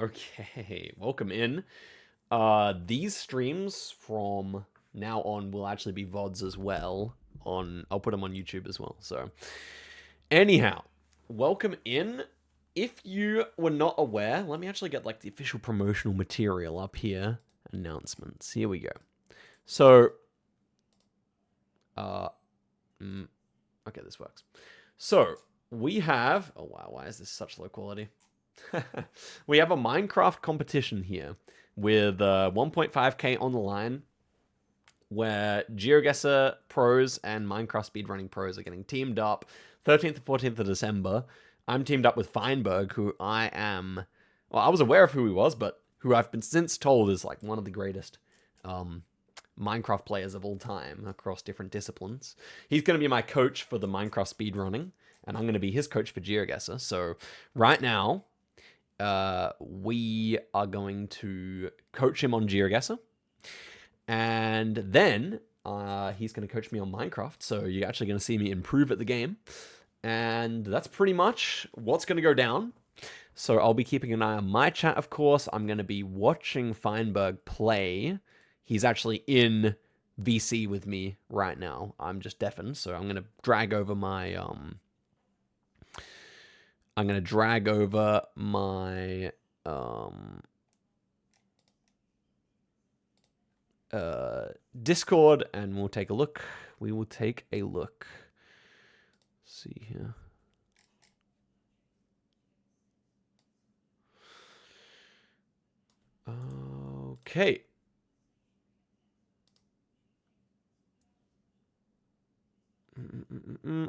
Okay, welcome in. These streams from now on will actually be VODs as well. I'll put them on YouTube as well. So, anyhow, welcome in. If you were not aware, let me actually get like the official promotional material up here. Announcements. Here we go. So, okay, this works. So we have. Oh wow, why is this such low quality? We have a Minecraft competition here with 1.5k on the line, where Geoguessr pros and Minecraft speedrunning pros are getting teamed up 13th and 14th of December. I'm teamed up with Feinberg, who I was aware of who he was, but who I've been since told is like one of the greatest Minecraft players of all time across different disciplines. He's going to be my coach for the Minecraft speedrunning, and I'm going to be his coach for Geoguessr. So right now, we are going to coach him on Geoguessr, and then he's going to coach me on Minecraft. So you're actually going to see me improve at the game, and that's pretty much what's going to go down. So I'll be keeping an eye on my chat, of course. I'm going to be watching Feinberg play. He's actually in VC with me right now. I'm just deafened, so I'm going to drag over my Discord, and we'll take a look. We will take a look. Let's see here. Okay.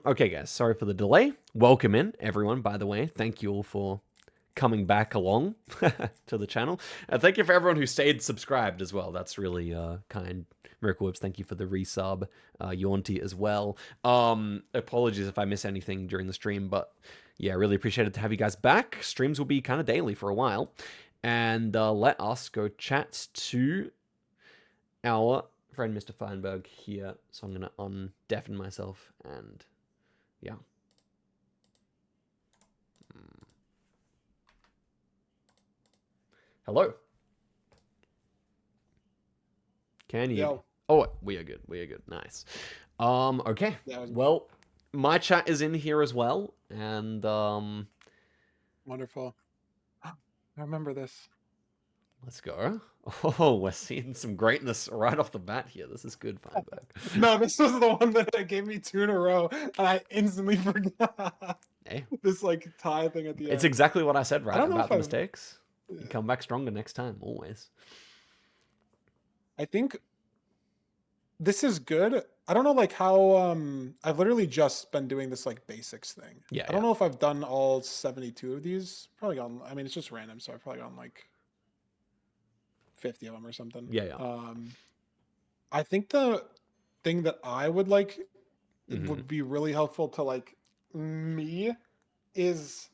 Okay, guys, sorry for the delay. Welcome in, everyone, by the way. Thank you all for coming back along to the channel. And thank you for everyone who stayed subscribed as well. That's really kind. Miracle Whips, thank you for the resub. Yaunty as well. Apologies if I miss anything during the stream, but yeah, really appreciate it to have you guys back. Streams will be kind of daily for a while. And let us go chat to our friend Mr. Feinberg here. So I'm going to undeafen myself and yeah. Hello. Can you? Yo. Oh, we are good. We are good. Nice. Okay. Well, my chat is in here as well, and Wonderful. I remember this. Let's go. Oh, we're seeing some greatness right off the bat here. This is good, Feinberg. No, this was the one that gave me 2 in a row, and I instantly forgot. Hey. This like tie thing at the end. It's exactly what I said, right? I don't know about if mistakes. You come back stronger next time, always. I think this is good. I don't know like how I've literally just been doing this like basics thing. Yeah. I don't know if I've done all 72 of these. Probably gone, I mean it's just random, so I've probably gone like 50 of them or something. Yeah. I think the thing that I would like would be really helpful to like me is,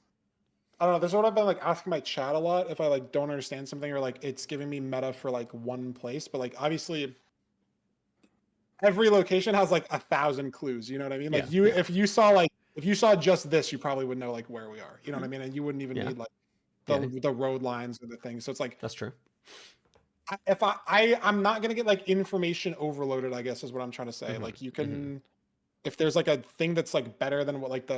I don't know, this is what I've been like asking my chat a lot if I like don't understand something or like it's giving me meta for like one place, but like obviously every location has like 1,000 clues, you know what I mean? Like if you saw just this, you probably would know like where we are, you know what I mean? And you wouldn't even need like the road lines or the thing. So it's like, that's true. If I'm not gonna get like information overloaded, I guess is what I'm trying to say. Like you can, if there's like a thing that's like better than what like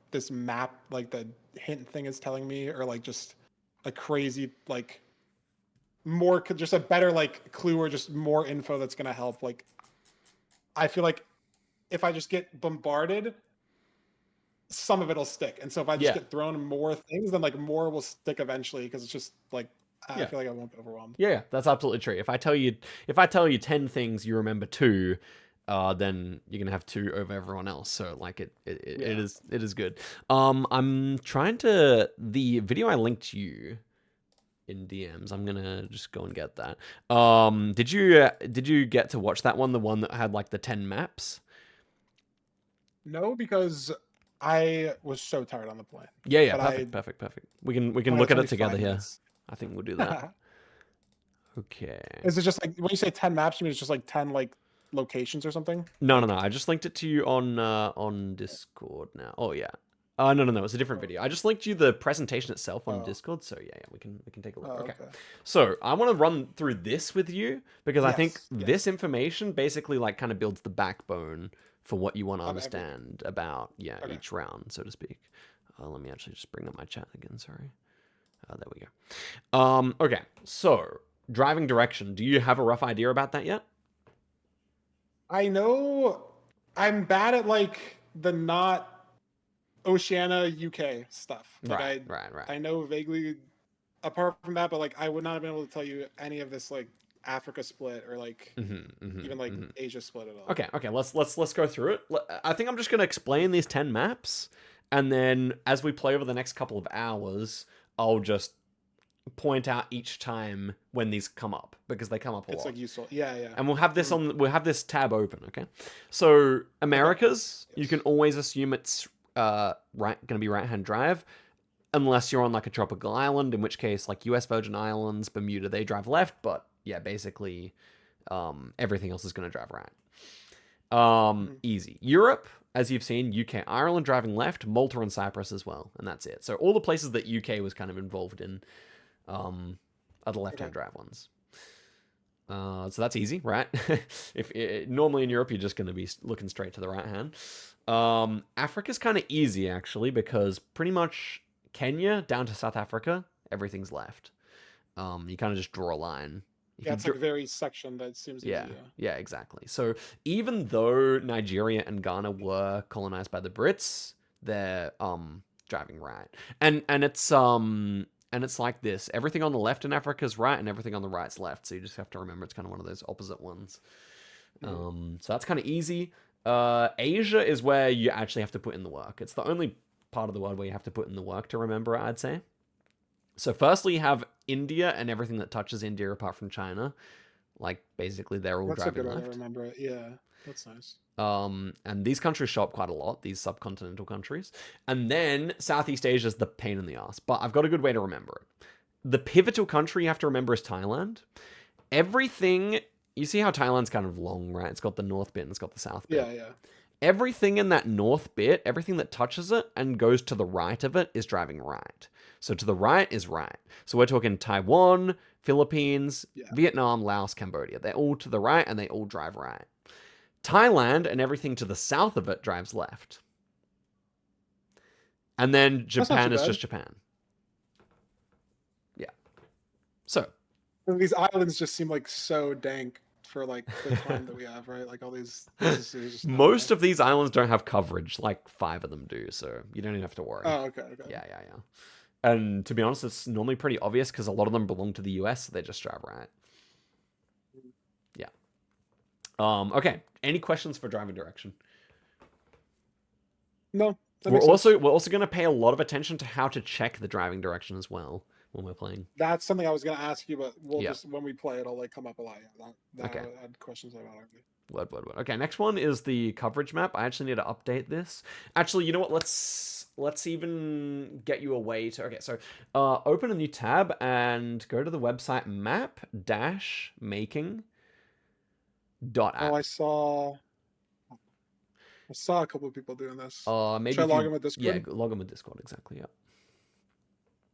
this map, like the hint thing is telling me, or like just a crazy like more, just a better like clue or just more info that's gonna help. Like I feel like if I just get bombarded, some of it'll stick, and so if I just get thrown more things, then like more will stick eventually because it's just like I feel like I won't be overwhelmed. Yeah, that's absolutely true. If I tell you 10 things, you remember 2, then you're gonna have 2 over everyone else. So like it is good. I'm trying to, the video I linked you in DMs. I'm gonna just go and get that. Did you get to watch that one? The one that had like the 10 maps? No, because I was so tired on the plane. Yeah, perfect. We can look at it together here. I think we'll do that. Okay. Is it just like when you say 10 maps, you mean it's just like 10 like locations or something? No. I just linked it to you on Discord now. Oh yeah. Oh, no, it's a different Oh, video. I just linked you the presentation itself on oh, Discord, so yeah, we can take a look. oh, Okay. okay. So, I want to run through this with you because I think Yes, this yes. information basically like kind of builds the backbone for what you want to Of everything. understand about Okay. each round, so to speak. Let me actually just bring up my chat again, sorry. There we go. Okay. So, driving direction. Do you have a rough idea about that yet? I know I'm bad at like the not Oceania UK stuff. Like Right, right, right. I know vaguely apart from that, but like I would not have been able to tell you any of this like Africa split or like even like Asia split at all. Okay, let's go through it. I think I'm just gonna explain these 10 maps, and then as we play over the next couple of hours, I'll just point out each time when these come up because they come up a It's lot. like useful. Yeah, yeah. And we'll have this tab open, okay? So Okay. Americas, you can Yes. always assume it's gonna be right-hand drive, unless you're on like a tropical island, in which case like US Virgin Islands, Bermuda, they drive left, but yeah, basically everything else is gonna drive right. Mhm. Easy. Europe, as you've seen, UK, Ireland driving left, Malta and Cyprus as well, and that's it. So all the places that UK was kind of involved in are the Okay. left-hand drive ones. So that's easy, right? Normally in Europe, you're just going to be looking straight to the right hand. Africa's kind of easy actually because pretty much Kenya down to South Africa, everything's left. You kind of just draw a line. If Yeah, you it's like very section that seems yeah, easy, yeah. yeah, exactly. So even though Nigeria and Ghana were colonized by the Brits, they're driving right. And it's like this. Everything on the left in Africa is right and everything on the right's left. So you just have to remember it's kind of one of those opposite ones. Mhm. So that's kind of easy. Asia is where you actually have to put in the work. It's the only part of the world where you have to put in the work to remember it, I'd say. So firstly, you have India and everything that touches India apart from China. Like basically they're all That's a driving good way to left. remember it. Yeah, that's nice. And these countries show up quite a lot, these subcontinental countries. And then Southeast Asia is the pain in the ass, but I've got a good way to remember it. The pivotal country you have to remember is Thailand. Everything, you see how Thailand's kind of long, right? It's got the north bit and it's got the south bit. Yeah, yeah. Everything in that north bit, everything that touches it and goes to the right of it is driving right. So to the right is right. So we're talking Taiwan, Philippines, Yeah. Vietnam, Laos, Cambodia. They're all to the right and they all drive right. Thailand and everything to the south of it drives left. And then That's not too Japan is bad. just Japan. Yeah. So, And these islands just seem like so dank for like the climb that we have, right? Like all these there's just no way. most of these islands don't have coverage. Like 5 of them do. So you don't even have to worry. Oh, okay, okay. Yeah. And to be honest, it's normally pretty obvious because a lot of them belong to the US. So they just drive right. Yeah. Okay. Any questions for driving direction? No, that makes sense. We're also going to pay a lot of attention to how to check the driving direction as well when we're playing. That's something I was gonna ask you, but we'll Yeah. just when we play it'll like come up a lot. Yeah, that Okay. I had questions about already. Word. Okay, next one is the coverage map. I actually need to update this. Actually, you know what? Let's even get you a way to. Okay, so open a new tab and go to the website Oh, map-making.app. I saw a couple of people doing this. Maybe Should I if log you in with Discord? log in with Discord exactly. Yeah.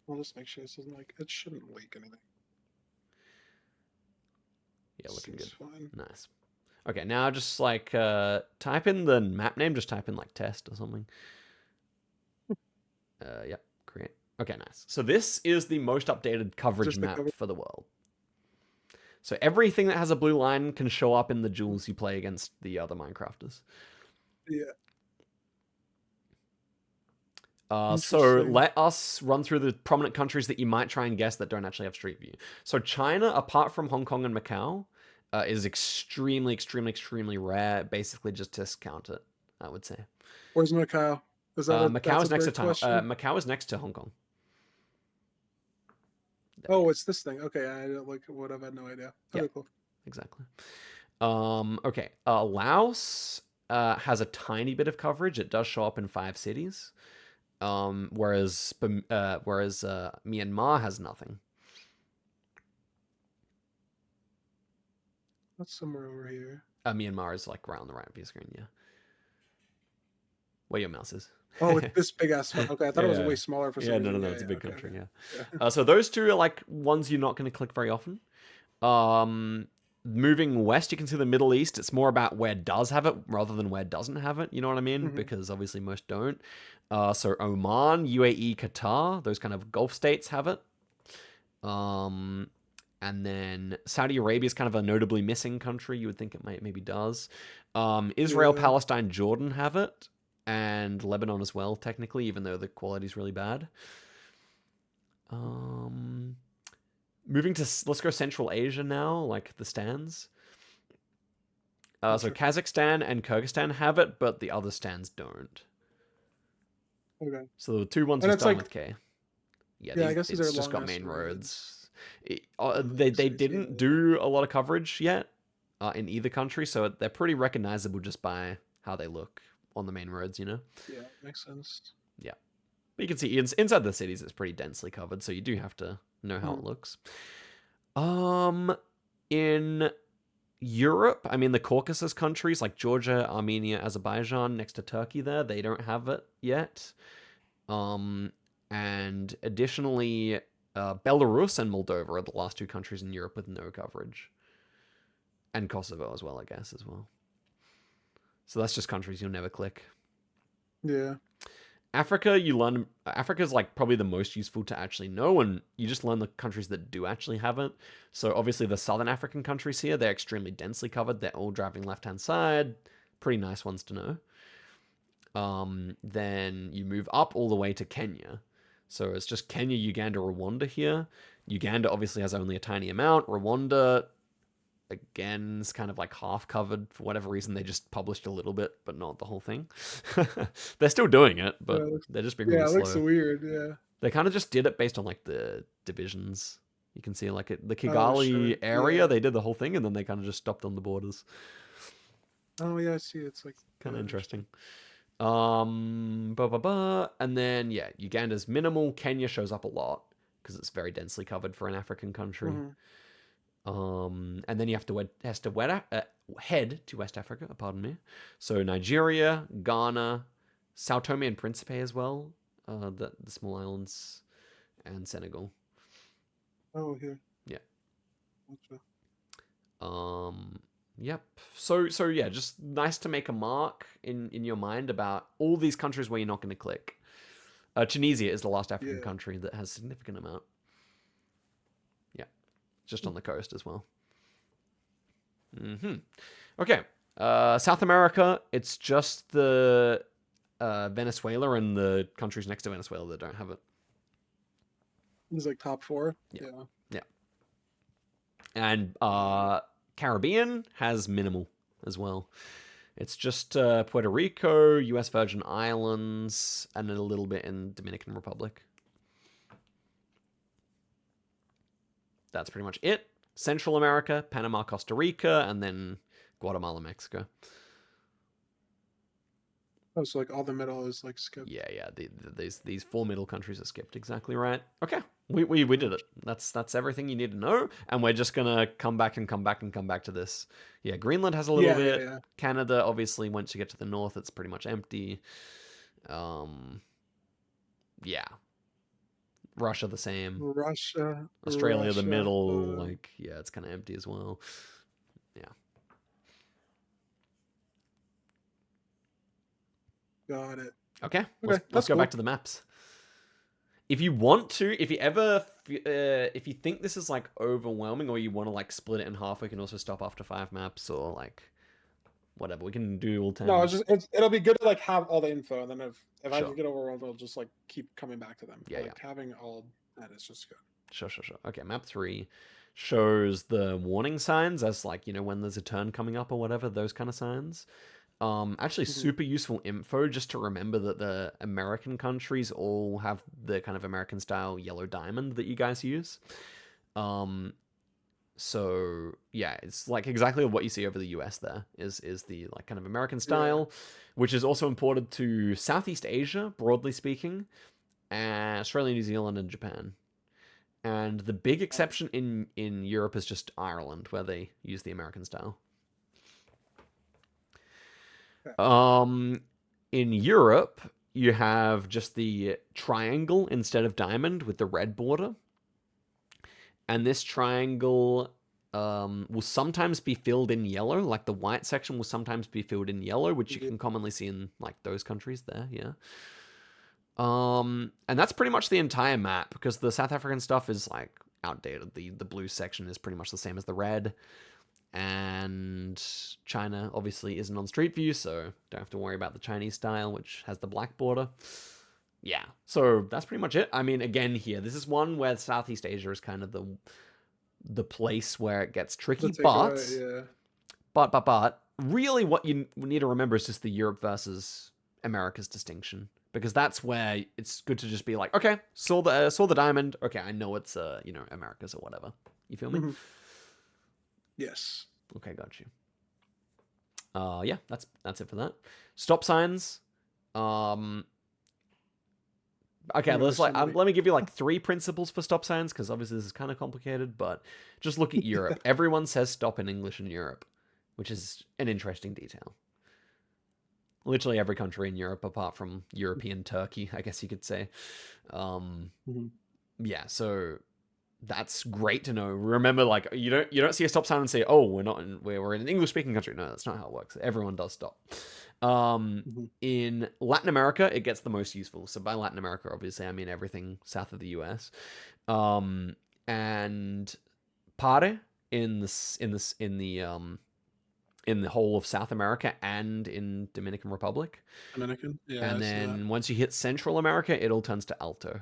I'll just make sure this isn't like it shouldn't leak anything. Yeah, looking Seems good. fine. Nice. Okay, now just like type in the map name. Just type in like test or something. Yep. Create. Okay, nice. So this is the most updated coverage Just the map cover. for the world. So everything that has a blue line can show up in the duels you play against the other Minecrafters. Yeah. So Interesting. let us run through the prominent countries that you might try and guess that don't actually have Street View. So China, apart from Hong Kong and Macau, is extremely rare. Basically, just discount it, I would say. Where's Macau? Is that Macau that's a is next to big question? Macau is next to Hong Kong. There we Oh, go. it's this thing. Okay, I like would have had no idea. Yeah, Okay, cool. exactly. Okay. Laos has a tiny bit of coverage. It does show up in 5 cities. Whereas Myanmar has nothing. That's somewhere over here. Myanmar is like right on the right of your screen, yeah. Where your mouse is. Oh, it's this big ass. Okay, I thought it was Yeah. way smaller for some Yeah, no, no, reason. no, Yeah, it's a yeah. big Okay, country, yeah. okay. Yeah. So those two are like ones you're not going to click very often. Um, moving west, you can see the Middle East. It's more about where does have it rather than where doesn't have it. You know what I mean? hmm Because obviously most don't. So Oman, UAE, Qatar, those kind of Gulf states have it. Um, and then Saudi Arabia is kind of a notably missing country. You would think it maybe does. Israel, Yeah. Palestine, Jordan have it, and Lebanon as well, technically, even though the quality is really bad. Um, moving to let's go Central Asia now, like the stands. So Sure. Kazakhstan and Kyrgyzstan have it, but the other stands don't. Okay. So the two ones And we it's starting like, with K. Yeah, yeah, I guess these are it's just long got ass main roads. roads. Long They cities. Yeah, didn't do a lot of coverage yet in either country, so they're pretty recognizable just by how they look on the main roads. You know. yeah, makes sense. Yeah, but you can see inside the cities it's pretty densely covered, so you do have to know how Hmm. it looks. In Europe, I mean the Caucasus countries like Georgia, Armenia, Azerbaijan, next to Turkey, they don't have it yet. Um, and additionally, Belarus and Moldova are the last two countries in Europe with no coverage, and Kosovo as well, I guess as well. So that's just countries you'll never click. Yeah. Africa, you learn Africa is like probably the most useful to actually know, and you just learn the countries that do actually have it. So obviously the southern African countries here, they're extremely densely covered. They're all driving left hand side. Pretty nice ones to know. Then you move up all the way to Kenya. So it's just Kenya, Uganda, Rwanda here. Uganda obviously has only a tiny amount. Rwanda, again, is kind of like half covered for whatever reason. They just published a little bit, but not the whole thing. They're still doing it, Yeah, but they're just being yeah, really it looks slow. weird. Yeah. They kind of just did it based on like the divisions. You can see like the Oh, sure. Kigali area, Yeah. they did the whole thing, and then they kind of just stopped on the borders. Oh, yeah, I see. It's like, Kind yeah, of interesting. And then yeah, Uganda's minimal. Kenya shows up a lot because it's very densely covered for an African country. hmm And then you have to head to West Africa. Pardon me. So Nigeria, Ghana, Sao Tome and Principe as well. The small islands, and Senegal. Oh, here. Yeah. Gotcha. Um. Yep. So yeah, just nice to make a mark in your mind about all these countries where you're not going to click. Tunisia is the last African Yeah. country that has a significant amount. Yeah, just on the coast as well. Okay. South America, it's just the Venezuela and the countries next to Venezuela that don't have it. He's like top four. Yeah. Yeah. Yeah. And Caribbean has minimal as well. It's just Puerto Rico, U.S. Virgin Islands, and a little bit in Dominican Republic. That's pretty much it. Central America, Panama, Costa Rica, and then Guatemala, Mexico. Oh, so like all the middle is like skipped. Yeah. These four middle countries are skipped. Exactly right. Okay, we did it. That's everything you need to know, and we're just gonna come back to this. Yeah, Greenland has a little Yeah, yeah, bit. yeah. Canada, obviously, once you get to the north, it's pretty much empty. Yeah. Russia the same. Australia the Russia. middle. Like yeah, it's kind of empty as well. Yeah. Got it. Okay, Okay, let's that's go cool. back to the maps. If you want to, if you ever, if you think this is like overwhelming, or you want to like split it in half, we can also stop after 5 maps, or like whatever. We can do all 10. No, it'll be good to like have all the info, and then if I Sure. just get overwhelmed, I'll just like keep coming back to them. Yeah, Like having all that is just good. Sure. Okay, map 3 shows the warning signs as like when there's a turn coming up or whatever, those kind of signs. Actually, hmm super useful info just to remember that the American countries all have the kind of American style yellow diamond that you guys use. So yeah, it's like exactly what you see over the US. There is the like kind of American style, which is also imported to Southeast Asia, broadly speaking, and Australia, New Zealand, and Japan. And the big exception in Europe is just Ireland, where they use the American style. Okay. In Europe, you have just the triangle instead of diamond with the red border. And this triangle will sometimes be filled in yellow, like the white section will sometimes be filled in yellow, which you can commonly see in like those countries there, yeah. And that's pretty much the entire map, because the South African stuff is like outdated. The blue section is pretty much the same as the red. And China obviously isn't on Street View, so don't have to worry about the Chinese style, which has the black border. Yeah, so that's pretty much it. I mean, again, here, this is one where Southeast Asia is kind of the place where it gets tricky, but really what you need to remember is just the Europe versus America's distinction, because that's where it's good to just be like, okay, saw the diamond, okay, I know it's America's or whatever. You feel me? Mm-hmm. Yes. Okay, got you. Yeah, that's it for that. Stop signs. Okay, let me give you like 3 principles for stop signs, because obviously this is kind of complicated, but just look at Europe. Everyone says stop in English in Europe, which is an interesting detail. Literally every country in Europe, apart from European Turkey, I guess you could say. Yeah, so that's great to know. Remember, like, you don't see a stop sign and say, "Oh, we're in an English-speaking country." No, that's not how it works. Everyone does stop. In Latin America, it gets the most useful. So by Latin America, obviously, I mean everything south of the US. And pare in the whole of South America and in Dominican Republic. Dominican, yeah. And then once you hit Central America, it all turns to alto.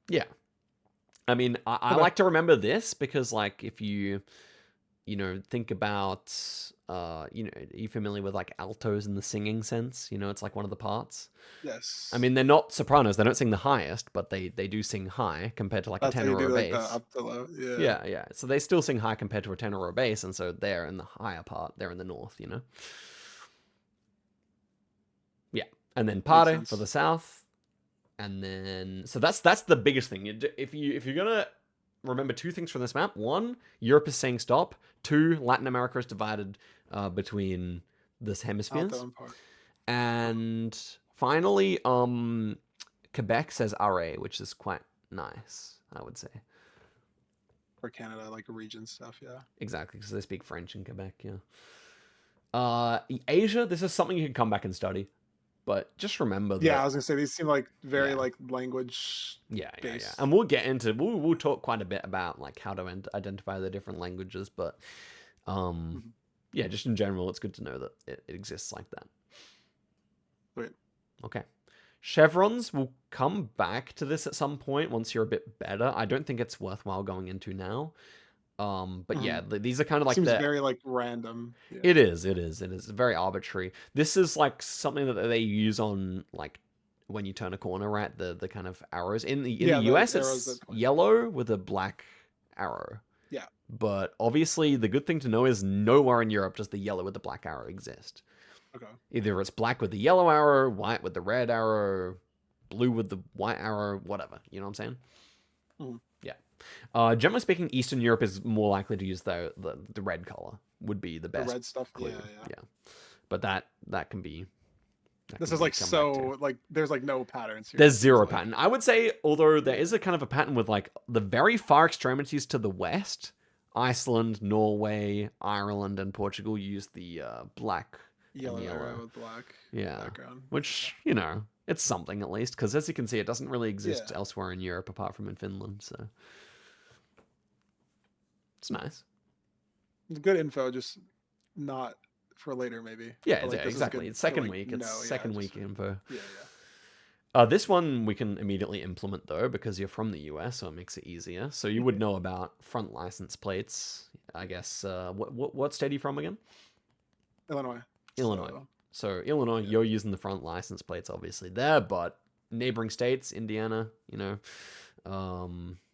Yeah. I mean, I like to remember this because, like, if you think about, are you familiar with, like, altos in the singing sense? It's like one of the parts. Yes. I mean, they're not sopranos. They don't sing the highest, but they do sing high compared to, like, a tenor or a bass. Like, up to low. Yeah. So they still sing high compared to a tenor or a bass, and so they're in the higher part. They're in the north, Yeah. And then pare for the south. And then, so that's the biggest thing. If you're gonna remember 2 things from this map: 1, Europe is saying stop; 2, Latin America is divided between this hemispheres. And finally, Quebec says "are," which is quite nice, I would say. For Canada, like region stuff, yeah. Exactly, because they speak French in Quebec, yeah. Asia, this is something you can come back and study. But just remember that... Yeah, I was gonna say these seem like very like language. Yeah. And we'll get into we'll talk quite a bit about like how to identify the different languages, but yeah, just in general, it's good to know that it exists like that. Wait. Okay. Chevrons, we'll come back to this at some point once you're a bit better. I don't think it's worthwhile going into now. But yeah, these are kind of like seems very like random. Yeah. It is very arbitrary. This is like something that they use on like when you turn a corner, right? The kind of arrows in the US, it's yellow with a black arrow. Yeah. But obviously, the good thing to know is nowhere in Europe does the yellow with the black arrow exist. Okay. Either it's black with the yellow arrow, white with the red arrow, blue with the white arrow, whatever. You know what I'm saying? Yeah. Generally speaking, Eastern Europe is more likely to use the red color. Would be the best. The red stuff. Clue. Yeah. But that can be. This is like so like there's like no patterns here. There's 0 pattern. I would say, although there is a kind of a pattern with like the very far extremities to the west, Iceland, Norway, Ireland, and Portugal use the black. Yellow arrow with black background. Which, it's something at least, because as you can see, it doesn't really exist elsewhere in Europe apart from in Finland, so it's nice. It's good info, just not for later, maybe. Yeah, exactly. It's second week. It's second week info. Yeah. This one we can immediately implement, though, because you're from the US, so it makes it easier. So you would know about front license plates, I guess. What state are you from again? Illinois. So Illinois, you're using the front license plates, obviously, there, but neighboring states, Indiana,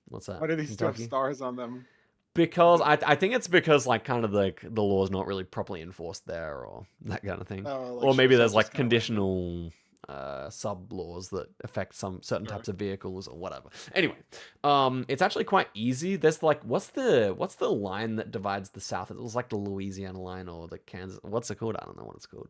what's that? Why do these have stars on them? Because I think it's because like kind of the law's not really properly enforced there, or that kind of thing. Or maybe there's like conditional sub laws that affect some certain types of vehicles or whatever. Anyway, it's actually quite easy. There's like what's the line that divides the South? It was like the Louisiana line or the Kansas. What's it called? I don't know what it's called.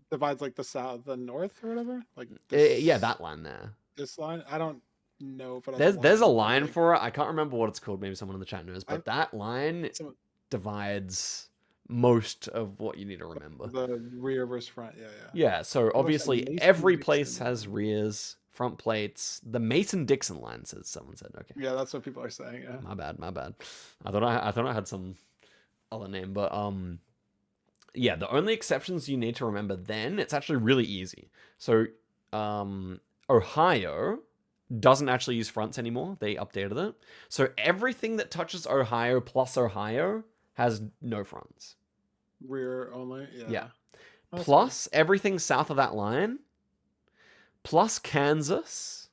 Divides like the south, the north or whatever. Like Yeah, this, that line there. this line. I don't know if it has a There's a line, but line like for it. I can't remember what it's called. Maybe someone in the chat knows. I But that line some divides most of what you need to remember. the rear versus front. Yeah, yeah. Yeah, so People are saying obviously Mason every Dixon place has line. rears, front plates. The Mason-Dixon line says someone said. Okay, Yeah, that's what people are saying. Yeah. my bad, my bad. I thought I had some other name, but yeah, the only exceptions you need to remember then, it's actually really easy. So Ohio doesn't actually use fronts anymore. They updated it. So everything that touches Ohio plus Ohio has no fronts. Rear only. Yeah. Yeah. Oh, that's Plus everything south of that line, plus Kansas,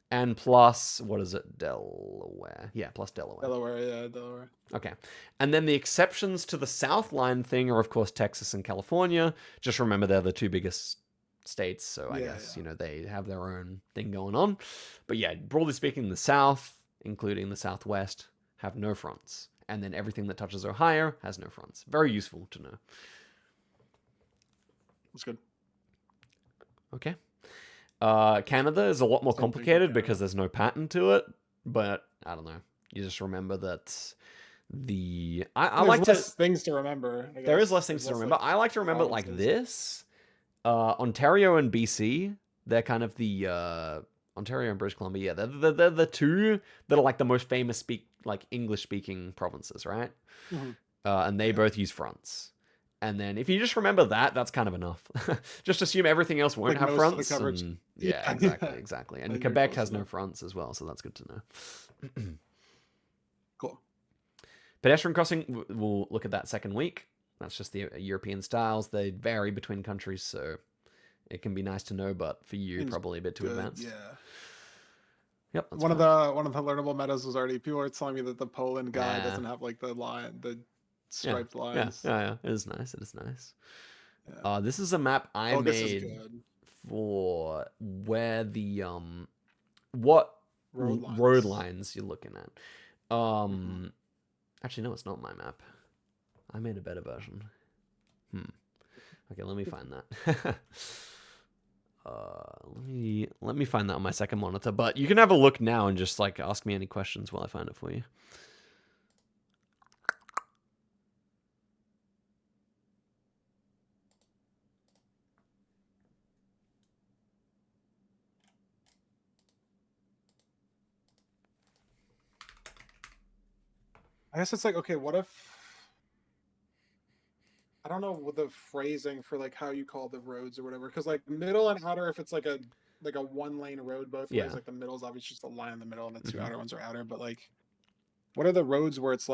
and plus, what is it? Delaware. Yeah, plus Delaware. Delaware. Yeah, Delaware. Okay. And then the exceptions to the south line thing are, of course, Texas and California. Just remember they're the two biggest states, so I guess, they have their own thing going on. But yeah, broadly speaking, the south, including the southwest, have no fronts. And then everything that touches Ohio has no fronts. Very useful to know. That's good. Okay. Canada is a lot more complicated because there's no pattern to it, but I don't know. You just remember that I like less things to remember. There is less things to remember. I like to remember it like this. Ontario and BC, they're kind of the Ontario and British Columbia. Yeah, they're the two that are like the most famous English speaking provinces, right? Mm-hmm. And they both use fronts. And then if you just remember that, that's kind of enough. Just assume everything else won't have fronts. And, yeah, exactly. And Quebec has no fronts as well, so that's good to know. Cool. Pedestrian crossing, we'll look at that second week. That's just the European styles. They vary between countries, so it can be nice to know, but for you, probably a bit too advanced. Yeah. Yep. One of the learnable metas was already. People were telling me that the Poland guy doesn't have like the striped lines. Yeah. It is nice. It is nice. Yeah. This is a map I made for where the what road lines you're looking at. Actually, no, it's not my map. I made a better version. Okay, let me find that. Let me find that on my second monitor. But you can have a look now and just ask me any questions while I find it for you. I guess it's like, okay, what if I don't know what the phrasing for how you call the roads or whatever, because middle and outer, if it's like a 1-lane road both ways, the middle is obviously just a line in the middle and the two outer ones are outer, but what are the roads where it's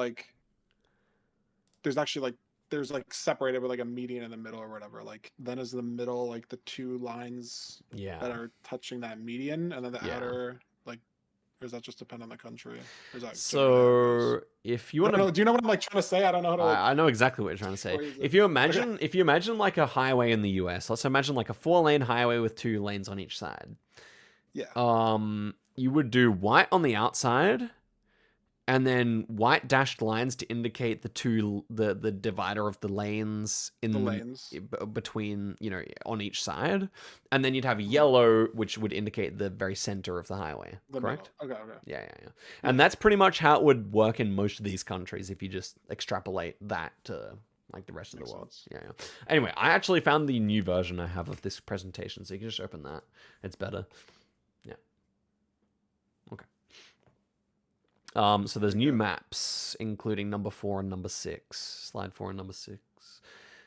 there's actually there's separated with a median in the middle or whatever, then is the middle the two lines that are touching that median, and then the outer or does that just depend on the country? Or is that so if you want to, do you know what I'm trying to say? I don't know how to. I know exactly what you're trying to say. If you imagine, a highway in the US, let's imagine a 4-lane highway with 2 lanes on each side. Yeah. You would do white on the outside, and then white dashed lines to indicate the divider of the lanes between, on each side, and then you'd have yellow, which would indicate the very center of the highway. Correct? Okay. Yeah. And that's pretty much how it would work in most of these countries if you just extrapolate that to the rest of the world. Yeah. Anyway, I actually found the new version I have of this presentation, so you can just open that. It's better. Yeah. Okay. So there's new maps, including number 4 and number 6. Slide 4 and number 6.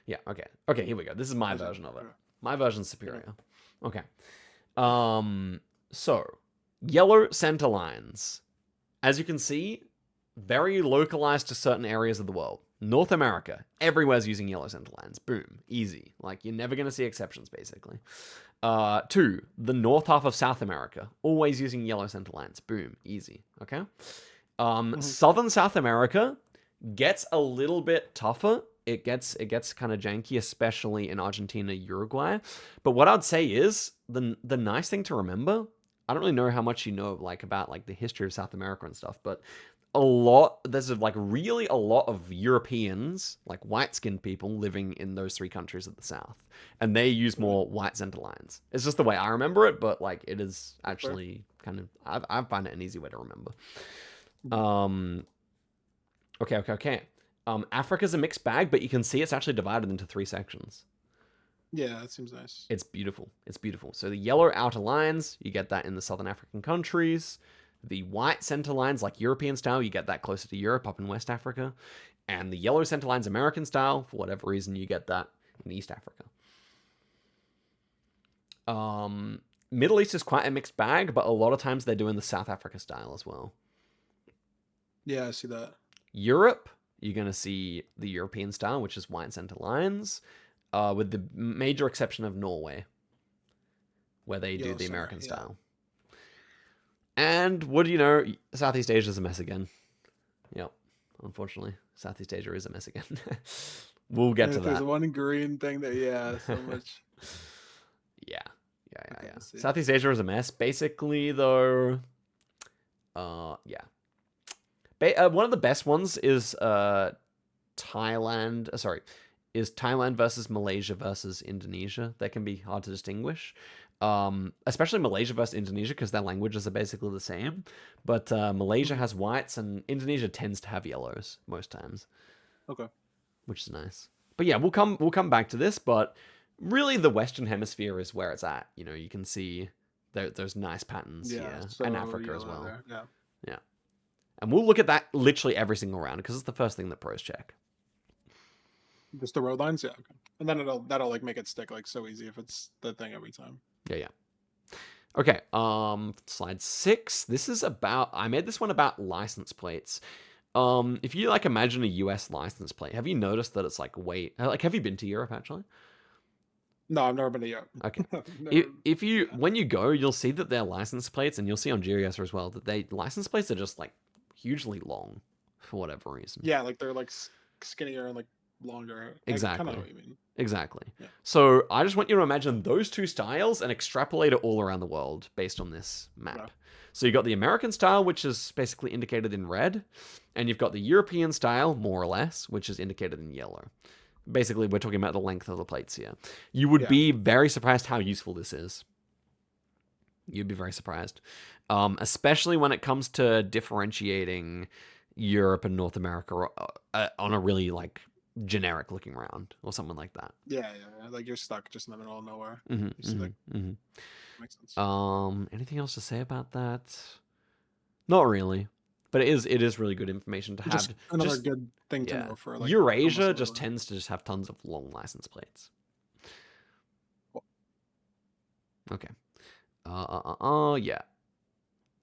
Yeah, okay. Okay, here we go. This is my version of it. My version's superior. Okay. So, yellow center lines. As you can see, very localized to certain areas of the world. North America, everywhere's using yellow center lines. Boom. Easy. You're never going to see exceptions, basically. 2, the north half of South America, always using yellow center lines. Boom. Easy. Okay? Southern South America gets a little bit tougher. It gets kind of janky, especially in Argentina, Uruguay. But what I'd say is the nice thing to remember, I don't really know how much you know about the history of South America and stuff, but there's like really a lot of Europeans, like white-skinned people living in those three countries at the south, and they use Okay. more white center lines. It's just the way I remember it, but like it is That's fair. actually kind of I find it an easy way to remember. Mhm. Okay. Africa's a mixed bag, but you can see it's actually divided into three sections. Yeah, that seems nice. It's beautiful. It's beautiful. So the yellow outer lines, you get that in the southern African countries. The white center lines, like European style, you get that closer to Europe, up in West Africa. And the yellow center lines, American style, for whatever reason, you get that in East Africa. Middle East is quite a mixed bag, but a lot of times they're doing the South Africa style as well. Yeah, I see that. Europe, you're going to see the European style, which is white center lines, with the major exception of Norway, where they do Yellow the center, American yeah. style. And what do you know? Southeast Asia is a mess again. Yep. Unfortunately, Southeast Asia is a mess again. We'll get And to if there's that. one green thing that, yeah, so much. Yeah. Okay, I see. Southeast Asia is a mess. Basically, though, yeah. One of the best ones is Thailand. Sorry, is Thailand versus Malaysia versus Indonesia. They can be hard to distinguish. Especially Malaysia versus Indonesia because their languages are basically the same. But Malaysia Mhm. has whites and Indonesia tends to have yellows most times, Okay. which is nice. But yeah, we'll come back to this. But really, the Western Hemisphere is where it's at. You know, you can see those nice patterns Yeah, here, and so Africa as yellow well. there. Yeah. Yeah, and we'll look at that literally every single round because it's the first thing that pros check. Just the road lines, yeah. Okay. And then that'll like make it stick like so easy if it's the thing every time. Yeah. Okay, slide 6. This is about, I made this one about license plates. If you like imagine a US license plate, have you noticed that it's like have you been to Europe actually? No, I've never been to Europe. Okay. Never. If you Yeah. when you go, you'll see that their license plates, and you'll see on Geoguessr as well that they license plates are just like hugely long for whatever reason. Yeah, like they're like skinnier and like longer. I kind of know Exactly. what you mean. Exactly. Yeah. So I just want you to imagine those two styles and extrapolate it all around the world based on this map. Okay. So you got the American style, which is basically indicated in red, and you've got the European style, more or less, which is indicated in yellow. Basically, we're talking about the length of the plates here. You would Yeah. be very surprised how useful this is. You'd be very surprised. Especially when it comes to differentiating Europe and North America on a really like generic looking round or something like that. Yeah. Like you're stuck just in the middle of nowhere. Mm-hmm, You see that mm-hmm. makes sense. Anything else to say about that? Not really, but it is really good information to have. Just another good thing to Yeah, know for like Eurasia almost just everyone. tends to just have tons of long license plates. Cool. Okay. Yeah.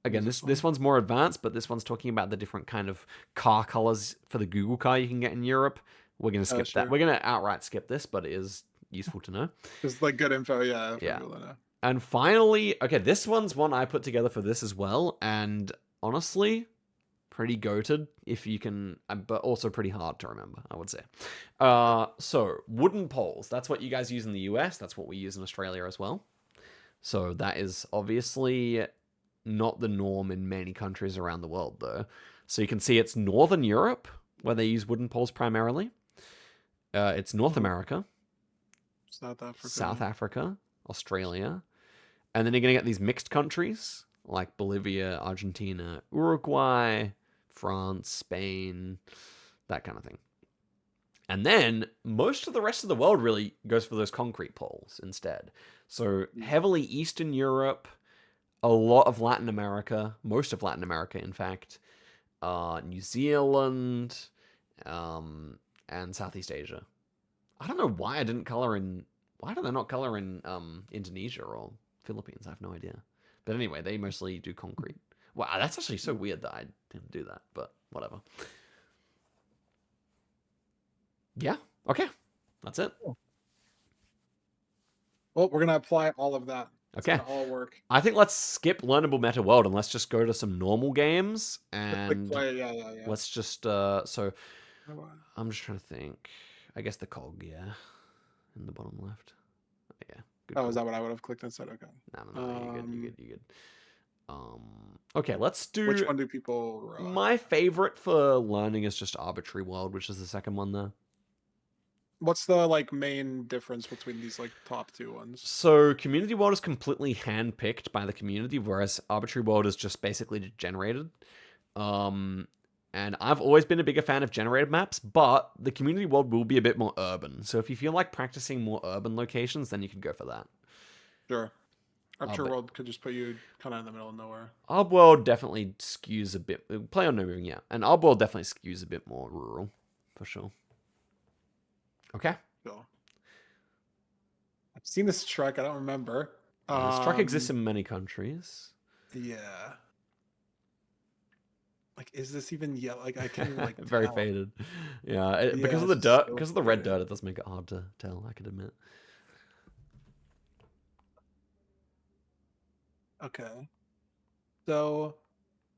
Again, This this one. one's more advanced, but this one's talking about the different kind of car colors for the Google car you can get in Europe. We're gonna skip that. Sure. We're gonna outright skip this, but it is useful to know. Just like good info, yeah, for Yeah. people to know. And finally, okay, this one's one I put together for this as well, and honestly, pretty goated if you can, but also pretty hard to remember, I would say. So wooden poles. That's what you guys use in the US. That's what we use in Australia as well. So that is obviously not the norm in many countries around the world, though. So you can see it's Northern Europe where they use wooden poles primarily. It's North America, South Africa, Australia, and then you're gonna get these mixed countries like Bolivia, Argentina, Uruguay, France, Spain, that kind of thing. And then most of the rest of the world really goes for those concrete poles instead. So heavily Eastern Europe, a lot of Latin America, most of Latin America, in fact, New Zealand, and Southeast Asia. I don't know why I didn't color in. Why do they not color in Indonesia or Philippines? I have no idea. But anyway, they mostly do concrete. Wow, that's actually so weird that I didn't do that, but whatever. Yeah, okay. That's it. Well, we're gonna apply all of that. Okay. It's gonna all work. I think let's skip Learnable Meta World and let's just go to some normal games and Yeah. let's just so I'm just trying to think. I guess the cog, yeah. In the bottom left. Yeah. Oh, is that what I would have clicked instead? Okay. No, you're good. Okay, let's Which do one do people rely my favorite for learning is just Arbitrary World, which is the second one there. What's the like main difference between these like top two ones? So Community World is completely handpicked by the community, whereas Arbitrary World is just basically generated. Um, and I've always been a bigger fan of generated maps, but the Community World will be a bit more urban. So if you feel like practicing more urban locations, then you could go for that. Sure. Arbitrary But World could just put you kind of in the middle of nowhere. Arbworld definitely skews a bit. Play on no moving, yeah. And Arbworld definitely skews a bit more rural, for sure. Okay. So I've seen this truck. I don't remember. Yeah, this truck exists in many countries. Yeah. Like, is this even yet? Like, I can't even like Very tell. faded. Yeah, because Yeah, of the it's dirt, so because of the red faded. dirt, it does make it hard to tell. I could admit. Okay. So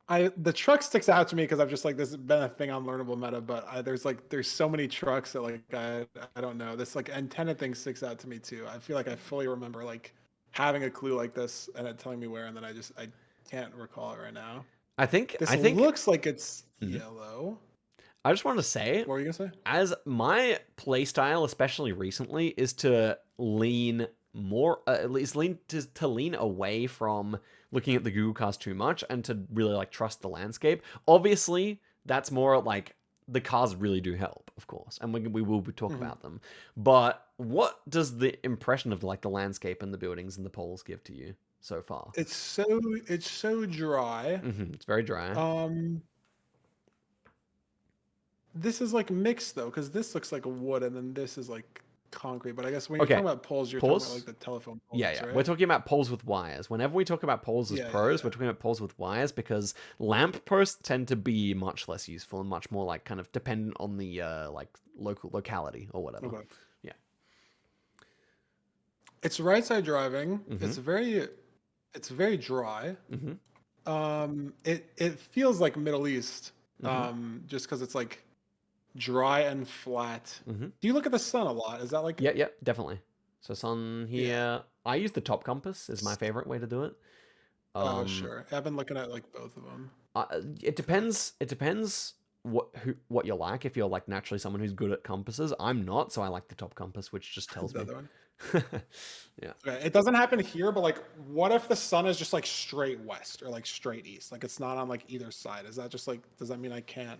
the truck sticks out to me because I've just like this has been a thing on learnable meta, but there's so many trucks that like I don't know. This like antenna thing sticks out to me too. I feel like I fully remember like having a clue like this and it telling me where, and then I can't recall it right now. I think. This I think. looks like it's Mhm. yellow. I just want to say, What were you gonna say? as my playstyle, especially recently, is to lean more, at least to lean away from looking at the Google cars too much and to really like trust the landscape. Obviously, that's more like the cars really do help, of course, and we will talk Mhm. about them. But what does the impression of like the landscape and the buildings and the poles give to you so far? It's so dry. It's very dry. Um, this is like mixed though, because this looks like a wood, and then this is like concrete. But I guess when you're Okay, talking about poles, you're talking about like pause. the telephone Yeah, poles, yeah. We're right? talking about poles with wires. Whenever we talk about poles as Yeah, yeah, pros, we're yeah. talking about poles with wires because lamp posts tend to be much less useful and much more like kind of dependent on the like local locality or whatever. Okay. Yeah. It's right side driving. Mm-hmm. It's very dry. Mm-hmm. It feels like Middle East, Mm-hmm. just because it's like dry and flat. Mm-hmm. Do you look at the sun a lot? Is that like, Yeah, yeah, definitely. So sun yeah? here. I use the top compass is my favorite way to do it. Oh, Um, sure. I've been looking at like both of them. It depends. It depends what you like. If you're like naturally someone who's good at compasses, I'm not, so I like the top compass, which just tells The me. other one. Yeah. Okay. It doesn't happen here, but like, what if the sun is just like straight west or like straight east? Like, it's not on like either side. Is that just like, does that mean I can't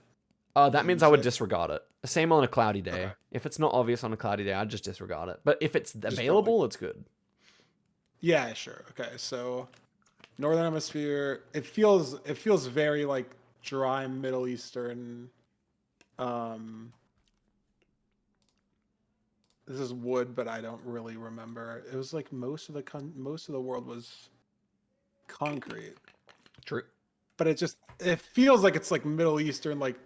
That means I use would it? disregard it. Same on a cloudy Okay. day. If it's not obvious on a cloudy day, I'd just disregard it. But if it's Just don't like. available, it's good. Yeah, sure. Okay. So northern hemisphere, it feels very like dry Middle Eastern. Um, this is wood, but I don't really remember. It was like most of the world was concrete, True. but it feels like it's like Middle Eastern, like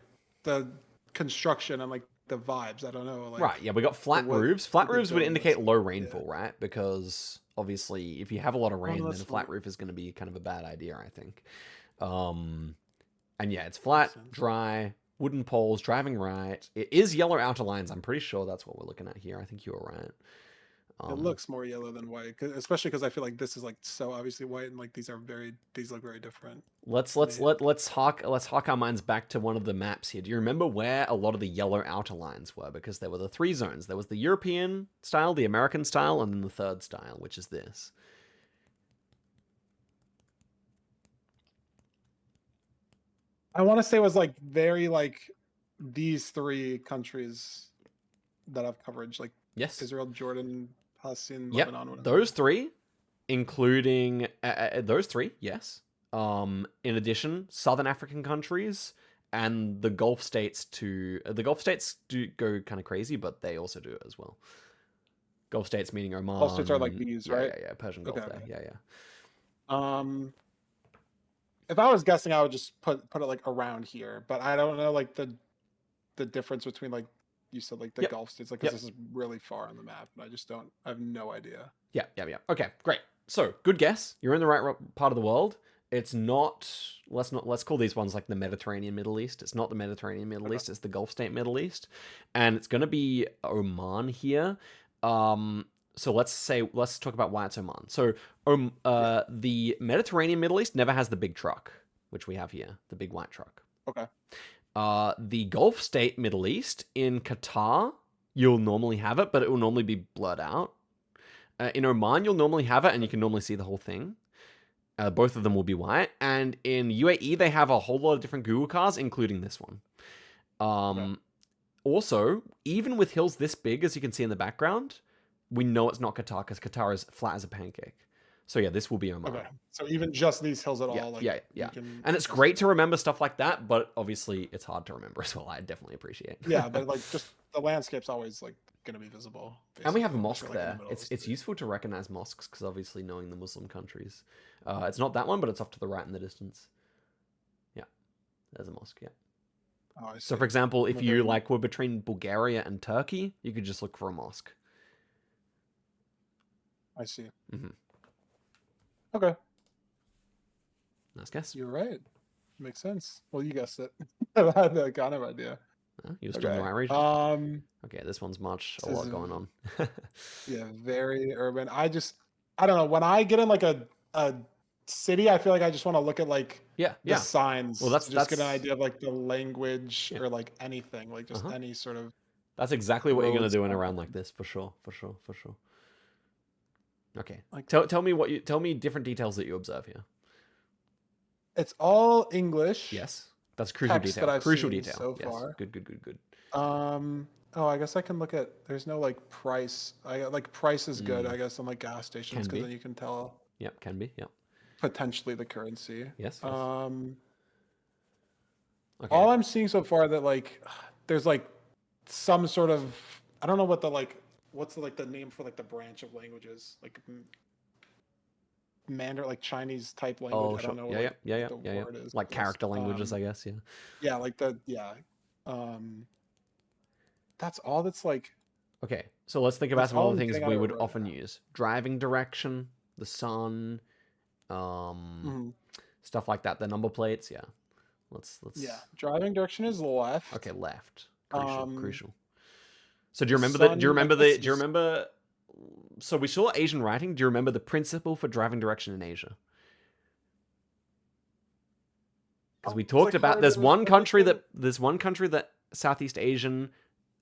the construction and like the vibes. I don't know, Right, like yeah, we got the flat what roofs. Flat they roofs would build this. indicate low Yeah. rainfall, right? Because obviously, if you have a lot of Oh no, rain, then that's a flat fine. roof is going to be kind of a bad idea, I think. Um, and yeah, it's Makes flat, sense. dry, wooden poles, driving right. It is yellow outer lines. I'm pretty sure that's what we're looking at here. I think you were right. It looks more yellow than white, especially because I feel like this is like so obviously white, and like these look very different Let's to let's me. let let's hark our minds back to one of the maps here. Do you remember where a lot of the yellow outer lines were? Because there were the three zones. There was the European style, the American style, and then the third style, which is this. I want to say it was like very like these three countries that have coverage, like Yes. Israel, Jordan, Palestine, Yep. Lebanon, whatever. Those three, including those three. Yes. In addition, Southern African countries and the Gulf states too. The Gulf states do go kind of crazy, but they also do it as well. Gulf states meaning All states are like Oman. these, Yeah, right? yeah, yeah. Persian Okay, Gulf there. okay. Yeah, yeah. Um, if I was guessing, I would just put it like around here, but I don't know like the difference between like you said like the Yep. Gulf states, like because Yep. this is really far on the map, and I have no idea. Yeah, yeah, yeah. Okay, great. So, good guess. You're in the right part of the world. It's not. Let's call these ones like the Mediterranean Middle East. It's not the Mediterranean Middle Okay. East. It's the Gulf State Middle East, and it's gonna be Oman here. So let's talk about why it's Oman. So The Mediterranean Middle East never has the big truck, which we have here, the big white truck. Okay. The Gulf state Middle East in Qatar, you'll normally have it, but it will normally be blurred out. In Oman, you'll normally have it, and you can normally see the whole thing. Both of them will be white. And in UAE, they have a whole lot of different Google cars, including this one. Okay. Also, even with hills this big, as you can see in the background, we know it's not Qatar because Qatar is flat as a pancake. So yeah, this will be Oman. Okay. So even just these hills at Yeah, all, like yeah. you can And it's great to remember stuff like that, but obviously it's hard to remember as well. I definitely appreciate. Yeah, but like just the landscape's always like gonna be visible. And we have a basically, unless mosque you're, like, in the there. middle of the It's city. useful to recognize mosques because obviously knowing the Muslim countries. It's not that one, but it's off to the right in the distance. Yeah, there's a mosque. Yeah. Oh, I So see. for example, if Okay. you like were between Bulgaria and Turkey, you could just look for a mosque. I see. Mhm. Okay. Nice guess. You're right. Makes sense. Well, you guessed it. I had that kind of idea. You were still in the Okay. right region. Okay, this one's a lot going on. Yeah, very urban. I don't know. When I get in like a city, I feel like I just want to look at like Yeah, the yeah. signs Well, to just get an idea of like the language Yeah. or like anything, like just any sort of That's exactly what you're gonna road do in sign. around like this, for sure. Okay. Like Tell me different details that you observe here. it's all English. Yes. That's crucial Text detail. that I've Crucial seen detail. so Yes. far. Good. Oh, I guess I can look at. There's no like price. Like price is good, I guess, on like gas stations Can because be. then you can tell Yep, can be. Yep. potentially the currency. Yes. Okay. All I'm seeing so far that like there's like some sort of I don't know what the like what's the, like the name for like the branch of languages like Mandarin like Chinese type language. Oh, I sure. don't know Yeah, what the word is. Like for this. character languages, I guess. Yeah. Yeah, like um that's all that's like Okay, so let's think about that's some all other I'm things getting out we of it would right often use: driving direction, the sun, now. stuff like that. The number plates. Yeah. Let's. Yeah, driving direction is left. Okay, left. Um, Crucial. So do you the remember that? Do you sun, I remember guess, Do you is remember? So we saw Asian writing. Do you remember the principle for driving direction in Asia? Because we it's talked like about hard to there's one country that Southeast Asian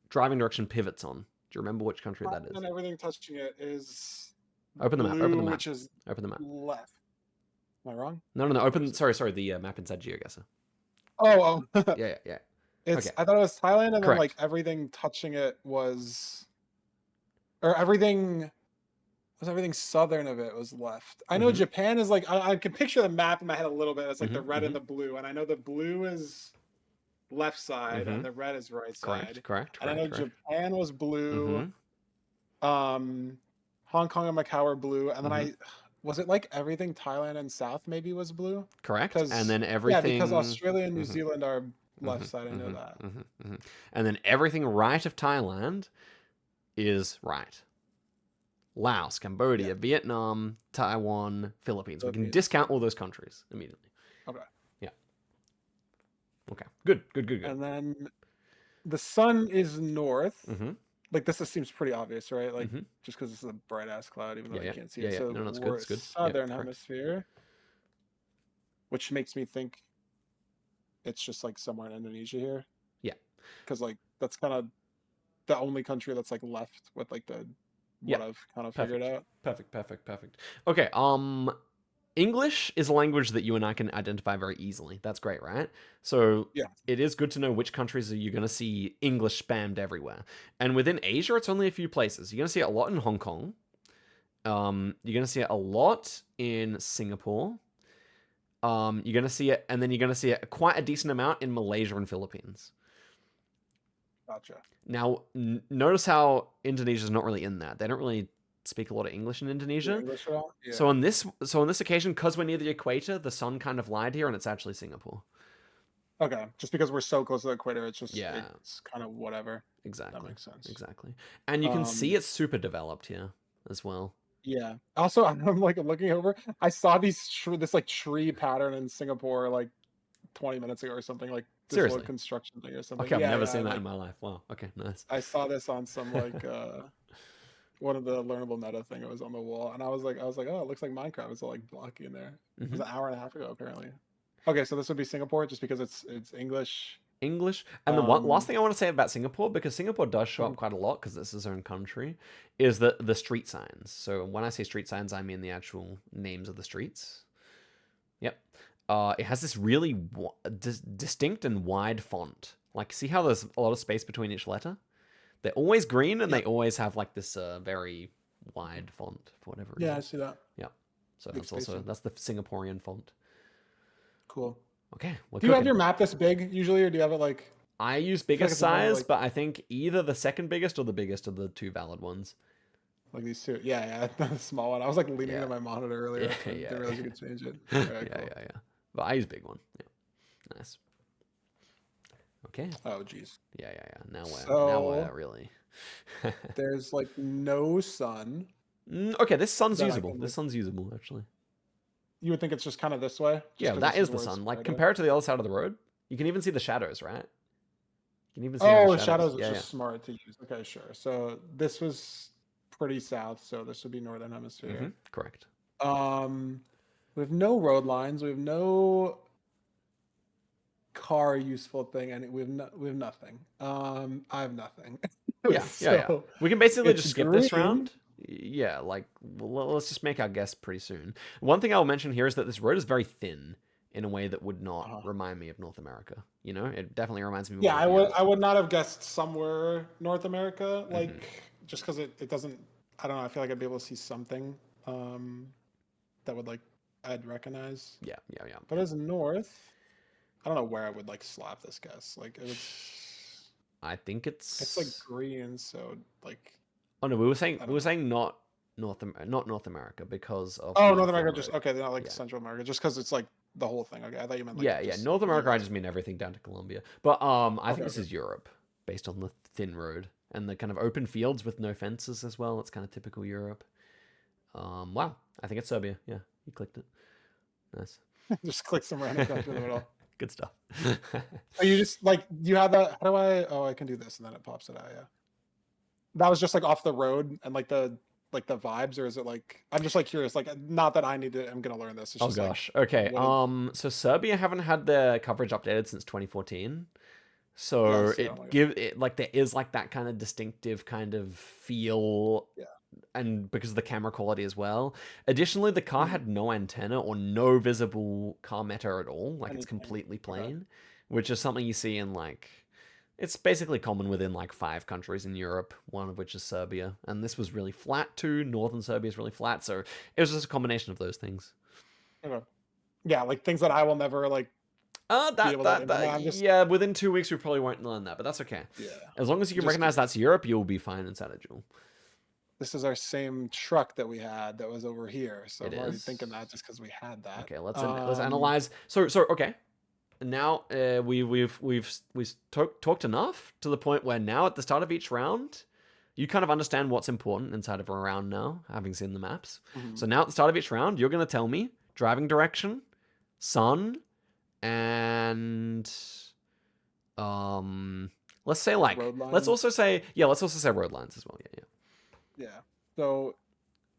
driving direction pivots on. Do you remember which country that is? and everything touching it is Open the map. Open the blue, map. which is Open the map. left. Am I wrong? No. Where Open. is it? Sorry. The map inside Geoguessr. Oh. Yeah. It's Okay. I thought it was Thailand, and then like Correct. everything touching it was, or everything southern of it was left. I know Japan is like I can picture the map in my head a little bit. It's like the red and the blue, and I know the blue is left side and the red is right side. Correct. And I know Japan was blue. Hong Kong and Macau were blue, and then was it like everything Thailand and South maybe was blue? Correct. And then Yeah, because everything. Australia and New Zealand are left side. I know that. And then everything right of Thailand is right. Laos, Cambodia, Vietnam, Taiwan, Philippines. We can discount all those countries immediately. Okay. Yeah. Okay. Good. And then the sun is north. Like this seems pretty obvious, right? Like just because it's a bright ass cloud, even though you can't see it. So no, it's we're good. southern hemisphere, which makes me think it's just like somewhere in Indonesia here. Yeah. Because like that's kind of the only country that's like left with like the what I've kind of figured out. Perfect. Okay. English is a language that you and I can identify very easily. That's great, right? So it is good to know which countries are you going to see English spammed everywhere. And within Asia, it's only a few places. You're going to see it a lot in Hong Kong. You're going to see it a lot in Singapore. You're going to see it, and then you're going to see it quite a decent amount in Malaysia and Philippines. Gotcha. Now, notice how Indonesia's not really in that. They don't really speak a lot of English in Indonesia. English at all? Yeah. So on this occasion, because we're near the equator, the sun kind of lied here, and it's actually Singapore. Okay, just because we're so close to the equator, it's just Yeah. it's kind of whatever. Exactly. That makes sense. Exactly. And you can see it's super developed here as well. Yeah. Also, I'm like looking over. I saw this like tree pattern in Singapore like 20 minutes ago or something, like this Seriously? little construction thing or something. Okay, I've Yeah, never yeah, seen that like, in my life. Wow. Okay, nice. I saw this on some like one of the learnable meta thing. It was on the wall, and I was like, oh, it looks like Minecraft. It's all like blocky in there. It was an hour and a half ago, apparently. Okay, so this would be Singapore, just because it's English. English. And the last thing I want to say about Singapore, because Singapore does show up quite a lot because it's its own country, is the street signs. So when I say street signs, I mean the actual names of the streets. Yep. It has this really distinct and wide font. Like, see how there's a lot of space between each letter? They're always green, and they always have like this very wide font for whatever reason. Yeah, I see that. Yeah. So Big that's the Singaporean font. Cool. Okay. Do you have your map this big usually, or do you have it like? I use biggest size, but I think either the second biggest or the biggest are the two valid ones. Like these two. Yeah, the small one. I was like leaning into my monitor earlier. I didn't realize you could change it. Right, cool. Yeah. But I use big one. Yeah. Nice. Okay. Oh, geez. Yeah. Now we're really. There's like no sun. Okay, this sun's usable. This sun's usable, actually. You would think it's just kind of this way? Yeah, that is the sun. Like, compared to the other side of the road, you can even see the shadows, right? You can even see the shadows. Is just smart to use. Okay, sure. So this was pretty south, so this would be Northern Hemisphere. Correct. We have no road lines. We have no car useful thing, and we have nothing. I have nothing. Yeah. We can basically just skip this round. Yeah, like, let's just make our guess pretty soon. One thing I'll mention here is that this road is very thin in a way that would not remind me of North America. You know, it definitely reminds me. Yeah, I would not have guessed somewhere North America, like just because it doesn't. I don't know. I feel like I'd be able to see something that would like I'd recognize. Yeah. But as north, I don't know where I would like slap this guess. Like it was. I think it's like green, so like. Oh no, we were saying not North America because of. Oh, North America, just okay. They're not like Central America, just because it's like the whole thing. Okay, I thought you meant like North America. I just mean everything down to Colombia, but I think this is Europe based on the thin road and the kind of open fields with no fences as well. It's kind of typical Europe. Wow, I think it's Serbia. Yeah, you clicked it. Nice. Just click some random country in the middle. Good stuff. So you just like you have that. How do I? Oh, I can do this, and then it pops it out. Yeah. That was just like off the road and like the vibes, or is it like I'm just like curious, like not that I need to. I'm gonna learn this. It's just gosh. Like, okay. So Serbia haven't had their coverage updated since 2014. So like there is like that kind of distinctive kind of feel. Yeah. And because of the camera quality as well. Additionally, the car had no antenna or no visible car meta at all. Like it's completely plain, which is something you see in like. It's basically common within like 5 countries in Europe, one of which is Serbia. And this was really flat too. Northern Serbia is really flat. So it was just a combination of those things. Okay. Yeah, like things that I will never like. Yeah, within 2 weeks we probably won't learn that, but that's okay. Yeah. As long as you can recognize that's Europe, you'll be fine inside a Jewel. This is our same truck that we had that was over here. So I'm already thinking that just because we had that. Okay, let's analyze. So okay. Now we've talked enough to the point where now at the start of each round, you kind of understand what's important inside of a round now, having seen the maps. So now at the start of each round, you're going to tell me driving direction, sun, and let's say like let's also say road lines as well. Yeah. So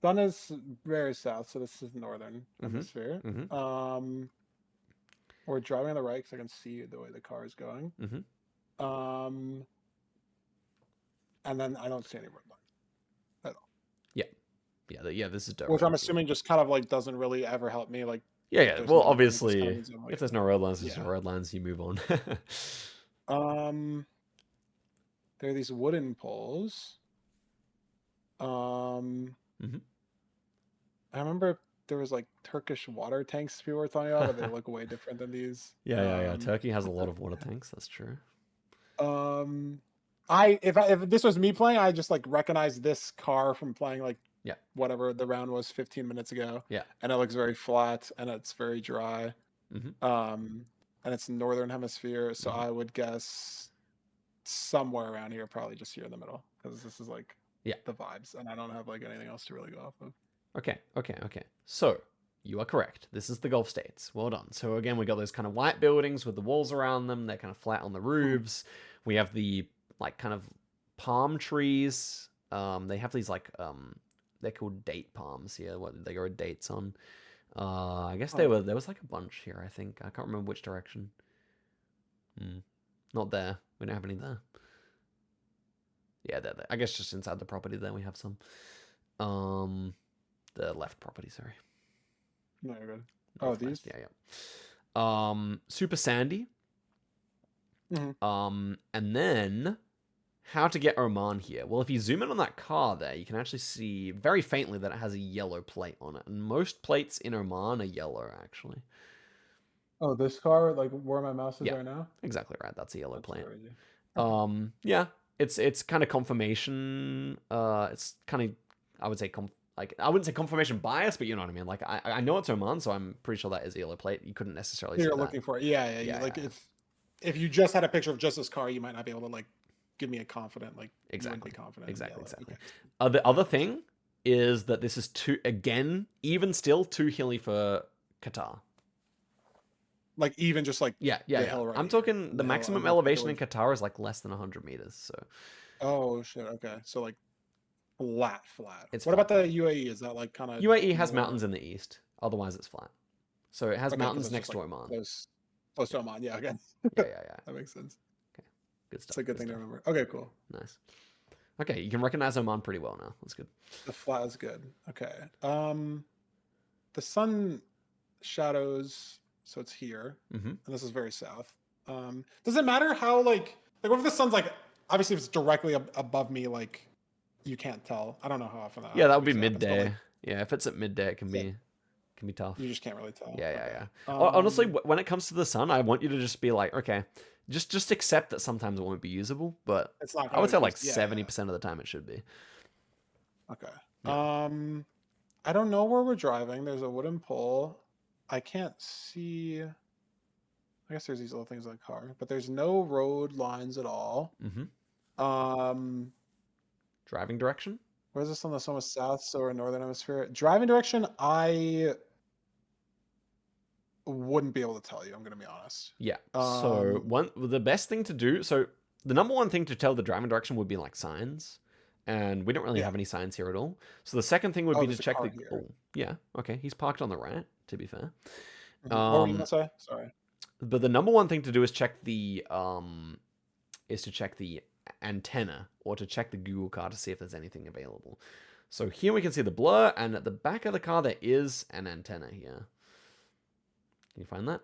sun is very south, so this is northern hemisphere. We're driving on the right because I can see the way the car is going. And then I don't see any road line at all. Yeah. This is dope. Which I'm assuming just kind of like doesn't really ever help me. Like well, obviously, if there's no road lines, there's no road lines. You move on. There are these wooden poles. I remember there was like Turkish water tanks people were talking about, but they look way different than these. Yeah. Turkey has a lot of water tanks. That's true. If this was me playing, I just like recognize this car from playing like whatever the round was 15 minutes ago. Yeah, and it looks very flat and it's very dry. And it's northern hemisphere, so I would guess somewhere around here, probably just here in the middle, because this is like the vibes, and I don't have like anything else to really go off of. Okay. So you are correct. This is the Gulf states. Well done. So again, we got those kind of white buildings with the walls around them. They're kind of flat on the roofs. We have the like kind of palm trees They have these like they're called date palms here. What they grow dates on. I guess there was like a bunch here. I think I can't remember which direction. Not there. We don't have any there. Yeah, there. I guess just inside the property there we have some. The left property, sorry. No, you're good. Oh, these? Yeah. Super sandy. And then how to get Oman here. Well, if you zoom in on that car there, you can actually see very faintly that it has a yellow plate on it. And most plates in Oman are yellow, actually. Oh, this car, like where my mouse is right now? Exactly right. That's a yellow plate. Okay. Yeah. It's kind of confirmation. It's kind of, I would say, I wouldn't say confirmation bias, but you know what I mean. Like I know it's Oman, so I'm pretty sure that is a yellow plate. You couldn't necessarily see You're that. looking for it. Yeah. Like if you just had a picture of just this car, you might not be able to like give me a confident like exactly be confident. Exactly. Okay. The other thing is that this is even still too hilly for Qatar. Like even just like yeah. hill right I'm talking here. the maximum elevation in Qatar is like less than 100 meters. So. Oh shit. Okay. So like flat. It's what flat. about the UAE? Is that like kind of UAE has mountains in the east. Otherwise, it's flat. So it has okay, mountains next to Oman. Close to Oman. Yeah. Okay. Yeah. That makes sense. Okay. Good stuff. It's a good thing to remember. Okay. Cool. Nice. Okay, you can recognize Oman pretty well now. That's good. The flat is good. Okay. The sun shadows, so it's here, and this is very south. Does it matter how like what if the sun's like obviously if it's directly above me, like you can't tell. I don't know how often that. Yeah, that would be midday. Yeah, if it's at midday, it can be tough. You just can't really tell. Yeah. Honestly, when it comes to the sun, I want you to just be like, okay, just accept that sometimes it won't be usable, but it's not. I would say like 70% of the time it should be. Okay. Yeah. I don't know where we're driving. There's a wooden pole. I can't see. I guess there's these little things in the car, but there's no road lines at all. Driving direction? Where's this on the sun was south, so we're northern hemisphere. Driving direction, I wouldn't be able to tell you. I'm gonna be honest. Yeah. So the best thing to do. So the number one thing to tell the driving direction would be like signs, and we don't really have any signs here at all. So the second thing would be to check the. Oh, yeah. Okay, he's parked on the right. To be fair. What were you gonna say? Sorry. But the number one thing to do is check the antenna or to check the Google car to see if there's anything available. So here we can see the blur, and at the back of the car there is an antenna here. Can you find that?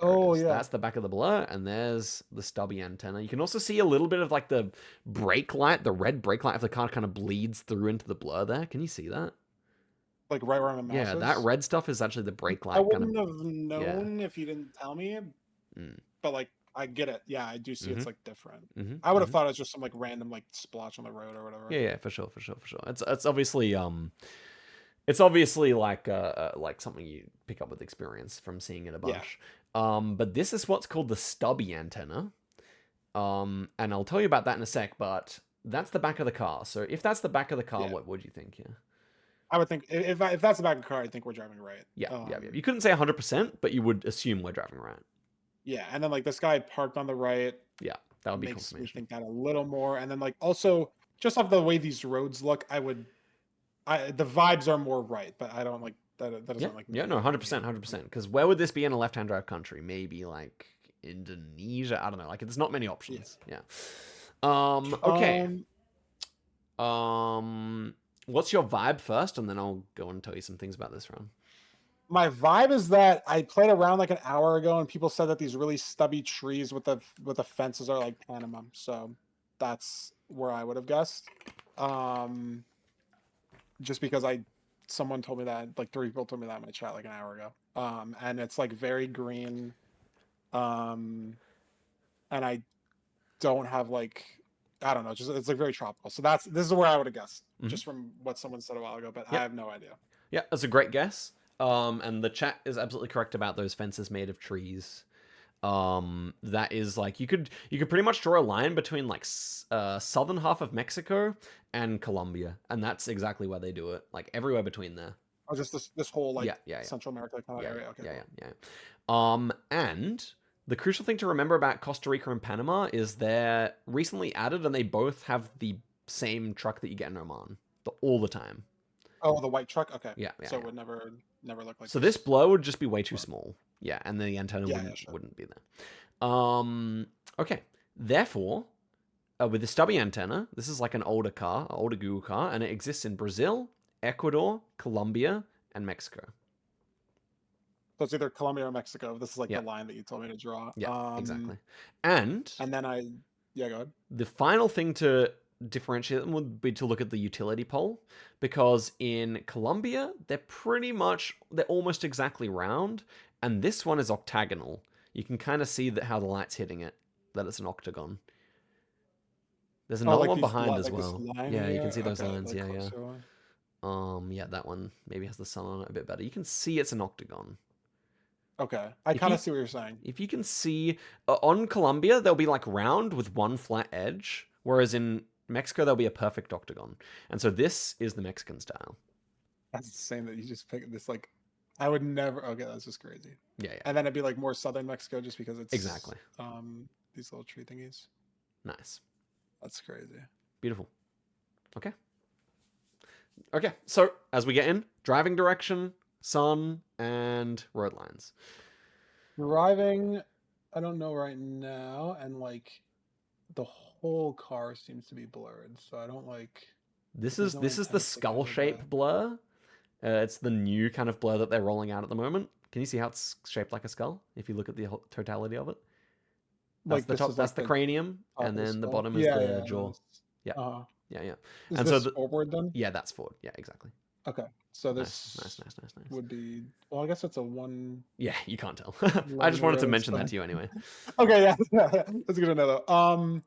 Oh, yeah. That's the back of the blur, and there's the stubby antenna. You can also see a little bit of like the brake light, the red brake light of the car kind of bleeds through into the blur there. Can you see that? Like right where my mouse is? Yeah, that red stuff is actually the brake light. I wouldn't have known if you didn't tell me, Mm. but like I get it. Yeah, I do see it's like different. Mm-hmm. I would have thought it was just some like random like splotch on the road or whatever. Yeah, for sure. It's obviously like something you pick up with experience from seeing it a bunch. But this is what's called the stubby antenna. And I'll tell you about that in a sec, but that's the back of the car. So if that's the back of the car, what would you think here? I would think if that's the back of the car, I think we're driving right. Yeah. You couldn't say 100%, but you would assume we're driving right. Yeah, and then like this guy parked on the right. Yeah, that would be makes me confirmation. think that a little more, and then like also just off the way these roads look, the vibes are more right, but I don't like that. That doesn't like. Yeah, no, 100%. Because where would this be in a left-hand drive country? Maybe like Indonesia. I don't know. Like, there's not many options. Yeah. Okay. What's your vibe first, and then I'll go and tell you some things about this run. My vibe is that I played around like an hour ago, and people said that these really stubby trees with the fences are like Panama. So that's where I would have guessed. Just because someone told me that, like 3 people told me that in my chat like an hour ago. And it's like very green. And I don't have like, I don't know, just it's like very tropical. So this is where I would have guessed, just from what someone said a while ago, but I have no idea. Yeah, that's a great guess. And the chat is absolutely correct about those fences made of trees. That is like you could pretty much draw a line between like southern half of Mexico and Colombia, and that's exactly where they do it. Like everywhere between there. Oh, just this whole like Central America kind of area. Okay. Yeah. And the crucial thing to remember about Costa Rica and Panama is they're recently added, and they both have the same truck that you get in Oman all the time. Oh, the white truck. Okay, Yeah, yeah, so it yeah. would never look like So this this. blur would just be way too But small. Yeah, and the antenna yeah, yeah, sure. wouldn't be there. Okay. Therefore, with the stubby antenna, this is like an older car, an older Google car, and it exists in Brazil, Ecuador, Colombia, and Mexico. So it's either Colombia or Mexico. This is like the Yeah, line that you told me to draw. yeah, exactly. And And then yeah, go ahead. the final thing to differentiate them would be to look at the utility pole, because in Colombia they're almost exactly round, and this one is octagonal. You can kind of see that how the light's hitting it, that it's an octagon. There's Oh, another like one behind as like this well. line Yeah, you can here. see those Okay, lines. like Yeah, yeah. closer one. Yeah, that one maybe has the sun on it a bit better. You can see it's an octagon. Okay, I If kind you of see what you're saying. if you can see on Colombia, they'll be like round with one flat edge, whereas in Mexico there'll be a perfect octagon. And so this is the Mexican style. That's insane that you just picked this. Like, I would never. Okay, that's just crazy. Yeah, yeah. And then it'd be like more southern Mexico, just because it's Exactly. these little tree thingies. Nice. That's crazy. Beautiful. Okay. Okay, so as we get in, driving direction, sun, and road lines. Driving, I don't know right now, and like the whole car seems to be blurred, so I don't like. This There's is no this is the intent to go skull to shape blur. It's the new kind of blur that they're rolling out at the moment. Can you see how it's shaped like a skull? If you look at the totality of it, that's like the this top. is That's like the the cranium, top and of the then the skull. bottom is Yeah, the yeah. jaw. Yeah, Uh, yeah, yeah. is And so this forward then? yeah, that's forward. Yeah, exactly. Okay, so Nice, nice, this nice, nice, nice. would be. Well, I guess it's a one Yeah, you can't tell. I just lane wanted to road. mention So that to you anyway. okay, yeah, that's good to know though.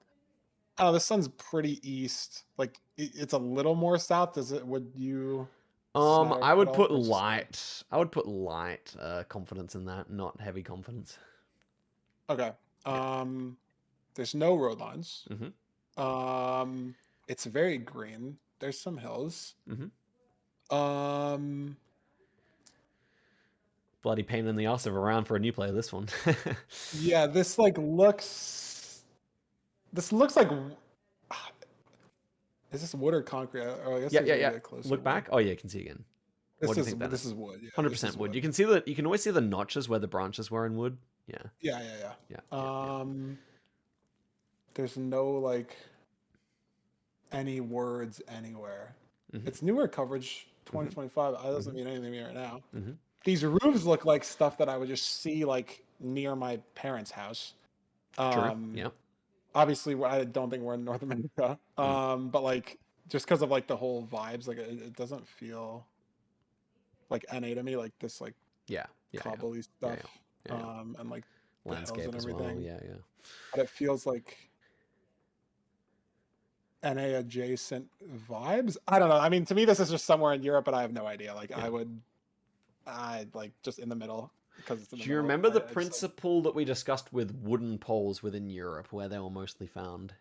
Oh, the sun's pretty east. Like it's a little more south. Does it? Would you I smatter at would all? put Or it's just light. I would put light confidence in that, not heavy confidence. okay. Yeah. There's no road lines. Mm-hmm. It's very green. There's some hills. Mm-hmm. Um, Bloody pain in the ass of a round for a new player. This one. yeah, this like looks. This looks like. Is this wood or concrete? Oh, I guess Yeah, there's yeah, maybe yeah. a closer Look back. wood. Oh yeah, you can see again. What do you think that This is? is wood. Yeah, this 100% is wood. wood. You can see that. You can always see the notches where the branches were in wood. Yeah. Yeah, yeah, yeah. Yeah. Yeah. There's no like any words anywhere. Mm-hmm. It's newer coverage, Mm-hmm. 2025. That doesn't Mm-hmm. mean anything to me right now. Mm-hmm. These roofs look like stuff that I would just see like near my parents' house. True. Yeah. Obviously, I don't think we're in North America. But like just because of like the whole vibes, like it doesn't feel like NA to me, like this like Yeah. Yeah. cobbly Yeah. stuff. Yeah. Yeah. And like the hills Landscape and as well. everything. Yeah. Yeah. But it feels like NA adjacent vibes. I don't know. I mean, to me, this is just somewhere in Europe, but I have no idea. Like, Yeah. I like just in the middle because it's in the Do you middle. remember the I just, principle that we discussed with wooden poles within Europe, where they were mostly found?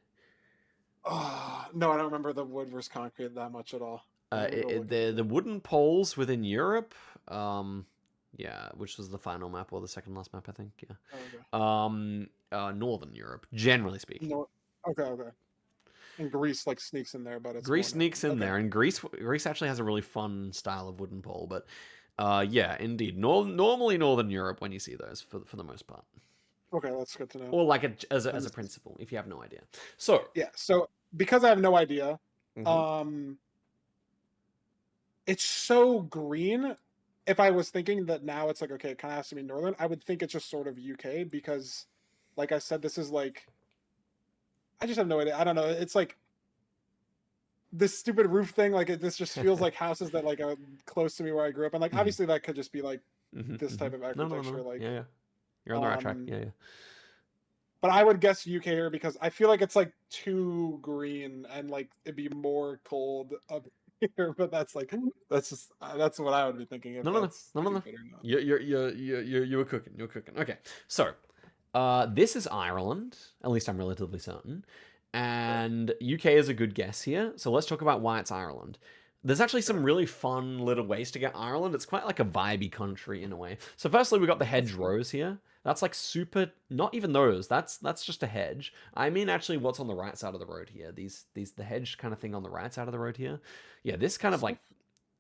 No, I don't remember the wood versus concrete that much at all. The wooden poles within Europe, yeah, which was the final map or the second last map, I think. Yeah. Oh, okay. Northern Europe, generally speaking. No, okay. And Greece like sneaks in there, but it's Greece more sneaks in okay. there, and Greece actually has a really fun style of wooden pole, but yeah, indeed, normally Northern Europe when you see those for the most part. Okay, that's good to know. Or like as a principle, if you have no idea. So yeah, so because I have no idea, mm-hmm. It's so green. If I was thinking that now it's like, okay, it kind of has to be northern, I would think it's just sort of UK because, like I said, this is like, I just have no idea. I don't know. It's like this stupid roof thing. Like this just feels like houses that like are close to me where I grew up, and like obviously that could just be like this type of architecture. No. Like Yeah, you're on the right track. Yeah. But I would guess UK here because I feel like it's like too green and like it'd be more cold up here. But that's just that's what I would be thinking. If No. You were cooking. You're cooking. Okay, so this is Ireland. At least I'm relatively certain. And UK is a good guess here. So let's talk about why it's Ireland. There's actually some really fun little ways to get Ireland. It's quite like a vibey country in a way. So firstly, we got the hedgerows here. That's like super. Not even those. That's just a hedge. I mean, actually, what's on the right side of the road here? These the hedge kind of thing on the right side of the road here. Yeah, this kind of like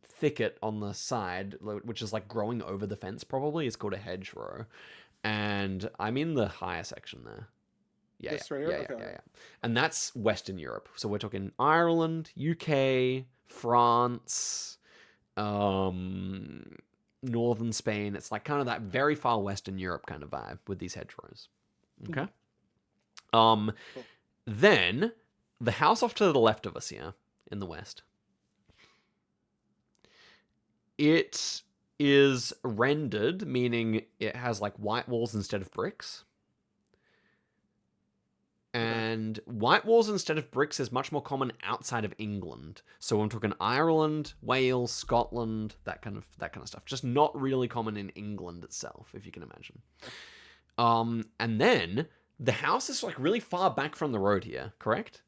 thicket on the side, which is like growing over the fence. Probably is called a hedgerow, and I'm in the higher section there. Yeah, This right here? yeah, yeah, Okay. yeah, yeah. And that's Western Europe. So we're talking Ireland, UK, France, northern Spain. It's like kind of that very far Western Europe kind of vibe with these hedgerows. Okay. Um, Cool. then the house off to the left of us here in the west. It is rendered, meaning it has like white walls instead of bricks. And white walls instead of bricks is much more common outside of England. So I'm talking Ireland, Wales, Scotland, that kind of stuff. Just not really common in England itself, if you can imagine. And then the house is like really far back from the road here, correct?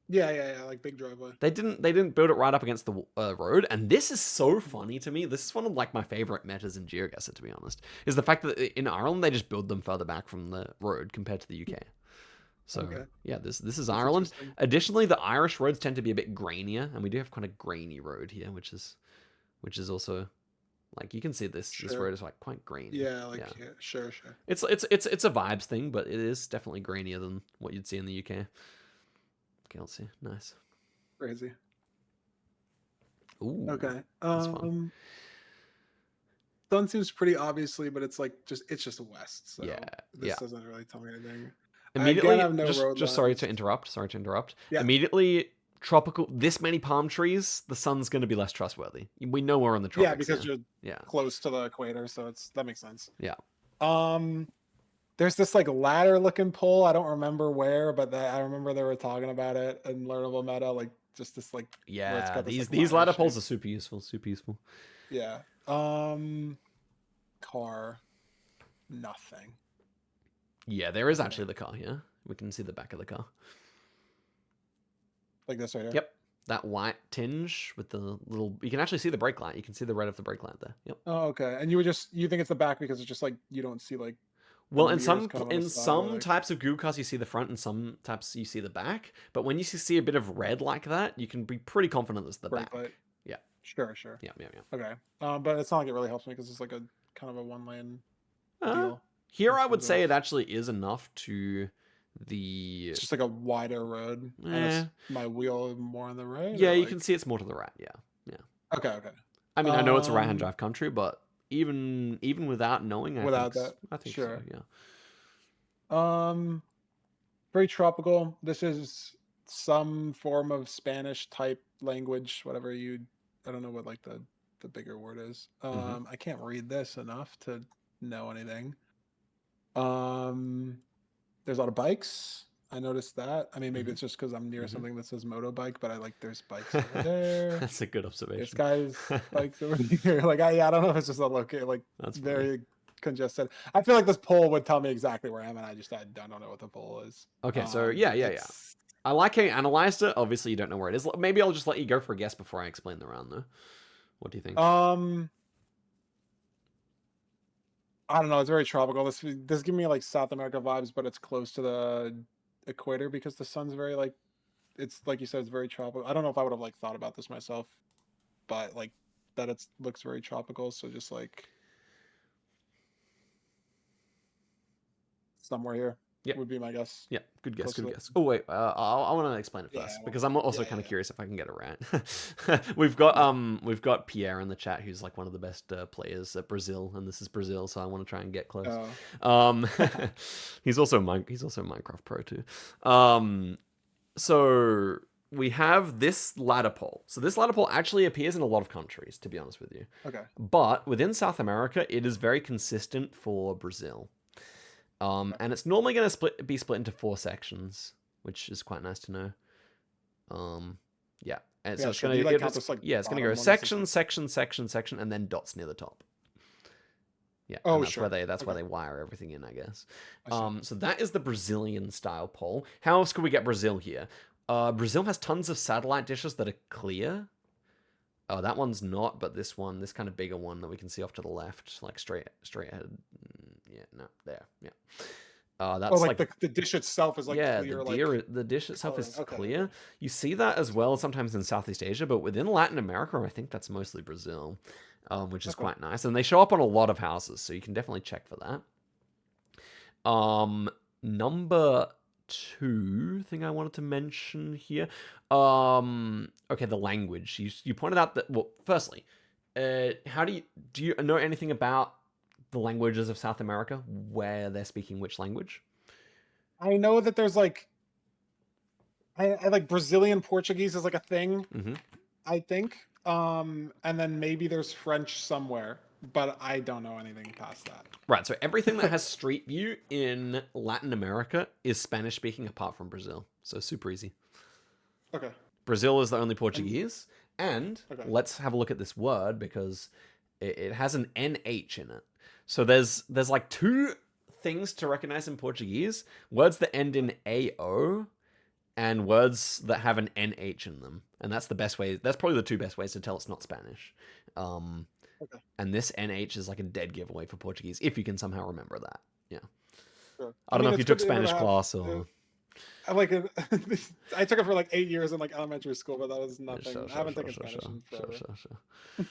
Yeah, like big driveway. They didn't build it right up against the road, and this is so funny to me. This is one of like my favorite metas in Geoguessr, to be honest, is the fact that in Ireland they just build them further back from the road compared to the UK. So yeah, this is Ireland. Additionally, the Irish roads tend to be a bit grainier, and we do have kind of grainy road here, which is also like you can see this road is like quite grainy. Yeah, sure. It's a vibes thing, but it is definitely grainier than what you'd see in the UK. Okay, let's see. Nice. Crazy. Ooh. Okay. That's fun. Sun seems pretty obviously, but it's like it's just west. So yeah. This doesn't really tell me anything. Immediately, Again, I have no just sorry to interrupt. Yeah. Immediately, tropical. This many palm trees, the sun's going to be less trustworthy. We know we're in the tropics. Yeah, because you're close to the equator, so that makes sense. Yeah. There's this like ladder looking pole. I don't remember where, but I remember they were talking about it in Learnable Meta. Like just this like these ladder poles are super useful. Yeah. Car. Nothing. Yeah, there is actually the car here. We can see the back of the car. Like this right here? Yep. That white tinge with the little... You can actually see the brake light. You can see the red of the brake light there. Yep. Oh, okay. And you think it's the back because it's just like you don't see like... Well, in some types of Google cars you see the front, and some types you see the back. But when you see a bit of red like that, you can be pretty confident it's the back. Light. Yeah. Sure. Yeah. Okay. But it's not like it really helps me because it's like a kind of a one-lane deal. Here, I would say it actually is enough to It's just like a wider road. And my wheel more on the right? Yeah, you can see it's more to the right. Yeah. Okay. I mean, I know it's a right-hand drive country, but even without knowing, I think sure. So, yeah. Very tropical. This is some form of Spanish type language, whatever I don't know what like the bigger word is. I can't read this enough to know anything. There's a lot of bikes. I noticed that. I mean, maybe it's just because I'm near something that says motorbike, but there's bikes over there. That's a good observation. There's guys bikes over here. Like I don't know if it's just a location like that's very congested. I feel like this poll would tell me exactly where I am, and I don't know what the poll is. Okay, so yeah. I like how you analyzed it. Obviously, you don't know where it is. Maybe I'll just let you go for a guess before I explain the round, though. What do you think? I don't know. It's very tropical. This gives me like South America vibes, but it's close to the equator because the sun's very like, it's like you said, it's very tropical. I don't know if I would have like thought about this myself, but like that looks very tropical. So just like somewhere here. Yep. Would be my guess. Yeah, good guess. Oh wait, I want to explain it first because I'm also kind of curious if I can get it right. We've got Pierre in the chat who's like one of the best players at Brazil, and this is Brazil, so I want to try and get close. He's also Minecraft Pro too. So we have this ladder pole. So this ladder pole actually appears in a lot of countries, to be honest with you. Okay. But within South America, it is very consistent for Brazil. And it's normally going to be split into 4 sections, which is quite nice to know. Yeah. And so it's going to it's going to go section, and then dots near the top. Yeah. Oh, that's where they wire everything in, I guess. So that is the Brazilian style pole. How else could we get Brazil here? Brazil has tons of satellite dishes that are clear. Oh, that one's not, but this kind of bigger one that we can see off to the left, like straight ahead. Yeah, no, there. Yeah. Oh, That's like like the dish itself is like yeah, the clear, like the dish itself coloring. is Okay, clear. okay. You see that as well sometimes in Southeast Asia, but within Latin America, I think that's mostly Brazil, which is Okay. quite nice. And they show up on a lot of houses, so you can definitely check for that. Number two thing I wanted to mention here. Okay, the language. You pointed out that well, firstly, how do you know anything about the languages of South America, where they're speaking which language? I know that there's like I like Brazilian Portuguese is like a thing, Mm-hmm. I think. And then maybe there's French somewhere, but I don't know anything past Right, so everything that that. has Street View in Latin America is Spanish speaking apart from Brazil. So super easy. Okay. Brazil is the only And Portuguese. And okay. let's have a look at this word because it has an NH in it. So there's like two things to recognize in Portuguese words that end in AO and words that have an NH in them. And that's the best way, that's probably the two best ways to tell it's not Spanish. Um, Okay. and this NH is like a dead giveaway for Portuguese if you can somehow remember that. Yeah. Sure. I I don't know mean, if you it's good took to be able to Spanish have. class or. I like it. I took it for like 8 years in like elementary school, but that was Yeah, nothing. I haven't taken Spanish in forever. sure.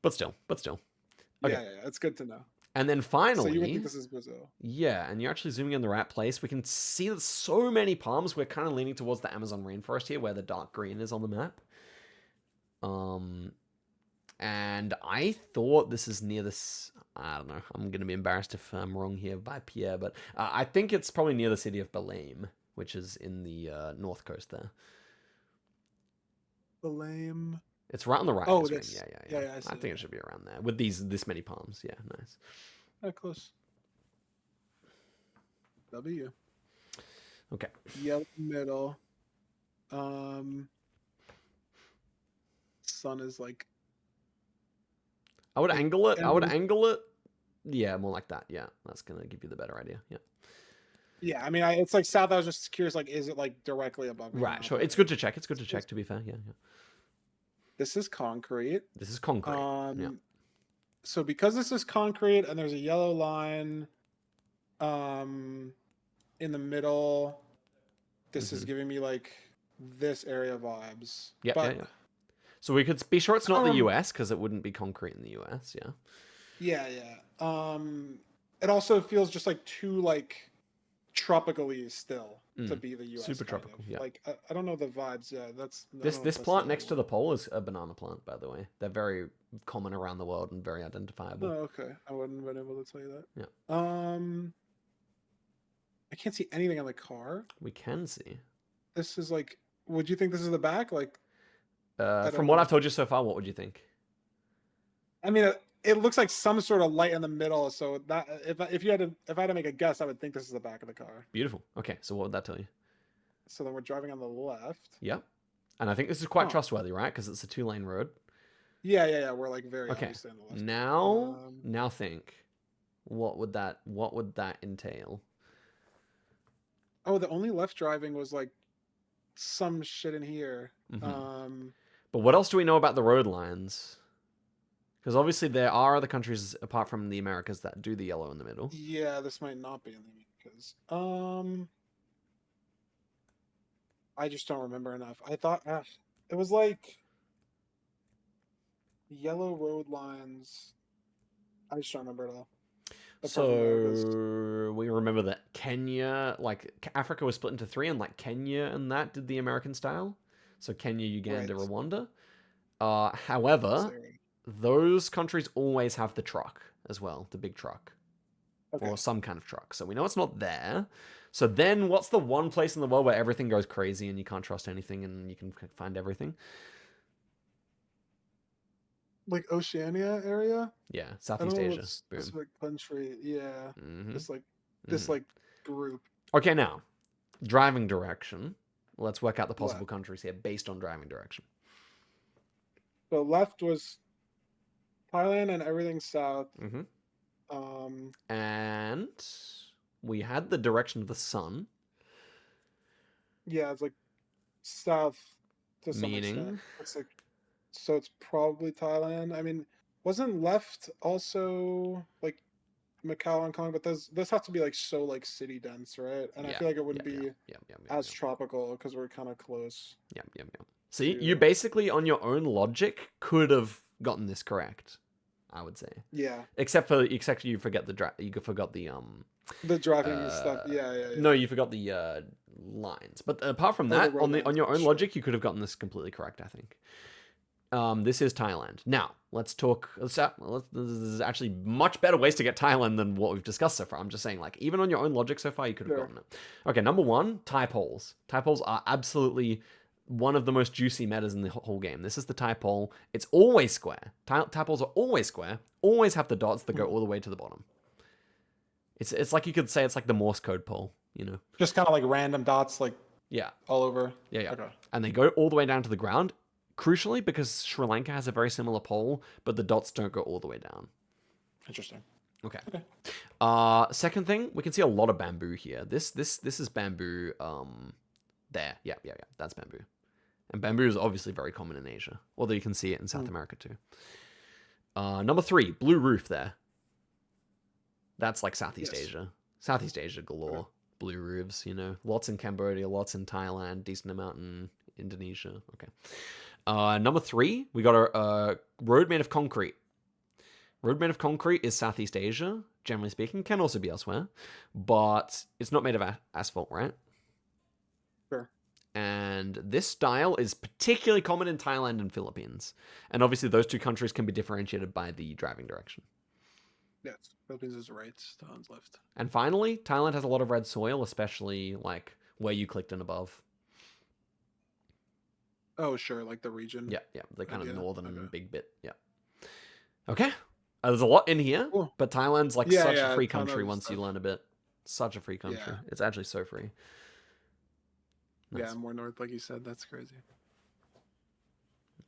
But still. Yeah, Okay. yeah, it's good to know. And then So you would think finally, this is Brazil. yeah, and you're actually zooming in the right place. We can see that so many palms. We're kind of leaning towards the Amazon rainforest here, where the dark green is on the map. And I thought this is near this. I don't know. I'm going to be embarrassed if I'm wrong here by Pierre, but I think it's probably near the city of Belém, which is in the north coast there. The lame. It's right on the right Oh, of the screen. this. Yeah. Yeah, I I see. think it should be around there with this many palms. Yeah, nice. Close. W. Okay. Yellow middle. Um. Sun is like. I would angle it. I would Emerald. angle it. Yeah, more like that. Yeah, that's gonna give you the better idea. Yeah. Yeah, I mean, it's like south. I was just curious, like, is it like directly above me or Right. not? Sure. But It's good to check. It's good to check. To be fair. Yeah. this is concrete. This is concrete. Yeah. So because this is concrete and there's a yellow line, um, in the middle, this is giving me like this area vibes. Yeah. But Yeah. So we could be sure it's not the um, US because it wouldn't be concrete in the US. Yeah. yeah. It also feels just like too like tropically still to be the US. Super kind tropical. of. Yeah. Like I don't know the vibes. Yeah, that's I This don't know if this that's plant the next right to the word. pole is a banana plant, by the way. They're very common around the world and very Oh, identifiable. okay. I wouldn't have been able to tell you that. Yeah. I can't see anything on the car. We can see. This is like, would you think this is the back? Like, I From don't what know. I've told you so far, what would you think? I mean, it looks like some sort of light in the middle. So that if you had to if I had to make a guess, I would think this is the back of the car. Beautiful. Okay, so what would that tell you? So then we're driving on the left. Yep. And I think this is quite Huh. trustworthy, right? Because it's a 2-lane road. Yeah. We're like very Okay. obviously on the left. Now think. What would that entail? Oh, the only left driving was like some shit in here. But what else do we know about the road lines? Because obviously there are other countries apart from the Americas that do the yellow in the middle. Yeah, this might not be in the because I just don't remember enough. I thought it was like yellow road lines. I just don't remember it all. So we remember that Kenya, like Africa was split into three, and like Kenya and that did the American style. So Kenya, Uganda, Right. Rwanda. However, those countries always have the truck as well, the big truck. Okay. Or some kind of truck. So we know it's not there. So then what's the one place in the world where everything goes crazy and you can't trust anything and you can find everything? Like Oceania area? Yeah, Southeast Asia. Boom. Specific country. Yeah. This like group. Okay, now driving direction. Let's work out the possible Left. countries here based on driving direction. So left was Thailand and everything south. And we had the direction of the sun. Yeah, it's like south to some Meaning? extent. It's like so it's probably Thailand. I mean, wasn't left also like Macau, Hong Kong, but those have to be like so like city dense, right? And I Yeah, feel like it yeah, wouldn't yeah, be yeah, yeah, yeah, as yeah, tropical because we're kind of close yeah, yeah, yeah. See, you to. basically on your own logic could have gotten this correct. I would say, Yeah, except you forget you forgot the driving stuff. uh Yeah, yeah, no, yeah. you forgot the lines. But apart from Oh, the that, road on lines. your own Sure. logic, you could have gotten this completely correct. I think. This is Thailand. Now, let's talk. This is actually much better ways to get Thailand than what we've discussed so far. I'm just saying, like, even on your own logic so far, you could have Sure. gotten it. Okay, number one, Thai poles. Thai poles are absolutely one of the most juicy metas in the whole game. This is the Thai pole. It's always square. Thai poles are always square, always have the dots that go all the way to the bottom. It's like you could say it's like the Morse code pole, you know? Just kind of like random dots, like Yeah, all over. yeah, yeah. Okay. And they go all the way down to the ground. Crucially, because Sri Lanka has a very similar pole, but the dots don't go all the way down. Interesting. Okay. Okay. Second thing, we can see a lot of bamboo here. This is bamboo. There. Yeah, yeah, yeah. That's bamboo. And bamboo is obviously very common in Asia, although you can see it in South America too. Number three, blue roof there. That's like Southeast Yes. Asia. Southeast Asia galore. Okay. Blue roofs, you know. Lots in Cambodia, lots in Thailand, decent amount in Indonesia. Okay. Number three, we got a road made of concrete. Road made of concrete is Southeast Asia, generally speaking. Can also be elsewhere, but it's not made of asphalt, right? Sure. And this style is particularly common in Thailand and Philippines. And obviously, those two countries can be differentiated by the driving direction. Yes. Philippines is right. Thailand's left. And finally, Thailand has a lot of red soil, especially like where you clicked in above. Oh, sure. Like the region. Yeah, yeah, the kind of Idea. northern Okay. big bit. Yeah. Okay. There's a lot in here, Cool. but Thailand's like Yeah, such a yeah. free Ton country of once you stuff. learn a bit. Such a free country. Yeah. It's actually so free. Yeah, Nice. more north, like you said. That's crazy.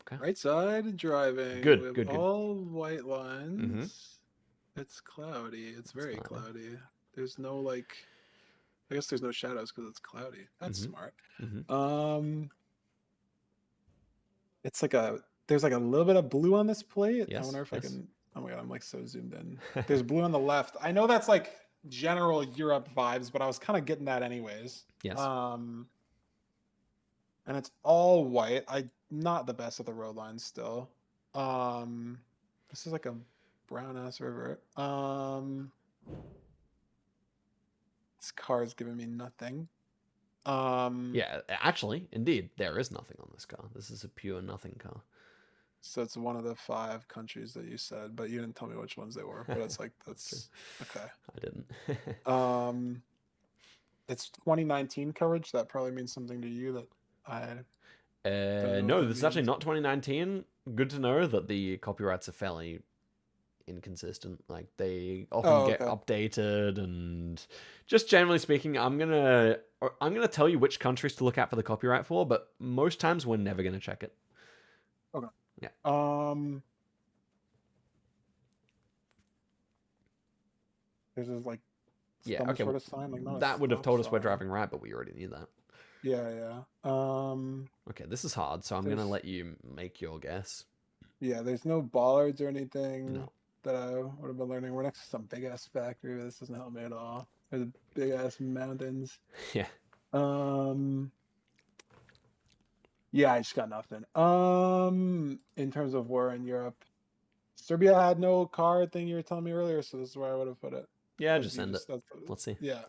Okay. Right side driving. Good, With good, good. all white lines. Mm-hmm. It's cloudy. It's very cloudy. cloudy. There's no like. I guess there's no shadows because it's cloudy. That's Mm-hmm. smart. Mm-hmm. It's like there's like a little bit of blue on this plate. I Yes. wonder if I Yes. can. Oh my god, I'm like so zoomed in. There's blue on the left. I know that's like general Europe vibes, but I was kind of getting that anyways. Yes. And it's all white. Not the best at the road lines still. This is like a brown ass river. This car is giving me nothing. Yeah, actually, indeed, there is nothing on this car. This is a pure nothing car. So it's one of the 5 countries that you said, but you didn't tell me which ones they were. But it's like that's okay. I didn't. It's 2019 coverage. That probably means something to you that I No, this is actually not 2019. Good to know that the copyrights are fairly inconsistent. Like they often get updated, and just generally speaking, I'm gonna tell you which countries to look out for the copyright for, but most times we're never gonna check it. Okay. Yeah. There's this like some sort of sign, like not that would have told us we're driving right, but we already knew that. Yeah, yeah. Okay, this is hard, so I'm gonna let you make your guess. Yeah, there's no bollards or anything No. that I would have been learning. We're next to some big ass factory, but this doesn't help me at all. There's big ass mountains. Yeah. Yeah, I just got nothing. In terms of war in Europe, Serbia had no car thing you were telling me earlier, so this is where I would have put it. Yeah, just send it. Let's see. Yeah.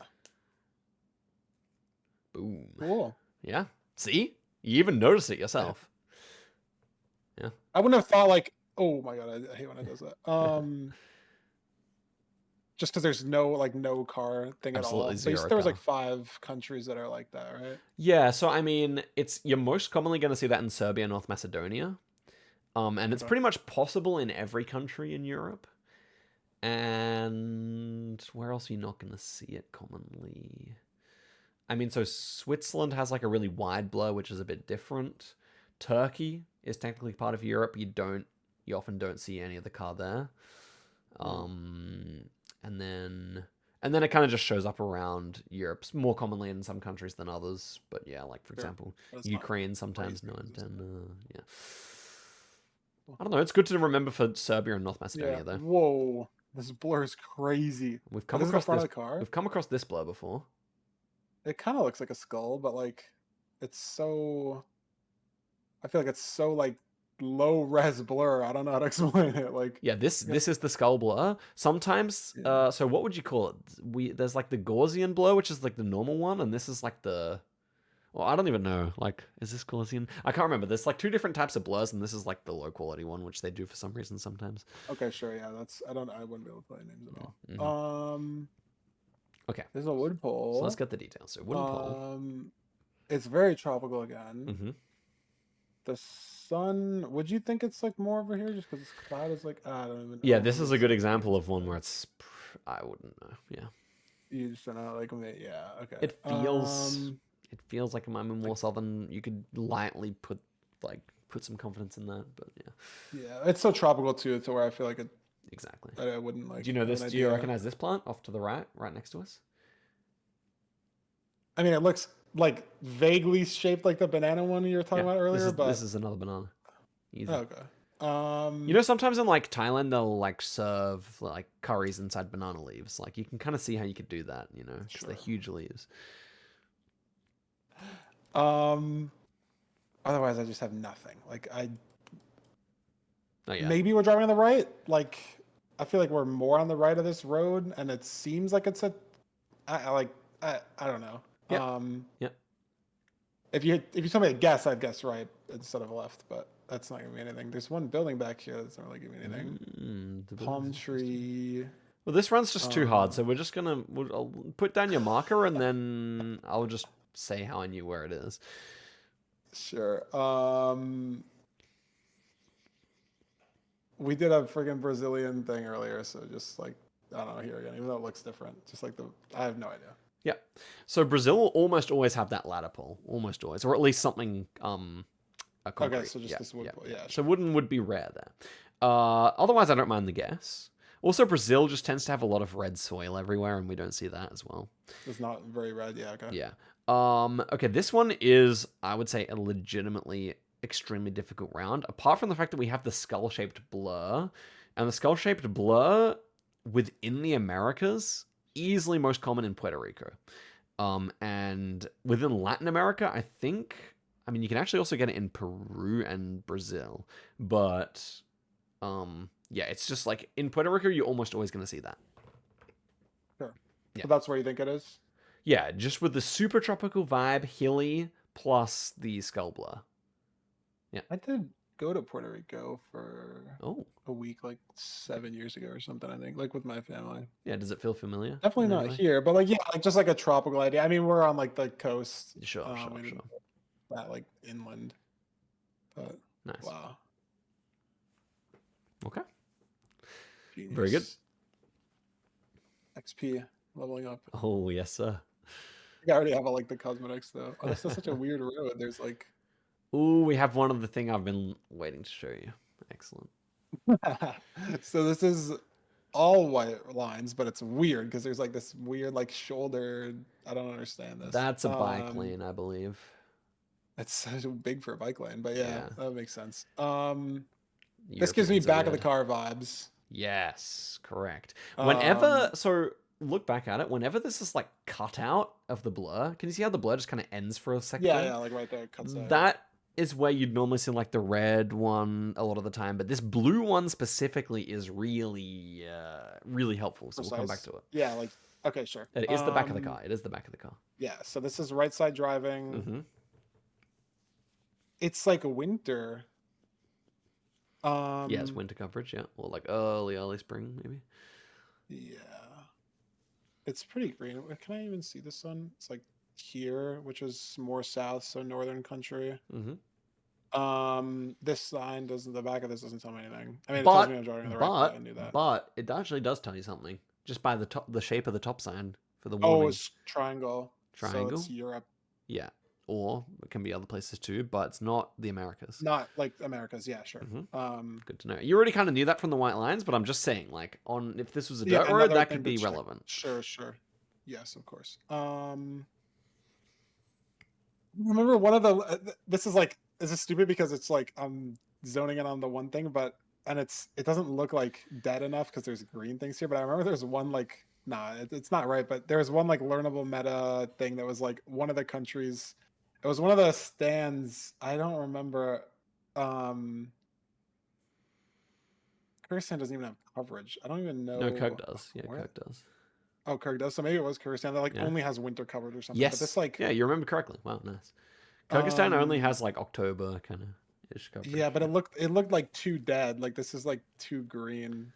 Boom. Cool. Yeah. See? You even noticed it yourself. Yeah. I wouldn't have thought like, oh my god, I hate when it does that. Just because there's no car thing Absolutely at all. zero There was car. like 5 countries that are like that, right? Yeah, so I mean, you're most commonly going to see that in Serbia, North Macedonia. And it's pretty much possible in every country in Europe. And where else are you not going to see it commonly? I mean, so Switzerland has like a really wide blur, which is a bit different. Turkey is technically part of Europe. You often don't see any of the car there. And then it kind of just shows up around Europe, more commonly in some countries than others. But yeah, like for example, Ukraine sometimes no antenna. Yeah. I don't know. It's good to remember for Serbia and North Macedonia, though. Whoa. This blur is crazy. We've Oh, come this is the across front this. of the car. We've come across this blur before. It kind of looks like a skull, but like it's so. I feel like it's so like low res blur. I don't know how to explain it. Like Yeah, this is the skull blur. Sometimes, yeah. so what would you call it? There's like the Gaussian blur, which is like the normal one, and this is like the. Well, I don't even know. Like, is this Gaussian? I can't remember. There's like two different types of blurs, and this is like the low quality one, which they do for some reason sometimes. Okay, sure. Yeah, that's. I wouldn't be able to play names at all. Mm-hmm. Okay, There's a wood so let's pole. get the details. So wooden pole. It's very tropical again. Mm-hmm. The sun. Would you think it's like more over here just because this cloud is like I don't even. Yeah, Oh, this maybe is a it's good like example of one where it's. I wouldn't know. Yeah. you just don't know. Like yeah. Okay. It feels. It feels like it might be more Like southern. You could lightly put some confidence in that, but yeah. yeah, it's so tropical too, to where I feel like it. Exactly. I wouldn't like Do you know have this? an Do you idea. recognize this plant off to the right next to us? I mean, it looks like vaguely shaped like the banana one you were talking about earlier, This but is another banana. Easy. okay. You know, sometimes in like Thailand they'll like serve like curries inside banana leaves. Like you can kind of see how you could do that. You know, because they're Sure. huge leaves. Otherwise, I just have nothing. Like Oh yeah. maybe we're driving on the right. Like I feel like we're more on the right of this road, and it seems like it's a. I don't know. Yep. Yep. If you told me to guess, I'd guess right instead of left, but that's not gonna be anything. There's one building back here that's not really giving me anything. Palm tree. Well, this run's just too hard, so we're just gonna. I'll put down your marker, and then I'll just say how I knew where it is. Sure. We did a friggin' Brazilian thing earlier, so just like I don't know here again, even though it looks different. Just like I have no idea. Yeah. So Brazil will almost always have that ladder pole, almost always, or at least something a concrete. Okay, so just this wood. Yeah. So wooden would be rare there. Otherwise, I don't mind the guess. Also, Brazil just tends to have a lot of red soil everywhere, and we don't see that as well. It's not very red. Yeah. Okay. Yeah. Okay, this one is, I would say, a legitimately extremely difficult round. Apart from the fact that we have the skull-shaped blur, and the skull-shaped blur within the Americas, easily most common in Puerto Rico. And within Latin America, I think, I mean, you can actually also get it in Peru and Brazil, but yeah, it's just like in Puerto Rico, you're almost always going to see that. Sure. Yeah. So that's where you think it is? Yeah, just with the super tropical vibe, hilly, plus the skull blur. Yeah. I did go to Puerto Rico for Oh. a week like 7 years ago or something, I think, like with my family. Yeah, does it feel familiar? Definitely not here, but like yeah, like just like a tropical idea. I mean, we're on like the coast. Sure. That like inland. But nice. Wow. Okay. Genius. Very good. XP leveling up. Oh yes, sir. I already have like the cosmetics though. Oh, this is such a weird road. There's like. Ooh, we have one of the thing I've been waiting to show you. Excellent. So this is all white lines, but it's weird because there's like this weird like shoulder. I don't understand this. That's a bike lane, I believe. It's so big for a bike lane, but yeah. That makes sense. This gives me back of the car vibes. Yes, correct. Whenever so look back at it, whenever this is like cut out of the blur, can you see how the blur just kind of ends for a second? Yeah, like right there, it cuts out. That is where you'd normally see like the red one a lot of the time, but this blue one specifically is really really helpful. So we'll come back to it. Yeah, like okay, sure. It is the back of the car. It is the back of the car. Yeah, so this is right side driving. Mm-hmm. It's like winter. Yeah, it's winter coverage, yeah. Or like early spring, maybe. Yeah. It's pretty green. Can I even see the sun? It's like here, which is more south, so northern country. Mm-hmm. This sign doesn't. The back of this doesn't tell me anything. I mean, it tells me I'm driving on the right. I knew that. But it actually does tell you something just by the shape of the top sign for the warning. Oh, it's triangle. Triangle. So it's Europe. Yeah, or it can be other places too, but it's not the Americas. Not like Americas. Yeah, sure. Mm-hmm. Good to know. You already kind of knew that from the white lines, but I'm just saying, like, if this was a dirt road, that could be relevant. Sure. Yes, of course. Remember one of the. This is stupid because it's like I'm zoning in on the one thing, but and it doesn't look like dead enough because there's green things here. But I remember there's one like nah, it's not right. But there was one like learnable meta thing that was like one of the countries. It was one of the stands. I don't remember. Kyrgyzstan doesn't even have coverage. I don't even No, Kirk know does. Yeah, where. Kirk does. Oh, Kirk does. So maybe it was Kyrgyzstan that like Yeah. only has winter coverage or something. But this Yes. like Yeah, you remember correctly. Wow, nice. Kyrgyzstan only um has like October kind of ish coverage. yeah, but it looked like too dead. Like this is like too green.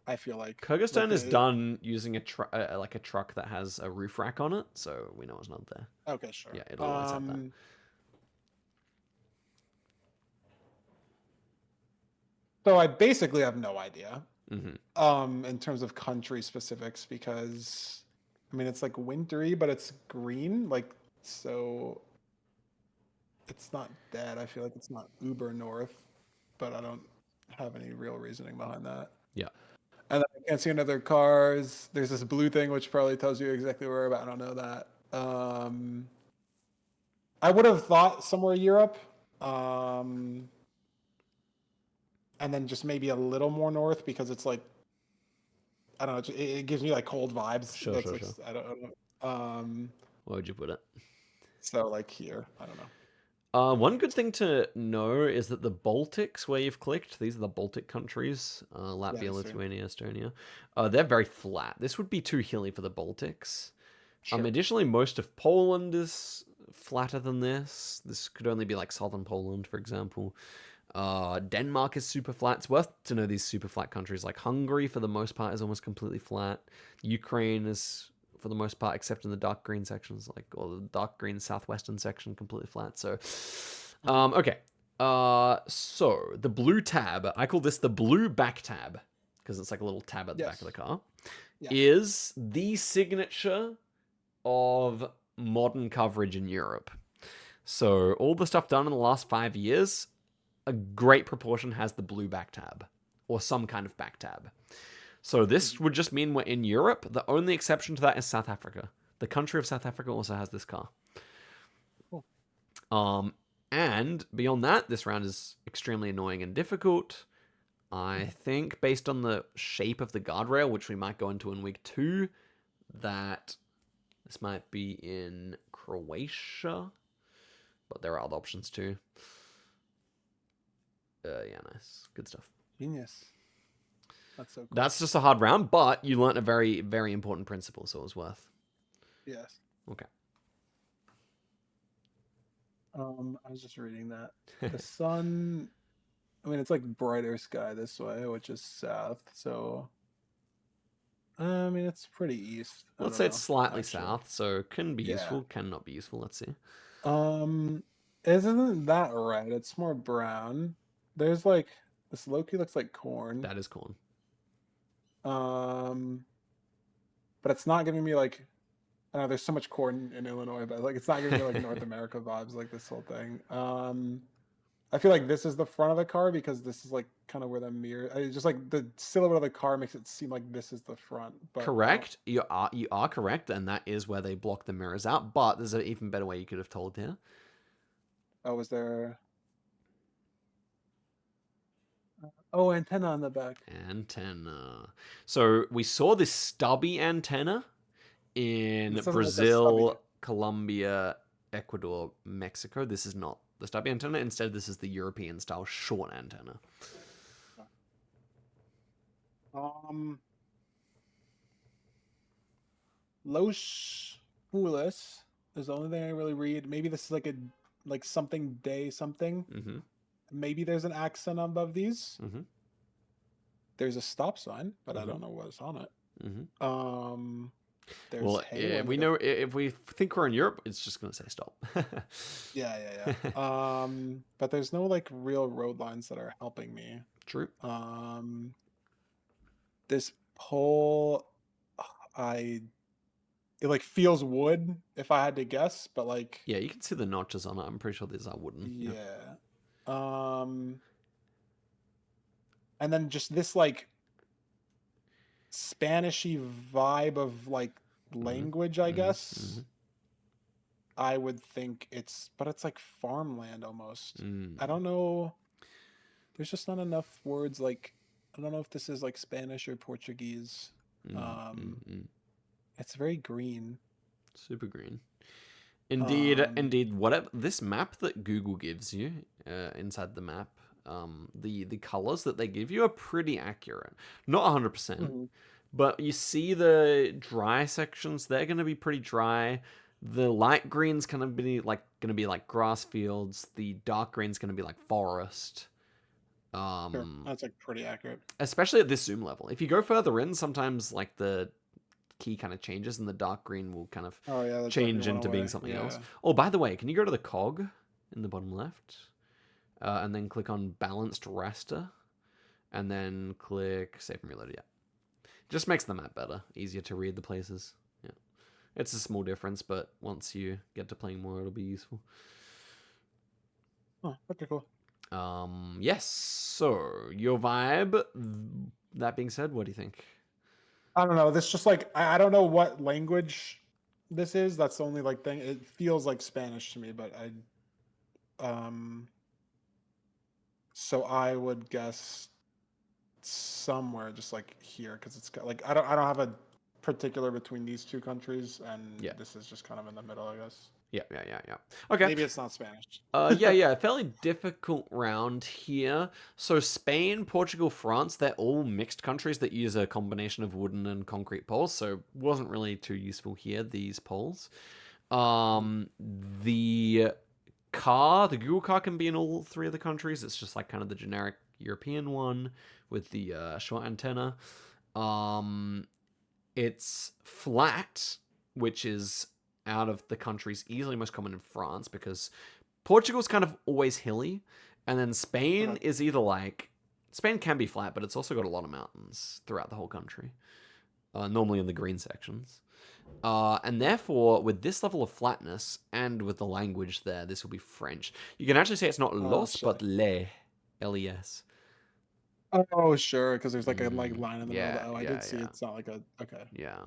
I feel like Kyrgyzstan is the done using like a truck that has a roof rack on it, so we know it's not there. okay, sure. Yeah, it'll always have that. So I basically have no idea. Mm-hmm. In terms of country specifics, because I mean it's like wintry, but it's green, like so it's not dead. I feel like it's not uber north, but I don't have any real reasoning behind that. Yeah. And then I can't see any other cars. There's this blue thing which probably tells you exactly where, but I don't know that. I would have thought somewhere Europe. And then just maybe a little more north because it's like I don't know. It gives me like cold vibes. Sure, That's sure, like sure. I don't know. Where would you put it? So like here, I don't know. One good thing to know is that the Baltics, where you've clicked, these are the Baltic countries, Yeah, Latvia, I see. Lithuania, Estonia. They're very flat. This would be too hilly for the Baltics. Sure. Additionally, most of Poland is flatter than this. This could only be like southern Poland, for example. Denmark is super flat. It's worth to know these super flat countries. Like Hungary, for the most part, is almost completely flat. Ukraine is, for the most part, except in the dark green sections, like or the dark green southwestern section, completely flat. So, okay. So the blue tab, I call this the blue back tab because it's like a little tab at the back of the Yes. car, Yeah. is the signature of modern coverage in Europe. So all the stuff done in the last 5 years, a great proportion has the blue back tab or some kind of back tab. So this would just mean we're in Europe. The only exception to that is South Africa. The country of South Africa also has this car. Cool. And beyond that, this round is extremely annoying and difficult. I think based on the shape of the guardrail, which we might go into in week 2, that this might be in Croatia, but there are other options too. Yeah, nice. Good stuff. Genius. That's so cool. That's just a hard round, but you learnt a very, very important principle, so it was worth. Yes. Okay. I was just reading that. The sun, I mean, it's like brighter sky this way, which is south. So, I mean, it's pretty east. Let's I say don't it's know, slightly actually. south, so can be Yeah. useful, can not be useful. Let's see. Isn't that red? It's more brown. There's like this Loki looks like corn. That is corn. But it's not giving me like I don't know, there's so much corn in Illinois, but like it's not giving me like North America vibes like this whole thing. I feel like this is the front of the car because this is like kind of where the mirror. It's just like the silhouette of the car makes it seem like this is the front. But correct. You are correct, and that is where they block the mirrors out. But there's an even better way you could have told here. oh, was there? Oh, antenna on the back. Antenna. So we saw this stubby antenna in This doesn't look as Brazil, stubby. Colombia, Ecuador, Mexico. This is not the stubby antenna. Instead, this is the European style short antenna. Los Foulis is the only thing I really read. Maybe this is like a like something day something. Mm-hmm. Maybe there's an accent above these. Mm-hmm. There's a stop sign, but Mm-hmm. I don't know what's on it. Mm-hmm. There's well, we know if we think we're in Europe, it's just going to say stop. yeah. But there's no like real road lines that are helping me. True. This pole, it like feels wood if I had to guess, but like yeah, you can see the notches on it. I'm pretty sure these are wooden. Yeah. And then just this like Spanishy vibe of like language, I guess. I would think but it's like farmland almost. I don't know. there's just not enough words like I don't know if this is like Spanish or Portuguese. Mm, mm, Um, mm. it's very green. Super green. Indeed, Um, indeed. Whatever this map that Google gives you inside the map, the colors that they give you are pretty accurate. Not 100%, mhm, but you see the dry sections. They're going to be pretty dry. The light green's going to be like grass fields. The dark green's going to be like forest. sure, Um, that's like pretty accurate. Especially at this zoom level. If you go further in, sometimes like the key kind of changes and the dark green will kind of Oh yeah, that's like it change went into being away. something else. Yeah. Oh, by the way, can you go to the cog in the bottom left and then click on balanced raster and then click save and reload? Yeah, just makes the map better, easier to read the places. Yeah, it's a small difference, but once you get to playing more, it'll be useful. Oh, okay, cool. Yes. So your vibe. That being said, what do you think? I don't know. This just like I don't know what language this is. That's the only like thing. It feels like Spanish to me, but so I would guess somewhere just like here because it's got like I don't have a particular between these two countries, and Yeah. this is just kind of in the middle, I guess. Yeah. Okay. Maybe it's not Spanish. Yeah, fairly difficult round here. So Spain, Portugal, France, they're all mixed countries that use a combination of wooden and concrete poles, so wasn't really too useful here, these poles. Um, the the Google car can be in all three of the countries. It's just like kind of the generic European one with the short antenna. Um, it's flat, which is out of the countries easily most common in France because Portugal's kind of always hilly, and then Spain Okay. is either like Spain can be flat, but it's also got a lot of mountains throughout the whole country, normally in the green sections. And therefore, with this level of flatness and with the language there, this will be French. You can actually say it's not Oh los, shit. but les, les. Oh sure, because there's like a like line in the middle. Yeah, Oh, I did see. It's not like a okay. yeah.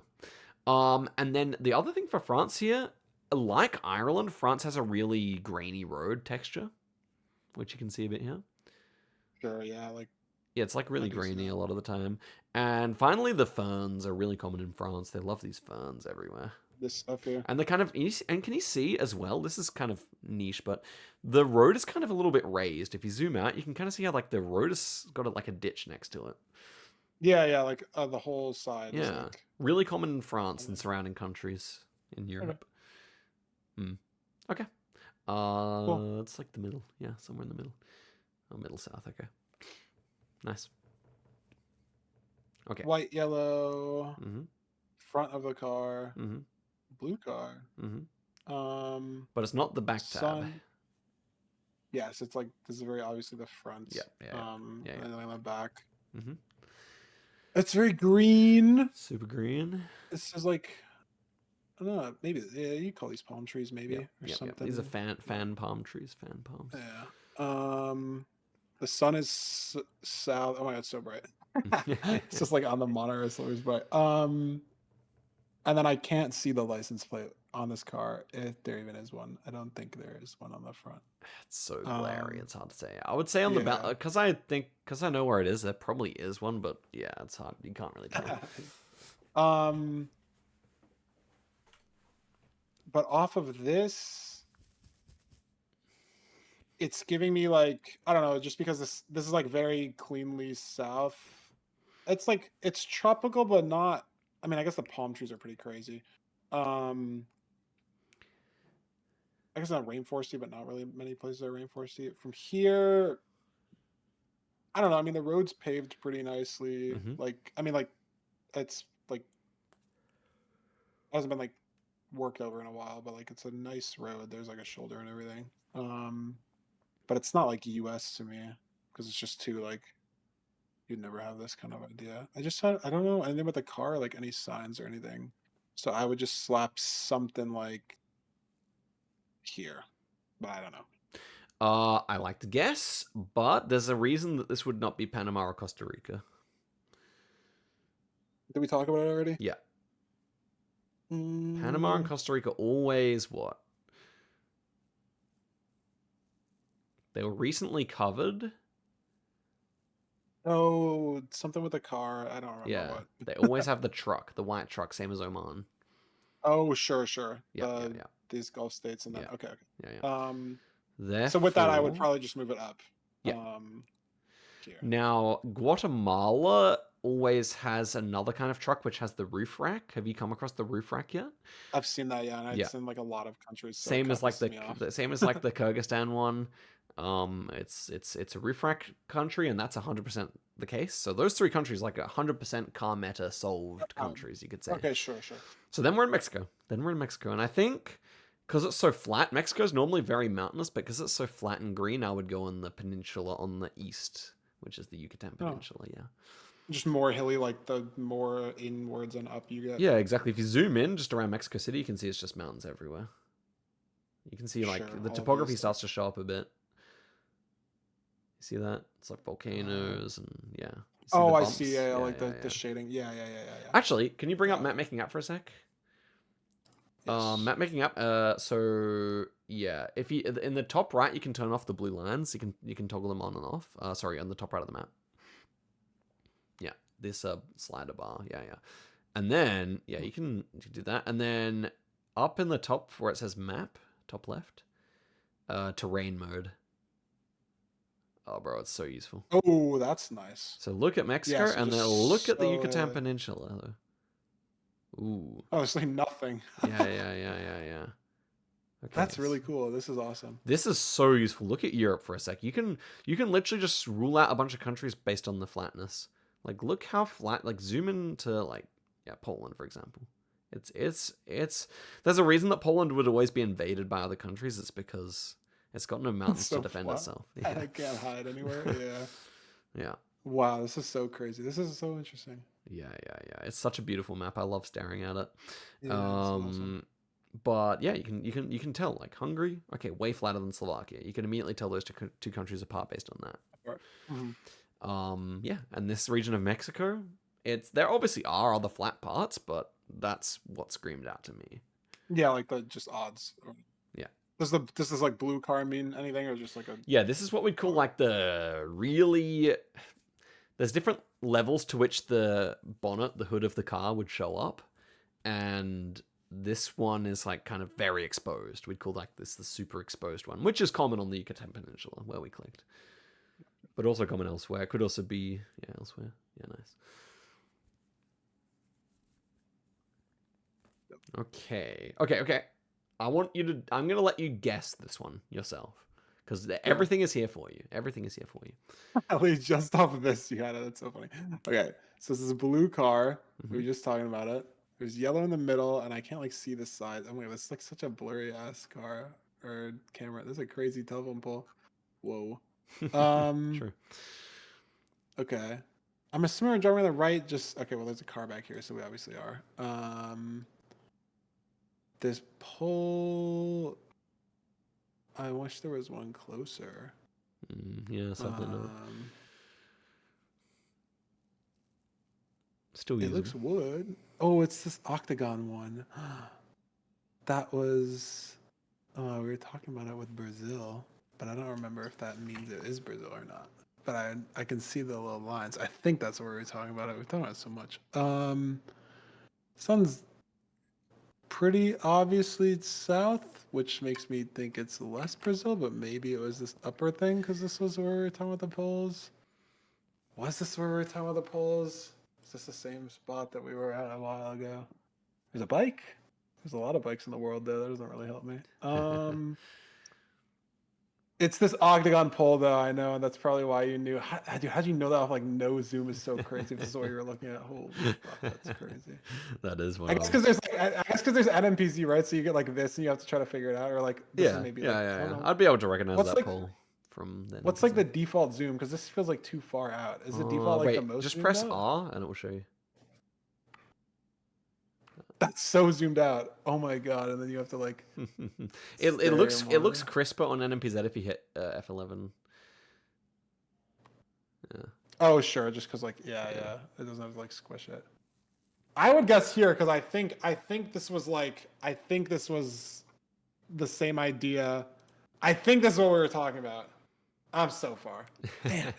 And then the other thing for France here, like Ireland, France has a really grainy road texture, which you can see a bit here. Sure, yeah, like Yeah, it's like I really do see grainy that. a lot of the time. And finally, the ferns are really common in France. They love these ferns everywhere. This stuff here. And the kind of and can you see as well? This is kind of niche, but the road is kind of a little bit raised. If you zoom out, you can kind of see how like the road has got like a ditch next to it. Yeah, yeah, like the whole side is Yeah, like. really common in France and surrounding countries in Okay, Europe. Hmm. Okay. cool. It's like the middle. Yeah, somewhere in the middle. Oh, middle south. Okay. Nice. Okay. White, yellow, Mhm. front of the car, Mhm. blue car. Mhm. Um, But it's not the back tab. sun. Yes, it's like this is very obviously the Yeah. front. Yeah. Yeah. And then on the back. Yeah. Mhm. It's very green. Super green. This is like I don't know, maybe yeah, you call these palm trees Yep. maybe or Yep. These are something. fan palm trees. Fan palms. Yeah. The sun is south. Oh my god, it's so bright. It's just like on the monitor, it's always bright. And then I can't see the license plate on this car if there even is one. I don't think there is one on the front. It's so glary. Um, It's hard to say. I would say on the back yeah. because I know where it is. There probably is one, but yeah, it's hard. You can't really tell. um, but off of this, it's giving me like I don't know, just because this is like very cleanly south. It's like it's tropical, but not. I mean, I guess the palm trees are pretty crazy. Um, I guess not rainforesty, but not really many places are rainforesty. From here, I don't know. I mean, the road's paved pretty nicely. Hmm. Like, I mean, like it's like hasn't been like worked over in a while, but like it's a nice road. There's like a shoulder and everything. But it's not like US to me because it's just too like you'd never have this kind of idea. I don't know anything about the car, like any signs or anything. So I would just slap something like here, but I don't know. I like to guess, but there's a reason that this would not be Panama or Costa Rica. Did we talk about it already? Yeah. Panama and Mm, Costa Rica always what? They were recently covered. Oh, something with a car. I don't remember Yeah, what. they always have the truck, the white truck, same as Oman. Oh, sure. Yeah, yeah, yeah, These Gulf states, and then yeah, okay. yeah, yeah. So with that, I would Therefore, probably just move it up. yeah. Here. Now, Guatemala always has another kind of truck which has the roof rack. Have you come across the roof rack yet? I've seen that, yeah, and Yeah. it's in like a lot of countries, so it Same kind as of like pisses me off. the same as like the Kyrgyzstan one. It's a roof rack country, and that's 100% the case. So those three countries, like 100% car meta solved countries, you could say. Okay, sure. So then we're in Mexico. And I think because it's so flat, Mexico's normally very mountainous, but because it's so flat and green, I would go on the peninsula on the east, which is the Yucatan Oh, Peninsula. Yeah. just more hilly, like the more inwards and up you get. Yeah, exactly. If you zoom in just around Mexico City, you can see it's just mountains everywhere. You can see like Sure, the all of topography these. starts to show up a bit. You see that? It's like Uh, volcanoes and yeah. You see the oh, I see. bumps? Yeah, Yeah, like yeah, the yeah. shading. Yeah. Actually, can you bring up Got map it. making app for a sec? Yes. Map making app. So yeah, if you in the top right, you can turn off the blue lines. You can toggle them on and off. Sorry, on the top right of the map. Yeah, this slider bar. Yeah. And then yeah, you can do that. And then up in the top where it says map, top left, terrain mode. Oh, bro, it's so useful. Oh, that's nice. So look at Yeah, Mexico so and then just look at the so Yucatan Peninsula. Ooh. oh, it's like nothing. Yeah. Okay. That's really cool. This is awesome. This is so useful. Look at Europe for a sec. You can literally just rule out a bunch of countries based on the flatness. Like look how flat. Like zoom into like yeah Poland for example. It's there's a reason that Poland would always be invaded by other countries. It's because it's got no It's mountains to so defend flat. itself. And Yeah. I can't hide anywhere. Yeah. Yeah. Wow, this is so crazy. This is so interesting. Yeah. It's such a beautiful map. I love staring at it. Yeah, this is awesome. Um, but yeah, you can tell like Hungary, okay, way flatter than Slovakia. You can immediately tell those two countries apart based on that. Mhm. Yeah, and this region of Mexico, there obviously are other flat parts, but that's what screamed out to me. Yeah, like the just odds. Yeah. Does this like blue car mean anything, or just like a Yeah, this is what we'd call car? like the really. There's different levels to which the bonnet, the hood of the car, would show up, and this one is like kind of very exposed. We'd call like this the super exposed one, which is common on the Yucatan Peninsula where we clicked, but also common elsewhere. It could also be elsewhere. Yeah, nice. Okay. I'm gonna let you guess this one yourself because Sure. everything is here for you. Everything is here for you. At least just off of this, you got it. That's so funny. Okay, so this is a blue car. We Hmm. were just talking about it. There's yellow in the middle, and I can't like see the side. Oh my god, this is like such a blurry ass car or camera. This is a crazy telephone pole. Whoa. Um. True. Okay. I'm assuming we're driving on the right. Just okay. Well, there's a car back here, so we obviously are. This pole. I wish there was one closer. Yeah, sadly not. Um. Still It usable. looks wood. Oh, it's this octagon one. That was. Oh, we were talking about it with Brazil, but I don't remember if that means it is Brazil or not. But I can see the little lines. I think that's where we were talking about it. We've talked about it so much. Sun's pretty obviously south, which makes me think it's less Brazil, but maybe it was this upper thing because this was where we were talking about the poles. Was this where we were talking about the poles? Is this the same spot that we were at a while ago? There's a bike. There's a lot of bikes in the world there. That doesn't really help me. It's this octagon pole though. I know, and that's probably why you knew. Dude, how'd you know that off like no zoom is so crazy? If this is what you were looking at, holy fuck, that's crazy. That is I guess wild. because there's like, I guess because there's NPC, right? So you get like this, and you have to try to figure it out, or like this is Yeah, maybe yeah, like yeah, I don't yeah. know. I'd be able to recognize What's that like pole from the what's like the NPC. default zoom? Because this feels like too far out. Is the default like the Wait, most just zoomed press out? R and it will show you. That's so zoomed out. Oh my god! And then you have to like it stare at your looks monitor. crisper on NMPZ if you hit F11. Yeah, Oh sure, just because like yeah. it doesn't have to like squish it. I would guess here because I think this was the same idea. I think this is what we were talking about. I'm so far. Damn it.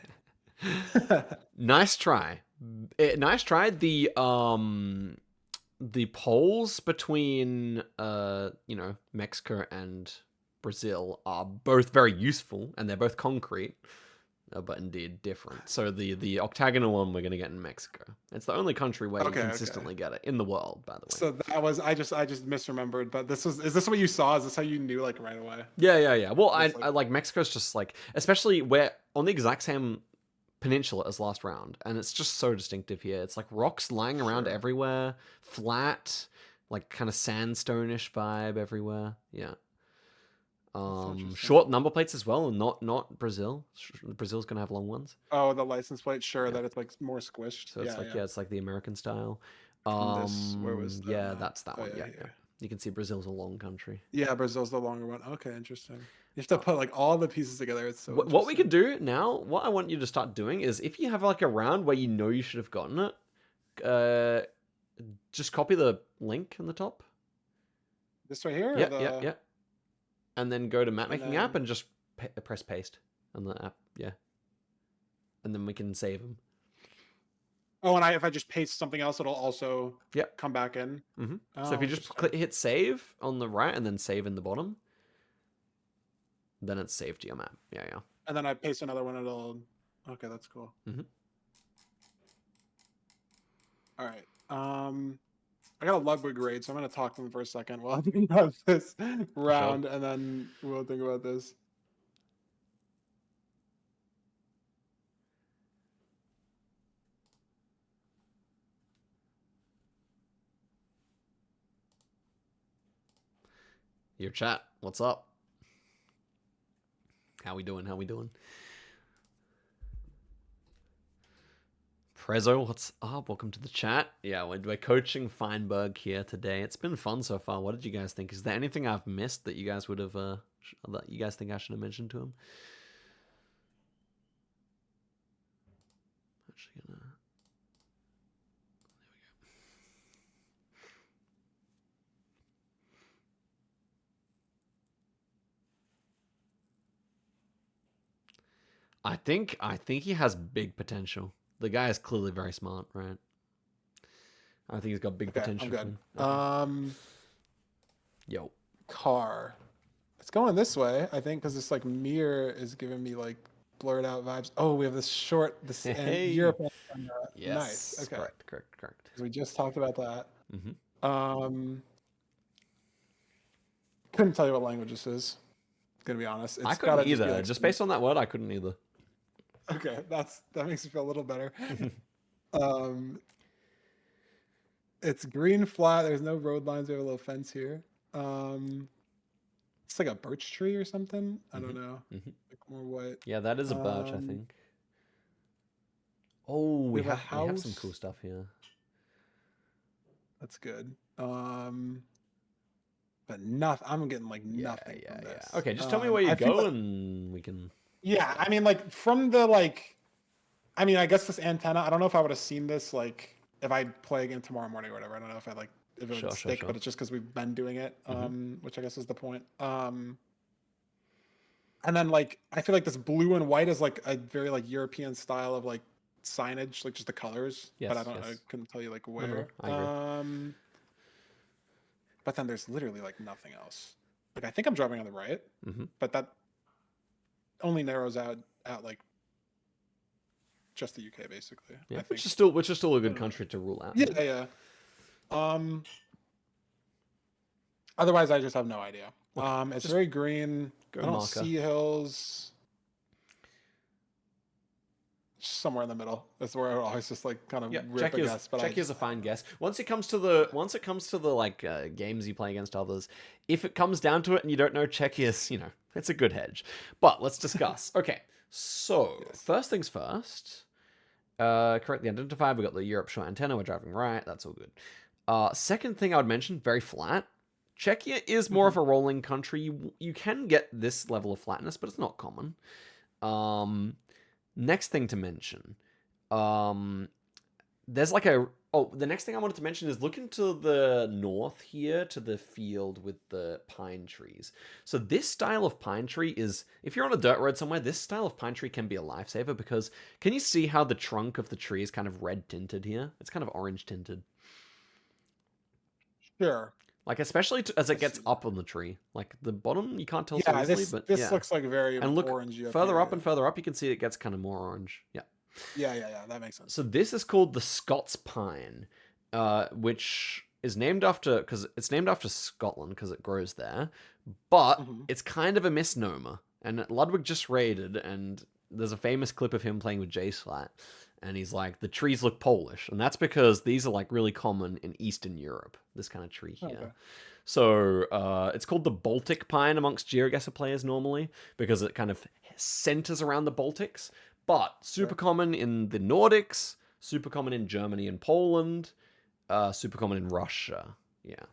Nice try. Nice try. The poles between Mexico and Brazil are both very useful, and they're both concrete, but indeed different. So the octagonal one we're gonna get in Mexico. It's the only country where you Okay, consistently get it in the world, by the way. So that was I just misremembered, but is this what you saw? Is this how you knew like right away? Yeah. Well, I Like, like Mexico's just like, especially where on the exact same peninsula as last round, and it's just so distinctive here. It's like rocks lying around sure. everywhere, flat, like kind of sandstone-ish vibe everywhere. Yeah. That's interesting. Short number plates as well, and not Brazil. Brazil's gonna have long ones. Oh, the license plate, sure, Yeah. that it's like more squished. So it's like, yeah, it's like the American style. And this, where was the Yeah, map? that's that Oh one. yeah, Yeah, yeah. here. You can see Brazil's a long country. Yeah, Brazil's the longer one. Okay, interesting. You have to put like all the pieces together. It's so What we interesting. could do now, what I want you to start doing is, if you have like a round where you know you should have gotten it, just copy the link in the top. This right here? Yeah. And then go to map making app then... and just press paste on the app. Yeah. And then we can save them. Oh, and if I just paste something else, it'll also come back in. Mm-hmm. Oh, so if you just hit save on the right and then save in the bottom, then it's saved to your map. Yeah. And then I paste another one, it'll... Okay, that's cool. Mm-hmm. All right. I got a Ludwig raid, so I'm going to talk to them for a second while I think about this round, and then we'll think about this. Your chat, what's up? How we doing? Prezzo, what's up? Welcome to the chat. Yeah, we're coaching Feinberg here today. It's been fun so far. What did you guys think? Is there anything I've missed that you guys would have, that you guys think I should have mentioned to him? Actually gonna... I think he has big potential. The guy is clearly very smart, right? I think he's got big potential. I'm good. Okay. Yo. Car. It's going this way, I think, because this like mirror is giving me like blurred out vibes. Oh, we have this Europe. Yes. Nice. Okay. Correct. We just talked about that. Mm-hmm. Couldn't tell you what language this is. Gonna be honest. I couldn't either. Just based on that word, I couldn't either. Okay, that makes me feel a little better. It's green flat. There's no road lines. We have a little fence here. It's like a birch tree or something. I don't know. Mm-hmm. Like more white. Yeah, that is a birch, I think. Oh, we have some cool stuff here. That's good. But nothing. I'm getting like nothing from this. Okay, just tell me where you go and we can. Yeah, I mean, like from the like, I mean, I guess this antenna. I don't know if I would have seen this like if I play again tomorrow morning or whatever. I don't know if I like if it would stick, but it's just because we've been doing it, which I guess is the point. And then like I feel like this blue and white is like a very like European style of like signage, like just the colors. Yes, but I couldn't tell you like where. No, I agree. But then there's literally like nothing else. Like I think I'm driving on the right, but that only narrows out like just the UK basically. Yeah, I think. which is still a good country to rule out. Yeah. Otherwise, I just have no idea. It's very green. I don't see hills. Somewhere in the middle. That's where I always just like kind of rip a guess. But Czechia's a fine guess. Once it comes to the like games you play against others, if it comes down to it and you don't know Czechia's, it's a good hedge. But let's discuss. Okay, so first things first. Correctly identified. We got the Europe short antenna. We're driving right. That's all good. Second thing I would mention, very flat. Czechia is more of a rolling country. You can get this level of flatness, but it's not common. Next thing to mention, there's like a Oh, the next thing I wanted to mention is look into the north here to the field with the pine trees. So this style of pine tree is, if you're on a dirt road somewhere, this style of pine tree can be a lifesaver because can you see how the trunk of the tree is kind of red tinted here? It's kind of orange tinted. Sure. Like especially as I it gets see that. up on the tree. Like the bottom you can't tell so Yeah, easily, this but this yeah. looks like very And look orangey up further here. up Yeah. and further up, you can see it gets kind of more orange. Yeah. Yeah. That makes sense. So this is called the Scots pine, which is named after because it's named after Scotland because it grows there, but Hmm. it's kind of a misnomer. And Ludwig just raided, and there's a famous clip of him playing with J Slat, and he's like, the trees look Polish, and that's because these are like really common in Eastern Europe. This kind of tree here. Okay. So it's called the Baltic pine amongst Geoguessr players normally because it kind of centers around the Baltics, but super Sure. common in the Nordics, super common in Germany and Poland, super common in Russia. Yeah,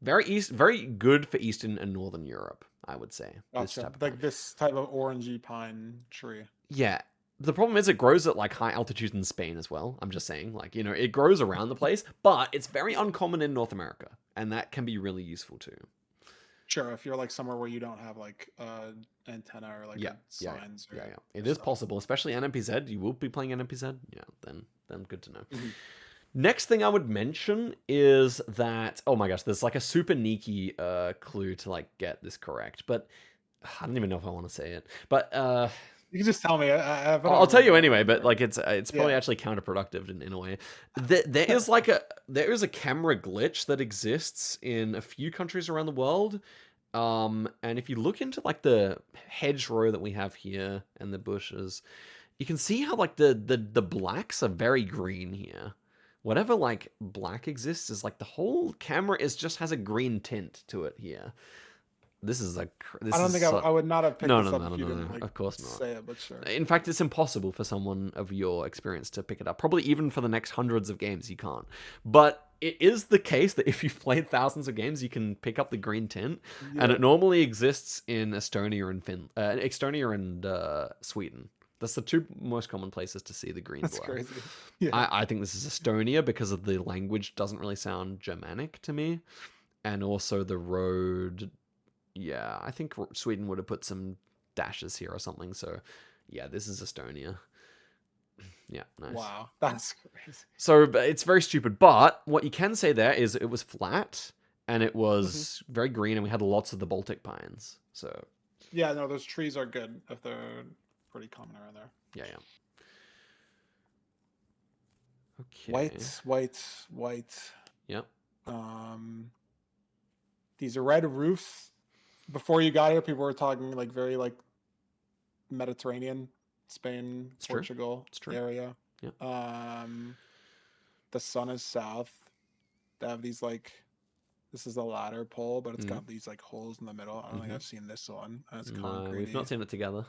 very good for Eastern and Northern Europe, I would say. This Gotcha. type of pine. Like this type of orangey pine tree. Yeah. The problem is it grows at like high altitudes in Spain as well. I'm just saying, like, it grows around the place, but it's very uncommon in North America, and that can be really useful too. Sure, if you're like somewhere where you don't have like antenna or like Yeah, a yeah, signs yeah, yeah. or It is stuff. possible, especially NMPZ. You will be playing NMPZ. Yeah, then good to know. Mhm. Next thing I would mention is that oh my gosh, there's like a super sneaky clue to like get this correct, but I don't even know if I want to say it. But You can just tell me if I don't I'll tell you remember. I don't anyway, but remember. like it's probably Yeah. actually counterproductive in a way. There is a camera glitch that exists in a few countries around the world. And if you look into like the hedgerow that we have here and the bushes, you can see how like the blacks are very green here. Whatever like black exists is like the whole camera is just has a green tint to it here. I This don't is think I would not have picked no, this no, up no, if no, you no, didn't no. like Of course not. say it, but sure. In fact, it's impossible for someone of your experience to pick it up. Probably even for the next hundreds of games, you can't. But it is the case that if you've played thousands of games, you can pick up the green tint, and Yeah. it normally exists in Estonia and Estonia and Sweden. That's the two most common places to see the green That's blur. crazy. Yeah. I think this is Estonia because of the language doesn't really sound Germanic to me, and also the road. Yeah, I think Sweden would have put some dashes here or something. So, yeah, this is Estonia. Yeah, nice. Wow. That's crazy. So it's very stupid, but what you can say there is it was flat and it Hmm. was very green, and we had lots of the Baltic pines. So, Yeah, no, those trees are good if they're pretty common around there. yeah, yeah. Okay. White. Yep. Um, these are red roofs. Before you got here, people were talking like very like Mediterranean, Spain, It's true. Portugal It's true. area. Yep. The sun is south. They have these like this is a ladder pole, but it's Mm. got these like holes in the middle. I don't think Mm-hmm. I've seen this one. It's No, we've not concretey. seen it together.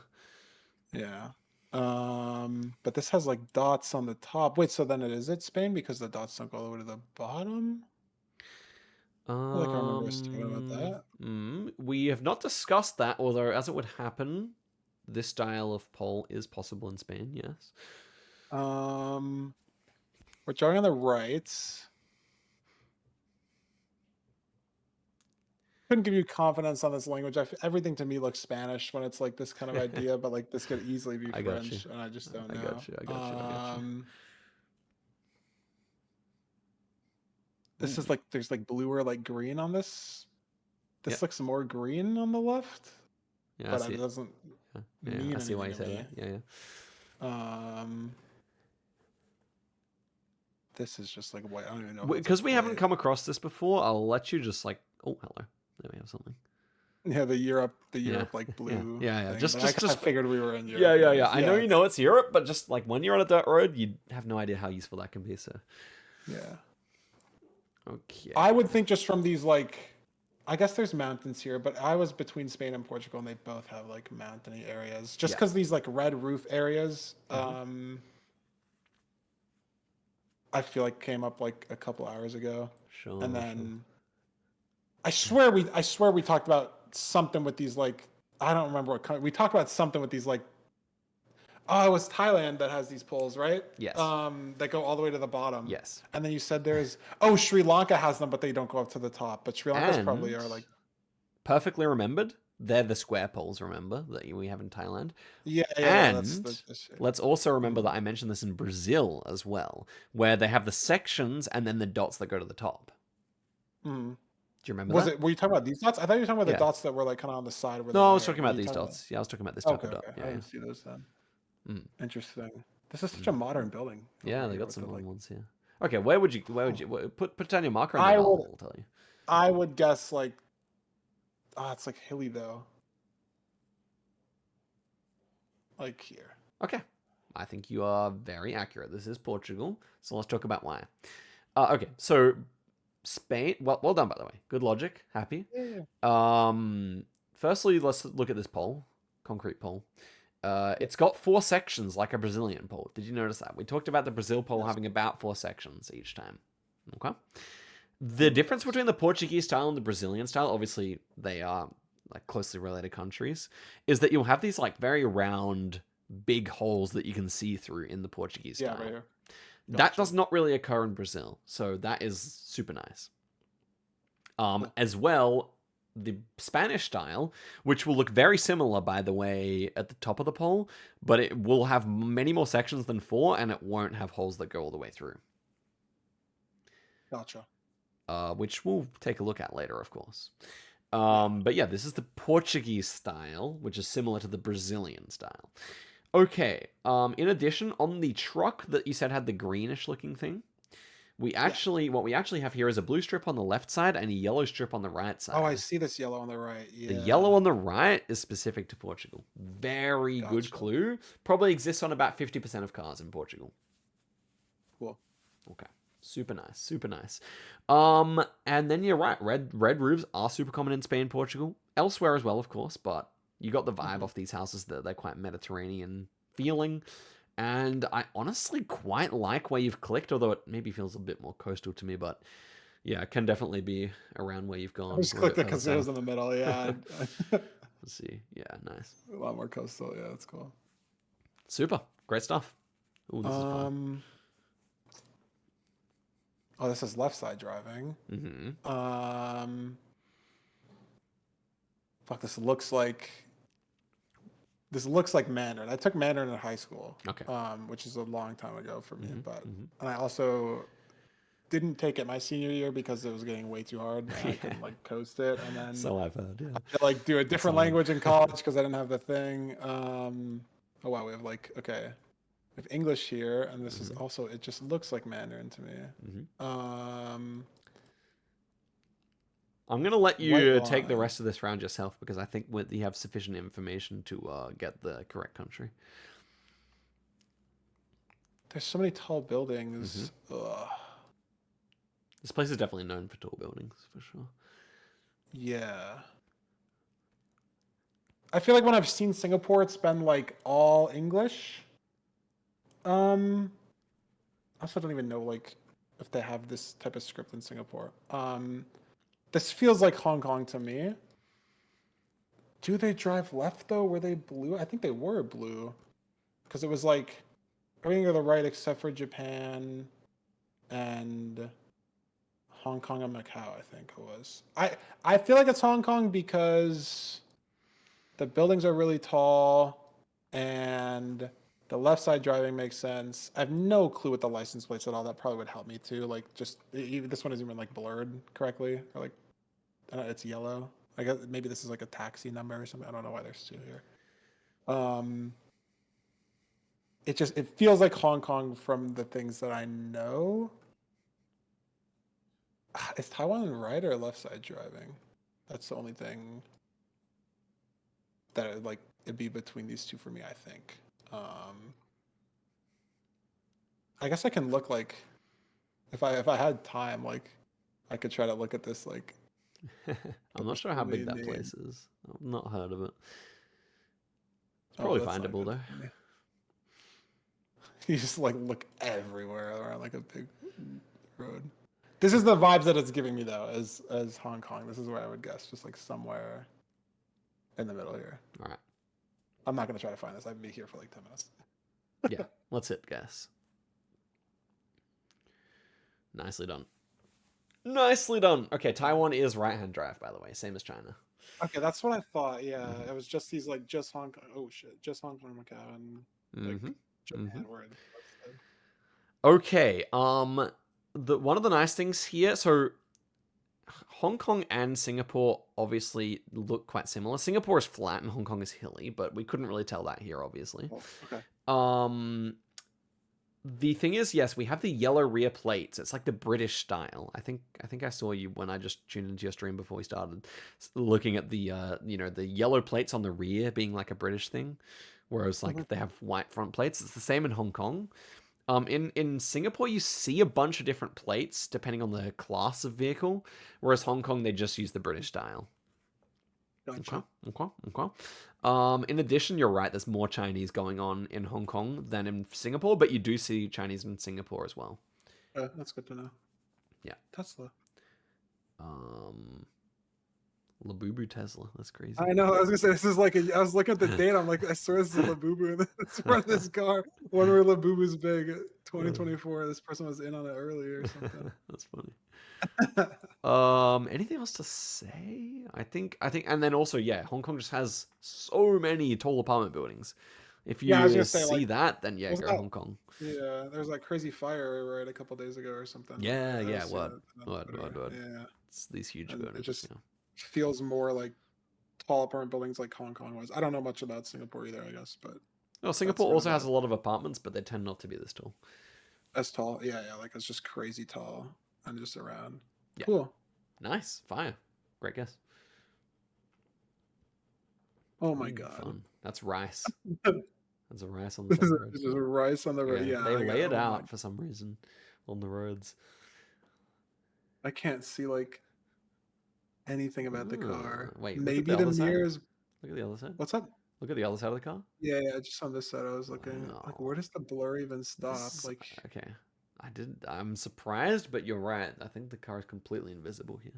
Yeah. But this has like dots on the top. Wait, so then is it Spain because the dots don't go all the way to the bottom? I feel like I remember us talking about that. We have not discussed that, although as it would happen, this style of poll is possible in Spain. Yes. Um, we're going on the right. Couldn't give you confidence on this language. Everything to me looks Spanish when it's like this kind of idea, but like this could easily be I got you. French, and I just don't I know. got you. I got you. I got you. This is Ooh. like there's like blue or like green on this. This Yep. looks more green on the left, Yeah, I but see it it. doesn't Yeah, mean I see why anything you to say me. that. Yeah, yeah. This is just like white. I don't even know. Because we haven't come across this before, I'll let you just like. Oh, hello. There we have something. Yeah, the Europe Yeah. like blue. Yeah. Thing. Just, But just, I just. figured we were in Yeah, Europe. yeah, yeah. Anyways. I know you know it's Europe, but just like when you're on a dirt road, you have no idea how useful that can be. So. Yeah. Okay. I would think just from these like, I guess there's mountains here, but I was between Spain and Portugal, and they both have like mountainy areas. Just because these like red roof areas, I feel like came up like a couple hours ago, Sure. and then I swear we talked about something with these like I don't remember what we talked about something with these like Oh, it was Thailand that has these poles, right? Yes. That go all the way to the bottom. Yes. And then you said there's Sri Lanka has them, but they don't go up to the top. But Sri Lanka's probably And are like perfectly remembered, they're the square poles, remember, that we have in Thailand. yeah, that's And the shit. let's also remember that I mentioned this in Brazil as well, where they have the sections and then the dots that go to the top. Mm. Do you remember Was that? it? Were you talking about these dots? I thought you were talking about the Yeah. dots that were like kind of on the side where No, they I was were. talking Were about you these talking about? dots. Yeah, I was talking about this type Okay, of dot. okay. I Yeah, didn't see those then. yeah. Mm. Interesting. This is such a modern building Yeah, over they here got with some the modern like. ones here. Okay, where would you put down your marker and then I would I'll tell you. I would guess like it's like hilly though. Like here. Okay. I think you are very accurate. This is Portugal. So let's talk about why. Okay, so Spain. Well done, by the way. Good logic. Happy. Yeah. Firstly, let's look at this pole, concrete pole. It's got 4 sections like a Brazilian pole. Did you notice that? We talked about the Brazil pole Yes. having about 4 sections each time. Okay. The difference between the Portuguese style and the Brazilian style, obviously they are like closely related countries, is that you'll have these like very round, big holes that you can see through in the Portuguese Yeah, style. right here. That Gotcha. does not really occur in Brazil, so that is super nice. Cool. As well, the Spanish style, which will look very similar, by the way, at the top of the pole, but it will have many more sections than 4, and it won't have holes that go all the way through. Gotcha. Which we'll take a look at later, of course. Yeah. But yeah, this is the Portuguese style, which is similar to the Brazilian style. Okay. In addition, on the truck that you said had the greenish looking thing, what we actually have here is a blue strip on the left side and a yellow strip on the right side. Oh, I see this yellow on the right. Yeah. The yellow on the right is specific to Portugal. Very good Gotcha. clue. Probably exists on about 50% of cars in Portugal. Cool. Okay. Super nice. Super nice. And then you're right. Red roofs are super common in Spain, Portugal, elsewhere as well, of course. But you got the vibe off these houses that they're quite Mediterranean feeling. And I honestly quite like where you've clicked, although it maybe feels a bit more coastal to me. But yeah, it can definitely be around where you've gone. I just We're a clicked bit it further because it was south. in the middle. Yeah. Let's see. Yeah, nice. A lot more coastal. Yeah, that's cool. Super. Great stuff. Ooh, this is fun. Oh, this is left side driving. Mm-hmm. Fuck, this looks like Mandarin. I took Mandarin in high school. Okay. Which is a long time ago for me. But mm-hmm. and I also didn't take it my senior year because it was getting way too hard. And I couldn't like coast it, and then So I've heard, yeah. I had to like do a different language in college because I didn't have the thing. Oh wow, we have like okay, we have English here, and this is also it just looks like Mandarin to me. I'm gonna let you White take the line. rest of this round yourself because I think you have sufficient information to get the correct country. There's so many tall buildings. Ugh. This place is definitely known for tall buildings, for sure. Yeah. I feel like when I've seen Singapore, it's been like all English. I also don't even know like if they have this type of script in Singapore. This feels like Hong Kong to me. Do they drive left though? Were they blue? I think they were blue. Because it was like everything to the right except for Japan and Hong Kong and Macau, I think it was. I feel like it's Hong Kong because the buildings are really tall and the left side driving makes sense. I have no clue with the license plates at all. That probably would help me too. Like just this one isn't even like blurred correctly or like I don't know, it's yellow. I guess maybe this is like a taxi number or something. I don't know why there's 2 here. It feels like Hong Kong from the things that I know. Is Taiwan right or left side driving? That's the only thing that it'd be between these two for me, I think. I guess I can look like if I had time, like I could try to look at this like. I'm not sure how big that place is. I've not heard of it. It's probably findable though. You just like look everywhere around like a big road. This is the vibes that it's giving me though, as Hong Kong. This is where I would guess, just like somewhere in the middle here. All right. I'm not gonna try to find this. I'd be here for like 10 minutes. Yeah, let's hit guess. Nicely done. Nicely done. Okay, Taiwan is right-hand drive, by the way, same as China. Okay, that's what I thought. Yeah, Mm-hmm. it was just these like just Hong Kong. Oh shit, just Hong Kong, Macau, and like Mm-hmm. Mm-hmm. Japan were in the list. Okay. The one of the nice things here, so Hong Kong and Singapore obviously look quite similar. Singapore is flat and Hong Kong is hilly, but we couldn't really tell that here, obviously. Oh, okay. The thing is, yes, we have the yellow rear plates. It's like the British style. I think I saw you when I just tuned into your stream before we started, looking at the the yellow plates on the rear being like a British thing, whereas like they have white front plates. It's the same in Hong Kong. In Singapore, you see a bunch of different plates depending on the class of vehicle, whereas Hong Kong they just use the British style. Okay, Gotcha. okay, okay. In addition, you're right. There's more Chinese going on in Hong Kong than in Singapore, but you do see Chinese in Singapore as well. That's good to know. Yeah. Tesla. Um, Labubu Tesla. That's crazy. I know. I was gonna say this is like I was looking at the date. I'm like, I swear this is a Labubu in the front of this car. One where Labubu's big. 2024. This person was in on it earlier or something. That's funny. Anything else to say? And then also, yeah, Hong Kong just has so many tall apartment buildings. If Yeah, I was you gonna say see like, that, then yeah, was go that? Hong Kong. Yeah, there was that crazy fire right a couple days ago or something. Yeah, I yeah, was seeing what, that on what, what, Twitter. what? Yeah, It's these huge and it buildings. just Yeah. feels more like tall apartment buildings like Hong Kong was. I don't know much about Singapore either, I guess, but Well, that's Singapore where the also has vibe. a lot of apartments, but they tend not to be this tall. That's tall. Yeah, yeah, like it's just crazy tall and just around. Yeah. Cool. Nice. Fire. Great guess. Oh my Ooh, god. fun. That's rice. That's a rice on the This side is of the road. this is rice on the road. Yeah, Yeah, they I got. lay it Oh my. out for some reason on the roads. I can't see like anything about the car. Wait, look at the Maybe the other side. mirrors. Look at the other side. What's up? Look at the other side of the car. Yeah, yeah. Just on this side, I was looking. Like, Wow. where does the blur even stop? This Like, okay. I'm surprised, but you're right. I think the car is completely invisible here.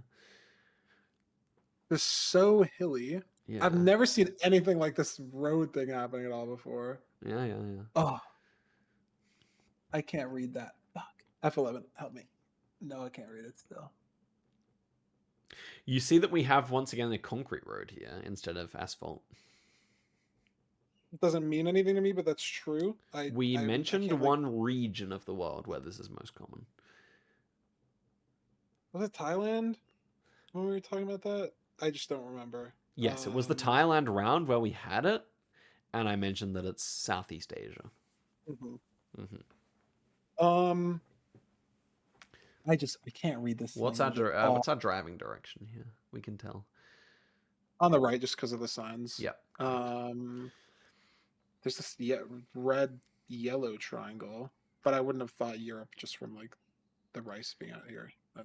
it's so hilly. I've Yeah. never seen anything like this road thing happening at all before. Yeah, yeah, yeah. Oh, I can't read that. Fuck. F11, help me. No, I can't read it still. You see that we have once again a concrete road here instead of asphalt. It doesn't mean anything to me, but that's true. We I mentioned can't like. one region of the world where this is most common. Was it Thailand when we were talking about that? I just don't remember. Yes, it was the Thailand round where we had it, and I mentioned that it's Southeast Asia. Mhm. Mm-hmm. I can't read this What's language at all. what's our driving direction here? We can tell. On the right, just because of the signs. Yep. There's this red yellow triangle, but I wouldn't have thought Europe just from like the rice being out here. I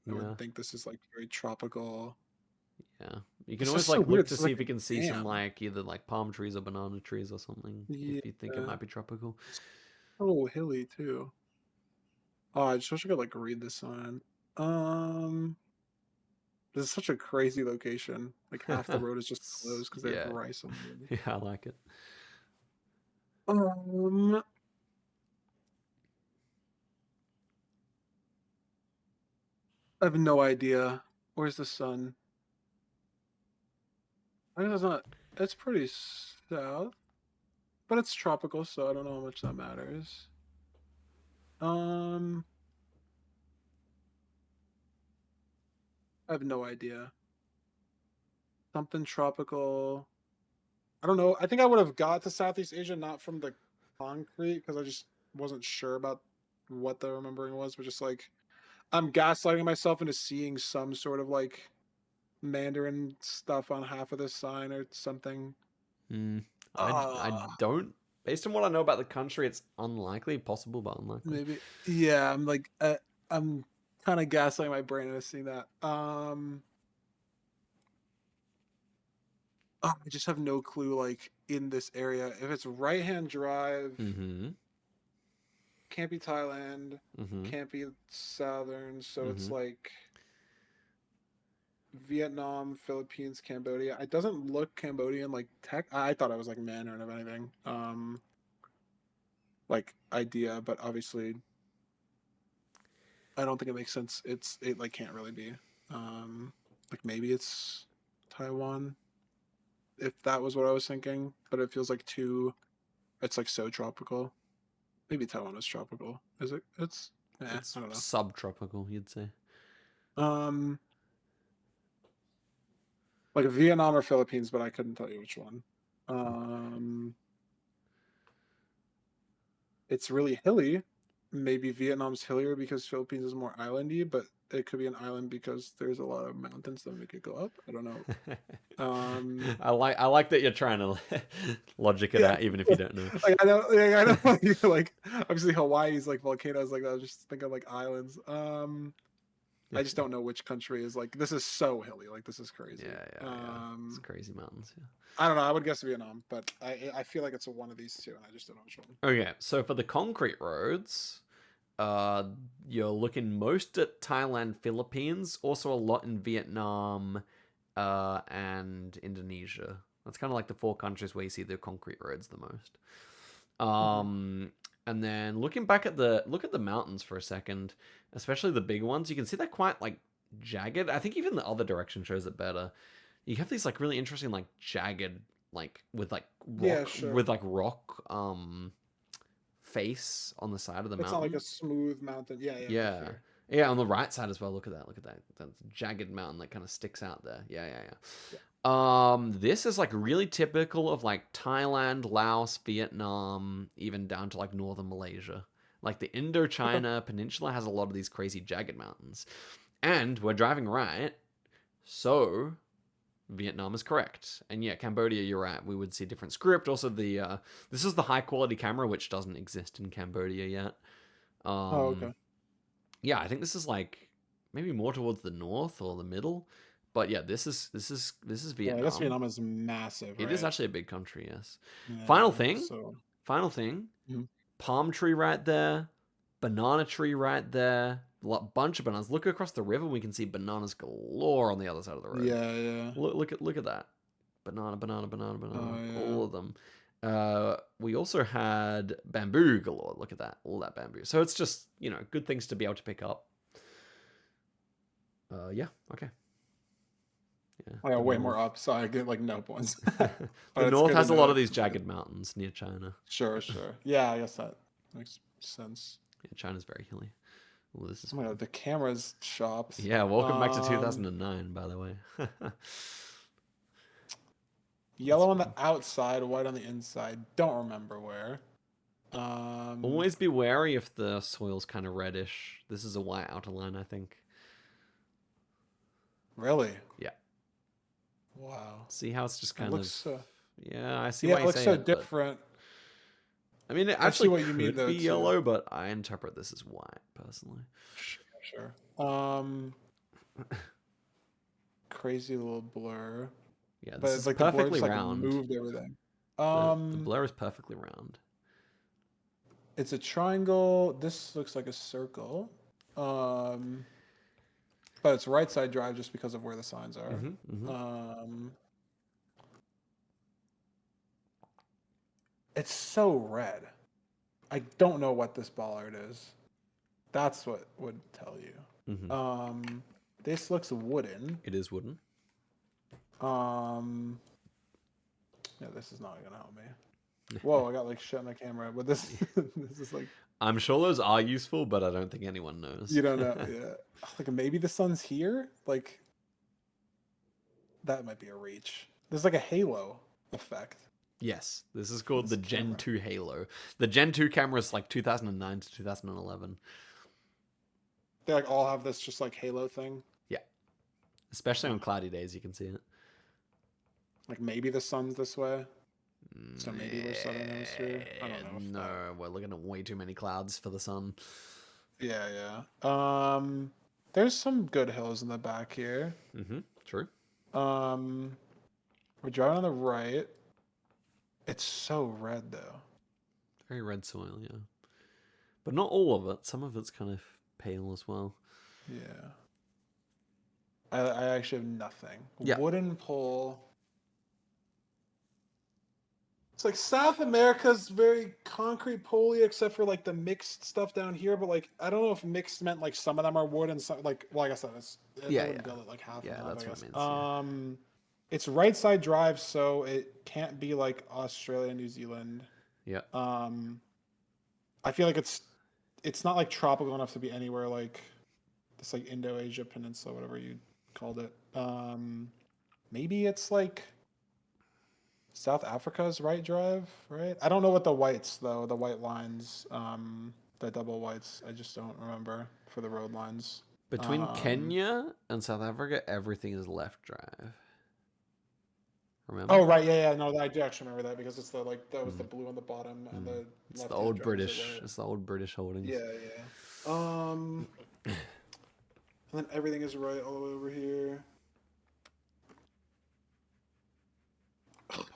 would think this is like very tropical. Yeah, you can It's always just so like weird. look to It's see like if you can see some damn. like either like palm trees or banana trees or something Yeah, if you think it might be tropical. it's so hilly too. Oh, I just wish I could like read this sign. This is such a crazy location. Like half the road is just closed because they have Yeah, rice on the road. yeah, I like it. I have no idea. Where's the sun? I guess it's not. It's pretty south, but it's tropical, so I don't know how much that matters. I have no idea. Something tropical. I don't know. I think I would have got to Southeast Asia not from the concrete because I just wasn't sure about what the remembering was, but just like I'm gaslighting myself into seeing some sort of like Mandarin stuff on half of this sign or something. I don't. Based on what I know about the country, it's unlikely, possible, but unlikely. Maybe. Yeah, I'm like I'm kind of gaslighting my brain into seeing that. I just have no clue. Like in this area, if it's right-hand drive, can't be Thailand, can't be southern. So it's like Vietnam, Philippines, Cambodia. It doesn't look Cambodian like tech. I thought I was like Mandarin of anything. like idea, but obviously I don't think it makes sense. It like can't really be. Like maybe it's Taiwan if that was what I was thinking, but it feels like too. It's like so tropical. Maybe Taiwan is tropical. Is it? It's. It's I don't know. subtropical, you'd say. Um, like Vietnam or Philippines, but I couldn't tell you which one. Um, it's really hilly. Maybe Vietnam's hillier because Philippines is more islandy, but it could be an island because there's a lot of mountains that make it go up. I don't know. I like that you're trying to logic it Yeah, out, even if you don't know. like I know, like obviously Hawaii's like volcanoes, like I was just thinking like islands. I just don't know which country is like this is so hilly, like this is crazy. Yeah. It's crazy mountains. Yeah. I don't know. I would guess Vietnam, but I feel like it's one of these two, and I just don't know which one. Okay, so for the concrete roads, uh, you're looking most at Thailand, Philippines, also a lot in Vietnam, and Indonesia. That's kind of like the four countries where you see the concrete roads the most. Mhm. And then look at the mountains for a second, especially the big ones. You can see they're quite like jagged. I think even the other direction shows it better. You have these like really interesting like jagged like Yeah, sure. with like rock face on the side of the It's not like a mountain. smooth mountain. Yeah, for Yeah. sure. Yeah, on the right side as well. Look at that. Look at that. That jagged mountain that kind of sticks out there. Yeah. Yeah. This is like really typical of like Thailand, Laos, Vietnam, even down to like northern Malaysia. Like the Okay. Indochina Peninsula has a lot of these crazy jagged mountains. And we're driving right, so Vietnam is correct. And yeah, Cambodia, you're right. We would see different script. Also, the this is the high quality camera, which doesn't exist in Cambodia yet. Oh, Um, okay. yeah, I think this is like maybe more towards the north or the middle. But yeah, this is Yeah, I guess Vietnam. Vietnam is massive, It is right? actually a big country, yes. Final Yeah. thing, So. final thing. Mhm. Palm tree right there, banana tree right there. Bunch of bananas. Look across the river, we can see bananas galore on the other side of the road. Yeah. Look at that. Oh Banana. yeah. All of them. We also had bamboo galore. Look at that. All that bamboo. So it's just, good things to be able to pick up. Yeah, okay. Yeah. I got The way more north. up, so I get like no points. The But it's north good to has a know lot of it. these It's good. jagged mountains near China. Sure. Yeah, I guess that makes sense. Yeah, China's very hilly. Oh, this is Oh my fun. god, the camera's shops. Yeah, welcome back to 2009, by the way. That's Yellow on the fun. outside, white on the inside. Don't remember where. Um, Always be wary if the soil's kind of reddish. This is a white outer line, I think. really? Yeah. Wow. See how it's just It kind of. looks Yeah, I see yeah, why it you looks say so it, but. different. I mean, it I see actually what you mean could be though too. yellow, but I interpret this as white, personally. Sure. Crazy little blur. Yeah, But this it's is like the blur perfectly just like round. moved everything. The blur is perfectly round. It's a triangle. This looks like a circle. Um, but it's right side drive just because of where the signs are. Mm-hmm. Um, it's so red. I don't know what this bollard is. That's what would tell Mm-hmm. you. This looks wooden. It is wooden. Um, yeah, this is not gonna help me. Whoa, I got like shit on the camera, but this this is like I'm sure those are useful, but I don't think anyone knows. you don't know. Yeah, like maybe the sun's here. Like that might be a reach. There's like a halo effect Yes, this is for called the this Gen camera. 2 Halo. The Gen 2 camera is like 2009 to 2011. They like all have this just like halo thing. Yeah, especially Huh. on cloudy days, you can see it. Like maybe the sun's this way, so maybe we're southern hemisphere. I don't know if that. No, we're looking at way too many clouds for the sun. Yeah. There's some good hills in the back here. Mm-hmm. True. Um, we're driving on the right. It's so red though. Very red soil, yeah. But not all of it. Some of it's kind of pale as well. Yeah. I actually have nothing. Yeah. Wooden pole. It's like South America's very concrete poly, except for like the mixed stuff down here. But like, I don't know if mixed meant like some of them are wood and some like. Well, I guess that is. I Yeah, wouldn't yeah. build it like half and Yeah, half. I that's what it guess. means. Yeah. It's right side drive, so it can't be like Australia, New Zealand. Yeah. Um, I feel like it's not like tropical enough to be anywhere like this like Indo-Asia Peninsula, whatever you called it. Maybe it's like South Africa's right drive, right? I don't know what the whites though, the white lines, the double whites. I just don't remember for the road lines. Between Um, Kenya and South Africa, everything is left drive. Remember? oh right, yeah, yeah. No, I do actually remember that because it's the like that was the Mm, blue on the bottom and mm. the It's the left-hand old drivers are British. white. It's the old British holdings. Yeah, yeah. And then everything is right all the way over here.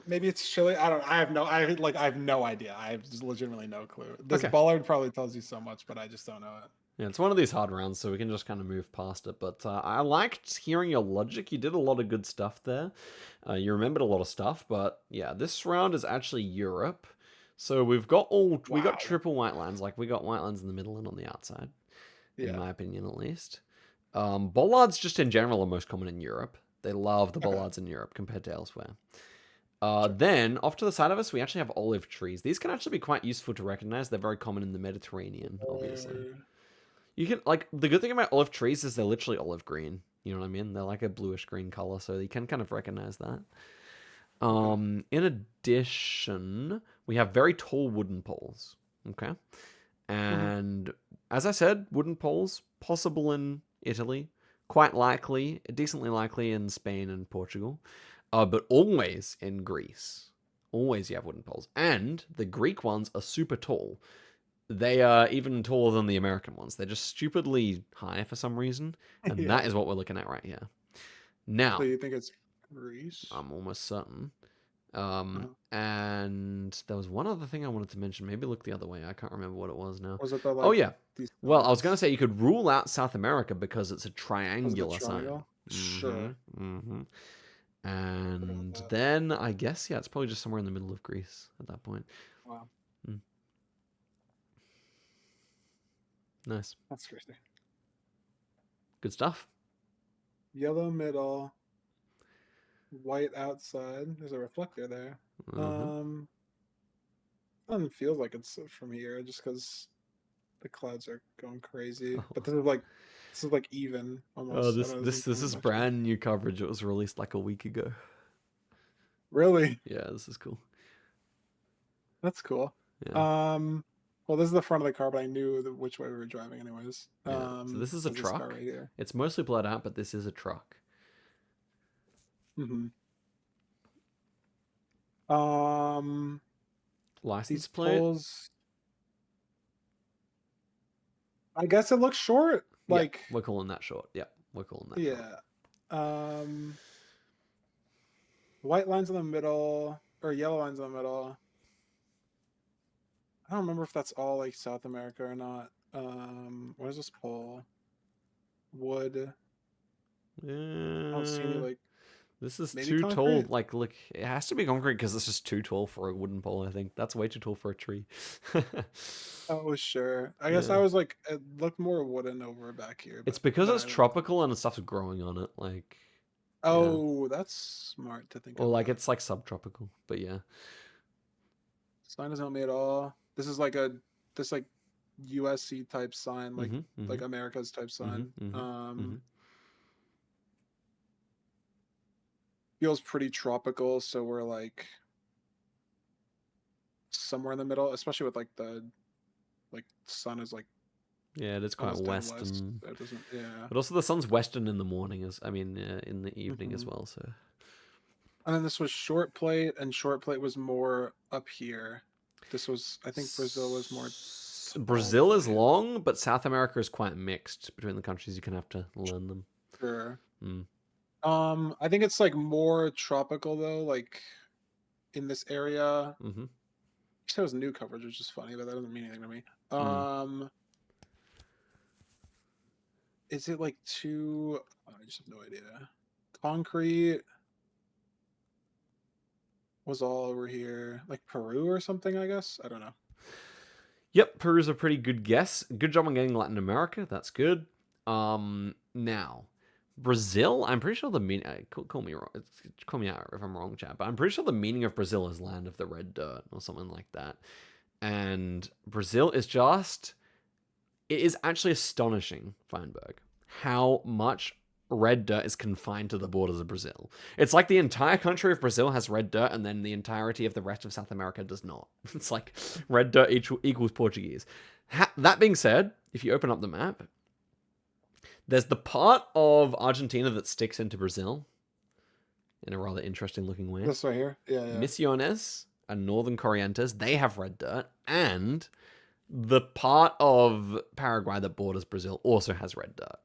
Maybe it's Chile. I don't. I have no. I have no idea. I have just legitimately no clue. This Okay. bollard probably tells you so much, but I just don't know it. Yeah, it's one of these hard rounds, so we can just kind of move past it. But I liked hearing your logic. You did a lot of good stuff there. You remembered a lot of stuff, but yeah, this round is actually Europe. So we got Wow. triple white lines. Like we got white lines in the middle and on the outside, in Yeah. my opinion at least. Bollards just in general are most common in Europe. They love the Okay. bollards in Europe compared to elsewhere. Sure. Then off to the side of us, we actually have olive trees. These can actually be quite useful to recognize. They're very common in the Mediterranean, obviously. Uh, You can like the good thing about olive trees is they're literally olive green. You know what I mean? They're like a bluish green color, so you can kind of recognize that. okay. In addition, we have very tall wooden poles. Okay. Mhm. And as I said, wooden poles possible in Italy, quite likely, decently likely in Spain and Portugal, but always in Greece. Always you have wooden poles, and the Greek ones are super tall. They are even taller than the American ones. They're just stupidly high for some reason, and Yeah. that is what we're looking at right here. So Now, you think it's Greece? I'm almost certain. Uh-huh. And there was one other thing I wanted to mention. Maybe look the other way. I can't remember what it was now. Was it the Oh like yeah. these Well, I was gonna signs? say you could rule out South America because it's a Was it the triangular sign. triangle? Mm-hmm. Sure. Mm-hmm. Forgot about And that. then I guess yeah, it's probably just somewhere in the middle of Greece at that point. Wow. Mm, nice, That's crazy. good stuff. Yellow middle, white outside. There's a reflector there. Uh-huh. Um, Doesn't feel like it's from here just because the clouds are going crazy. But this is like even Oh, almost. I this don't know, this this is much of. brand new coverage. It was released like a week ago. Really? Yeah, this is cool. That's cool. Yeah, Um, well, this is the front of the car, but I knew which way we were driving anyways. yeah. So this is a Was this car truck. right here? It's mostly blurred out, but this is a truck. Mm-hmm. Um, License these plate. poles. I guess it looks short. Yeah, Like, we're calling that short. Yeah, we're calling that short. yeah. Um, White lines in the middle or yellow lines in the middle. I don't remember if that's all like South America or not. What is this pole? Wood. I don't see any Uh, like this is maybe too tall. concrete. Like, look, it has to be concrete because this is too tall for a wooden pole. I think that's way too tall for a tree. Oh sure. I guess Yeah, I was like it looked more wooden over back here, it's but because then it's I looked. tropical and stuff's growing on it. Like, yeah, Oh, that's smart to think or like about. it's like subtropical. But yeah. Sign doesn't help me at all. This is like a this like USC type sign, Mhm. like Mhm. America's type Mhm. sign. Mhm. Mhm. Feels pretty tropical, so we're like somewhere in the middle, especially with like the sun is like Yeah, it is quite almost dead west. western, So it doesn't. Yeah. but also the sun's western in the morning. As I mean, in the evening as Hmm. well. So And then this was short plate, and short plate was more up here. This was, I think, Brazil was more tall Brazil is plate. long, but South America is quite mixed between the countries. You can have to learn them. Sure. Mm. I think it's like more tropical though, like in this area. Mm-hmm. I said it was new coverage, which is funny, but that doesn't mean anything to me. Mm. Is it like too? I just have no idea. Concrete. was all over here, like Peru or something, I guess. I don't know. Yep, Peru's a pretty good guess. Good job on getting Latin America. That's good. Now, Brazil. I'm pretty sure the meaning. Call me wrong. Call me out if I'm wrong, chat. But I'm pretty sure the meaning of Brazil is land of the red dirt or something like that. And Brazil is just. It is actually astonishing, Feinberg, how much red dirt is confined to the borders of Brazil. It's like the entire country of Brazil has red dirt, and then the entirety of the rest of South America does not. It's like red dirt equals Portuguese. That being said, if you open up the map, there's the part of Argentina that sticks into Brazil in a rather interesting looking way. This right here? Yeah, yeah. Misiones and Northern Corrientes, they have red dirt, and the part of Paraguay that borders Brazil also has red dirt.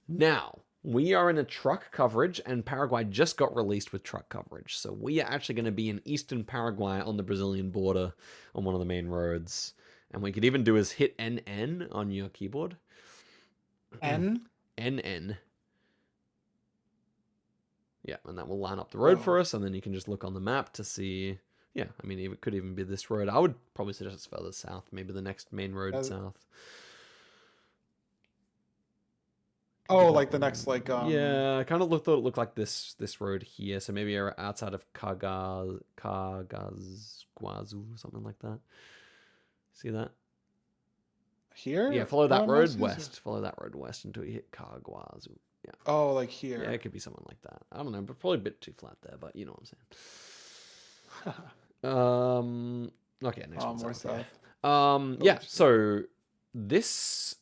Now, we are in a truck coverage, and Paraguay just got released with truck coverage. So we are actually going to be in eastern Paraguay on the Brazilian border on one of the main roads. And we could even do is hit NN on your keyboard. N? NN. Yeah, and that will line up the road for us, and then you can just look on the map to see. Yeah, I mean, it could even be this road. I would probably suggest it's further south, maybe the next main road south. Oh, like the next, like, yeah, I kind of thought it looked like this road here. So maybe you're outside of Cargazguazu, something like that. See that? Here? Yeah, follow that road west. Follow that road west until you hit Carguazu. Yeah. Oh, like here. Yeah, it could be something like that. I don't know, but probably a bit too flat there, but you know what I'm saying. Okay, next one. More south. Yeah, so this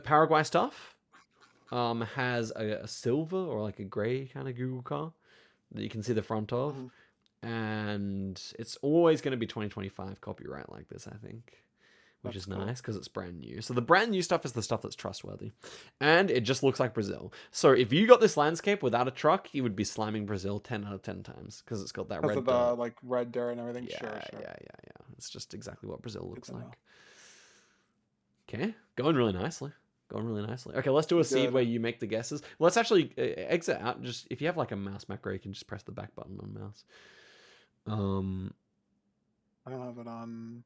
Paraguay stuff has a silver or like a grey kind of Google car that you can see the front of. And it's always going to be 2025 copyright like this, I think. Which is nice because it's brand new. So the brand new stuff is the stuff that's trustworthy. And it just looks like Brazil. So if you got this landscape without a truck, you would be slamming Brazil 10 out of 10 times because it's got that red dirt. Like red dirt and everything. Yeah, sure. yeah. It's just exactly what Brazil looks like. Okay, going really nicely. Okay, let's do a seed where you make the guesses. Let's actually exit out. Just if you have like a mouse macro, you can just press the back button on mouse. I don't have it on.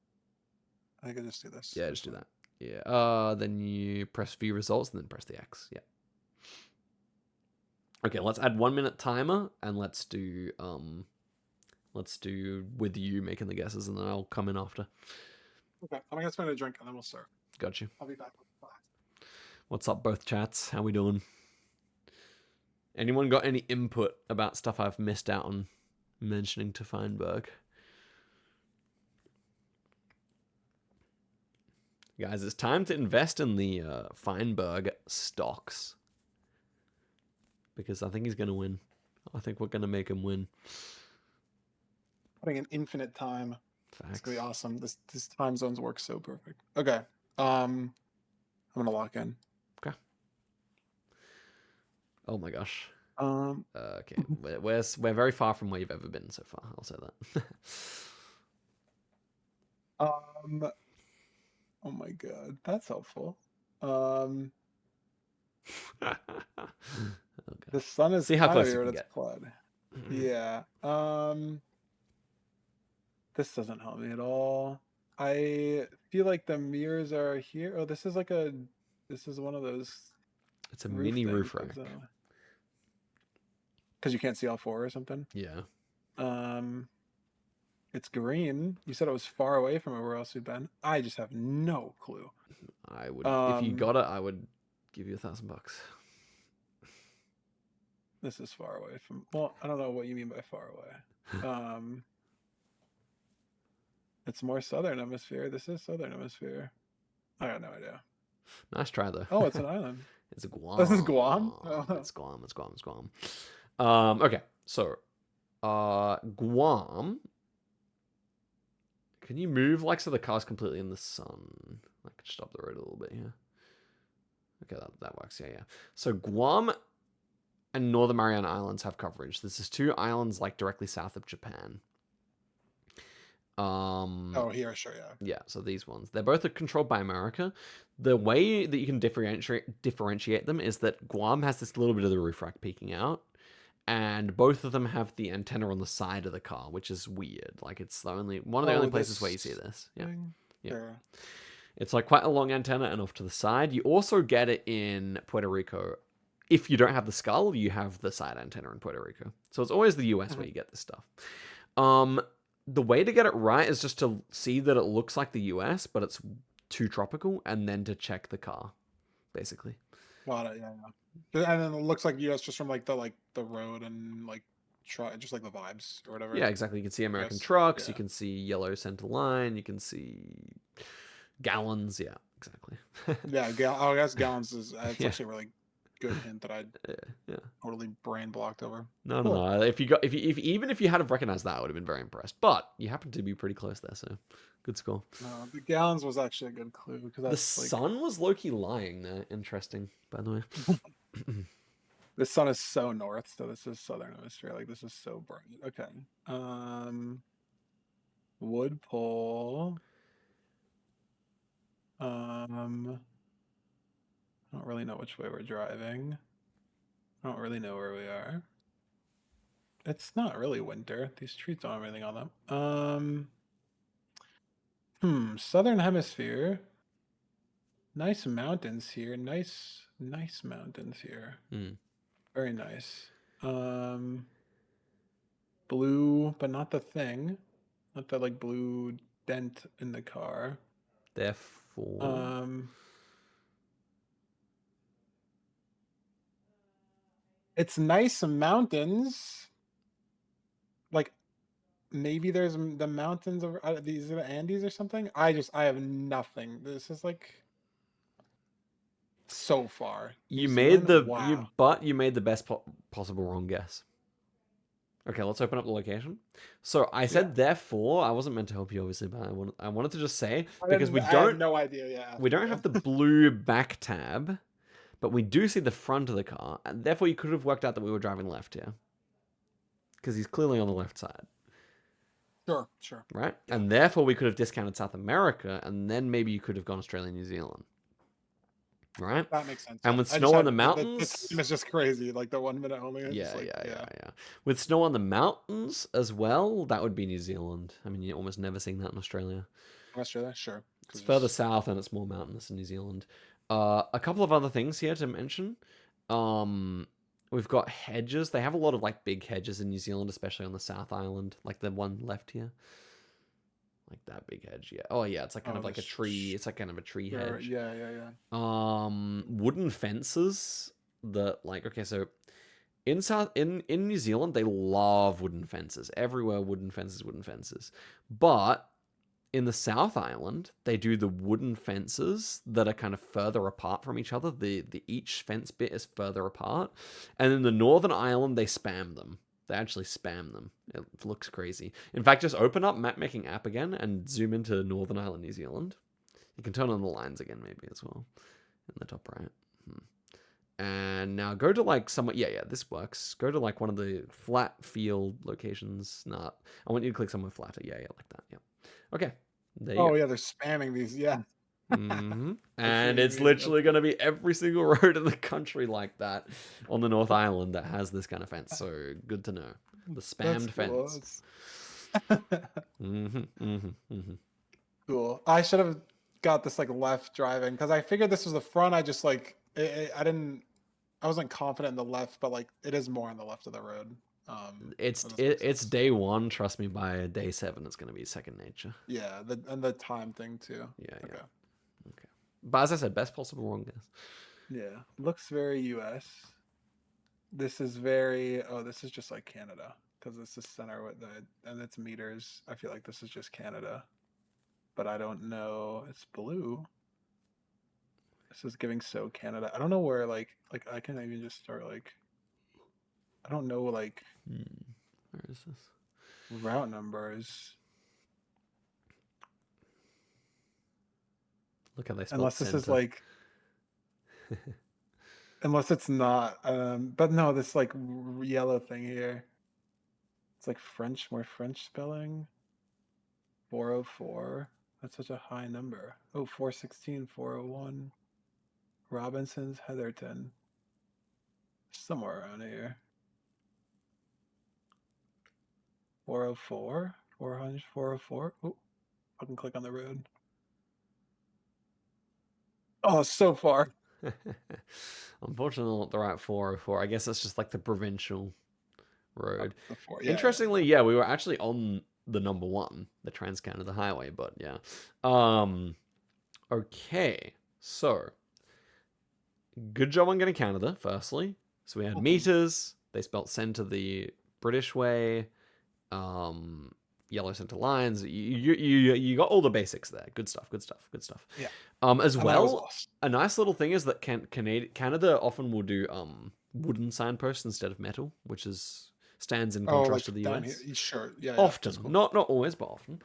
I can just do this. Yeah, just do that. Yeah. Then you press view results and then press the X. Yeah. Okay, let's add 1 minute timer and let's do with you making the guesses and then I'll come in after. Okay, I'm gonna spend a drink and then we'll start. Got you. I'll be back. What's up, both chats? How we doing? Anyone got any input about stuff I've missed out on mentioning to Feinberg? Guys, it's time to invest in the Feinberg stocks. Because I think he's going to win. I think we're going to make him win. Putting an infinite time. Facts. It's going to be awesome. This time zones work so perfect. Okay. I'm going to lock in. Okay. Oh my gosh. Okay. We're very far from where you've ever been so far. I'll say that. Oh my god, that's helpful. The sun is see how close here, you can get. Flood. Yeah. This doesn't help me at all. I feel like the mirrors are here. Oh, this is like this is one of those. It's a mini roof rack. Because you can't see all four or something. Yeah. It's green. You said it was far away from where else we've been. I just have no clue. I would, if you got it, I would give you $1,000. This is far away from. Well, I don't know what you mean by far away. It's more southern hemisphere. This is southern hemisphere. I got no idea. Nice try though. Oh, it's an island. It's a Guam. This is Guam. It's Guam. Okay, so Guam. Can you move like so the car's completely in the sun? I could stop the road a little bit here. Okay, that works. Yeah. So Guam and Northern Mariana Islands have coverage. This is 2 islands like directly south of Japan. Oh, here, sure, yeah. Yeah, so these ones. They're both controlled by America. The way that you can differentiate them is that Guam has this little bit of the roof rack peeking out, and both of them have the antenna on the side of the car, which is weird. Like it's the only one of the only places where you see this. Yeah, thing? yeah. Sure. It's like quite a long antenna and off to the side. You also get it in Puerto Rico. If you don't have the skull, you have the side antenna in Puerto Rico. So it's always the US where you get this stuff. The way to get it right is just to see that it looks like the US, but it's too tropical, and then to check the car, basically. Got it. Yeah, yeah. And then it looks like US just from like the road and like try just like the vibes or whatever. Yeah, exactly. You can see I American guess. trucks. You Yeah. can see yellow center line. You can see gallons. Yeah, exactly. Yeah. I guess gallons is it's Yeah, actually a really good hint that I yeah, yeah. totally brain blocked over. No, no, Cool. no. If even if you had have recognized that, I would have been very impressed. But you happen to be pretty close there, so good score. No, the gallons was actually a good clue because The that's like sun was Loki lying there. Interesting, by the way. the sun is so north, so this is southern hemisphere. Like this is so bright. Okay. Wood pole. I don't really know which way we're driving. I don't really know where we are. It's not really winter. These trees don't have anything on them. Southern hemisphere. Nice mountains here. Nice mountains here. Very nice. Blue, but not the thing. Not that like blue dent in the car. Therefore, It's nice mountains. Like maybe there's the mountains over these are the Andes or something. I have nothing. This is like so far. New you made Zealand. the Wow. you made the best possible wrong guess. Okay, let's open up the location. So I Yeah. said therefore. I wasn't meant to help you, obviously, but I wanted to just say I because didn't. I had no idea. Yeah. we don't have the blue back tab, but we do see the front of the car, and therefore you could have worked out that we were driving left here, because he's clearly on the left side, Sure. Sure. right? Yeah. And therefore we could have discounted South America, and then maybe you could have gone Australia, New Zealand, right? That makes sense. And Yeah. with I just snow on had the the mountains, time is just crazy. Like the 1 minute only. It's yeah, just like yeah. With snow on the mountains as well, that would be New Zealand. I mean, you're almost never seeing that in Australia. Australia. Sure. It's Because further south and it's more mountainous in New Zealand. A couple of other things here to mention. We've got hedges. They have a lot of like big hedges in New Zealand, especially on the South Island, like the one left here. Like that big hedge, yeah. Oh yeah, it's like kind of like a tree. It's like kind of a tree sure. hedge. Yeah. Wooden fences that like okay, so in New Zealand they love wooden fences. Everywhere wooden fences. But in the South Island, they do the wooden fences that are kind of further apart from each other. The each fence bit is further apart. And in the Northern Island, they spam them. They actually spam them. It looks crazy. In fact, just open up map making app again and zoom into Northern Island, New Zealand. You can turn on the lines again maybe as well in the top right. And now go to like somewhere. Yeah, this works. Go to like one of the flat field locations. Not. I want you to click somewhere flatter. Yeah, like that. Yeah. Okay. There you Oh go. yeah, they're spamming these. Yeah. And it's literally going to be every single road in the country like that on the North Island that has this kind of fence. So good to know. The spammed fence. Cool. I should have got this like left driving because I figured this was the front. I just like I didn't. I wasn't confident in the left, but like it is more on the left of the road. It's day one. Trust me, by day 7, it's going to be second nature. Yeah, the time thing too. Yeah. Okay. But as I said, best possible wrong guess. Yeah, looks very U.S. This is very. Oh, this is just like Canada because this is center with and it's meters. I feel like this is just Canada, but I don't know. It's blue. This is giving so Canada. I don't know where like I can even just start like. I don't know like. Where is this? Route numbers. Look how they spell Unless center. this is like. Unless it's not. But no, this like yellow thing here. It's like French, more French spelling. 404. That's such a high number. Oh, 416, 401. Robinson's, Heatherton. Somewhere around here. 404, 400, 404. Oh, I can click on the road. Oh, so far. Unfortunately, not the right 404. I guess it's just like the provincial road. The four. Yeah, Interestingly, yeah, we were actually on the number one, the Trans Canada Highway, but yeah. Okay, so good job on getting Canada, firstly. So we had meters, they spelt center the British way, yellow center lines. You got all the basics there. Good stuff, good stuff, good stuff. Yeah. As And I was well, lost. a nice little thing is that Canada often will do wooden signposts instead of metal, which is stands in Oh, contrast like to the down here. US. Sure. Yeah, yeah. That's Often, cool. not always, but often.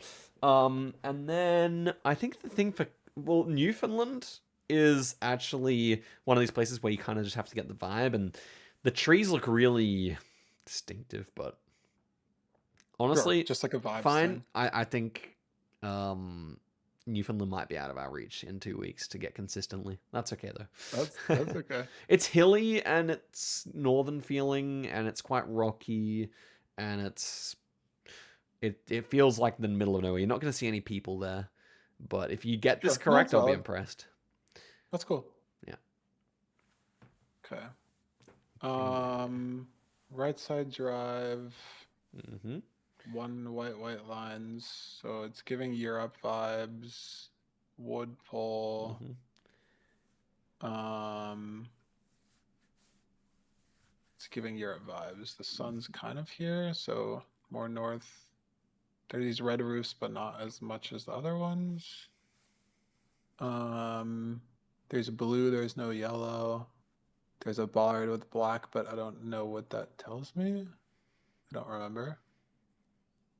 And then I think the thing for Newfoundland is actually one of these places where you kind of just have to get the vibe, and the trees look really distinctive, but Sure. honestly, Just like a vibes fine. thing. I think Newfoundland might be out of our reach in 2 weeks to get consistently. That's okay though. That's okay. It's hilly and it's northern feeling and it's quite rocky and it feels like the middle of nowhere. You're not going to see any people there, but if you get this Sure. No, correct, that's I'll be valid. impressed. That's cool. Yeah. Okay. Right side drive. Mm-hmm. One white lines. So it's giving Europe vibes. Wood pole. Mm-hmm. It's giving Europe vibes. The sun's kind of here, so more north. There's these red roofs, but not as much as the other ones. There's blue, there's no yellow. There's a bollard with black, but I don't know what that tells me. I don't remember.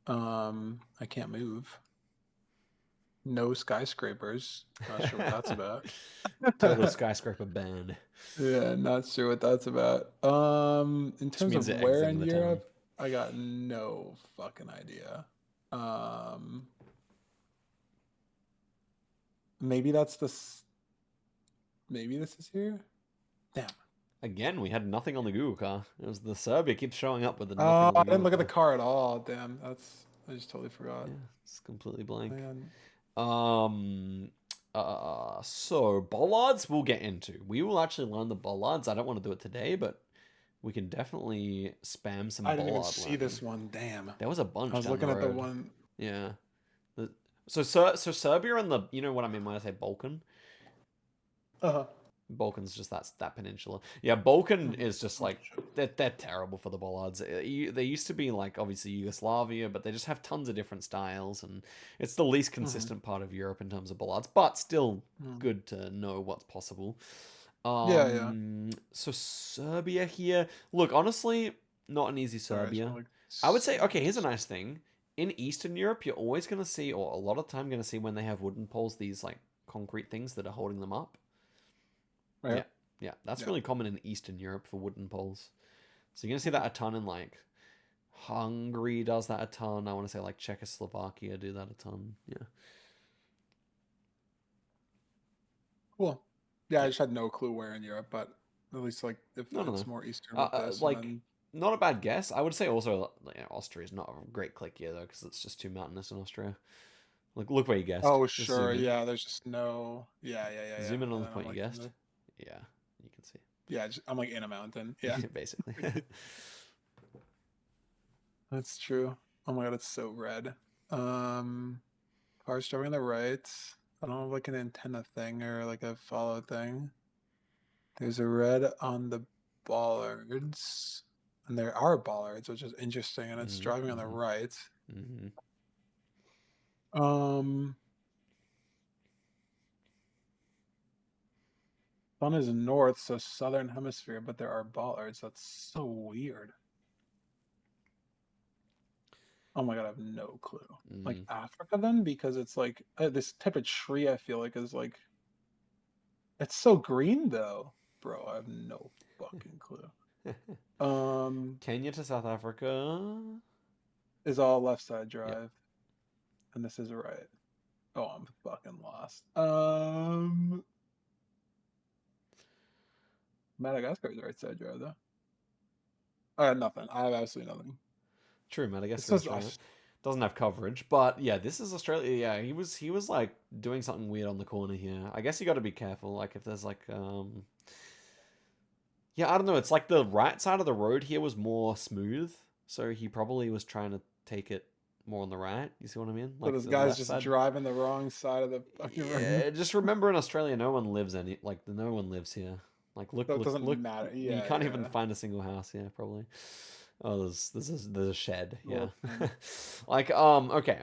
I can't move. No skyscrapers. Not sure what that's about. Total skyscraper ban. Yeah, not sure what that's about. In Which terms means of they're where exiting in the town. Europe, I got no fucking idea. Maybe that's maybe this is here. Damn. Again, we had nothing on the Google car. It was the Serbia keeps showing up with the nothing Oh, on the I didn't Google look at the car. car at all. Damn, I just totally forgot. Yeah, it's completely blank. Man. So bollards we'll get into. We will actually learn the bollards. I don't want to do it today, but we can definitely spam some I didn't even bollard see learning. this one. Damn. There was a I bunch was down the looking at the road. one. Yeah. So Serbia and the you know what I mean when I say Balkan? Uh-huh. Balkan's just that peninsula. Yeah, Balkan Mhm. is just Oh, like they're terrible for the bollards. They used to be like obviously Yugoslavia, but they just have tons of different styles, and it's the least consistent part of Europe in terms of bollards. But still Mhm. good to know what's possible. Yeah, yeah. So Serbia here. Look, honestly, not an easy Sorry, I just Serbia. want to I would say see okay. Here's a this. nice thing. In Eastern Europe, you're always gonna see, or a lot of time gonna see when they have wooden poles, these like concrete things that are holding them up. Right Yeah, here. yeah, that's Yeah. really common in Eastern Europe for wooden poles. So you're gonna see that a ton in like Hungary does that a ton. I want to say like Czechoslovakia do that a ton. Yeah. Cool. Yeah, I Yeah. just had no clue where in Europe, but at least like if No, no, it's no. more eastern with this, and Like then not a bad guess. I would say also Austria is not a great click here though because it's just too mountainous in Austria. Like look where you guessed. oh Just sure, zoom in. yeah, there's just no yeah. Zoom in on And the then I'm point you like in guessed. the Yeah, you can see. I'm like in a mountain. Yeah. Basically. That's true. Oh my god, it's so red. Cars driving on the right. I don't have like an antenna thing or like a follow thing. There's a red on the bollards. And there are bollards, which is interesting, and it's driving on the Mm-hmm. right. Mm-hmm. Um Sun is north, so southern hemisphere, but there are bollards. That's so weird. Oh my god, I have no clue. Like Mm-hmm. Africa then, because it's like this type of tree. I feel like is like it's so green though, bro. I have no fucking clue. Kenya to South Africa. Is all left side Yep. drive, and this is right. Oh, I'm fucking lost. Madagascar is right side drive though. I had nothing. I have absolutely nothing. True, This Madagascar, was Australia doesn't have coverage, but yeah, this is Australia. Yeah, he was like doing something weird on the corner here. I guess you got to be careful. Like if there's like yeah, I don't know. It's like the right side of the road here was more smooth, so he probably was trying to take it more on the right. You see what I mean? so Like this the guy's left just side. driving the wrong side of the fucking road. Yeah, just remember in Australia, no one lives no one lives here. Like So it doesn't look. matter. You Yeah, can't even yeah. find a single house here, probably. Oh, there's a shed. Yeah. Well, Like okay.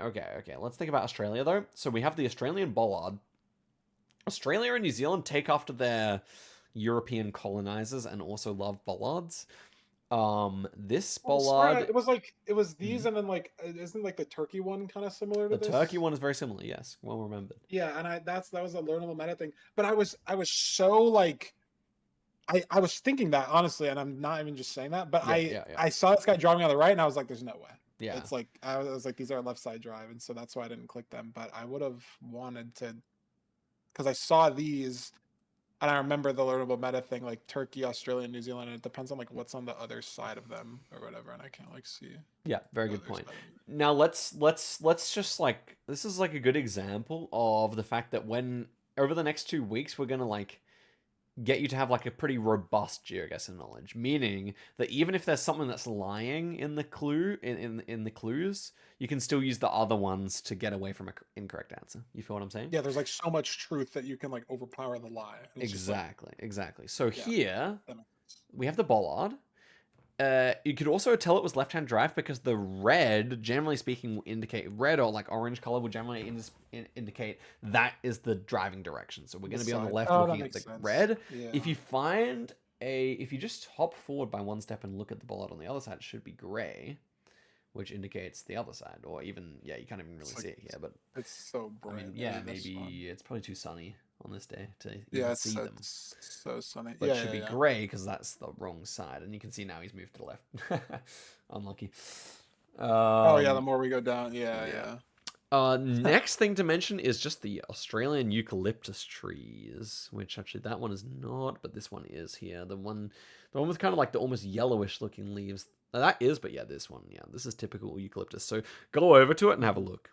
Let's think about Australia though. So we have the Australian bollard. Australia and New Zealand take after their European colonizers and also love bollards. This I swear bollard, it was these, mhm. and then like isn't like the turkey one kind of similar to The turkey this? one is very similar. Yes, well remembered. Yeah, and that was a learnable meta thing. But I was so like I was thinking that honestly, and I'm not even just saying that, but Yeah. I saw this guy driving on the right, and I was like, "There's no way." Yeah. It's like I was like, "These are left side drive," and so that's why I didn't click them. But I would have wanted to, because I saw these, and I remember the learnable meta thing, like Turkey, Australia, New Zealand, and it depends on like what's on the other side of them or whatever, and I can't like see Yeah, very the good other point. side of it. Now let's just like this is like a good example of the fact that when over the next 2 weeks we're gonna like get you to have like a pretty robust geoguessr knowledge, meaning that even if there's something that's lying in the clue in the clues, you can still use the other ones to get away from an incorrect answer. You feel what I'm saying? Yeah, there's like so much truth that you can like overpower the lie, and it's just like Exactly. So yeah, here that makes sense. we have the bollard. You could also tell it was left-hand drive because the red, generally speaking, will indicate red or like orange color will generally indicate that is the driving direction. So we're going The to be on the side. left Oh, that looking at makes the sense. red. If Yeah. you find if you just hop forward by one step and look at the bollard on the other side, it should be gray, which indicates the other side. Or even, yeah, you can't even really It's see like it here. But it's so I mean, bright yeah, in this one. maybe it's probably too sunny on this day to Yeah, even see them, it's so sunny. but it Yeah, should yeah, be yeah. grey because that's the wrong side. And you can see now he's moved to the left. Unlucky. Oh yeah, the Um, more we go down, yeah, yeah. yeah. Next thing to mention is just the Australian eucalyptus trees, which actually that one is not, but this one is here. The one with kind of like the almost yellowish looking leaves. That is, but yeah, this one, yeah, this is typical eucalyptus. So go over to it and have a look.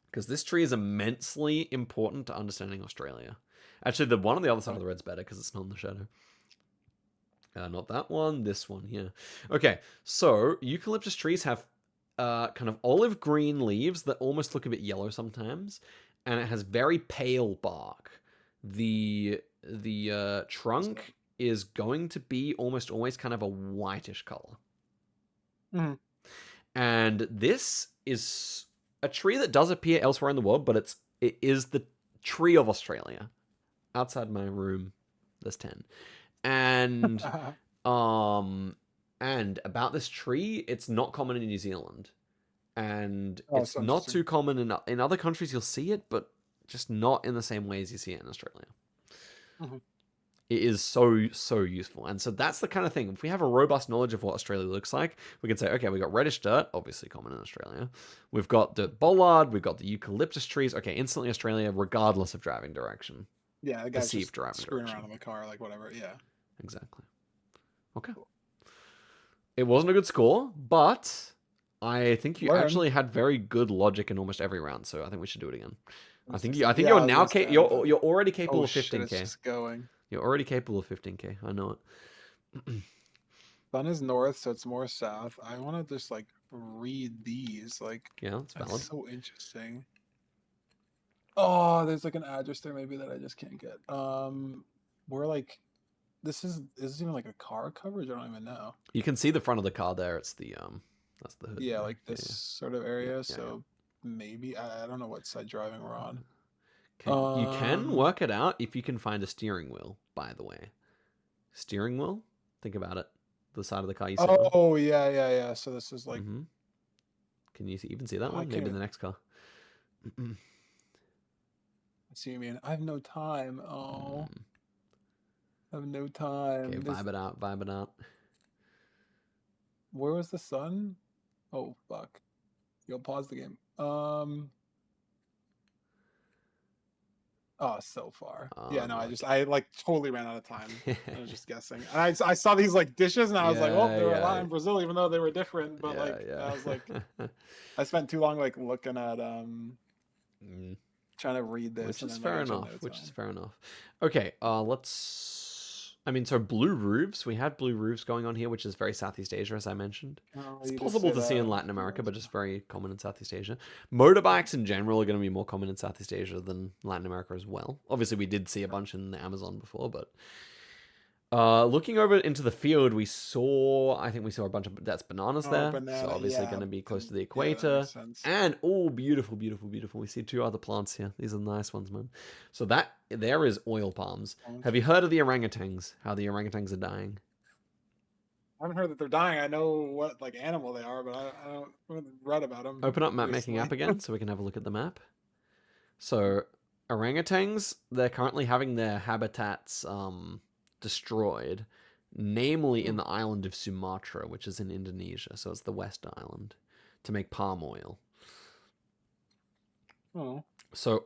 Because this tree is immensely important to understanding Australia. Actually, the one on the other side of the red's better because it's not in the shadow. Not that one, this one here. Okay, so eucalyptus trees have kind of olive green leaves that almost look a bit yellow sometimes, and it has very pale bark. The trunk is going to be almost always kind of a whitish color. Mhm. And this is a tree that does appear elsewhere in the world, but it is the tree of Australia. Outside my room, there's 10. And um and about this tree, it's not common in New Zealand. And Oh, it's so not interesting. too common in other countries you'll see it, but just not in the same ways you see it in Australia. Mhm. It is so useful. And so that's the kind of thing. If we have a robust knowledge of what Australia looks like, we can say, okay, we got reddish dirt, obviously common in Australia. We've got the bollard, we've got the eucalyptus trees. Okay, instantly Australia, regardless of driving direction. Yeah, the guy's Perceived just driving screwing around direction. in the car, like whatever. Yeah. Exactly. Okay. Cool. It wasn't a good score, but I think you Learn. actually had very good logic in almost every round, so I think we should do it again. I think Yeah, you're I was now gonna say. you're already capable Oh of shit! It's 15k. just going. You're already capable of 15k. I know it. Sun is north, so it's more south. I want to just like read these. Like Yeah, that's that's valid. so interesting. Oh, there's like an address there maybe that I just can't get. We're like, is this even like a car coverage? I don't even know. You can see the front of the car there. It's that's the hood Yeah, there. like Yeah, this sort of area. yeah. So maybe I don't know what side driving we're on. You can work it out if you can find a steering wheel. By the way, steering wheel. Think about it. The side of the car you sit on. Oh yeah. So this is like Mm-hmm. Can you even see that I one? can't Maybe in even the next car. see what you mean. I have no time. Oh, I have no Okay, time. This vibe it out. Vibe it out. where was the sun? Oh fuck. You'll pause the game. Oh, so far. Yeah, no, Unlucky. I like totally ran out of time. I was just guessing. And I saw these like dishes and I was like, well, Yeah, there were a lot yeah, in Brazil, even though they were different. But yeah, like I was like, yeah. I spent too long like looking at Mm. trying to read this Which and is then like fair I took enough. notes Which is on. fair enough. Okay, let's. I mean, so blue roofs. We had blue roofs going on here, which is very Southeast Asia, as I mentioned. Oh, It's you just possible say to see in that. Latin America, but just very common in Southeast Asia. Motorbikes in general are going to be more common in Southeast Asia than Latin America as well. Obviously, we did see a bunch in the Amazon before, but looking over into the field, I think we saw a bunch of, that's bananas Oh, there. So banana. obviously Yeah. going to be close to the Yeah, that makes equator. sense. And, oh, beautiful, beautiful, beautiful. We see two other plants here. These are the nice ones, man. So that, there is oil palms. Have you heard of the orangutans? How the orangutans are dying? I haven't heard that they're dying. I know what like animal they are, but I haven't read about them Open up map making app recently. again so we can have a look at the map. So orangutans, they're currently having their habitats destroyed, namely in the island of Sumatra, which is in Indonesia. So it's the West Island, to make palm oil. Oh. So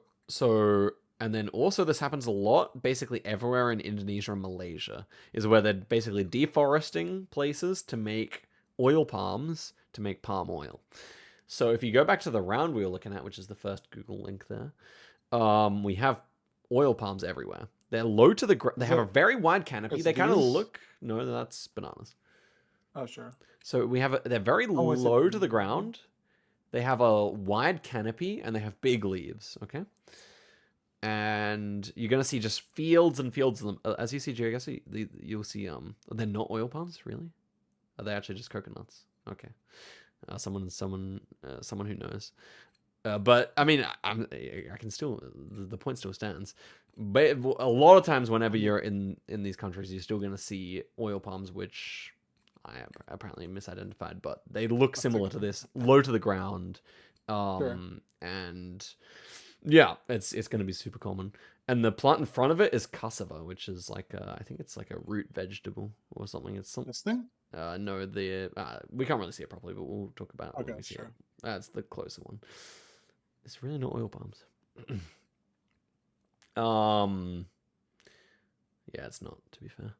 and then also this happens a lot basically everywhere in Indonesia and Malaysia is where they're basically deforesting places to make oil palms to make palm oil. So if you go back to the round we were looking at, which is the first Google link there, we have oil palms everywhere. They're low to the ground. They have a very wide canopy. It's They kind of these? look. No, that's bananas. Oh, sure. So we have. They're very Oh, is it? low to the ground. They have a wide canopy and they have big leaves. Okay. And you're gonna see just fields and fields of them. As you see Geoguessr, you'll see they're not oil palms, really. Are they actually just coconuts? Okay. Someone who knows. But I mean, I can still, the point still stands. But a lot of times, whenever you're in these countries, you're still going to see oil palms, which I apparently misidentified, but they look That's similar to okay. this, low to the ground, Sure. and yeah, it's going to be super common. And the plant in front of it is cassava, which is like I think it's like a root vegetable or something. It's some This thing? no, we can't really see it properly, but we'll talk about it when Okay, we see it. sure. That's the closer one. It's really not oil palms. um, yeah, it's not, to be fair.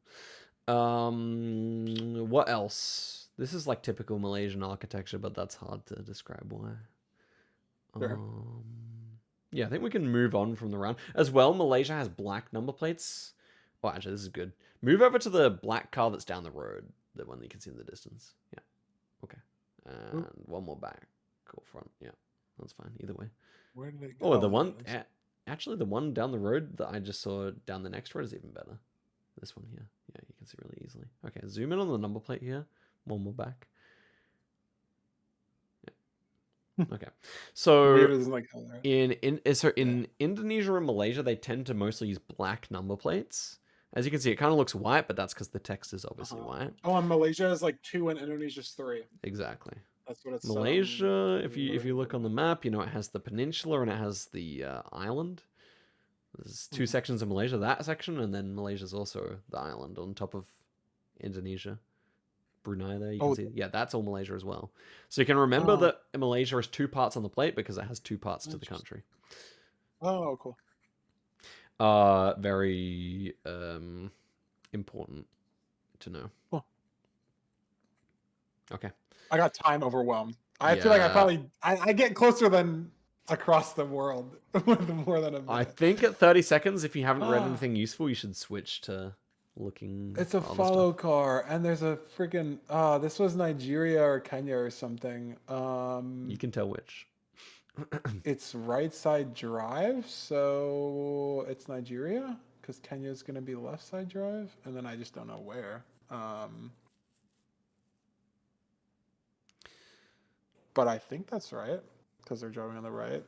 What else? This is like typical Malaysian architecture, but that's hard to describe why. Sure. Yeah, I think we can move on from the round. As well, Malaysia has black number plates. Oh, actually, this is good. Move over to the black car that's down the road, the one that you can see in the distance. Yeah. Okay. And one more back or front. Yeah, that's fine. Either way. Where did it go? Oh, the Oh, one, there it is. actually, the one down the road that I just saw down the next road is even better. This one here. Yeah, you can see really easily. Okay, zoom in on the number plate here. One more back. Yeah. Okay. So Weird isn't like how that. in Indonesia and Malaysia, they tend to mostly use black number plates. As you can see, it kind of looks white, but that's because the text is obviously white. Oh, and Malaysia is like 2 and Indonesia's 3. Exactly. That's what it's Malaysia, if you look on the map, you know it has the peninsula and it has the island. There's two sections of Malaysia, that section, and then Malaysia's also the island on top of Indonesia. Brunei there, you can see. Yeah, that's all Malaysia as well. So you can remember that Malaysia has two parts on the plate because it has two parts to the country. Oh, cool. Very important to know. Cool. Okay. I got time overwhelmed. I feel like I get closer than across the world with more than a minute. I think at 30 seconds, if you haven't read anything useful, you should switch to looking. It's a follow car, and there's a freaking. This was Nigeria or Kenya or something. You can tell which. It's right side drive, so it's Nigeria because Kenya's gonna be left side drive, and then I just don't know where. But I think that's right because they're driving on the right,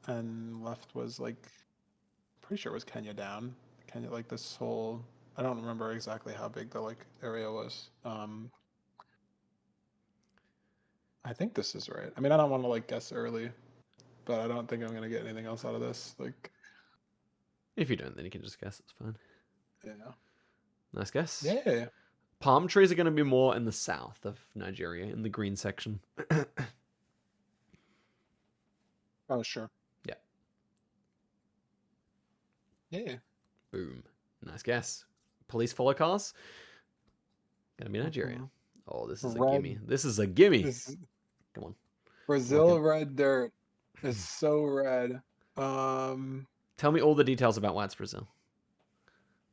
and left was like, pretty sure it was Kenya down. Kenya, like this whole. I don't remember exactly how big the like area was. I think this is right. I mean, I don't want to like guess early, but I don't think I'm gonna get anything else out of this. Like, if you don't, then you can just guess. It's fine. Yeah. Nice guess. Yeah. Palm trees are going to be more in the south of Nigeria, in the green section. Oh, sure. Yeah. Yeah. Boom. Nice guess. Police follow cars. Gonna be Nigeria. Mhm. Oh, this is a gimme. Red. This is a gimme. This Come on. Brazil Looking. red dirt is so red. Um. Tell me all the details about why it's Brazil.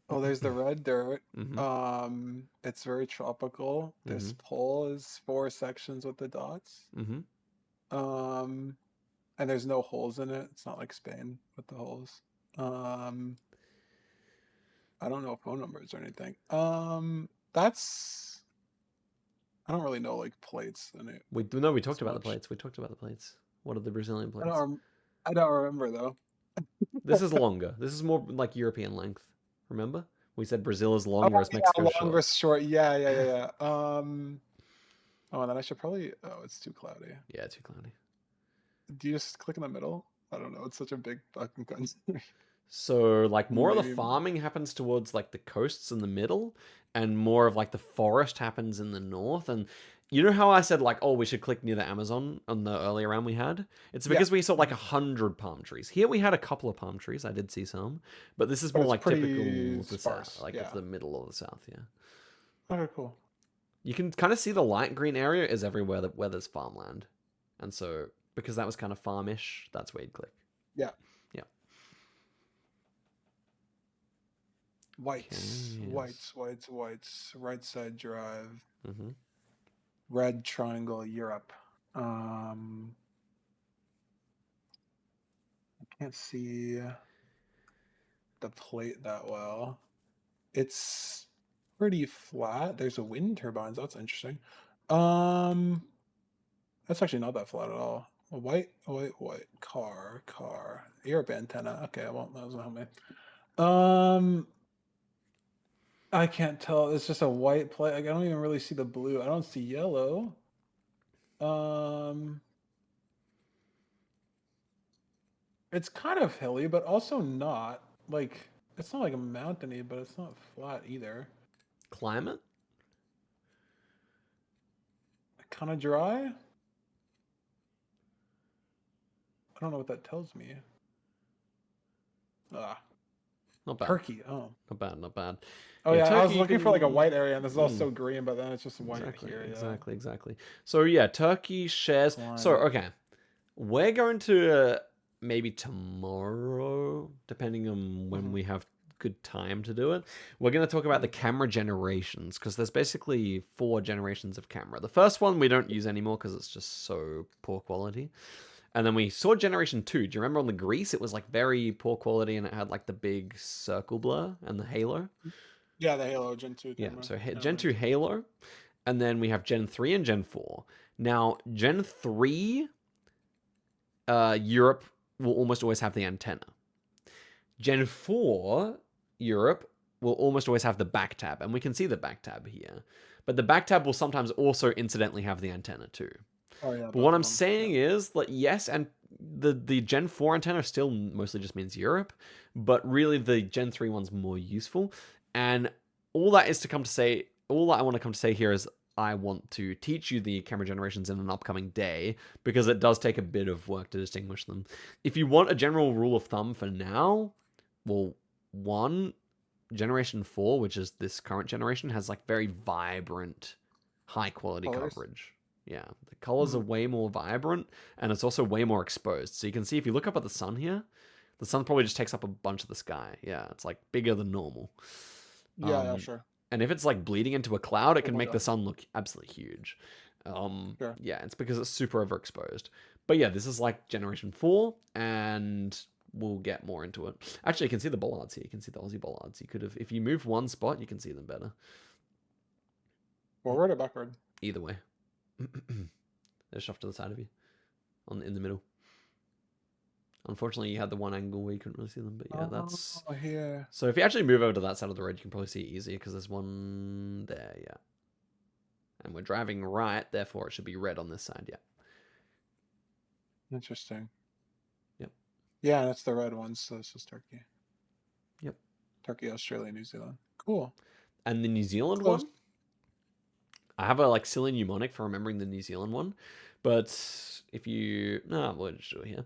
Oh, there's the red dirt. Mm-hmm. It's very tropical. Mm-hmm. This pole is 4 sections with the dots. Mm-hmm. Um, and there's no holes in it. It's not like Spain with the holes. Um, I don't know phone numbers or anything. That's I don't really know like plates in it We talked as about the much. plates. We talked about the plates. What are the Brazilian I plates? don't I don't remember though. This is longer. This is more like European length. Remember? We said Brazil is Oh long, whereas yeah, Mexico is long short. versus short. Yeah. Oh, and then I should probably. Oh, it's too cloudy. Yeah, too cloudy. Do you just click in the middle? I don't know. It's such a big fucking country. So, like, more of the Maybe. farming happens towards, like, the coasts in the middle, and more of, like, the forest happens in the north. And you know how I said, like, oh, we should click near the Amazon on the earlier round we had? It's Yeah. because we saw, like, 100 palm trees. Here we had a couple of palm trees. I did see some. But this is But more, it's like, typical pretty of the south, sparse. like, of Yeah. the middle of the south, yeah. Okay, cool. You can kind of see the light green area is everywhere where there's farmland. And so, because that was kind of farmish, that's where you'd click. Yeah. Yeah. Whites. Okay, yes. Whites. Right side drive. Mm-hmm. Red triangle, Europe. I can't see the plate that well. It's pretty flat. There's a wind turbines. That's interesting. Um, that's actually not that flat at all. A white. Car. Europe antenna. Okay, I won't. That doesn't help me. I can't tell. It's just a white plate. Like, I don't even really see the blue. I don't see yellow. Um, it's kind of hilly, but also not. Like, it's not like a mountainy, but it's not flat either. Climate? Kind of dry. I don't know what that tells me. Ah, Not bad. Turkey. Oh. Not bad, not bad. Oh yeah, I was Turkey, you looking for like a can... white area, and this is Mm, also green, but then it's just white exactly, here. Yeah. exactly. So yeah, Turkey shares. So Climate. okay, we're going to maybe tomorrow, depending on when we have good time to do it. We're going to talk about the camera generations because there's basically 4 generations of camera. The first one we don't use anymore because it's just so poor quality. And then we saw Generation 2. Do you remember on the Grease? It was like very poor quality and it had like the big circle blur and the halo. Yeah, the Halo Gen 2 Yeah, camera. so Gen 2 Halo. And then we have Gen 3 and Gen 4. Now, Gen 3, Europe will almost always have the antenna. Gen 4, Europe will almost always have the back tab. And we can see the back tab here. But the back tab will sometimes also incidentally have the antenna too. Oh yeah. But Both what of I'm them. saying is that yes, and the Gen 4 antenna still mostly just means Europe, but really the Gen 3 one's more useful. And all that is to come to say, all that I want to come to say here is I want to teach you the camera generations in an upcoming day because it does take a bit of work to distinguish them. If you want a general rule of thumb for now, well, one, Generation 4, which is this current generation, has like very vibrant, high quality Colors. coverage. Yeah, the colors are way more vibrant and it's also way more exposed. So you can see if you look up at the sun here, the sun probably just takes up a bunch of the sky. Yeah, it's like bigger than normal. Yeah, sure. And if it's like bleeding into a cloud, it can Oh my make the God. sun look absolutely huge. Sure. Yeah, it's because it's super overexposed. But yeah, this is like Generation 4, and we'll get more into it. Actually, you can see the bollards here. You can see the Aussie bollards. You could have, if you move one spot, you can see them better. Forward or backward? Either way. They're just off to the side of you, in the middle. Unfortunately, you had the one angle where you couldn't really see them, but yeah, that's... Oh, here. So if you actually move over to that side of the road, you can probably see it easier because there's one there, yeah. And we're driving right, therefore it should be red on this side, yeah. Interesting. Yep. Yeah, that's the red one, so this is Turkey. Yep. Turkey, Australia, New Zealand. Cool. And the New Zealand Close. one, I have a like silly mnemonic for remembering the New Zealand one, but if you... No, we'll just do it here.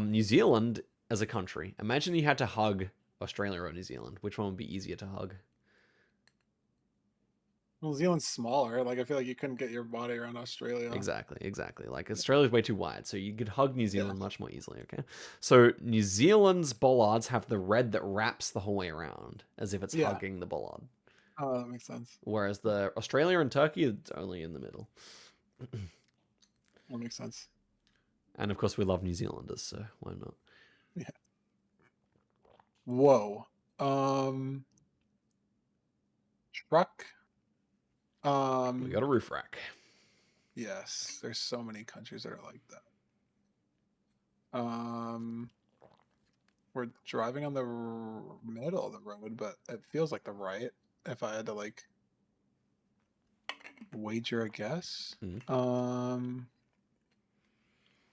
New Zealand as a country, imagine you had to hug Australia or New Zealand? Which one would be easier to hug? New Zealand's smaller. Like I feel like you couldn't get your body around Australia. Exactly. Like Australia's way too wide, so you could hug New Yeah. Zealand much more easily. Okay, so New Zealand's bollards have the red that wraps the whole way around, as if it's Yeah. hugging the bollard. Oh, that makes sense. Whereas the Australia and Turkey, it's only in the middle. That makes sense. And of course, we love New Zealanders, so why not? Yeah. Whoa. Truck. We got a roof rack. Yes, there's so many countries that are like that. We're driving on the middle of the road, but it feels like the right. If I had to like wager a guess.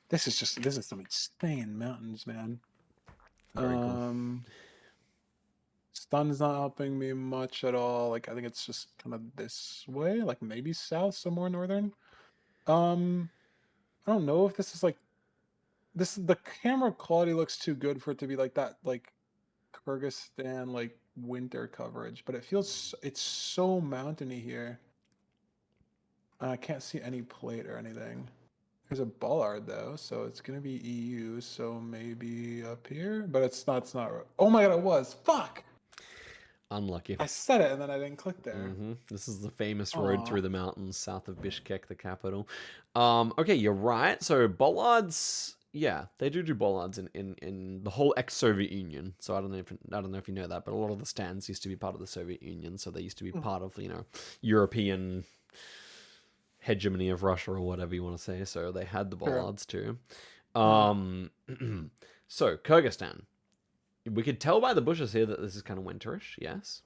This is some insane mountains, man. Very cool. Sun's not helping me much at all. Like I think it's just kind of this way, like maybe south, somewhere northern. I don't know if this is like this. The camera quality looks too good for it to be like that, like Kyrgyzstan, like winter coverage. But it feels it's so mountainy here. I can't see any plate or anything. There's a bollard though, so it's gonna be EU. So maybe up here, but it's not. It's not. Oh my god, it was. Fuck. Unlucky. I said it and then I didn't click there. This is the famous road through the mountains south of Bishkek, the capital. Okay, you're right. So bollards, yeah, they do bollards in the whole ex-Soviet Union. So I don't know if you know that, but a lot of the stands used to be part of the Soviet Union. So they used to be part of European hegemony of Russia or whatever you want to say. So they had the bollards too. So Kyrgyzstan. We could tell by the bushes here that this is kind of winterish, yes.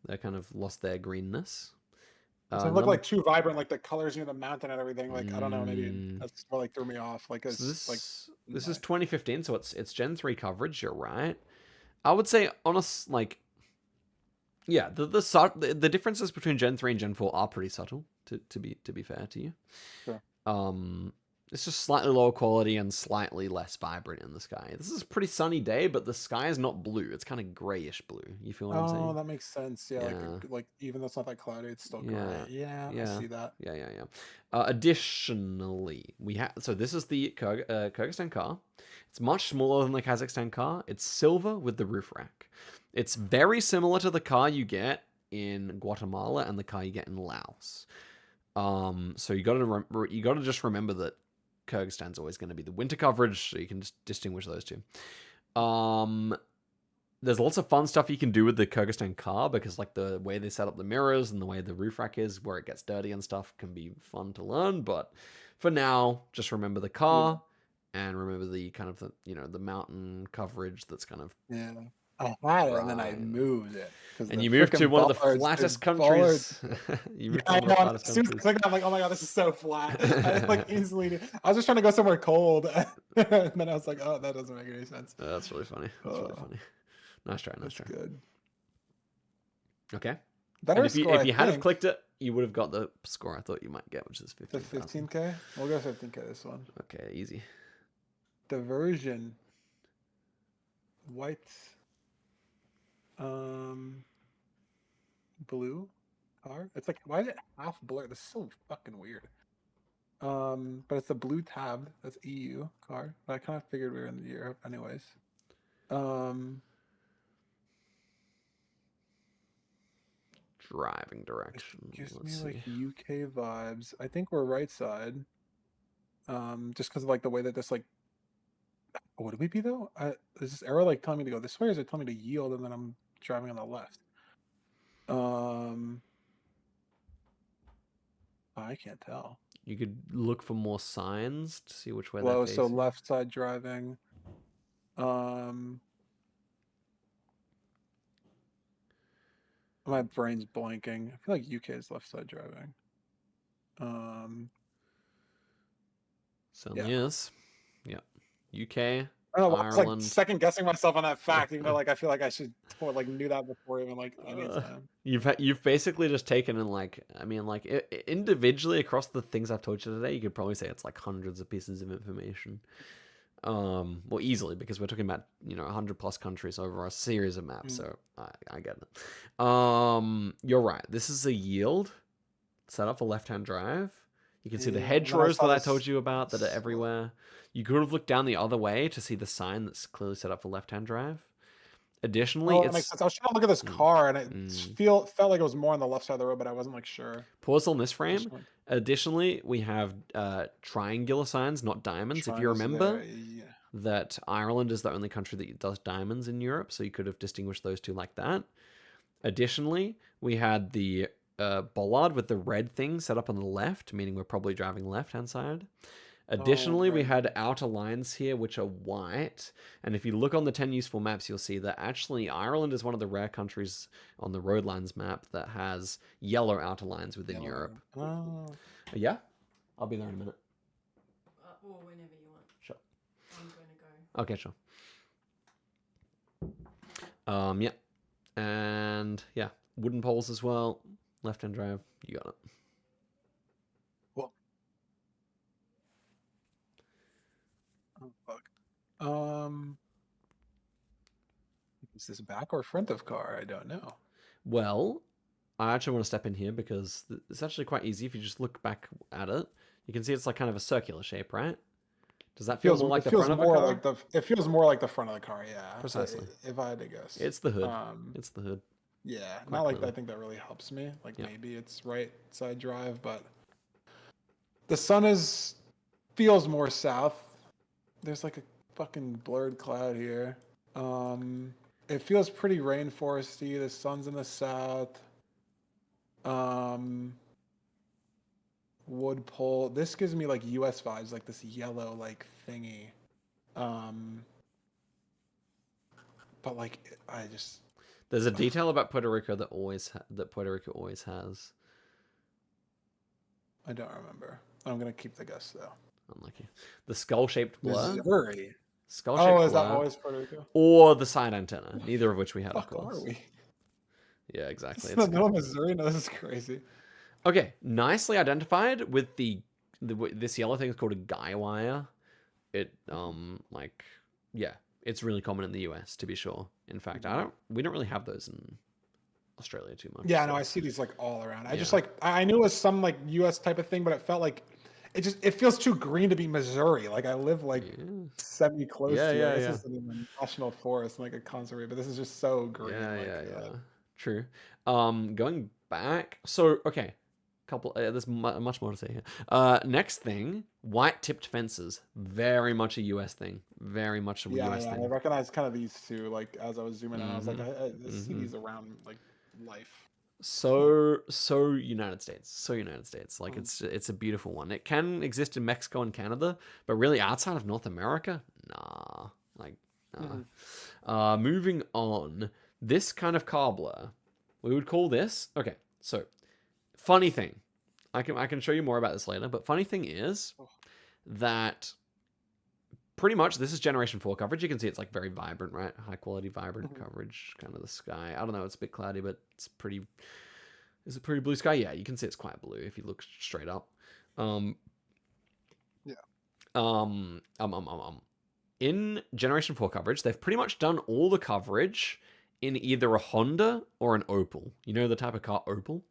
They kind of lost their greenness. So it looked like too vibrant, like the colors near the mountain and everything. Like I don't know, maybe that's what like threw me off. Like it's this is 2015, so it's Gen 3 coverage. You're right. I would say the differences between Gen 3 and Gen 4 are pretty subtle. To be fair to you. Sure. It's just slightly lower quality and slightly less vibrant in the sky. This is a pretty sunny day, but the sky is not blue. It's kind of grayish blue. You feel what I'm saying? Oh, that makes sense. Yeah, like even though it's not that cloudy, it's still gray. Yeah, I see that. Yeah. Additionally, so this is the Kyrgyzstan car. It's much smaller than the Kazakhstan car. It's silver with the roof rack. It's very similar to the car you get in Guatemala and the car you get in Laos. So you gotta just remember that Kyrgyzstan's always going to be the winter coverage, so you can just distinguish those two. There's lots of fun stuff you can do with the Kyrgyzstan car, because like the way they set up the mirrors and the way the roof rack is, where it gets dirty and stuff, can be fun to learn. But for now, just remember the car and remember the kind of the mountain coverage that's kind of I had it and then I moved it. And you moved to one of the flattest countries. I know. As soon as I clicked, I'm like, oh my god, this is so flat. I was like instantly. I was just trying to go somewhere cold, and then I was like, oh, that doesn't make any sense. That's really funny. Really funny. Nice try. Good. Okay. Better if you had have clicked it, you would have got the score I thought you might get, which is 15,000. 15K. We'll go 15K this one. Okay, easy. Diversion. White. Blue car. It's like, why is it half blurred? This is so fucking weird. But it's a blue tab. That's EU car. But I kind of figured we were in Europe anyways. Driving direction. It gives me like UK vibes. I think we're right side. Just because of like the way that this like. Would we be though? Is this arrow like telling me to go this way, or is it telling me to yield and then I'm driving on the left? I can't tell. You could look for more signs to see which way they're facing. So left side driving. My brain's blanking. I feel like UK is left side driving. Certainly is. Yeah. UK. I don't know, Ireland. I was like second guessing myself on that fact, even though like I feel like I should like knew that before even like any time. You've basically just taken in individually across the things I've told you today, you could probably say it's like hundreds of pieces of information. Well, easily, because we're talking about 100 plus countries over a series of maps. So I get it. You're right. This is a yield set up for left-hand drive. You can see the Yeah, and then I hedgerows saw that I this. told you about that are everywhere. You could have looked down the other way to see the sign that's clearly set up for left-hand drive. Additionally, Oh, that makes sense. I was trying to look at this car, and it felt like it was more on the left side of the road, but I wasn't like sure. Pause on this frame. Additionally, we have triangular signs, not diamonds. If you remember that Ireland is the only country that does diamonds in Europe, so you could have distinguished those two like that. Additionally, we had the bollard with the red thing set up on the left, meaning we're probably driving left-hand side. Additionally, we had outer lines here, which are white. And if you look on the 10 useful maps, you'll see that actually Ireland is one of the rare countries on the road lines map that has yellow outer lines within Europe. Oh. Yeah? I'll be there in a minute. Or whenever you want. Sure. I'm going to go. Okay, sure. Yeah. And yeah, wooden poles as well. Left-hand drive. You got it. Oh, fuck. Is this back or front of car? I don't know. Well, I actually want to step in here because it's actually quite easy if you just look back at it. You can see it's like kind of a circular shape, right? Does that feel more like the front of a car? It feels more like the front of the car, yeah. Precisely. If I had to guess. It's the hood. It's the hood. Yeah, quite not like that. I think that really helps me. Like maybe it's right side drive, but the sun feels more south. There's like a fucking blurred cloud here. It feels pretty rainforesty. The sun's in the south. Wood pole. This gives me like US vibes, like this yellow like thingy. But like there's a detail about Puerto Rico that Puerto Rico always has. I don't remember. I'm gonna keep the guess though. Unlucky. The skull-shaped blur. Missouri. Skull-shaped blur. Is that always Puerto Rico? Or the side antenna. Neither of which we had, of course. Are we? Yeah, exactly. It's no Missouri. No, this is crazy. Okay, nicely identified with this yellow thing is called a guy wire. It it's really common in the US, to be sure. In fact, we don't really have those in Australia too much. Yeah, so. No, I see these like all around. I just I knew it was some like US type of thing, but it felt like it feels too green to be Missouri. Like I live like semi close to it. This isn't even a national forest, like a conservation, but this is just so green. Yeah. True. Going back. So okay. There's much more to say here. Next thing, white tipped fences. Very much a US thing. Very much a US thing. I recognize kind of these two. Like as I was zooming in, I was like, I see these around like life. So United States. Like it's a beautiful one. It can exist in Mexico and Canada, but really outside of North America, nah. Moving on. This kind of car blur, we would call this. Okay, so. Funny thing, I can show you more about this later, but funny thing is that pretty much this is Generation 4 coverage. You can see it's like very vibrant, right? High quality, vibrant coverage, kind of the sky. I don't know, it's a bit cloudy, but it's pretty... Is it pretty blue sky? Yeah, you can see it's quite blue if you look straight up. In Generation 4 coverage, they've pretty much done all the coverage in either a Honda or an Opel. You know the type of car Opel?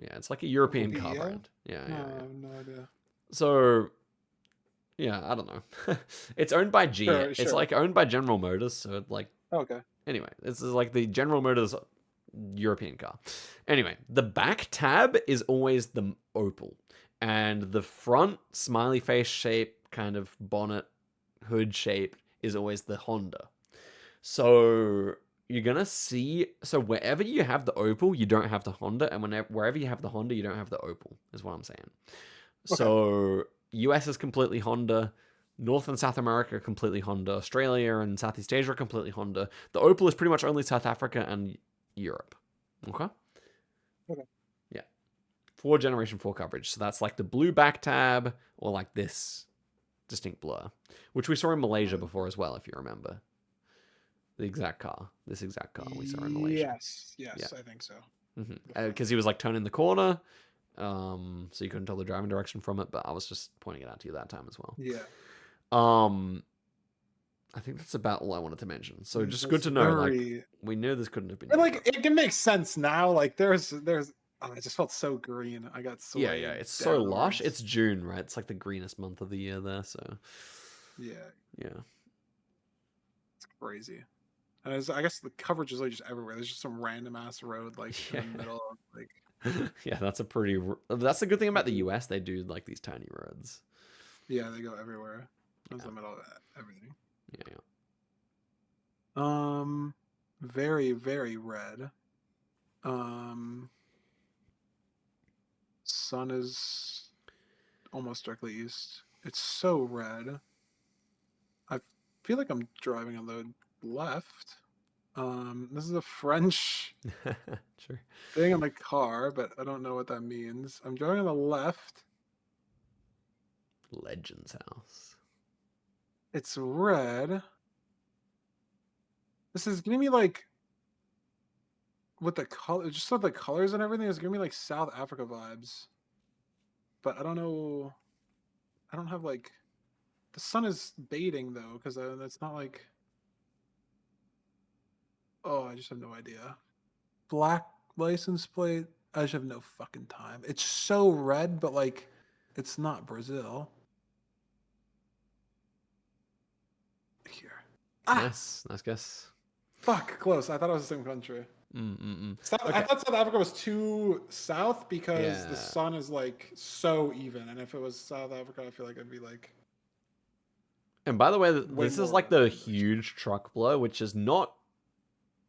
Yeah, it's like a European car brand. Yeah. No idea. So, yeah, I don't know. It's owned by GM. Sure. It's like owned by General Motors. So, like, okay. Anyway, this is like the General Motors European car. Anyway, the back tab is always the Opel, and the front smiley face shape, kind of bonnet hood shape, is always the Honda. So you're gonna see, so wherever you have the Opel, you don't have the Honda, and wherever you have the Honda, you don't have the Opel, is what I'm saying. Okay. So US is completely Honda, North and South America are completely Honda, Australia and Southeast Asia are completely Honda. The Opel is pretty much only South Africa and Europe. Okay? Yeah. 4 Generation 4 coverage. So that's like the blue back tab, or like this distinct blur, which we saw in Malaysia before as well, if you remember. This exact car we saw in Malaysia. Yes, I think so. Because he was like turning the corner, so you couldn't tell the driving direction from it, but I was just pointing it out to you that time as well. Yeah. I think that's about all I wanted to mention. So just good That's to know, like, very- we knew this couldn't have been. But your like truck. it can make sense now. Like there's oh, I just felt so green. I got swayed. Yeah, it's so lush. downwards. It's June, right? It's like the greenest month of the year there, so Yeah, yeah. it's crazy. And I guess the coverage is like just everywhere. There's just some random ass road like Yeah. in the middle of like. Yeah, that's the good thing about the US. They do like these tiny roads. Yeah, they go everywhere. That's Yeah. the middle of everything. Yeah. Very, very red. Sun is almost directly east. It's so red. I feel like I'm driving on the left. This is a French Sure. thing on the car, but I don't know what that means. I'm driving on the left. Legends house. It's red. This is giving me like with the color, just with the colors and everything, it's giving me like South Africa vibes. But I don't know. I don't have like the sun is baiting though, because it's not like. Oh, I just have no idea. Black license plate. I just have no fucking time. It's so red, but like, it's not Brazil. Here. Nice guess. Fuck, close. I thought it was the same country. Okay. I thought South Africa was too south because the Yeah. sun is like so even, and if it was South Africa, I feel like it'd be like. And by the way, Way this is more like the red. huge truck blow, which is not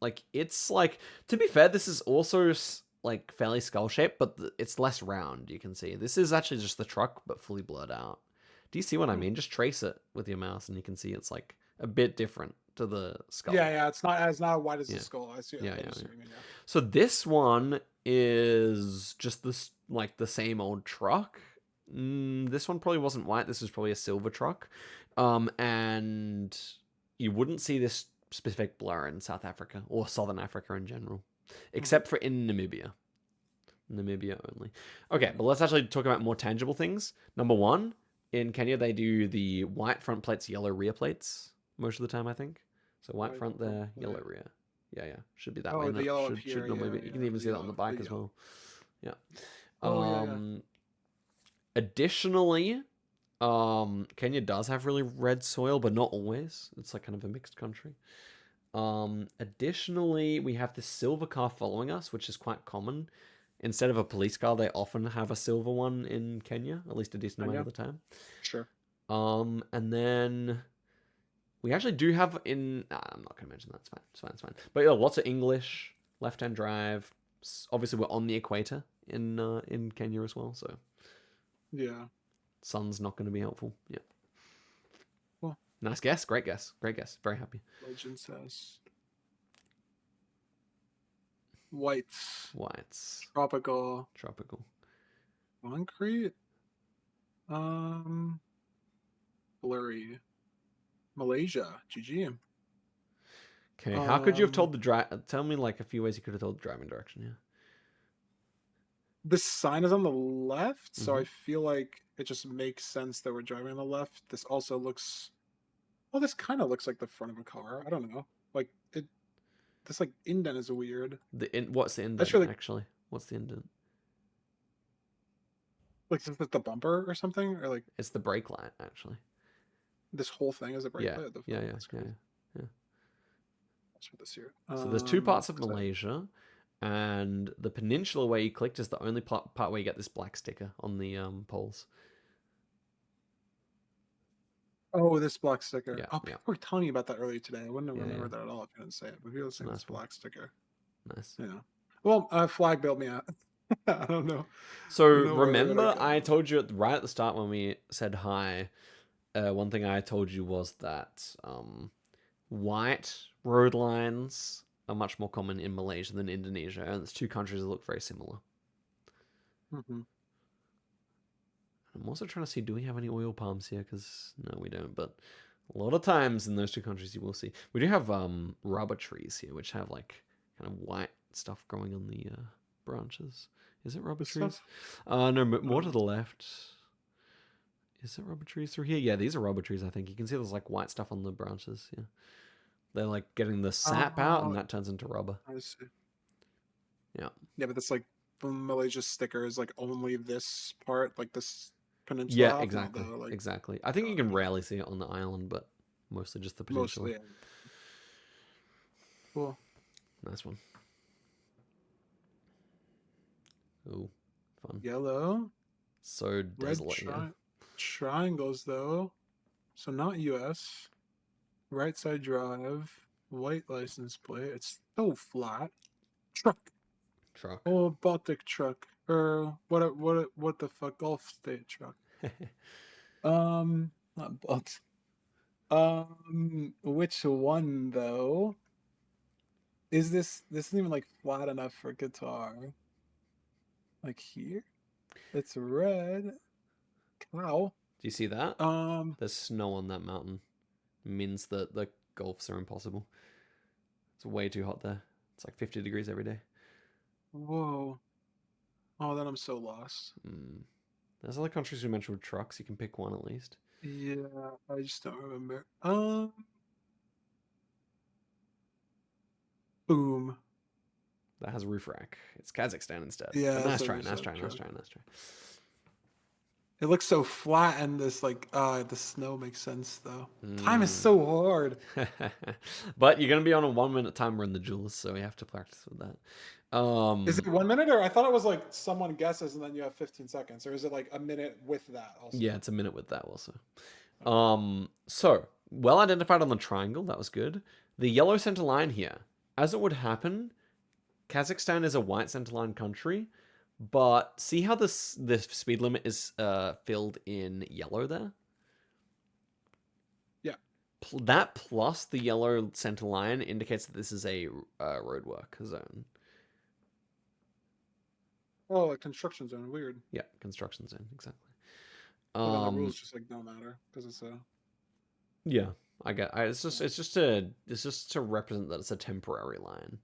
like it's like, to be fair, this is also like fairly skull shaped, but it's less round. You can see this is actually just the truck, but fully blurred out. Do you see what I mean? Just trace it with your mouse, and you can see it's like a bit different to the skull. Yeah, it's not as wide as Yeah. the skull. I see. Yeah, I yeah, see yeah. what you mean, yeah. So this one is just this like the same old truck. This one probably wasn't white. This is probably a silver truck. And you wouldn't see this specific blur in South Africa or Southern Africa in general, except for in Namibia. Namibia only. Okay, but let's actually talk about more tangible things. Number one, in Kenya, they do the white front plates, yellow rear plates most of the time, I think. So white front there, yellow rear. Yeah, should be that way. Oh, the yellow up Should here. normally be. You can even see that on the bike as well. Yeah. Additionally, Kenya does have really red soil, but not always. It's like kind of a mixed country. Additionally, we have this silver car following us, which is quite common. Instead of a police car, they often have a silver one in Kenya, at least a decent amount of the time. Sure. And then we actually do have in. I'm not going to mention that. It's fine. But yeah, lots of English, left-hand drive. Obviously, we're on the equator in Kenya as well, so Yeah. sun's not going to be helpful. Yeah. Well, nice guess. Great guess. Very happy. Legend says whites. Tropical. Concrete. Blurry. Malaysia. GG. Okay, how could you have told the drive? Tell me like a few ways you could have told the driving direction. Yeah. This sign is on the left, so I feel like it just makes sense that we're driving on the left. This also looks. Well, this kind of looks like the front of a car. I don't know. Like it. This like indent is weird. What's the indent really... actually? What's the indent? Like is this the bumper or something, or like it's the brake light actually. This whole thing is a brake light. Yeah. That's what this here. So there's two parts of Malaysia, and the peninsula where you clicked is the only part where you get this black sticker on the poles. Oh, this black sticker. Yeah, people were telling you about that earlier today. I wouldn't have remembered that at all if you didn't say it. But people saying this black sticker. Nice. Yeah. Well, flag built me out. I don't know. So remember, I told you right at the start when we said hi. One thing I told you was that white road lines are much more common in Malaysia than Indonesia, and it's two countries that look very similar. I'm also trying to see, do we have any oil palms here? Because no, we don't. But a lot of times in those two countries, you will see. We do have rubber trees here, which have like kind of white stuff growing on the branches. branches. Is it rubber This trees? stuff? No, more to the left. Is it rubber trees through here? Yeah, these are rubber trees, I think. You can see there's like white stuff on the branches. Yeah. They're like getting the sap out, and that turns into rubber. I see. Yeah. Yeah, but this like the Malaysia sticker is like only this part, like this peninsula. Yeah, half, not exactly. the, like, Exactly. I think you can rarely see it on the island, but mostly just the peninsula. mostly. Cool. Nice one. Oh, fun. Yellow. So Red desolate here. triangles though. So not US. Right side drive. White license plate. It's so flat. Truck. Truck. Oh, Baltic truck. Or what the fuck? Gulf state truck. Not Baltic. Which one though? Is this isn't even like flat enough for guitar? Like here? It's red. Cow. Do you see that? Um, There's snow on that mountain. It means that the Gulfs are impossible. It's way too hot there. It's like 50 degrees every day. whoa. Oh, then I'm so lost. There's other countries we mentioned with trucks. You can pick one at least. Yeah, I just don't remember. Boom. That has a roof rack. It's Kazakhstan instead. Yeah, But nice so try, there's nice that try, nice truck. try, nice try. It looks so flat, and this like the snow makes sense though. Time is so hard. But you're gonna be on a 1-minute timer in the jewels, so we have to practice with that. Is it 1 minute, or I thought it was like someone guesses and then you have 15 seconds, or is it like a minute with that also? Yeah, it's a minute with that also. So well identified on the triangle. That was good. The yellow center line here, as it would happen, Kazakhstan is a white center line country, but see how this speed limit is filled in yellow there? Yeah. That plus the yellow center line indicates that this is a roadwork zone. Oh, like construction zone. Weird. Yeah, construction zone, exactly. But then the rules just like don't matter because it's a. Yeah, it's just to represent that it's a temporary line.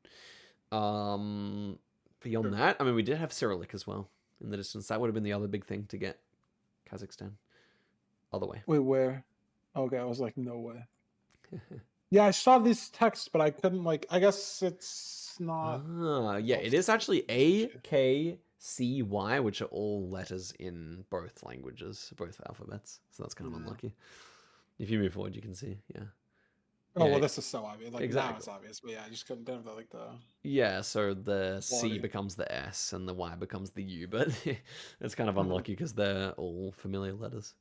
Beyond that, I mean, we did have Cyrillic as well in the distance. That would have been the other big thing to get Kazakhstan. Other way. Wait, where? Okay, I was like, no way. Yeah, I saw this text, but I couldn't like. I guess it's not. Yeah, it is actually A, K, C, Y, which are all letters in both languages, both alphabets. So that's kind of unlucky. If you move forward, you can see. Yeah. Oh Yeah, well, this is so obvious. Like now exactly. it's obvious, but yeah, I just couldn't have the like the. Yeah, so the C Quality. becomes the S and the Y becomes the U, but it's kind of unlucky because they're all familiar letters.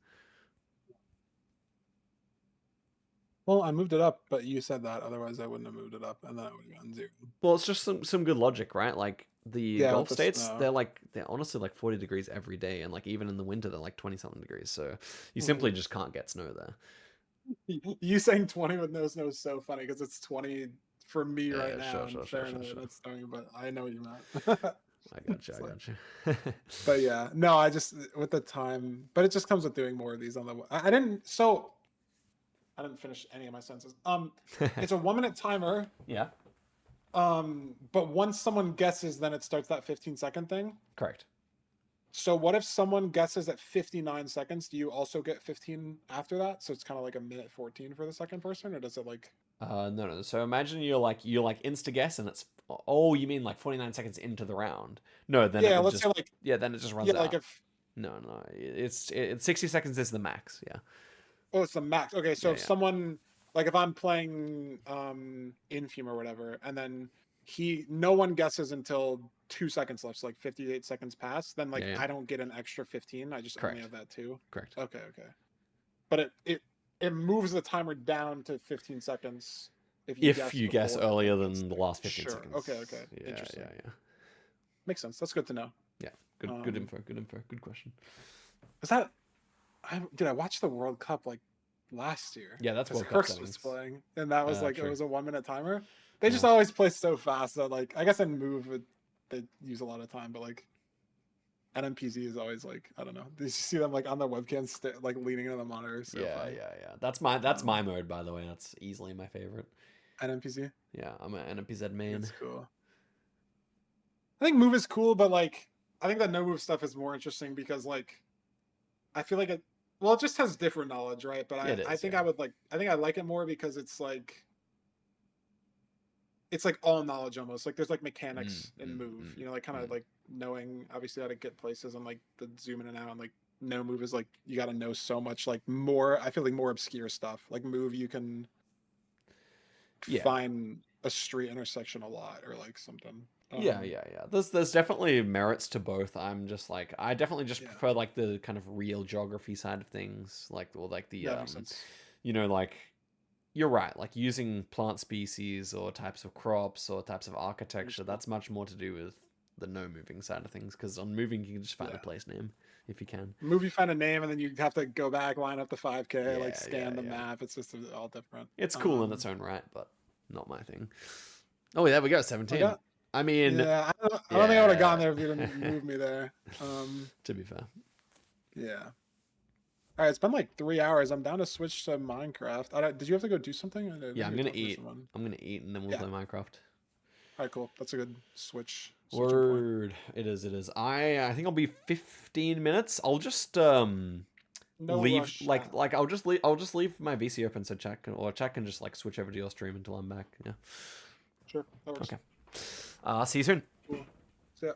Well, I moved it up, but you said that. Otherwise, I wouldn't have moved it up, and then I would have gotten 0. Well, it's just some good logic, right? Like the Gulf the states, snow. they're honestly like 40 degrees every day, and like even in the winter they're like 20-something degrees. So you simply just can't get snow there. You saying 20 with no snow is so funny because it's 20 for me right now. Sure. That's snowing, but I know what you meant. I got you. But yeah, no, I just with the time, but it just comes with doing more of these on the. I didn't finish any of my sentences. It's a 1 minute timer. Yeah. But once someone guesses, then it starts that 15-second thing. Correct. So what if someone guesses at 59 seconds? Do you also get 15 after that? So it's kind of like a minute 14 for the second person, or does it like? No. So imagine you're like insta guess, and it's you mean like 49 seconds into the round? No, then yeah, let's say like then it just runs out. Like if no, it's 60 seconds is the max. Yeah. Oh, it's the max. Okay, so Yeah, if someone like if I'm playing Infume or whatever, and then no one guesses until 2 seconds left, so like 58 seconds pass, then like I don't get an extra 15. I just only have that too. Correct. Okay. But it moves the timer down to 15 seconds if you guess earlier than the last 15 seconds. Okay. Yeah, Interesting. Yeah. Makes sense. That's good to know. Yeah. Good info. Good question. Is that I watched the World Cup like last year. Yeah, that's World Cup Kirk settings. was playing, and that was like true. It was a 1 minute timer. They just always play so fast that like I guess in Move they use a lot of time, but like NMPZ is always like I don't know. Did you see them like on the webcam like leaning into the monitor? So yeah. That's my mode, by the way. That's easily my favorite. NMPZ. Yeah, I'm an NMPZ main. That's cool. I think move is cool, but like I think that no move stuff is more interesting because like I feel like it. Well, it just has different knowledge, right? But It I is, think yeah. I think I like it more because it's like all knowledge almost. Like there's like mechanics in move, you know, like kind of like knowing obviously how to get places and like the zoom in and out and like no move is like you got to know so much like more. I feel like more obscure stuff. Like move, you can Yeah. find a street intersection a lot or like something. Yeah. There's definitely merits to both. I'm just like I definitely just Yeah, prefer like the kind of real geography side of things, like or like the that makes sense. you know, like you're right, like using plant species or types of crops or types of architecture. That's much more to do with the no moving side of things because on moving you can just find Yeah. the place name if you can. Move, you find a name, and then you have to go back, line up the 5K, like scan the Yeah. map. It's just all different. It's cool in its own right, but not my thing. Oh, there we go, I 17. got, I mean, yeah, I don't think I would have gone yeah. there if you didn't move me there. To be fair. Yeah. All right, it's been like 3 hours. I'm down to switch to Minecraft. Did you have to go do something? I think Yeah, you were talking to someone. I'm gonna eat, and then we'll Yeah. play Minecraft. All right, cool. That's a good switching point. Word. It is. It is. I think I'll be 15 minutes. I'll just No leave rush. I'll just leave my VC open so chat can just like switch over to your stream until I'm back. Yeah. Sure, that works. Okay. See you soon. Cool. See ya.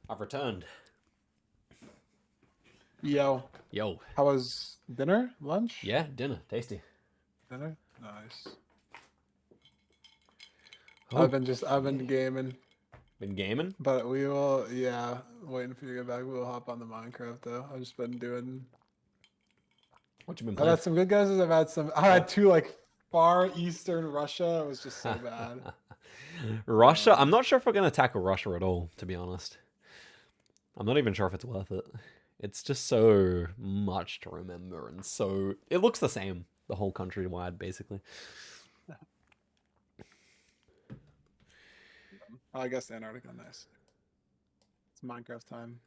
I've returned. Yo, Yo. how was dinner? Lunch? Yeah, dinner. Tasty. Dinner? Nice. Oh, I've been gaming, been gaming? but waiting for you to get back. We'll hop on the Minecraft though. I've just been doing. What you been I've playing? had some good guesses. I had two like far eastern Russia. It was just so bad. Russia? I'm not sure if we're going to tackle Russia at all, to be honest. I'm not even sure if it's worth it. It's just so much to remember, and so it looks the same the whole country wide, basically. I guess Antarctica, nice. It's Minecraft time.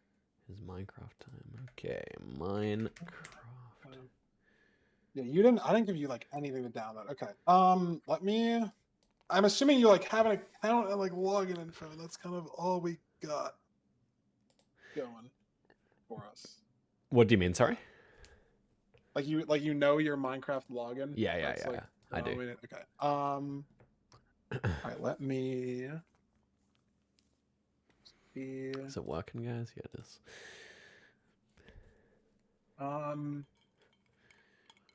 It's Minecraft time. Okay, Minecraft. Yeah, I didn't give you like anything to download. Okay. Let me. I'm assuming you like have an account and like login info. That's kind of all we got going for us. What do you mean? Sorry. Like you know your Minecraft login. Yeah, That's, like, I do. Okay. All right. Let me. See. Is it working, guys? Yeah, it is.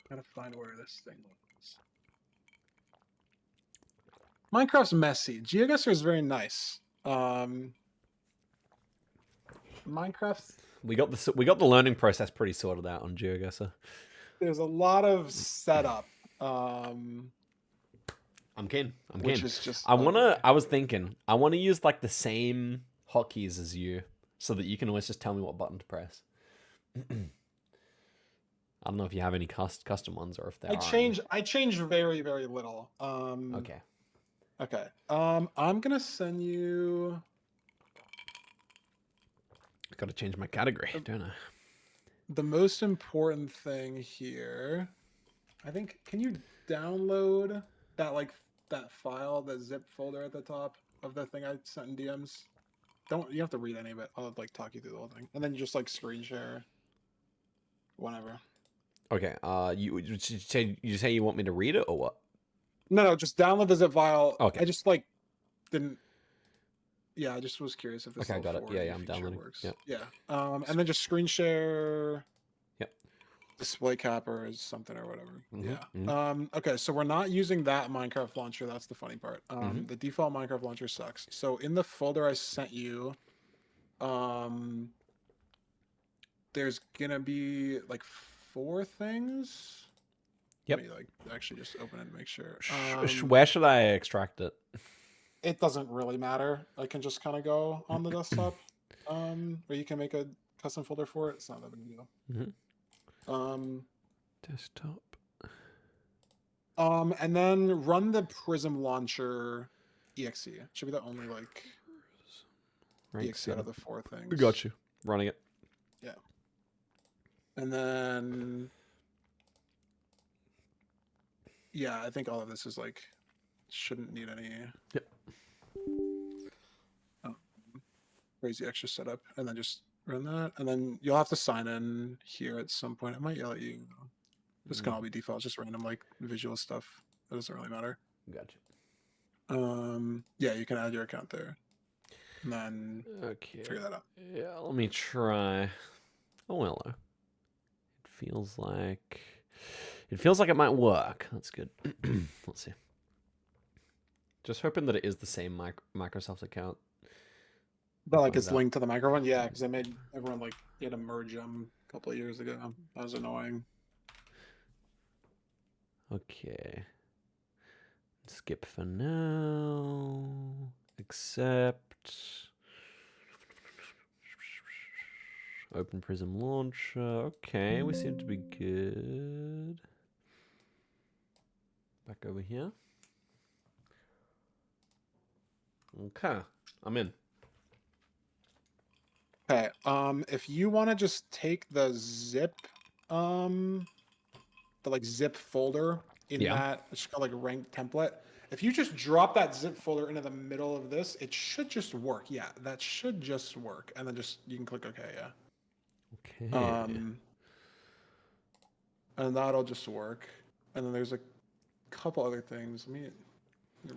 Gotta find where this thing was. Minecraft's messy. Geoguessr is very nice. Minecraft's. We got the learning process pretty sorted out on Geoguessr. There's a lot of setup. I'm keen. Which is just. I was thinking. I want to use like the same hotkeys as you, so that you can always just tell me what button to press. I don't know if you have any custom ones or if there are. I change very, very little. Okay. Okay. I'm gonna send you. I gotta change my category, don't I? The most important thing here, I think. Can you download that file, the zip folder at the top of the thing I sent in DMs? You have to read any of it. I'll like talk you through the whole thing, and then just like screen share. Whenever. Okay. You say you want me to read it or what? No, just download the zip file. Okay. I just like didn't. Yeah, I just was curious if this. Okay, got it. Yeah, I'm downloading. Works. Yep. Yeah. And then just screen share. Yep. Display capper is something or whatever. Mm-hmm, Yeah. Okay, so we're not using that Minecraft launcher. That's the funny part. The default Minecraft launcher sucks. So in the folder I sent you, there's gonna be like 4 things. Yep. Let me like actually just open it and make sure. Where should I extract it? It doesn't really matter. I can just kind of go on the desktop, or you can make a custom folder for it. It's not that big a deal. Desktop. And then run the Prism launcher exe. It should be the only like exe out of the 4 things. We got you. Running it. Yeah. And then yeah, I think all of this is like shouldn't need any. Yep. Crazy extra setup, and then just run that, and then you'll have to sign in here at some point. It might yell at you. This can all be default, just random like visual stuff. It doesn't really matter. Gotcha. Yeah, you can add your account there, and then figure that out. Yeah, let me try. Oh hello. It feels like it might work. That's good. Let's see. Just hoping that it is the same Microsoft account. But like it's linked to the microphone, yeah, because I made everyone like you had to merge them a couple of years ago. That was annoying. Okay. Skip for now. Accept. Open Prism Launcher. Okay, we seem to be good. Back over here. Okay, I'm in. Okay, if you want to just take the zip, the like zip folder in that, it's called like rank template. If you just drop that zip folder into the middle of this, it should just work. Yeah, that should just work. And then you can click OK, yeah. Okay. And that'll just work. And then there's a couple other things. Let me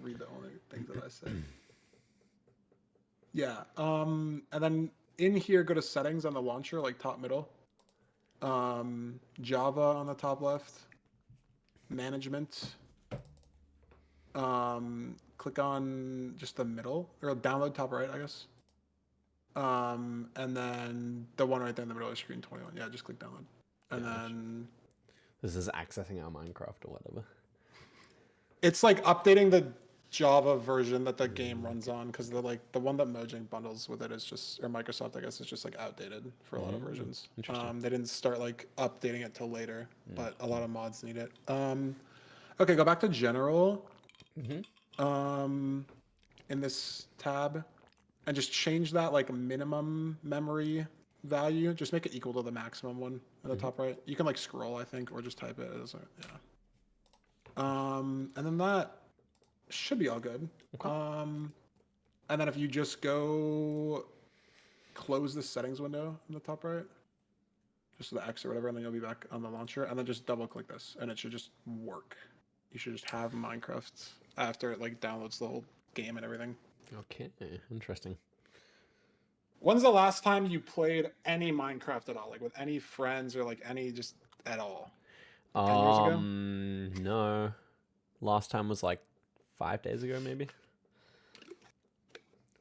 read the only things that I said. Yeah. And then in here, go to settings on the launcher, like top middle. Java on the top left. Management. Click on just the middle, or download top right, I guess. And then the one right there in the middle of screen 21. Yeah, just click download. And then this is accessing our Minecraft or whatever. it's like updating the Java version that the game runs on, because the one that Mojang bundles with it is just, or Microsoft, I guess, is just like outdated for a lot of versions. They didn't start like updating it till later, but a lot of mods need it. Okay, go back to general. In this tab, and just change that like minimum memory value. Just make it equal to the maximum one in the top right. You can like scroll, I think, or just type it. And then that should be all good. Okay. And then if you just go close the settings window in the top right, just the X or whatever, and then you'll be back on the launcher, and then just double click this, and it should just work. You should just have Minecraft after it like downloads the whole game and everything. Okay, interesting. When's the last time you played any Minecraft at all? Like with any friends or like any just at all? 10 years ago? No. Last time was like 5 days ago, maybe.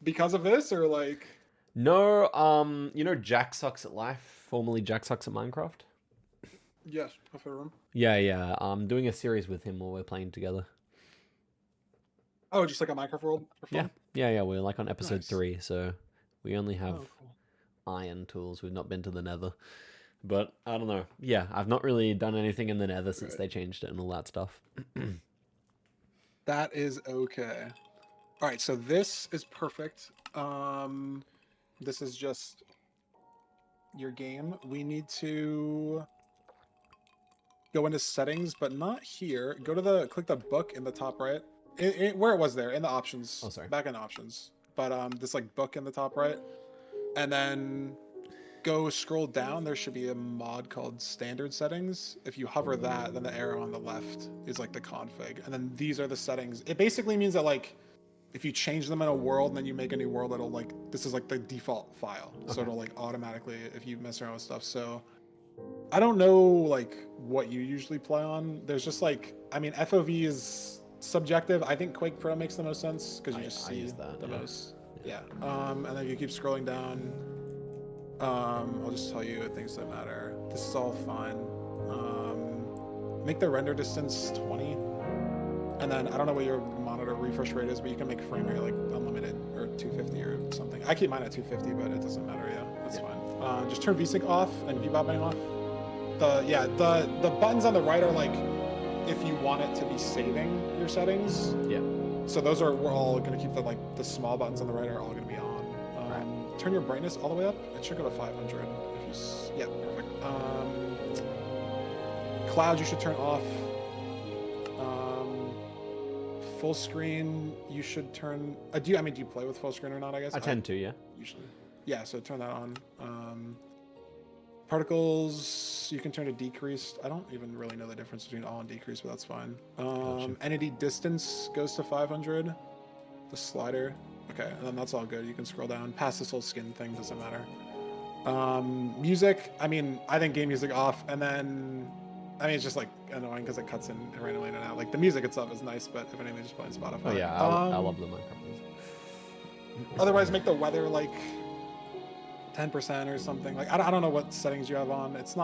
Because of this, or like? No, you know Jack Sucks at Life, formerly Jack Sucks at Minecraft? Yes, I've heard of him. Yeah. I'm doing a series with him while we're playing together. Oh, just like a Minecraft world for fun? Yeah, we're like on episode Nice. 3, so we only have cool. iron tools. We've not been to the Nether. But I don't know. Yeah, I've not really done anything in the Nether since they changed it and all that stuff. That is okay. All right, so this is perfect. This is just your game. We need to go into settings, but not here. Go to click the book in the top right. Where it was there, in the options. Oh, sorry. Back in options. But this like book in the top right. And then go scroll down. There should be a mod called standard settings. If you hover that, then the arrow on the left is like the config. And then these are the settings. It basically means that like, if you change them in a world and then you make a new world, it'll like, this is like the default file. So it'll like automatically, if you mess around with stuff. So I don't know like what you usually play on. There's just like, I mean, FOV is subjective. I think Quake Pro makes the most sense because you just see the most. Yeah. And then you keep scrolling down. I'll just tell you things that matter. This is all fine. Make the render distance 20. And then I don't know what your monitor refresh rate is, but you can make frame rate like unlimited or 250 or something. I keep mine at 250, but it doesn't matter. Yeah, that's fine. Just turn VSync off and VBopping off. The buttons on the right are like if you want it to be saving your settings. Yeah. So we're all gonna keep the small buttons on the right are all gonna be on. Turn your brightness all the way up. It should go to 500. Yeah, perfect. Clouds you should turn off. Full screen you should turn. Do you play with full screen or not? I guess I tend to, yeah. Usually, yeah. So turn that on. Particles you can turn to decreased. I don't even really know the difference between all and decreased, but that's fine. Entity distance goes to 500. The slider. Okay, and then that's all good. You can scroll down past this whole skin thing. Doesn't matter. Music. I mean, I think game music off, and then. I mean, it's just like annoying because it cuts in randomly in and out. Like the music itself is nice, but if anything, just playing Spotify. Oh yeah, I love the Minecraft music. Otherwise, make the weather like 10% or something. Like I don't know what settings you have on. It's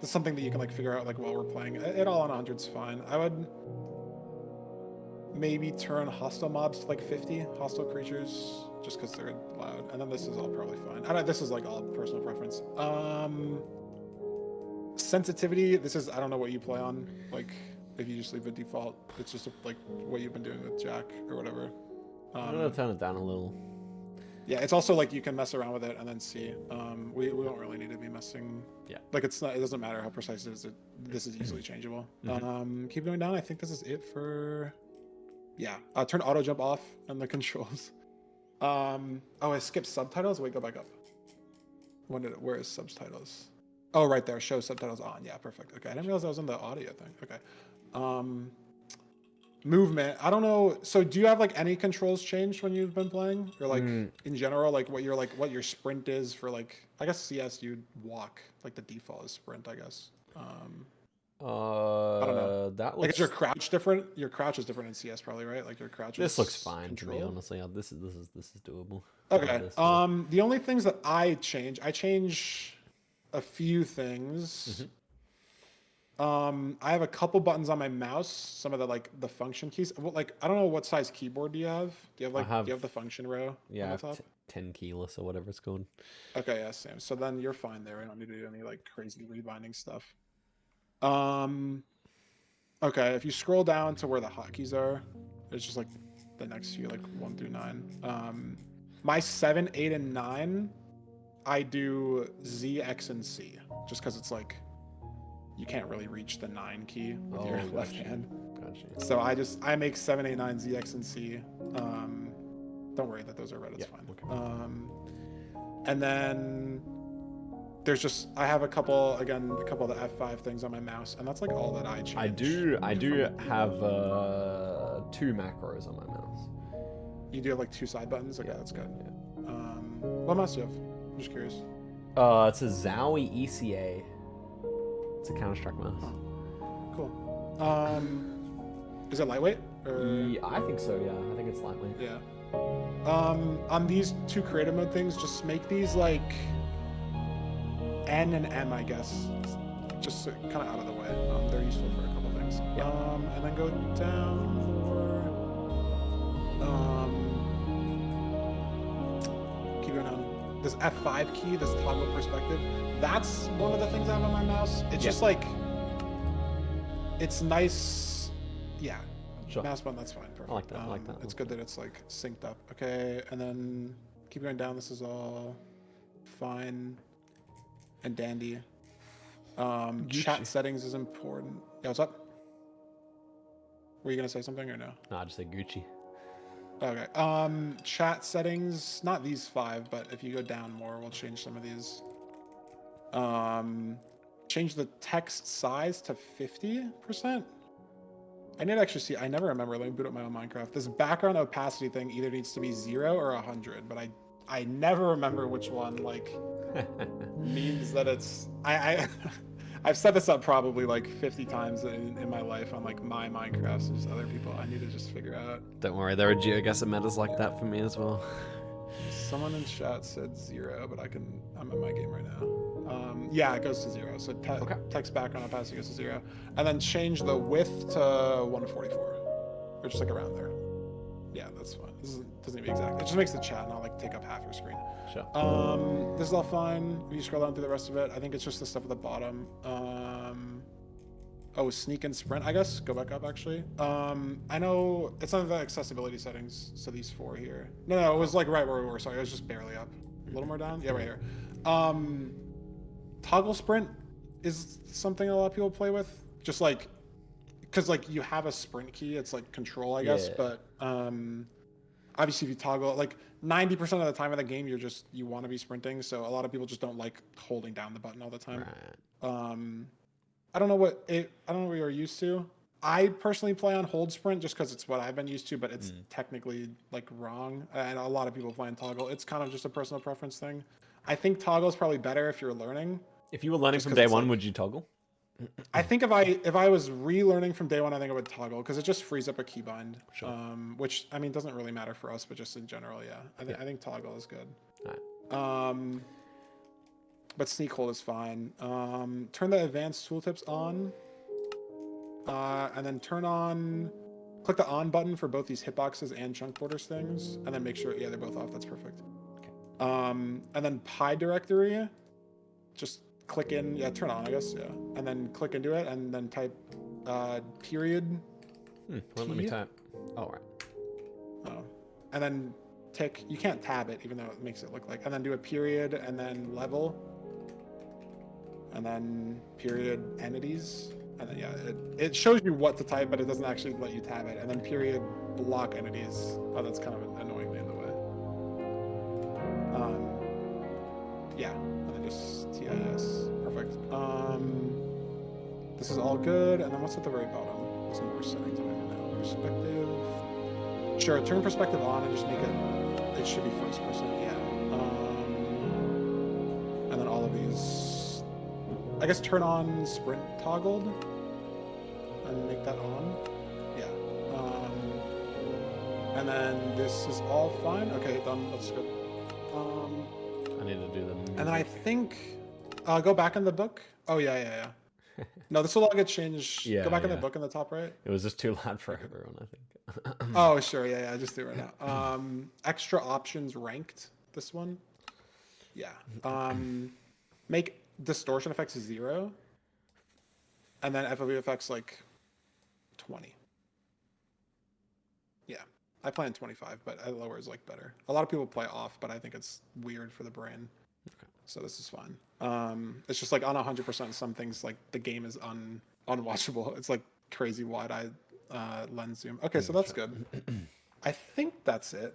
something that you can like figure out like while we're playing. It all on 100's fine. I would maybe turn hostile mobs to like 50 hostile creatures just because they're loud. And then this is all probably fine. This is like all personal preference. Sensitivity, I don't know what you play on. Like, if you just leave it default, it's just like what you've been doing with Jack or whatever. I'm gonna turn it down a little. Yeah, it's also like you can mess around with it and then see. We don't really need to be messing. Yeah. Like it doesn't matter how precise it is. This is easily changeable. Keep going down. I think this is it for. Yeah. Turn auto jump off and the controls. I skipped subtitles. Wait, go back up. Where is subtitles? Oh, right there. Show subtitles on. Yeah, perfect. Okay, I didn't realize I was in the audio thing. Okay. movement. I don't know. So do you have like any controls changed when you've been playing, or like in general, like what your sprint is for like? I guess CS you'd walk. Like the default is sprint, I guess. I don't know. That Like looks. is your crouch different? Your crouch is different in CS probably, right? Like your crouch. This is looks fine control? to me, honestly. This is doable. Okay. This, yeah. The only things that I change a few things. I have a couple buttons on my mouse. Some of the function keys. Well, like I don't know what size keyboard do you have? Do you have the function row? Yeah, on I the have top? 10 keyless or whatever it's called. Okay, yeah, same. So then you're fine there. I don't need to do any like crazy rebinding stuff. Okay, if you scroll down to where the hotkeys are, it's just like the next few, like 1 through 9. My 7, 8, and 9, I do Z, X, and C, just because it's like you can't really reach the 9 key with your left hand. Gotcha. So I make 7, 8, 9, Z, X, and C. Don't worry that those are red. It's fine. Okay. And then there's just I have a couple of the F5 things on my mouse, and that's like all that I change. I do have 2 macros on my mouse. You do have like 2 side buttons. Okay, Yeah. that's good. Yeah. What mouse do you have? I'm just curious. It's a Zowie ECA. It's a Counter-Strike mouse. Cool. Is it lightweight? Or... Yeah, I think so. Yeah, I think it's lightweight. Yeah. On these 2 creative mode things, just make these like N and M, I guess. Just kind of out of the way. They're useful for a couple things. Yeah. And then go down more. Keep going down. This F5 key, this toggle perspective. That's one of the things I have on my mouse. It's just like, it's nice. Yeah. Sure. Mouse button, that's fine. Perfect. I like that. I like that. It's good that it's like synced up. Okay, and then keep going down. This is all fine and dandy. Chat settings is important. Yeah, what's up? Were you gonna say something or no? No, I just say Gucci. Okay. Chat settings, not these 5, but if you go down more, we'll change some of these. Change the text size to 50%. I need to actually see. I never remember. Let me boot up my own Minecraft. This background opacity thing either needs to be 0 or 100, but I never remember which one like means that it's. I've set this up probably like 50 times in my life on like my Minecrafts and just other people. I need to just figure out. Don't worry, there are Geoguessr metas like that for me as well. Someone in chat said 0, but I'm in my game right now. Yeah, it goes to 0. So text background opacity goes to 0, and then change the width to 144, or just like around there. Yeah, that's fine. This doesn't even be exact. It just makes the chat not like take up half your screen. Sure. This is all fine. If you scroll down through the rest of it, I think it's just the stuff at the bottom. Oh, sneak and sprint, I guess. Go back up, actually. I know it's under the accessibility settings, so these 4 here. No, it was like right where we were. Sorry, it was just barely up. A little more down? Yeah, right here. Toggle sprint is something a lot of people play with. Just like, because like you have a sprint key, it's like control, I guess. But obviously if you toggle, like 90% of the time in the game, you want to be sprinting. So a lot of people just don't like holding down the button all the time. Right. I don't know what you're used to. I personally play on hold sprint just because it's what I've been used to, but it's technically like wrong. And a lot of people play on toggle. It's kind of just a personal preference thing. I think toggle is probably better if you're learning. If you were learning from day 1, would you toggle? I think if I was relearning from day 1, I think I would toggle because it just frees up a keybind. Sure. Which I mean doesn't really matter for us, but just in general, yeah. I think toggle is good. All right. But sneak hold is fine. Turn the advanced tooltips on. And then click the on button for both these hitboxes and chunk borders things, and then make sure, yeah, they're both off. That's perfect. Okay. And then pi directory, just click in, yeah, turn on, I guess, yeah. And then click into it, and then type period. Won't let me type. Oh, right. Oh. And then tick, you can't tab it, even though it makes it look like, and then do a period, and then level. And then period entities. And then, yeah, it shows you what to type, but it doesn't actually let you tab it. And then period block entities. Oh, that's kind of annoyingly in the way. Yeah, and then just TIS. Perfect. This is all good. And then what's at the very bottom? Some more settings I don't even know. Perspective. Sure, turn perspective on and just make it. It should be first person. Yeah. And then all of these. I guess turn on sprint toggled and make that on. Yeah. And then this is all fine. Okay, done. That's good. I need to do the music. And then I think go back in the book. Oh yeah. No, this will all get changed. Yeah, Go back in the yeah. book in the top right. It was just too loud for everyone, I think. Oh sure, yeah. Just do it right now. Extra options ranked. This one. Yeah. Make distortion effects 0. And then FOV effects like 20. Yeah. I play in 25, but lower is like better. A lot of people play off, but I think it's weird for the brain. Okay. So this is fine. It's just like on 100%, some things like the game is unwatchable. It's like crazy wide-eye lens zoom. Okay, so that's good. I think that's it.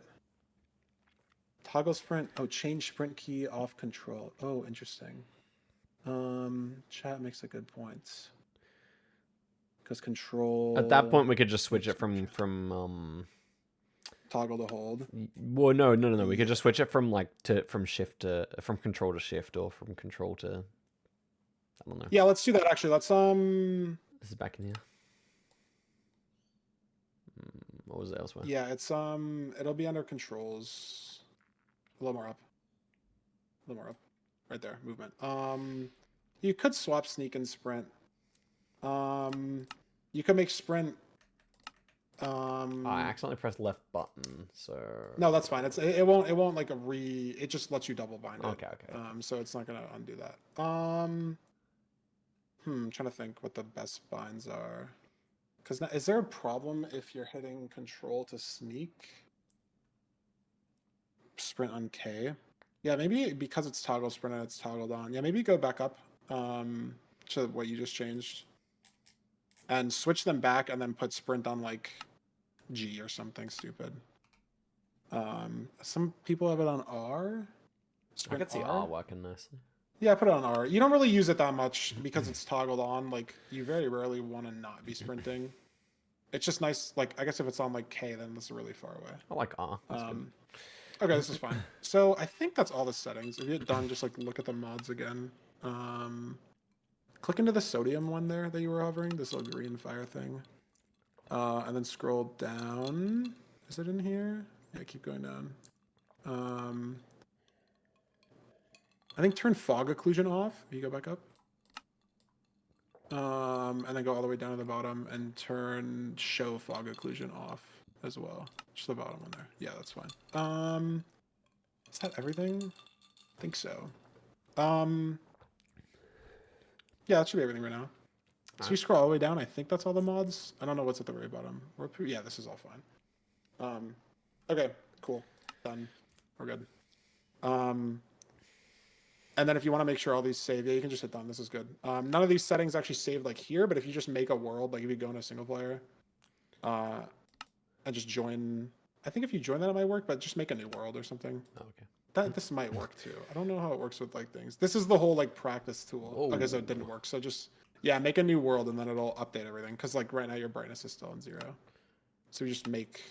Toggle sprint. Oh, change sprint key off control. Oh, interesting. Chat makes a good point. Because control. At that point, we could just switch it from toggle to hold. Well, no. We could just switch it from from control to shift, or from control to. I don't know. Yeah, let's do that. Actually, let's This is back in here. What was it elsewhere? Yeah, it's it'll be under controls. A little more up. Right there, movement. You could swap sneak and sprint. You could make sprint. I accidentally pressed left button, so. No, that's fine. It won't like it just lets you double bind it. Okay. So it's not gonna undo that. I'm trying to think what the best binds are. Because is there a problem if you're hitting control to sneak? Sprint on K. Yeah, maybe because it's toggle sprint and it's toggled on. Yeah, maybe go back up to what you just changed. And switch them back and then put sprint on like G or something stupid. Some people have it on R. Sprint I could see R working nicely. Yeah, put it on R. You don't really use it that much because it's toggled on. Like, you very rarely want to not be sprinting. It's just nice. Like, I guess if it's on like K, then this is really far away. I like R. Okay, this is fine. So I think that's all the settings. If you're done, just like look at the mods again. Click into the sodium one there that you were hovering, this little green fire thing. And then scroll down. Is it in here? Yeah, keep going down. I think turn fog occlusion off. If you go back up. And then go all the way down to the bottom and turn show fog occlusion off as well. Just the bottom one there. Yeah, that's fine. Is that everything? I think so. Yeah, that should be everything right now. So you scroll all the way down. I think that's all the mods. I don't know what's at the very bottom. Yeah, this is all fine. Okay, cool. Done. We're good. And then if you want to make sure all these save, yeah, you can just hit done. This is good. None of these settings actually save like here, but if you just make a world, like if you go into single player, and just join, I think if you join that it might work, but just make a new world or something. Oh, okay. This might work too. I don't know how it works with like things. This is the whole like practice tool. Oh. Okay, so it didn't work. So just, yeah, make a new world and then it'll update everything. Cause like right now your brightness is still on 0. So we just make,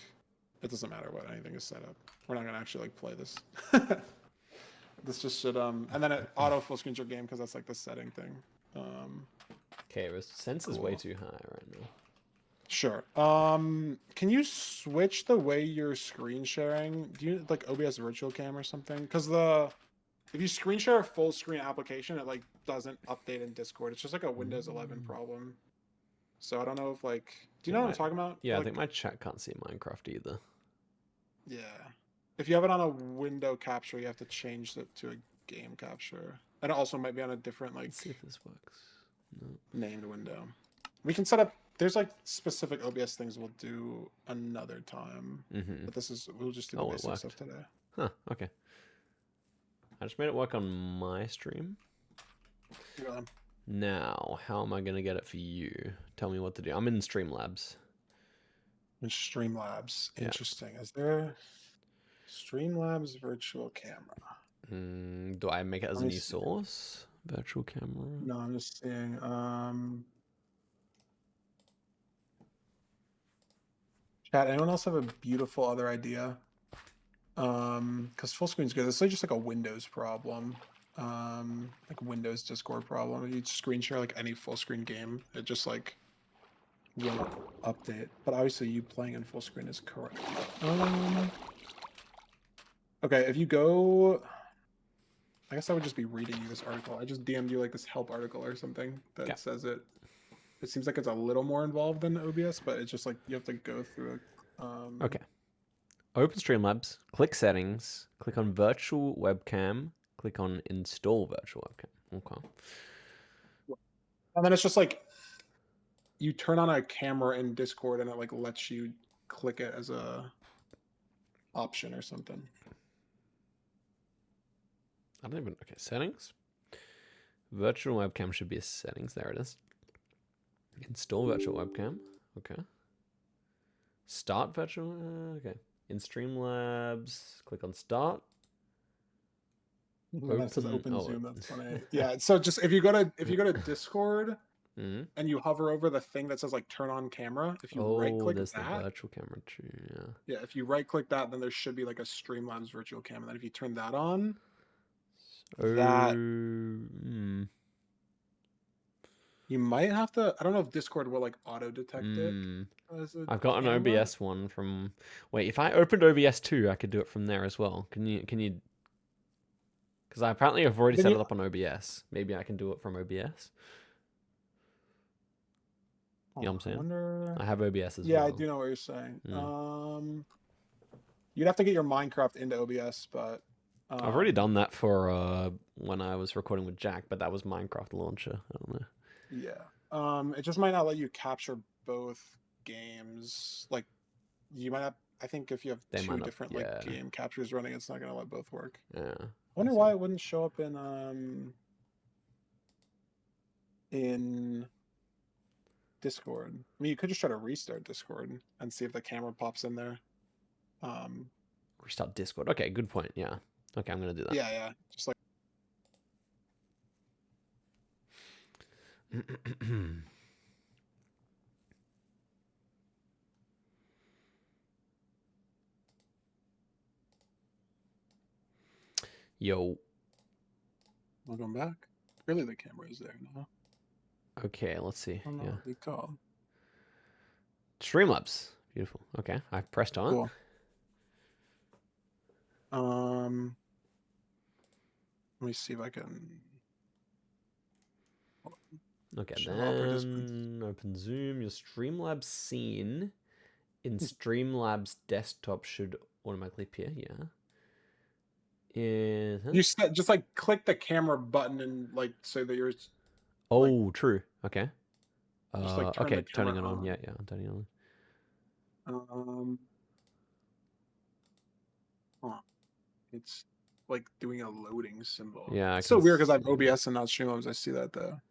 it doesn't matter what anything is set up. We're not gonna actually like play this. This just should, and then it auto full screens your game because that's like the setting thing. Okay, sense is way too high right now. Sure. Can you switch the way you're screen sharing? Do you like OBS virtual cam or something? Because if you screen share a full screen application, it like doesn't update in Discord. It's just like a Windows 11 problem. So I don't know if like, do you know what I'm talking about? Yeah, like, I think my chat can't see Minecraft either. Yeah. If you have it on a window capture, you have to change it to a game capture. And it also might be on a different like. Let's see if this works. No. Named window. We can set up. There's like specific OBS things we'll do another time. Mm-hmm. But we'll just do the basic stuff today. Huh, okay. I just made it work on my stream. Yeah. Now, how am I going to get it for you? Tell me what to do. I'm in Streamlabs. In Streamlabs. Yeah. Interesting. Is there Streamlabs virtual camera? Do I make it as a new source? Virtual camera? No, I'm just seeing. Chat, anyone else have a beautiful other idea? Because full screen's good. This is just like a Windows problem. Like Windows Discord problem. If you screen share like any full screen game, it just like won't update. But obviously you playing in full screen is correct. Okay, if you go, I guess I would just be reading you this article. I just DM'd you like this help article or something that says it. It seems like it's a little more involved than OBS, but it's just like you have to go through it. Okay. Open Streamlabs, click settings, click on virtual webcam, click on install virtual webcam. Okay. And then it's just like you turn on a camera in Discord and it like lets you click it as a option or something. I don't even. Okay, settings. Virtual webcam should be a settings. There it is. Install virtual webcam. Okay. Start virtual. Okay. In Streamlabs, click on start. That says open Zoom. That's funny. Yeah. So just if you go to Discord and you hover over the thing that says like turn on camera, if you right click there's that, the virtual camera too. Yeah. Yeah. If you right click that, then there should be like a Streamlabs virtual cam, and then if you turn that on, that you might have to. I don't know if Discord will like auto detect it. I've got an OBS one from. Wait, if I opened OBS 2, I could do it from there as well. Can you? Because I apparently have already set it up on OBS. Maybe I can do it from OBS. You know what I'm saying? I have OBS as well. Yeah, I do know what you're saying. You'd have to get your Minecraft into OBS, but I've already done that for when I was recording with Jack, but that was Minecraft launcher. I don't know. Yeah. It just might not let you capture both games. Like you might have. I think if you have two different like game captures running, it's not gonna let both work. Yeah. I wonder why it wouldn't show up in Discord. I mean, you could just try to restart Discord and see if the camera pops in there. Restart Discord. Okay, good point. Yeah. Okay, I'm gonna do that. Yeah. Just like. Yo. Welcome back. Really, the camera is there now. Okay, let's see. I don't know what we call. Streamlabs. Beautiful. Okay, I've pressed on it. Let me see if I can. Okay, then open Zoom. Your Streamlabs scene in Streamlabs desktop should automatically appear. Yeah. You just like click the camera button and like say that you're. Oh, true. Okay. Just like okay, turning it on. Yeah, I'm turning it on. It's like doing a loading symbol. Yeah, it's so weird because I have OBS and not Streamlabs. I see that though.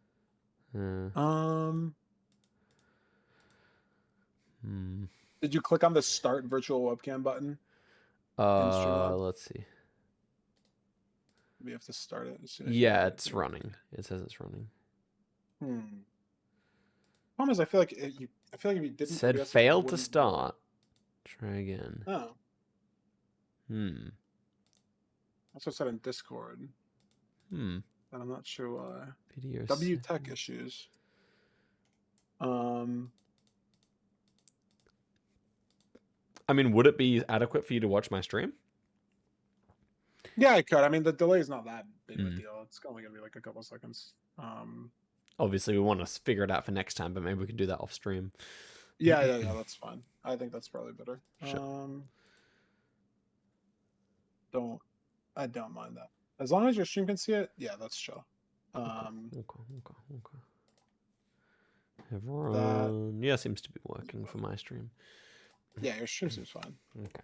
Did you click on the start virtual webcam button? Let's see. We have to start it. As soon as it's running. It says it's running. Problem is, I feel like if you didn't. Said OBS, failed to start. Try again. Oh. That's what I said in Discord. And I'm not sure why. Video W tech issues. I mean, would it be adequate for you to watch my stream? Yeah, I could. I mean, the delay is not that big of a deal. It's only gonna be like a couple seconds. Obviously, we want to figure it out for next time, but maybe we can do that off stream. Yeah, that's fine. I think that's probably better. Sure. I don't mind that. As long as your stream can see it, yeah, that's chill. Okay. Everyone, seems to be working for my stream. Yeah, your stream seems fine. Okay.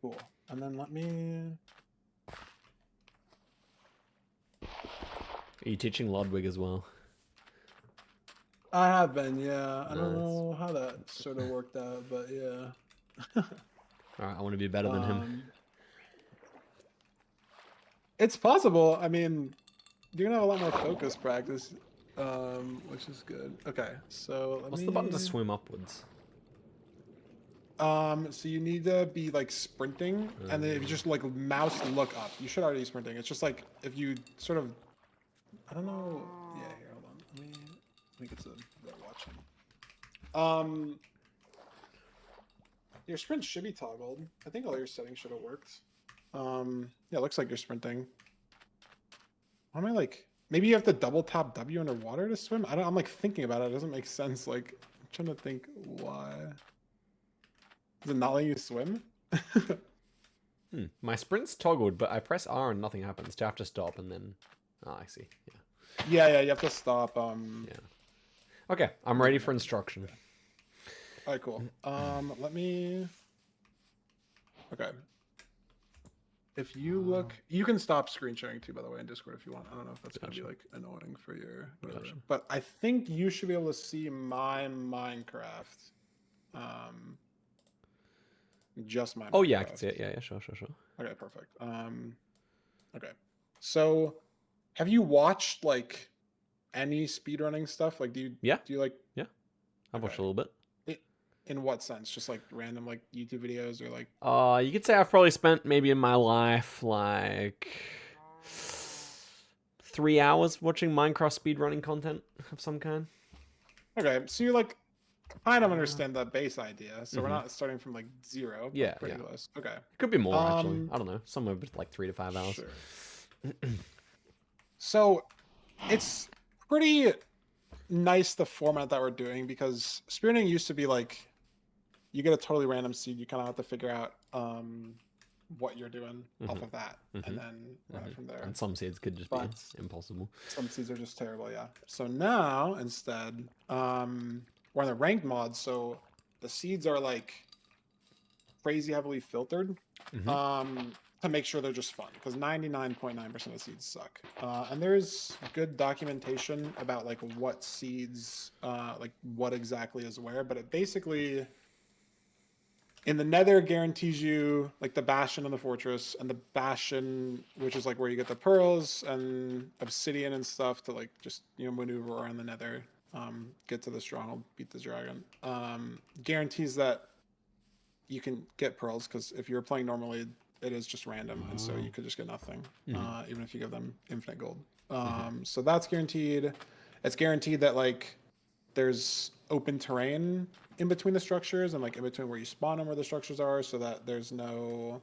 Cool. And then let me. Are you teaching Ludwig as well? I have been, yeah. I don't know how that sort of worked out, but yeah. All right, I want to be better than him. It's possible. I mean, you're gonna have a lot more focus practice. Which is good. Okay, so let What's me... the button to swim upwards? So you need to be like sprinting, and then if you just like mouse look up, you should already be sprinting. It's just like if you sort of, I don't know. Yeah, here, hold on. Let me get to the watching. Your sprint should be toggled. I think all your settings should have worked. Yeah, it looks like you're sprinting. Why am I like? Maybe you have to double tap W underwater to swim. I'm like thinking about it. It doesn't make sense. Like, I'm trying to think why. Is it not letting you swim? My sprint's toggled, but I press R and nothing happens. Do I have to stop and then... Oh, I see. Yeah. Yeah, you have to stop. Yeah. Okay, I'm ready for instruction. All right, cool. Let me... Okay. If you look... You can stop screen sharing too, by the way, in Discord if you want. I don't know if that's going to be like annoying for your... Gotcha. But I think you should be able to see my Minecraft. Just my Minecraft. Oh, yeah, I can see it. Yeah, sure. Okay, perfect. Okay. So, have you watched like any speedrunning stuff? Like, do you like? Yeah, I've watched a little bit. In what sense? Just like random like YouTube videos or like? You could say I've probably spent maybe in my life like 3 hours watching Minecraft speedrunning content of some kind. Okay, so you like kind of understand the base idea. So we're not starting from like zero. Yeah, pretty close. Okay. It could be more actually. I don't know, somewhere between like 3 to 5 hours. Sure. So, it's pretty nice the format that we're doing because spearrunning used to be like you get a totally random seed, you kind of have to figure out what you're doing off of that and then run it from there. And some seeds could just be impossible. Some seeds are just terrible, yeah. So now instead we're on the ranked mod, so the seeds are like crazy heavily filtered to make sure they're just fun because 99.9% of the seeds suck. And there's good documentation about like what seeds, like what exactly is where, but it basically in the Nether guarantees you like the Bastion and the Fortress, and the Bastion, which is like where you get the pearls and obsidian and stuff to like just maneuver around the Nether, get to the stronghold, beat the dragon. Guarantees that you can get pearls because if you're playing normally, it is just random, and so you could just get nothing, even if you give them infinite gold. So that's guaranteed. It's guaranteed that like there's open terrain in between the structures and like in between where you spawn and where the structures are, so that there's no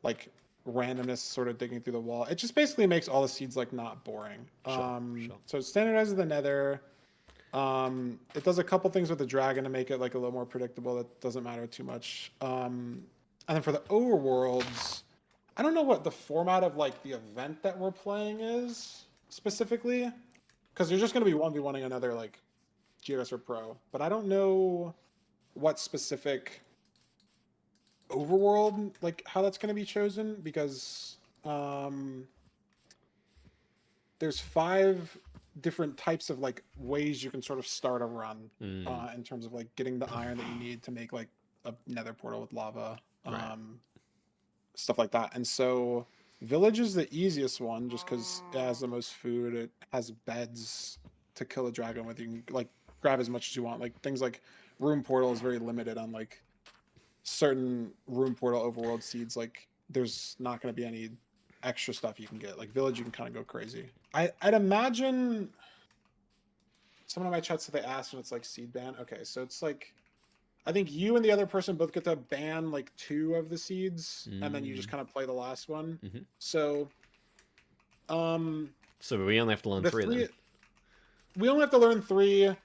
like randomness sort of digging through the wall. It just basically makes all the seeds like not boring. Sure. So it standardizes the Nether. It does a couple things with the dragon to make it like a little more predictable. That doesn't matter too much. And then for the overworlds, I don't know what the format of like the event that we're playing is specifically, because you're just going to be 1v1ing another like Geoguessr Pro, but I don't know what specific overworld, like how that's going to be chosen, because there's 5 different types of like ways you can sort of start a run in terms of like getting the iron that you need to make like a nether portal with lava, stuff like that. And so village is the easiest one just because it has the most food. It has beds to kill a dragon with. You can like grab as much as you want. Like things like room portal is very limited on like certain room portal overworld seeds. Like there's not going to be any extra stuff you can get. Like village, you can kind of go crazy. I'd imagine someone in my chat said they asked and it's like seed ban. Okay, so it's like I think you and the other person both get to ban like 2 of the seeds, and then you just kind of play the last one. So we only have to learn 3 then. We only have to learn 3,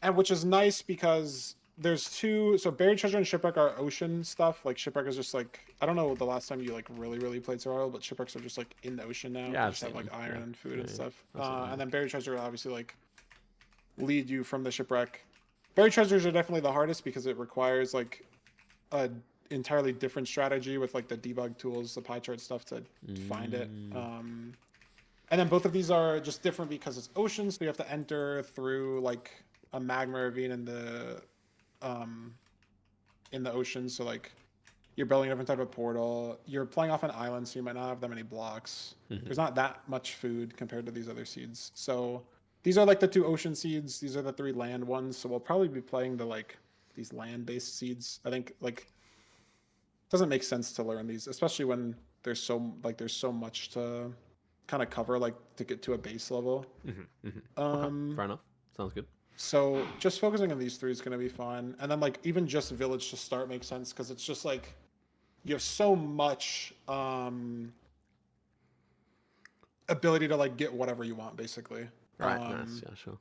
and which is nice because there's 2. So buried treasure and shipwreck are ocean stuff. Like shipwreck is just like, I don't know the last time you like really played survival, but shipwrecks are just like in the ocean now. Yeah, they just have like iron and food and stuff. And then buried treasure obviously like lead you from the shipwreck. Buried treasures are definitely the hardest because it requires like a entirely different strategy with like the debug tools, the pie chart stuff to find it. And then both of these are just different because it's ocean, so you have to enter through like a magma ravine in the ocean. So like You're building a different type of portal. You're playing off an island, so you might not have that many blocks. There's not that much food compared to these other seeds. So these are like the 2 ocean seeds. These are the 3 land ones. So we'll probably be playing the like these land-based seeds. I think like it doesn't make sense to learn these, especially when there's so much to kind of cover, like to get to a base level. Okay, fair enough. Sounds good. So just focusing on these 3 is going to be fun. And then like even just village to start makes sense because it's just like you have so much ability to like get whatever you want basically. Right, nice. Yeah, sure.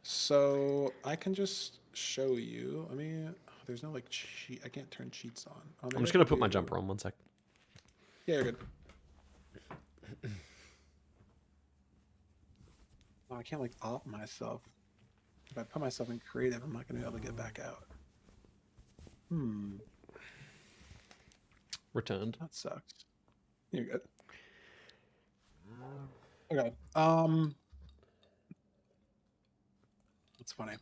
So I can just show you. I mean, there's no like cheat. I can't turn cheats on. Oh, I'm just gonna put my jumper on 1 sec. Yeah, you're good. Oh, I can't like opt myself. If I put myself in creative, I'm not gonna be able to get back out. Returned. That sucks. You're good. Okay. That's funny.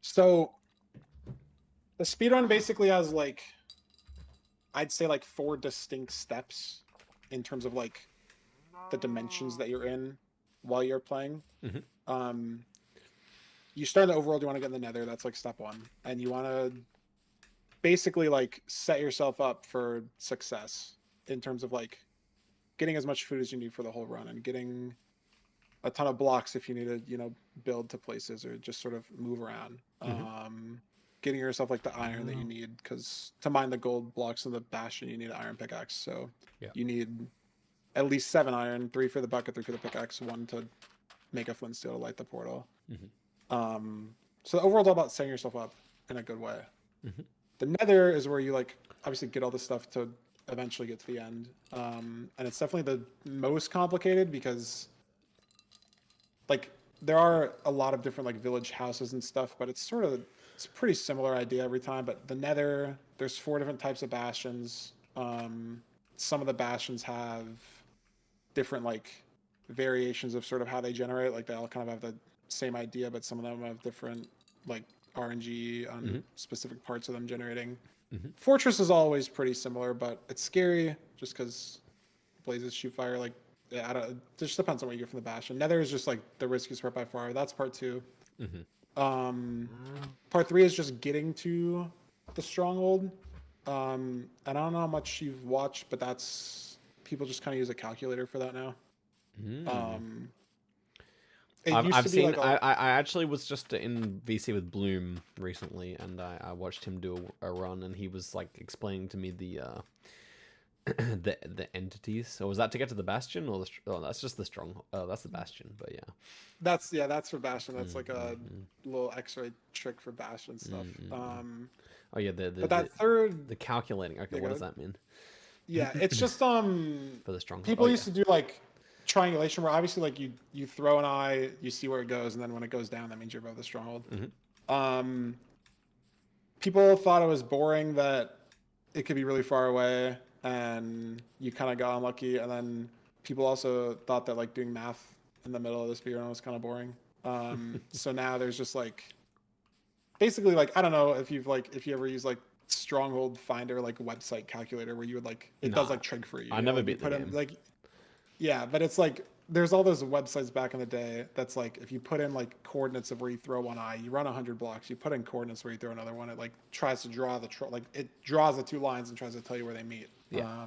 So the speedrun basically has like, I'd say like 4 distinct steps in terms of like the dimensions that you're in while you're playing. You start in the overworld, you want to get in the nether, that's like step 1. And you want to basically like set yourself up for success in terms of like getting as much food as you need for the whole run and getting a ton of blocks if you need to, you know, build to places or just sort of move around. Getting yourself like the iron that you need, because to mine the gold blocks in the bastion, you need an iron pickaxe. So you need at least 7 iron, 3 for the bucket, 3 for the pickaxe, 1 to make a flint steel to light the portal. So the overworld's all about setting yourself up in a good way. The nether is where you like obviously get all the stuff to eventually get to the end. And it's definitely the most complicated because like there are a lot of different like village houses and stuff, but it's a pretty similar idea every time. But the nether, there's 4 different types of bastions. Some of the bastions have different like variations of sort of how they generate. Like they all kind of have the same idea, but some of them have different like RNG on specific parts of them generating. Fortress is always pretty similar, but it's scary just because blazes shoot fire. Like it just depends on what you get from the bastion. Nether is just like the riskiest part by far. That's part 2. Part 3 is just getting to the stronghold. And I don't know how much you've watched, but that's people just kind of use a calculator for that now. I've seen. Like I actually was just in VC with Bloom recently, and I watched him do a run, and he was like explaining to me the the entities. So was that to get to the bastion, or that's just the strong? Oh, that's the bastion. But yeah, that's for bastion. That's like a little X-ray trick for bastion stuff. Oh yeah, but that third, the calculating. Okay, what does that mean? Yeah, it's just for the strong. People used to do like triangulation where obviously like you throw an eye, you see where it goes, and then when it goes down, that means you're above the stronghold. People thought it was boring that it could be really far away and you kind of got unlucky, and then people also thought that like doing math in the middle of the speedrun was kind of boring. So now there's just like basically like I don't know if you ever use like stronghold finder like website calculator where you would like it does like trig for you. I never beat the game. Like yeah, but it's like there's all those websites back in the day that's like if you put in like coordinates of where you throw one eye, you run 100 blocks, you put in coordinates where you throw another one, it like tries to draw like it draws the 2 lines and tries to tell you where they meet. Yeah.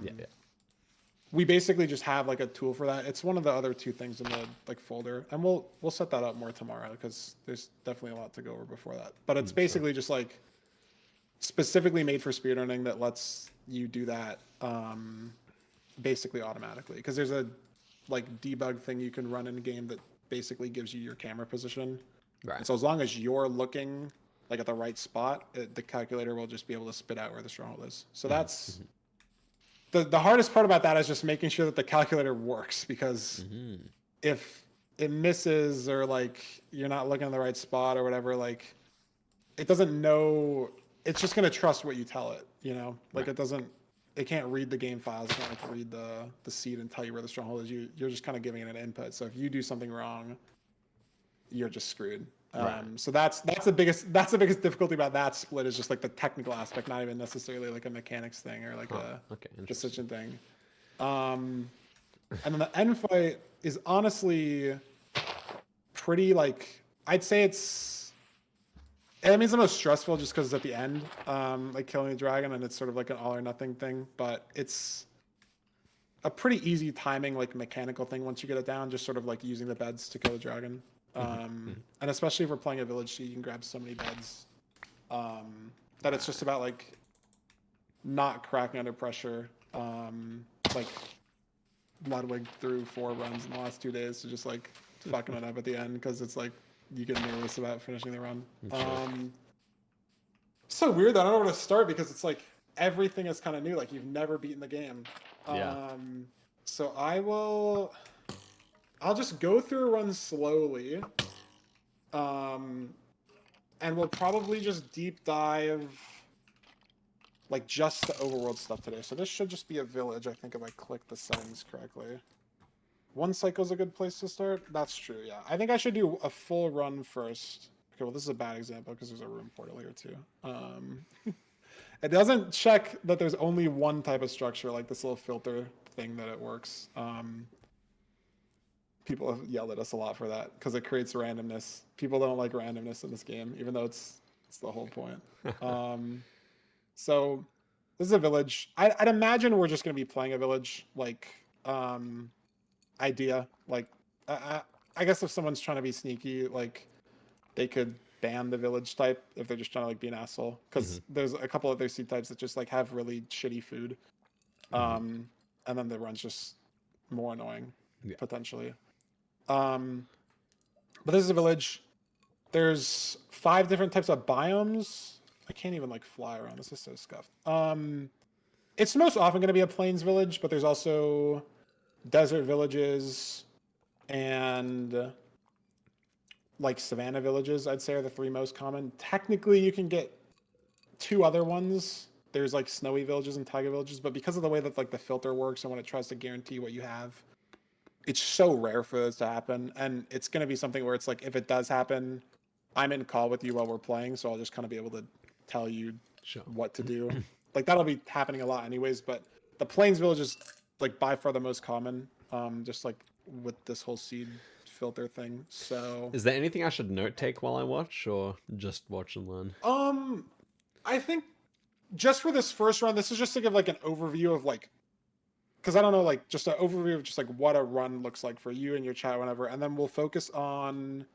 We basically just have like a tool for that. It's one of the other 2 things in the like folder, and we'll set that up more tomorrow because there's definitely a lot to go over before that. But it's basically just like specifically made for speedrunning that lets you do that basically automatically, because there's a like debug thing you can run in a game that basically gives you your camera position. Right. And so as long as you're looking like at the right spot, the calculator will just be able to spit out where the stronghold is. So that's the hardest part about that is just making sure that the calculator works, because if it misses or like you're not looking in the right spot or whatever, like it doesn't know. It's just gonna trust what you tell it, you know. Like it can't read the game files, it can't like read the seed and tell you where the stronghold is. You're just kind of giving it an input. So if you do something wrong, you're just screwed. Right. So that's the biggest difficulty about that split is just like the technical aspect, not even necessarily like a mechanics thing or like a Interesting. decision thing. And then the end fight is honestly pretty like I'd say it's the most stressful just because it's at the end, like killing the dragon, and it's sort of like an all or nothing thing. But it's a pretty easy timing, like mechanical thing once you get it down, just sort of like using the beds to kill the dragon. And especially if we're playing a village seed, you can grab so many beds that it's just about like not cracking under pressure. Like Ludwig threw 4 runs in the last 2 days, so just like fucking it up at the end because it's like you get nervous about finishing the run. So weird that I don't know where to start because it's like everything is kind of new. Like you've never beaten the game. Yeah. So I'll just go through a run slowly. And we'll probably just deep dive like just the overworld stuff today. So this should just be a village, I think, if I click the settings correctly. 1 cycle is a good place to start. That's true, yeah. I think I should do a full run first. Okay, well, this is a bad example because there's a room portal here too. It doesn't check that there's only one type of structure, like this little filter thing that it works. People have yelled at us a lot for that because it creates randomness. People don't like randomness in this game, even though it's the whole point. So this is a village. I'd imagine we're just going to be playing a village like idea. Like I guess if someone's trying to be sneaky, like they could ban the village type if they're just trying to like be an asshole. Because there's a couple other seed types that just like have really shitty food, and then the run's just more annoying potentially. But this is a village. There's 5 different types of biomes. I can't even like fly around. This is so scuffed. It's most often going to be a plains village, but there's also desert villages and like savanna villages, I'd say, are the 3 most common. Technically, you can get 2 other ones. There's like snowy villages and taiga villages, but because of the way that like the filter works and when it tries to guarantee what you have, it's so rare for this to happen. And it's going to be something where it's like, if it does happen, I'm in call with you while we're playing, so I'll just kind of be able to tell you what to do. Like that'll be happening a lot anyways, but the plains village is like by far the most common, just like with this whole seed filter thing. So is there anything I should note take while I watch, or just watch and learn? I think just for this first run, this is just to give like an overview of like, because I don't know, like just an overview of just like what a run looks like for you and your chat, whenever, and then we'll focus on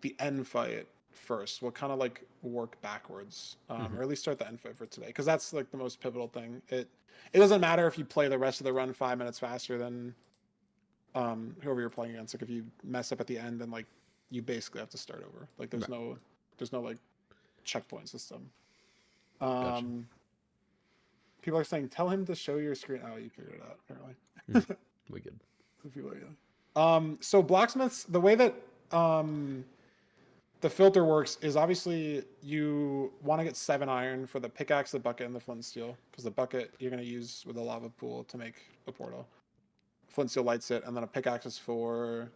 the end fight first. We'll kind of like work backwards, or at least start the end fight for today, because that's like the most pivotal thing. It doesn't matter if you play the rest of the run 5 minutes faster than whoever you're playing against. Like if you mess up at the end, then like you basically have to start over. Like there's no like checkpoint system. Gotcha. People are saying, tell him to show your screen. Oh, you figured it out, apparently. We good. People are, so blacksmiths, the way that the filter works is obviously you want to get 7 iron for the pickaxe, the bucket, and the flint and steel, because the bucket you're going to use with a lava pool to make a portal. Flint and steel lights it, and then a pickaxe is for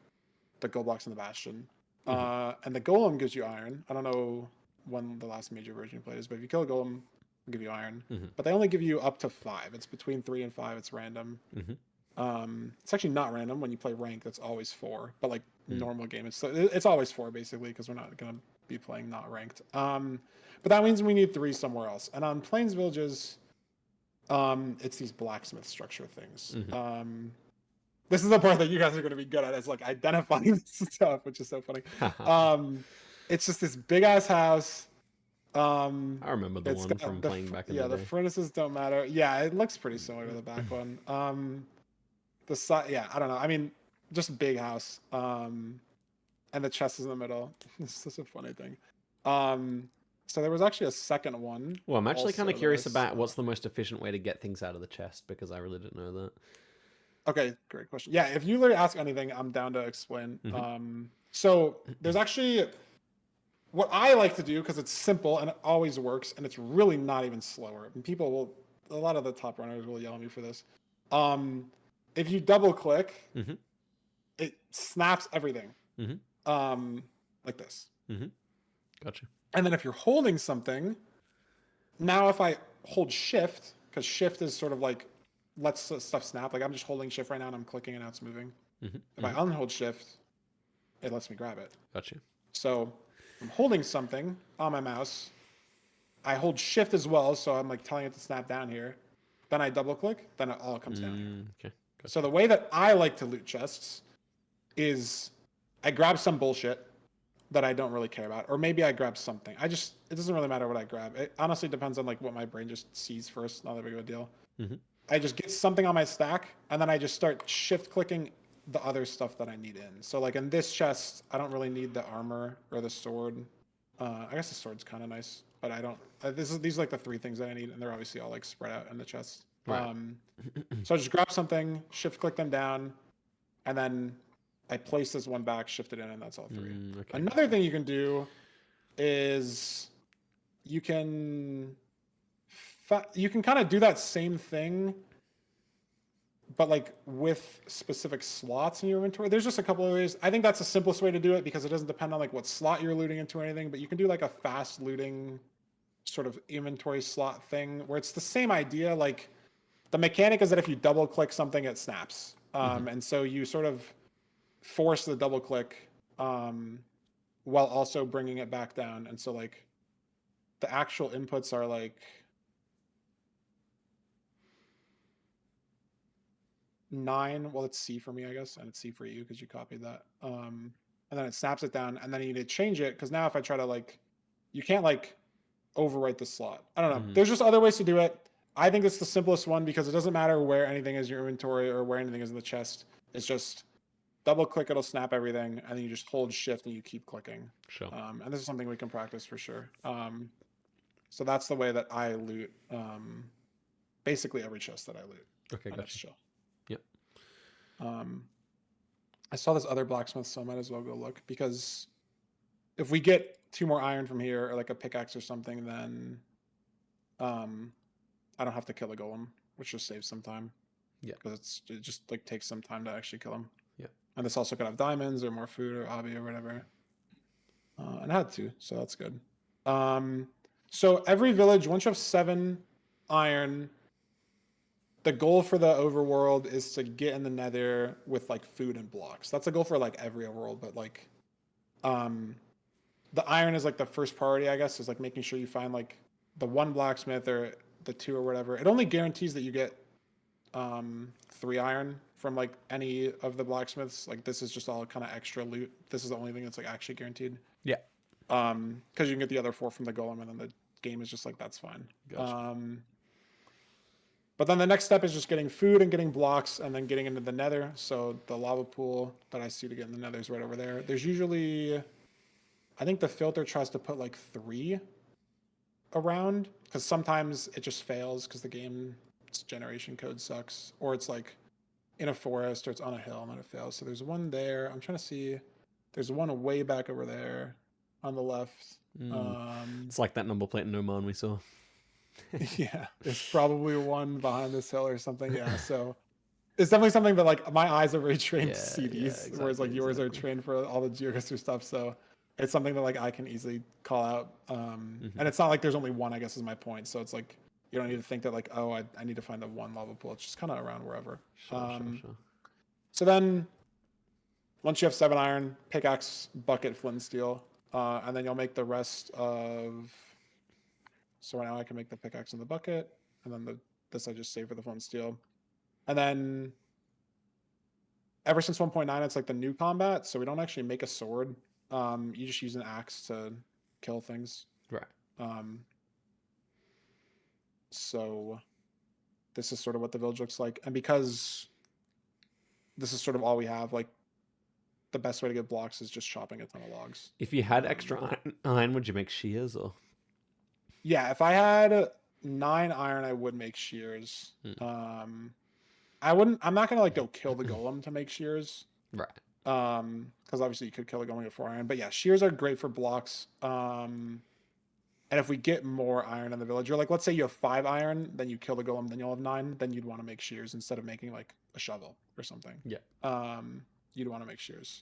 the gold blocks in the bastion. And the golem gives you iron. I don't know when the last major version you played is, but if you kill a golem, it'll give you iron. But they only give you up to 5. It's between 3 and 5. It's random. It's actually not random. When you play ranked, it's always 4. But like normal game, it's always 4 basically, because we're not gonna be playing not ranked. But that means we need 3 somewhere else. And on plains villages, it's these blacksmith structure things. This is the part that you guys are going to be good at, is like identifying this stuff, which is so funny. It's just this big ass house. I remember the one from playing back in the day. Yeah, the furnaces don't matter. Yeah, it looks pretty similar to the back one. The side, yeah, I don't know. I mean, just big house. And the chest is in the middle. It's such a funny thing. So there was actually a second one. Well, I'm actually kind of curious about what's the most efficient way to get things out of the chest, because I really didn't know that. Okay, great question. Yeah, if you literally ask anything, I'm down to explain. So there's actually, what I like to do, because it's simple and it always works, and it's really not even slower. And people will, a lot of the top runners will yell at me for this. If you double click, it snaps everything. Like this. Gotcha. And then if you're holding something, now if I hold shift, because shift is sort of like lets stuff snap. Like I'm just holding shift right now and I'm clicking and now it's moving. If I unhold shift, it lets me grab it. Gotcha. So I'm holding something on my mouse. I hold shift as well, so I'm like telling it to snap down here. Then I double click, then it all comes down here. Okay. Gotcha. So the way that I like to loot chests is I grab some bullshit that I don't really care about, or maybe I grab something. It doesn't really matter what I grab. It honestly depends on like what my brain just sees first. Not that big of a deal. I just get something on my stack, and then I just start shift clicking the other stuff that I need in. So like in this chest, I don't really need the armor or the sword. I guess the sword's kind of nice, but I don't. These are like the 3 things that I need, and they're obviously all like spread out in the chest. Right. So I just grab something, shift click them down, and then I place this one back, shift it in, and that's all 3. Okay. Another thing you can do is you can kind of do that same thing, but like with specific slots in your inventory. There's just a couple of ways. I think that's the simplest way to do it because it doesn't depend on like what slot you're looting into or anything, but you can do like a fast looting sort of inventory slot thing where it's the same idea. Like the mechanic is that if you double click something, it snaps. And so you sort of force the double click while also bringing it back down. And so like the actual inputs are like 9. Well, it's C for me, I guess, and it's C for you because you copied that. And then it snaps it down, and then you need to change it because now if I try to like, you can't like overwrite the slot. I don't know. There's just other ways to do it. I think it's the simplest one because it doesn't matter where anything is in your inventory or where anything is in the chest. It's just double click, it'll snap everything, and then you just hold shift and you keep clicking. Sure. And this is something we can practice for sure. So that's the way that I loot basically every chest that I loot. Okay, gotcha. Chill. Yep. I saw this other blacksmith, so I might as well go look because if we get 2 more iron from here or like a pickaxe or something, then I don't have to kill a golem, which just saves some time. Yeah. Because it just like takes some time to actually kill him. Yeah. And this also could have diamonds or more food or obby or whatever. And I had 2, so that's good. So every village, once you have 7 iron, the goal for the overworld is to get in the Nether with like food and blocks. That's a goal for like every overworld, but like the iron is like the first priority, I guess, is like making sure you find like the 1 blacksmith or the 2 or whatever. It only guarantees that you get 3 iron from like any of the blacksmiths. Like this is just all kind of extra loot. This is the only thing that's like actually guaranteed. Yeah. Because you can get the other 4 from the golem, and then the game is just like that's fine. Gotcha. But then the next step is just getting food and getting blocks and then getting into the Nether. So the lava pool that I see to get in the Nether is right over there. There's usually, I think the filter tries to put like 3 around because sometimes it just fails because the game's generation code sucks, or it's like in a forest or it's on a hill and then it fails. So there's 1 there. I'm trying to see. There's 1 way back over there on the left. It's like that number plate in Oman we saw. Yeah, there's probably 1 behind this hill or something. Yeah, so it's definitely something that like my eyes are very trained to see these, whereas like yours are trained for all the Geoguessr stuff. So it's something that like I can easily call out. And it's not like there's only 1, I guess, is my point. So it's like you don't need to think that like, oh, I need to find the 1 lava pool. It's just kind of around wherever. Sure. So then once you have 7 iron, pickaxe, bucket, flint, and steel, and then you'll make the rest of. So right now I can make the pickaxe in the bucket, and then this I just save for the flint and steel. And then ever since 1.9, it's like the new combat, so we don't actually make a sword. You just use an axe to kill things. Right. So this is sort of what the village looks like. And because this is sort of all we have, like the best way to get blocks is just chopping a ton of logs. If you had extra iron, would you make shears or? Yeah, if I had 9 iron, I would make shears. I'm not gonna like go kill the golem to make shears. Right. Because obviously you could kill a golem with 4 iron. But yeah, shears are great for blocks. And if we get more iron in the village, or like let's say you have 5 iron, then you kill the golem, then you'll have 9, then you'd want to make shears instead of making like a shovel or something. Yeah. You'd want to make shears.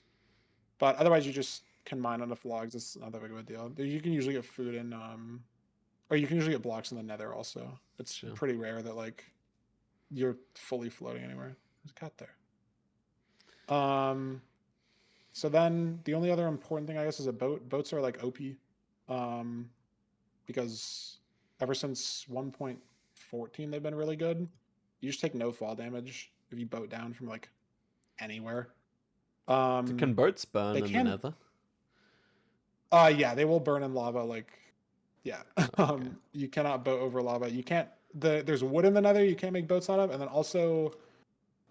But otherwise you just can mine enough logs, it's not that big of a deal. You can usually get food in or you can usually get blocks in the Nether also. It's Sure. pretty rare that like you're fully floating anywhere. There's a cat there. So then the only other important thing I guess is a boat. Boats are like OP. Because ever since 1.14 they've been really good. You just take no fall damage if you boat down from like anywhere. Can boats burn they in can the Nether? Yeah, they will burn in lava, like yeah. Okay. You cannot boat over lava. You can't there's wood in the Nether you can't make boats out of, and then also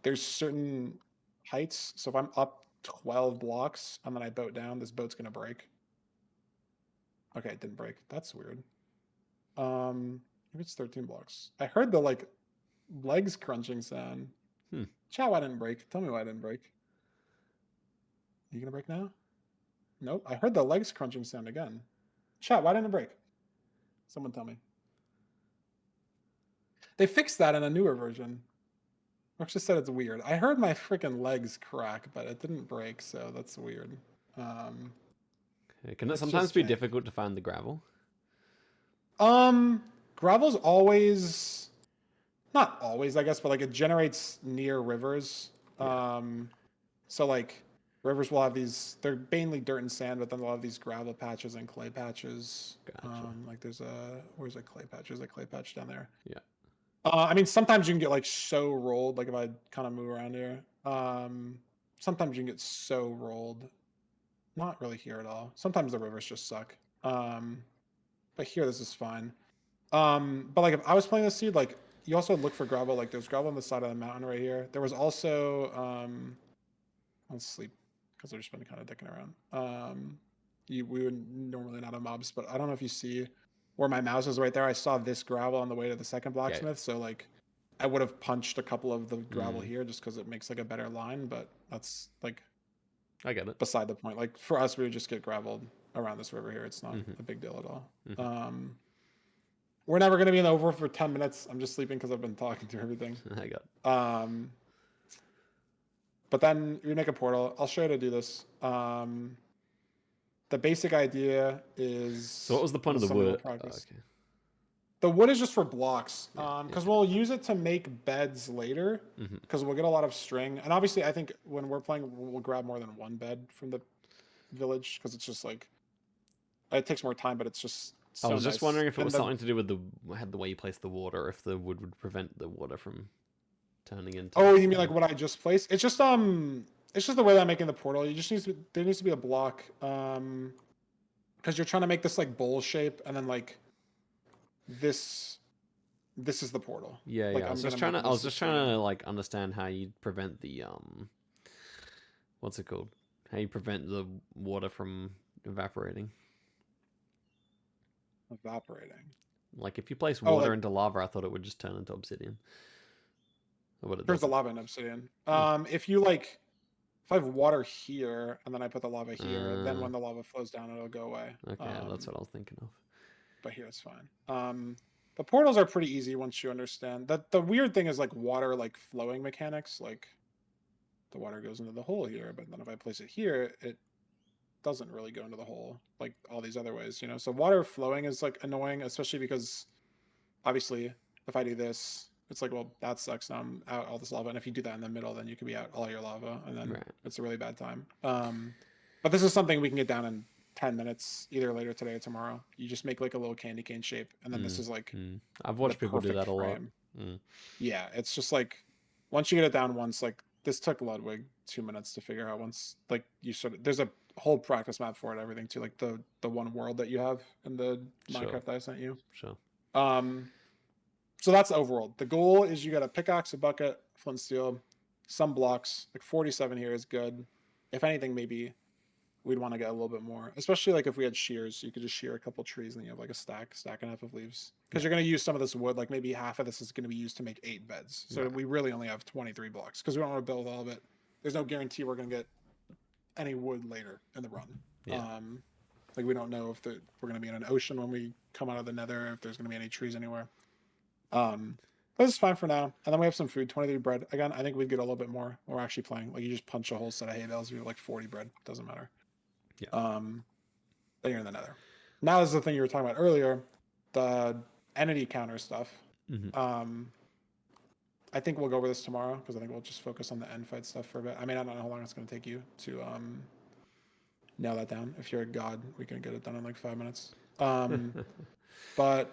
there's certain heights. So if I'm up 12 blocks and then I boat down, this boat's gonna break. Okay, it didn't break. That's weird. Maybe it's 13 blocks. I heard the like legs crunching sound. Chat, why didn't break? Tell me why I didn't break. You gonna break now? Nope. I heard the legs crunching sound again. Chat, why didn't it break? Someone tell me. They fixed that in a newer version. Rox just said it's weird. I heard my freaking legs crack, but it didn't break, so that's weird. Can it it's sometimes just be strange. difficult to find the gravel? Gravel's always not always, I guess, but like it generates near rivers. Yeah. So like rivers will have these, they're mainly dirt and sand, but then they'll have these gravel patches and clay patches. Gotcha. Like there's where's a clay patch? There's a clay patch down there. Yeah. I mean, sometimes you can get like so rolled, like if I kind of move around here. Sometimes you can get so rolled. Not really here at all. Sometimes the rivers just suck. But here this is fine. But like if I was playing this seed, like you also look for gravel. Like there's gravel on the side of the mountain right here. There was also let's sleep because they're just been kind of dicking around. We would normally not have mobs, but I don't know if you see where my mouse is right there. I saw this gravel on the way to the second blacksmith, so like I would have punched a couple of the gravel here just because it makes like a better line. But that's like I get it. beside the point. Like for us, we would just get graveled around this river here. It's not a big deal at all. We're never going to be in the overworld for 10 minutes. I'm just sleeping because I've been talking through everything. I got it. But then we make a portal. I'll show you how to do this. The basic idea is... So what was the point of the wood? Oh, okay. The wood is just for blocks. Yeah, Because we'll use it to make beds later. Because we'll get a lot of string. And obviously, I think when we're playing, we'll grab more than one bed from the village. Because it's just like... It takes more time, but it's just... I was just wondering if it was something to do with the way you place the water, if the wood would prevent the water from turning into... Oh, you mean like what I just placed? It's just the way that I'm making the portal. You just there needs to be a block. Because you're trying to make this like bowl shape, and then like this is the portal. Yeah, like, yeah. I was just trying to like understand how you prevent the what's it called? How you prevent the water from evaporating. Evaporating. Like if you place water into lava, I thought it would just turn into obsidian. Turns the lava into obsidian. If you like, if I have water here and then I put the lava here, then when the lava flows down, it'll go away. Okay, that's what I was thinking of. But here it's fine. The portals are pretty easy once you understand. That the weird thing is like water, like flowing mechanics. Like the water goes into the hole here, but then if I place it here, it doesn't really go into the hole like all these other ways, you know. So water flowing is like annoying, especially because obviously if I do this, it's like, well, that sucks. Now I'm out all this lava, and if you do that in the middle, then you could be out all your lava, and then it's a really bad time. But this is something we can get down in 10 minutes, either later today or tomorrow. You just make like a little candy cane shape, and then this is like I've watched people do that a lot. Yeah, it's just like once you get it down once, like this took Ludwig 2 minutes to figure out. Once like you sort of, there's a whole practice map for it, everything too, like the one world that you have in the Minecraft that I sent you. Sure. So that's the overworld. The goal is you got a pickaxe, a bucket, flint steel, some blocks. Like 47 here is good. If anything, maybe we'd want to get a little bit more, especially like if we had shears. You could just shear a couple trees and you have like a stack and a half of leaves, because you're going to use some of this wood. Like maybe half of this is going to be used to make 8 beds, so we really only have 23 blocks because we don't want to build all of it. There's no guarantee we're going to get any wood later in the run. Like we don't know if we're going to be in an ocean when we come out of the Nether, if there's going to be any trees anywhere. This is fine for now. And then we have some food, 23 bread. Again, I think we'd get a little bit more when we're actually playing. Like you just punch a whole set of hay bales, you have like 40 bread. Doesn't matter. Yeah. Then you're in the Nether. Now this is the thing you were talking about earlier, the entity counter stuff. I think we'll go over this tomorrow because I think we'll just focus on the end fight stuff for a bit. I mean, I don't know how long it's going to take you to nail that down. If you're a god, we can get it done in like 5 minutes. But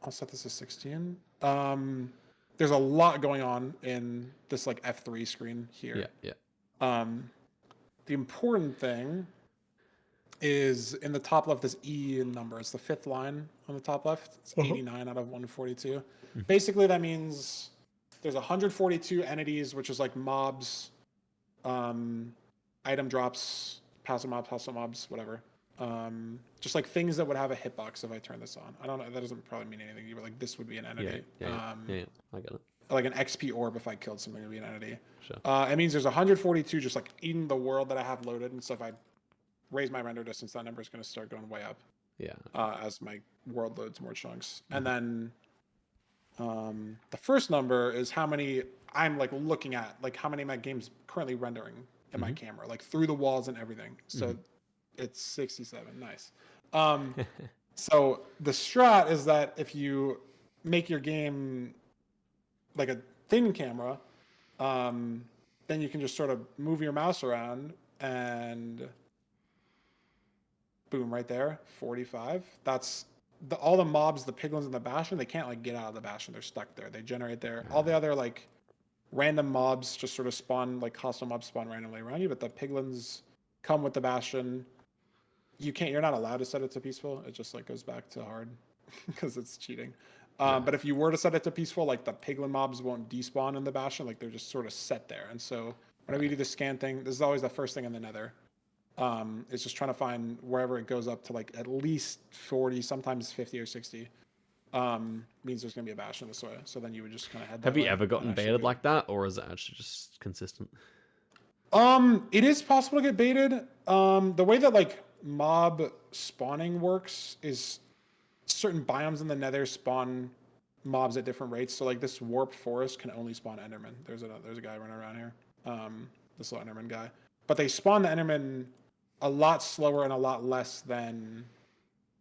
I'll set this as 16. There's a lot going on in this like F3 screen here. Yeah. The important thing is in the top left, this E number. It's the 5th line on the top left. It's 89 out of 142. Basically, that means there's 142 entities, which is like mobs, item drops, passive mobs, whatever. Just like things that would have a hitbox if I turn this on. I don't know. That doesn't probably mean anything to you, but like this would be an entity. Yeah. I get it. Like an XP orb if I killed something would be an entity. Sure. It means there's 142 just like in the world that I have loaded. And so if I raise my render distance, that number is going to start going way up. Yeah. As my world loads more chunks. And then the first number is how many I'm like looking at, like how many of my game's currently rendering in my camera, like through the walls and everything. So it's 67. Nice. So the strat is that if you make your game like a thin camera, then you can just sort of move your mouse around and boom, right there, 45. That's all the mobs, the piglins and the bastion, they can't like get out of the bastion. They're stuck there. They generate there. All the other like random mobs just sort of spawn, like hostile mobs spawn randomly around you, but the piglins come with the bastion. You're not allowed to set it to peaceful. It just like goes back to hard because it's cheating. But if you were to set it to peaceful, like the piglin mobs won't despawn in the bastion, like they're just sort of set there. And so whenever you do the scan thing, this is always the first thing in the Nether. It's just trying to find wherever it goes up to like at least 40, sometimes 50 or 60. Means there's gonna be a bastion this way. So then you would just kind of head. Have you ever gotten baited like that, or is it actually just consistent? It is possible to get baited. The way that like mob spawning works is certain biomes in the Nether spawn mobs at different rates. So like this warped forest can only spawn Enderman. There's a guy running around here. This little Enderman guy. But they spawn the Enderman a lot slower and a lot less than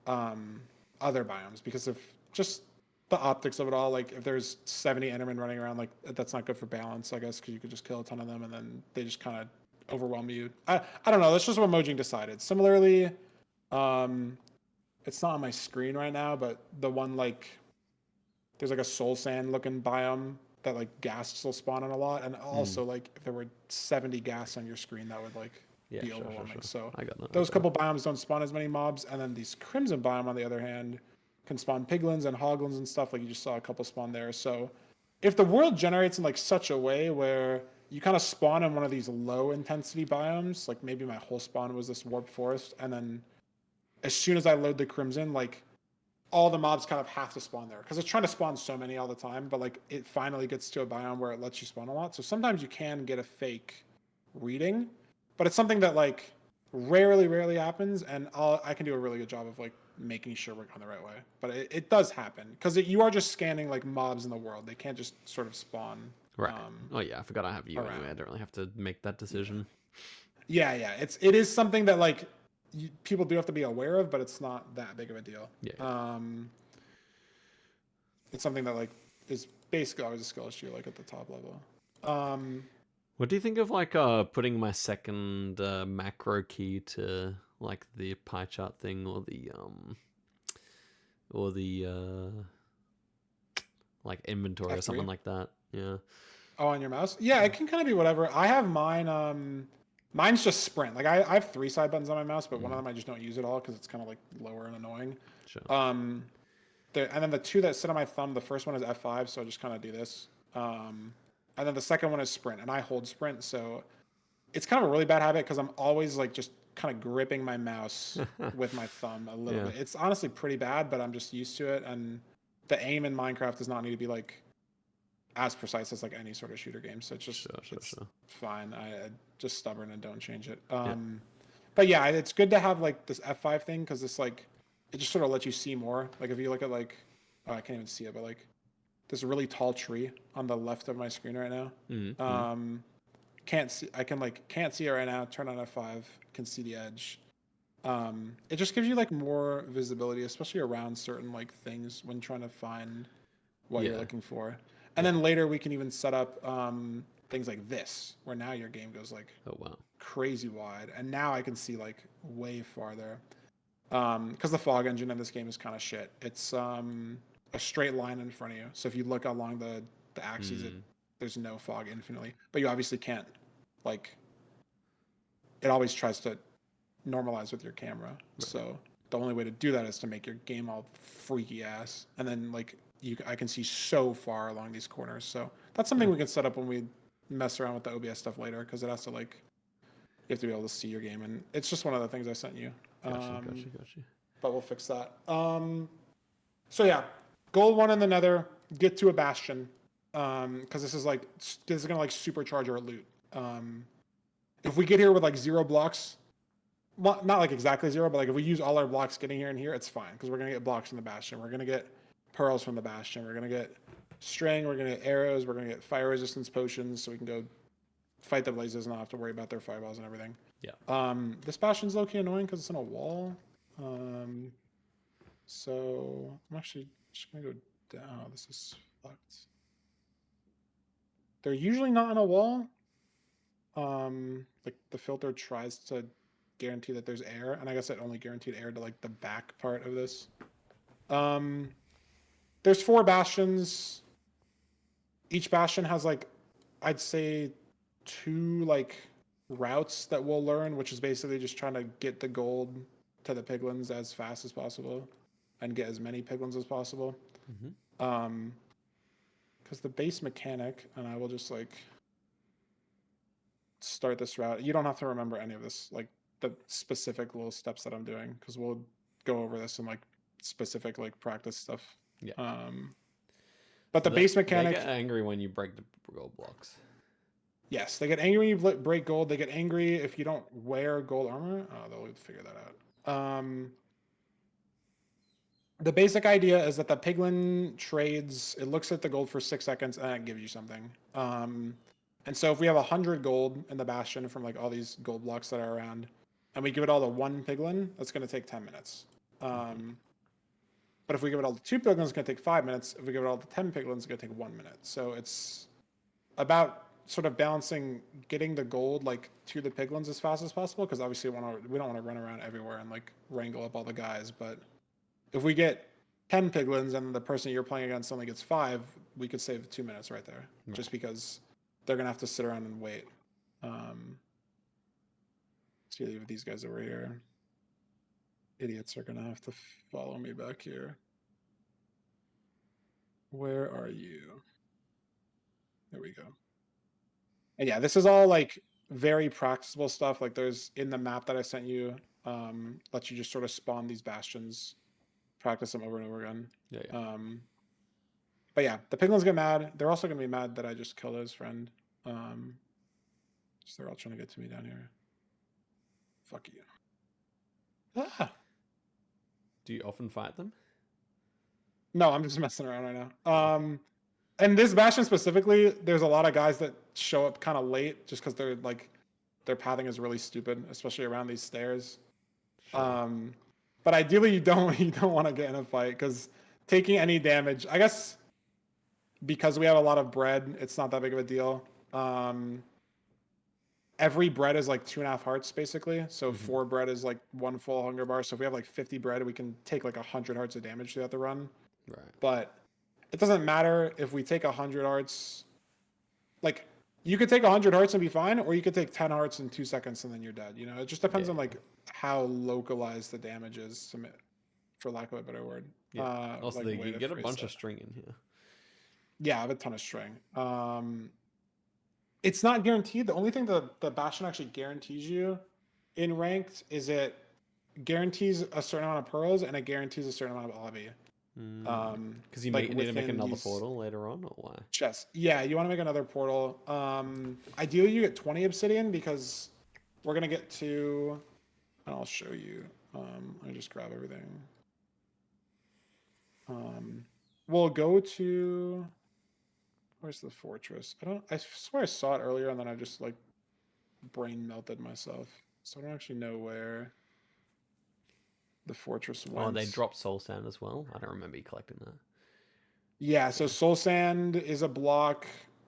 other biomes because of just the optics of it all. Like if there's 70 Endermen running around, like that's not good for balance, I guess, because you could just kill a ton of them and then they just kind of overwhelm you. I don't know. That's just what Mojang decided. Similarly, it's not on my screen right now, but the one like there's like a soul sand looking biome that like ghasts will spawn on a lot, and also like if there were 70 ghasts on your screen, that would like be overwhelming. Sure. So I got that. those couple biomes don't spawn as many mobs, and then these crimson biome on the other hand can spawn piglins and hoglins and stuff. Like you just saw a couple spawn there. So if the world generates in like such a way where you kind of spawn in one of these low intensity biomes, like maybe my whole spawn was this warped forest, and then as soon as I load the crimson, like all the mobs kind of have to spawn there because it's trying to spawn so many all the time, but like it finally gets to a biome where it lets you spawn a lot. So sometimes you can get a fake reading, but it's something that like rarely happens, and I can do a really good job of like making sure we're going the right way. But it does happen because you are just scanning like mobs in the world. They can't just sort of spawn. Right. Oh yeah, I forgot I have you around. anyway. I don't really have to make that decision. Yeah. It is something that like people do have to be aware of, but it's not that big of a deal. Yeah. It's something that like is basically always a skill issue, like at the top level. What do you think of like putting my second macro key to like the pie chart thing or the like inventory F3? or something like that? Yeah. Oh, on your mouse? Yeah, it can kind of be whatever. I have mine. Mine's just sprint. Like I have 3 side buttons on my mouse, but one of them I just don't use at all because it's kind of like lower and annoying. Sure. And then the 2 that sit on my thumb, the first one is F5, so I just kind of do this. And then the second one is sprint, and I hold sprint, so it's kind of a really bad habit because I'm always like just kind of gripping my mouse with my thumb a little bit. It's honestly pretty bad, but I'm just used to it. And the aim in Minecraft does not need to be like as precise as like any sort of shooter game. So it's just it's fine. I just stubborn and don't change it. But yeah, it's good to have like this F5 thing because it's like it just sort of lets you see more. Like if you look at like I can't even see it, but like this really tall tree on the left of my screen right now. Can't see. I can like can't see it right now. Turn on F5. Can see the edge. It just gives you like more visibility, especially around certain like things when trying to find what you're Yeah. looking for. And then later we can even set up things like this, where now your game goes like Oh wow. crazy wide, and now I can see like way farther. Because the fog engine in this game is kind of shit. It's a straight line in front of you. So if you look along the axes, there's no fog infinitely. But you obviously can't like. It always tries to normalize with your camera. So the only way to do that is to make your game all freaky ass, and then like I can see so far along these corners. So that's something we can set up when we mess around with the OBS stuff later, because it has to like you have to be able to see your game, and it's just one of the things I sent you. Gotcha. But we'll fix that. So yeah, gold one in the Nether. Get to a bastion, because this is gonna like supercharge our loot. If we get here with like 0 blocks, not like exactly 0, but like if we use all our blocks getting here and here, it's fine, because we're gonna get blocks from the bastion. We're gonna get pearls from the bastion. We're gonna get string. We're gonna get arrows. We're gonna get fire resistance potions, so we can go fight the blazes and not have to worry about their fireballs and everything. Yeah. This bastion's low-key annoying because it's in a wall. So I'm actually just gonna go down. This is fucked. They're usually not on a wall. Like the filter tries to guarantee that there's air, and I guess it only guaranteed air to like the back part of this. There's 4 bastions. Each bastion has like, I'd say 2 like routes that we'll learn, which is basically just trying to get the gold to the piglins as fast as possible and get as many piglins as possible. Because the base mechanic, and I will just like start this route. You don't have to remember any of this, like the specific little steps that I'm doing, because we'll go over this in like specific like practice stuff. Yeah. But the base mechanic. They get angry when you break the gold blocks. Yes, they get angry when you break gold. They get angry if you don't wear gold armor. Oh, they'll figure that out. The basic idea is that the piglin trades. It looks at the gold for 6 seconds and it gives you something. And so if we have 100 gold in the bastion from like all these gold blocks that are around, and we give it all to 1 piglin, that's going to take 10 minutes. But if we give it all to 2 piglins, it's going to take 5 minutes. If we give it all to 10 piglins, it's going to take 1 minute. So it's about sort of balancing getting the gold like to the piglins as fast as possible, because obviously we don't want to run around everywhere and like wrangle up all the guys. But if we get 10 piglins and the person you're playing against only gets 5, we could save 2 minutes right there, just because they're gonna have to sit around and wait. See, leave these guys over here. Idiots are gonna have to follow me back here. Where are you? There we go. And yeah, this is all like very practicable stuff. Like there's in the map that I sent you, lets you just sort of spawn these bastions, practice them over and over again. Yeah. But yeah, the piglins get mad. They're also gonna be mad that I just killed his friend. So they're all trying to get to me down here. Fuck you. Ah! Do you often fight them? No, I'm just messing around right now. And this bastion specifically, there's a lot of guys that show up kind of late just because they're like their pathing is really stupid, especially around these stairs. Sure. But ideally, you don't want to get in a fight, because taking any damage, I guess, because we have a lot of bread, it's not that big of a deal. Every bread is like 2.5 hearts basically, so 4 bread is like 1 full hunger bar. So if we have like 50 bread, we can take like 100 hearts of damage throughout the run. Right. But it doesn't matter if we take 100 hearts. Like, you could take 100 hearts and be fine, or you could take 10 hearts in 2 seconds and then you're dead. You know, it just depends on like how localized the damage is, for lack of a better word. Yeah. Also, like, you get a bunch of string in here. Yeah, I have a ton of string. It's not guaranteed. The only thing the bastion actually guarantees you in ranked is it guarantees a certain amount of pearls and it guarantees a certain amount of obby. Because you need to make another portal later on, or why? Chests. Yeah, you want to make another portal. Ideally, you get 20 obsidian, because we're gonna get to. And I'll show you. I just grab everything. We'll go to. Where's the fortress? I swear I saw it earlier, and then I just like brain melted myself. So I don't actually know where. the fortress Oh, went. they drop soul sand as well. I don't remember you collecting that. Yeah, so soul sand is a block,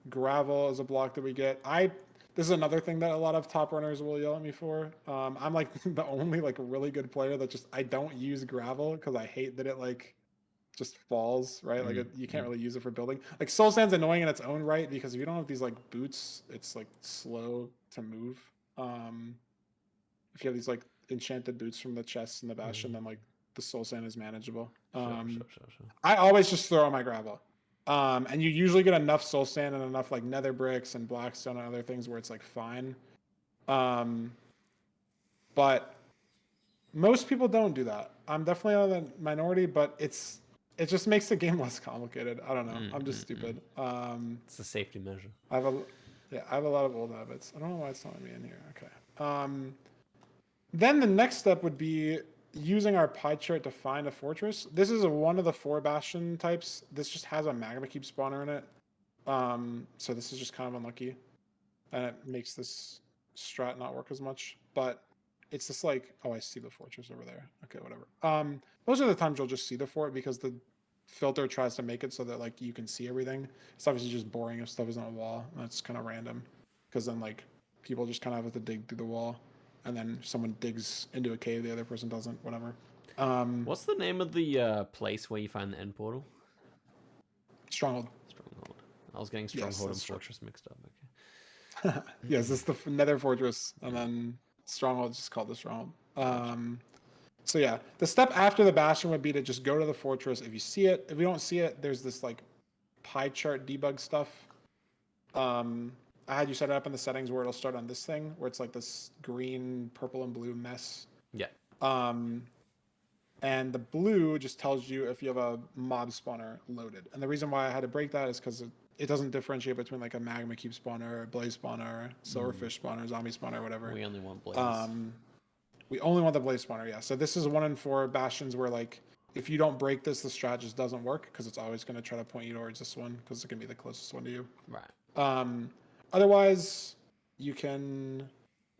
gravel is a block that we get. This is another thing that a lot of top runners will yell at me for. I'm like the only like really good player that just I don't use gravel because I hate that it like just falls, right? Like you can't really use it for building. Like soul sand's annoying in its own right because if you don't have these like boots, it's like slow to move. If you have these like enchanted boots from the chests and the bastion, then like the soul sand is manageable. Sure. I always just throw on my gravel. And you usually get enough soul sand and enough like nether bricks and blackstone and other things where it's like fine. But most people don't do that. I'm definitely on the minority, but it just makes the game less complicated. I don't know. I'm just stupid. It's a safety measure. I have a lot of old habits. I don't know why it's not letting me in here. Okay. Then the next step would be using our pie chart to find a fortress. This is one of the 4 bastion types. This just has a magma cube spawner in it. So this is just kind of unlucky. And it makes this strat not work as much. But it's just like, oh, I see the fortress over there. Okay, whatever. Most of the times you'll just see the fort because the filter tries to make it so that like you can see everything. It's obviously just boring if stuff is on a wall. That's kind of random. Because then like people just kind of have to dig through the wall. And then someone digs into a cave, the other person doesn't, whatever. What's the name of the place where you find the end portal? Stronghold. Stronghold. I was getting Stronghold and Fortress mixed up. Okay. Yes, this is the Nether Fortress, and then Stronghold is just called the Stronghold. So yeah, the step after the Bastion would be to just go to the fortress. If you see it, if you don't see it, there's this like pie chart debug stuff. I had you set it up in the settings where it'll start on this thing, where it's like this green, purple, and blue mess. Yeah. And the blue just tells you if you have a mob spawner loaded. And the reason why I had to break that is because it doesn't differentiate between like a magma cube spawner, blaze spawner, silverfish spawner, zombie spawner, whatever. We only want blaze. We only want the blaze spawner, yeah. So this is 1 in 4 bastions where like if you don't break this, the strat just doesn't work because it's always going to try to point you towards this one because it's going to be the closest one to you. Right. Otherwise, you can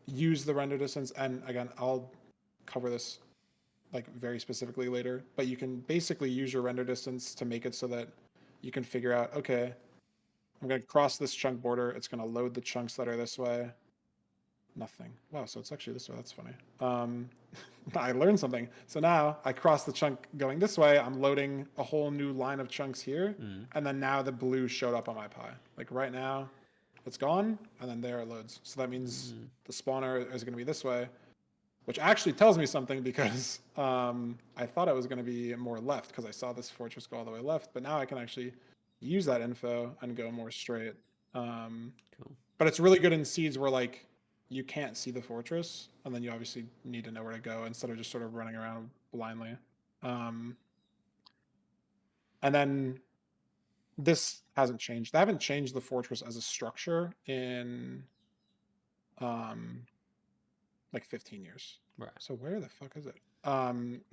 use the render distance, and again, I'll cover this like very specifically later, but you can basically use your render distance to make it so that you can figure out, okay, I'm going to cross this chunk border. It's going to load the chunks that are this way. Nothing. Wow, so it's actually this way. That's funny. I learned something. So now I cross the chunk going this way. I'm loading a whole new line of chunks here. And then now the blue showed up on my pie. Like right now, it's gone. And then there it loads. So that means the spawner is going to be this way, which actually tells me something because I thought it was going to be more left because I saw this fortress go all the way left. But now I can actually use that info and go more straight. Cool. But it's really good in seeds where like you can't see the fortress, and then you obviously need to know where to go instead of just sort of running around blindly. And then this hasn't changed. They haven't changed the fortress as a structure in like 15 years. Right. So where the fuck is it?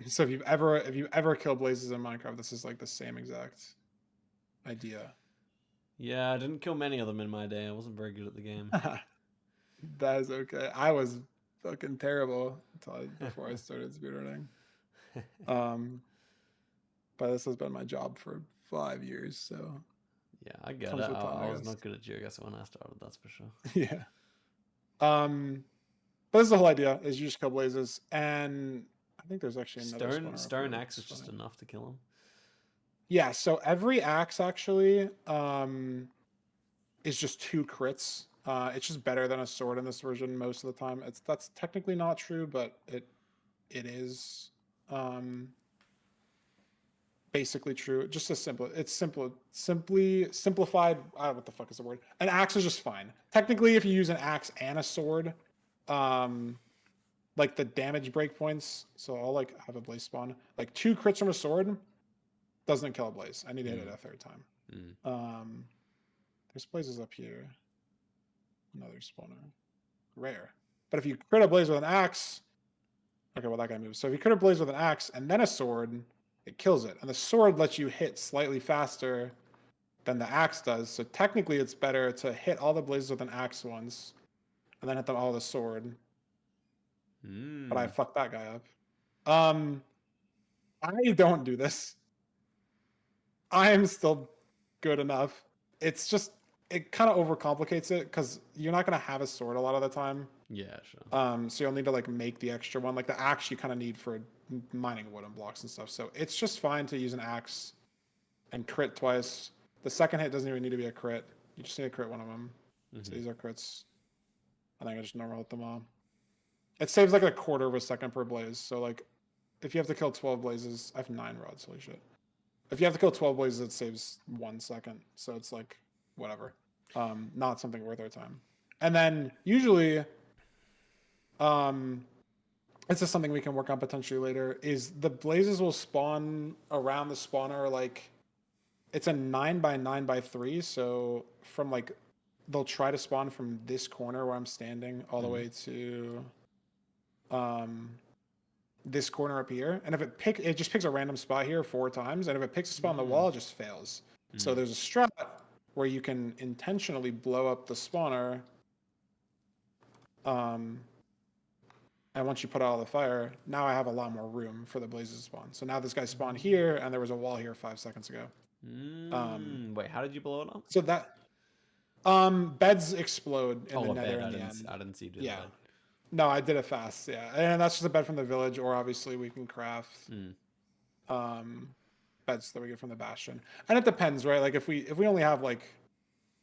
So if you've ever killed blazes in Minecraft, this is like the same exact idea. Yeah, I didn't kill many of them in my day. I wasn't very good at the game. That is okay. I was fucking terrible before I started speedrunning. But this has been my job for 5 years, so yeah, I get comes it. with time, I I was guess. not good at Geoguessr when I started, that's for sure. Yeah. But this is the whole idea: is you just kill blazes, and I think there's actually another spawner up Stone here, axe which is just funny. enough to kill him. Yeah. So every axe actually is just 2 crits. It's just better than a sword in this version most of the time. That's technically not true, but it is basically true. Just simply simplified. What the fuck is the word? An axe is just fine. Technically, if you use an axe and a sword, like the damage breakpoints. So I'll like have a blaze spawn. Like 2 crits from a sword doesn't kill a blaze. I need to hit it a 3rd time. There's blazes up here. Another spawner. Rare. But if you crit a blaze with an axe, okay, well that guy moves. So if you crit a blaze with an axe and then a sword, it kills it. And the sword lets you hit slightly faster than the axe does. So technically it's better to hit all the blazes with an axe once and then hit them all with a sword. But I fucked that guy up. I don't do this. I am still good enough. It's just it kind of overcomplicates it because you're not gonna have a sword a lot of the time. Yeah, sure. So you'll need to like make the extra one. Like the axe you kind of need for mining wooden blocks and stuff. So it's just fine to use an axe and crit twice. The second hit doesn't even need to be a crit. You just need to crit one of them. So these are crits. I think I just normal hit them all. It saves like a quarter of a second per blaze. So like if you have to kill 12 blazes, I have 9 rods, holy shit. If you have to kill 12 blazes, it saves 1 second. So it's like whatever. Not something worth our time. And then usually this is something we can work on potentially later, is the blazes will spawn around the spawner like it's a 9x9x3, so from like they'll try to spawn from this corner where I'm standing all the way to this corner up here. And if it just picks a random spot here 4 times, and if it picks a spot on the wall, it just fails. So there's a strat where you can intentionally blow up the spawner. And once you put out all the fire, now I have a lot more room for the blazes to spawn. So now this guy spawned here, and there was a wall here 5 seconds ago. Wait, how did you blow it up? So that beds explode in the Nether in the end. I didn't see you do Yeah. that. No, I did it fast. Yeah, and that's just a bed from the village, or obviously we can craft beds that we get from the bastion. And it depends, right? Like if we only have like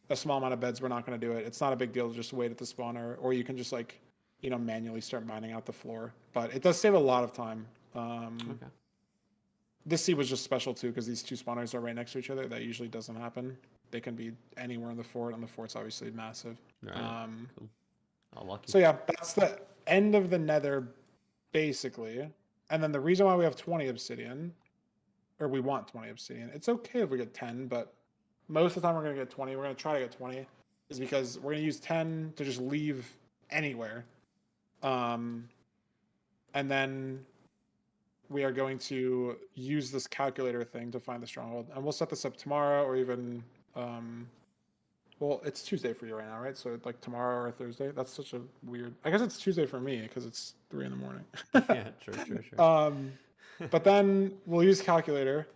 a small amount of beds, we're not going to do it. It's not a big deal to just wait at the spawner, or you can just like manually start mining out the floor. But it does save a lot of time. Okay. This sea was just special too because these 2 spawners are right next to each other. That usually doesn't happen. They can be anywhere in the fort, and the fort's obviously massive. Right. Cool. Oh, lucky. So yeah, that's the end of the Nether, basically. And then the reason why we have 20 obsidian, or we want 20 obsidian, it's okay if we get 10, but most of the time we're going to get 20. We're going to try to get 20, is because we're going to use 10 to just leave anywhere. And then we are going to use this calculator thing to find the stronghold. And we'll set this up tomorrow, or even well, it's Tuesday for you right now, right? So like tomorrow or Thursday. That's such a weird. I guess it's Tuesday for me because it's 3 in the morning. Yeah, sure. But then we'll use calculator,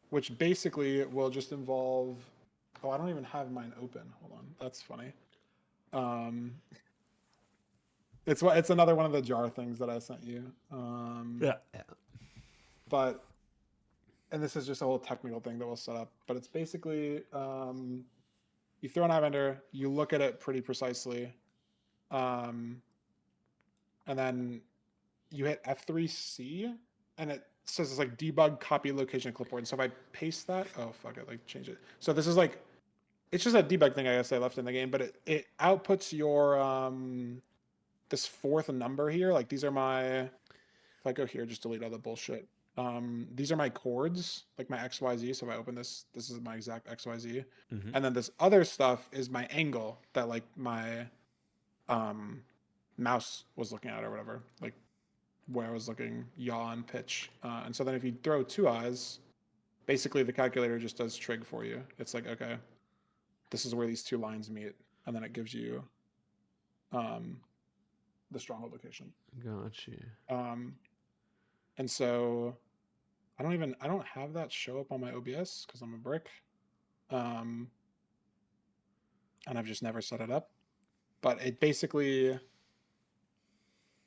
which basically will just involve. Oh, I don't even have mine open. Hold on, that's funny. It's another one of the jar things that I sent you. Yeah. But and this is just a whole technical thing that we'll set up. But it's basically you throw an iVender, you look at it pretty precisely, and then you hit F3C, and it says it's like debug copy location clipboard. And so if I paste that, oh fuck it, like change it. So this is like, it's just a debug thing I guess I left in the game, but it outputs your this 4th number here. Like these are my, if I go here, just delete all the bullshit. These are my chords, like my XYZ. So if I open this, this is my exact XYZ. And then this other stuff is my angle that like my mouse was looking at or whatever, like where I was looking, yaw and pitch. And so then if you throw 2 eyes, basically the calculator just does trig for you. It's like, okay, this is where these 2 lines meet. And then it gives you the stronghold location. Got you. And so I don't have that show up on my OBS because I'm a brick. And I've just never set it up. But it basically,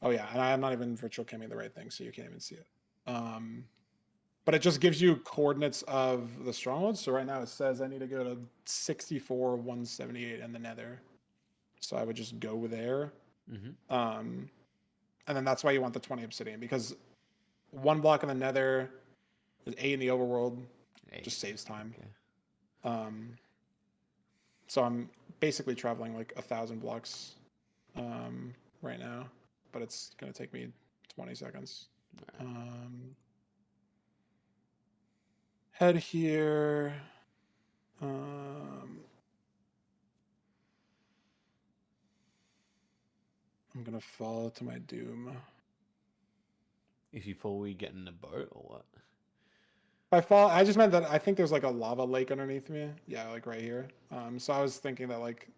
oh yeah, and I'm not even virtual camming the right thing, so you can't even see it. But it just gives you coordinates of the stronghold. So right now it says I need to go to 64, 178 in the Nether. So I would just go there. And then that's why you want the 20 obsidian, because 1 block in the Nether is 8 in the overworld. It just saves time. Okay. So I'm basically traveling like 1,000 blocks right now, but it's gonna take me 20 seconds. Head here. I'm gonna fall to my doom. If you fall, we get in a boat or what? If I fall, I just meant that I think there's like a lava lake underneath me. Yeah, like right here. So I was thinking that like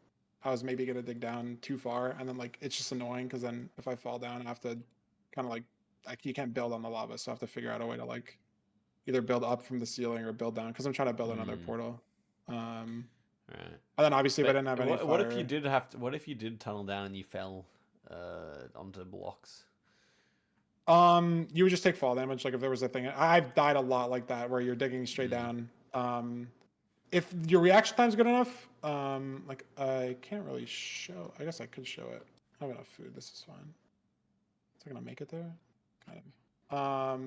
I was maybe gonna dig down too far, and then like it's just annoying because then if I fall down, I have to kind of like you can't build on the lava, so I have to figure out a way to like either build up from the ceiling or build down because I'm trying to build another portal. Right. And then obviously if I But didn't have any what if fire- you did have to? What if you did tunnel down and you fell onto blocks? You would just take fall damage. Like if there was a thing, I've died a lot like that where you're digging straight down. If your reaction time's good enough, like I can't really show. I guess I could show it. I have enough food. This is fine. Is it gonna make it there? Kind of.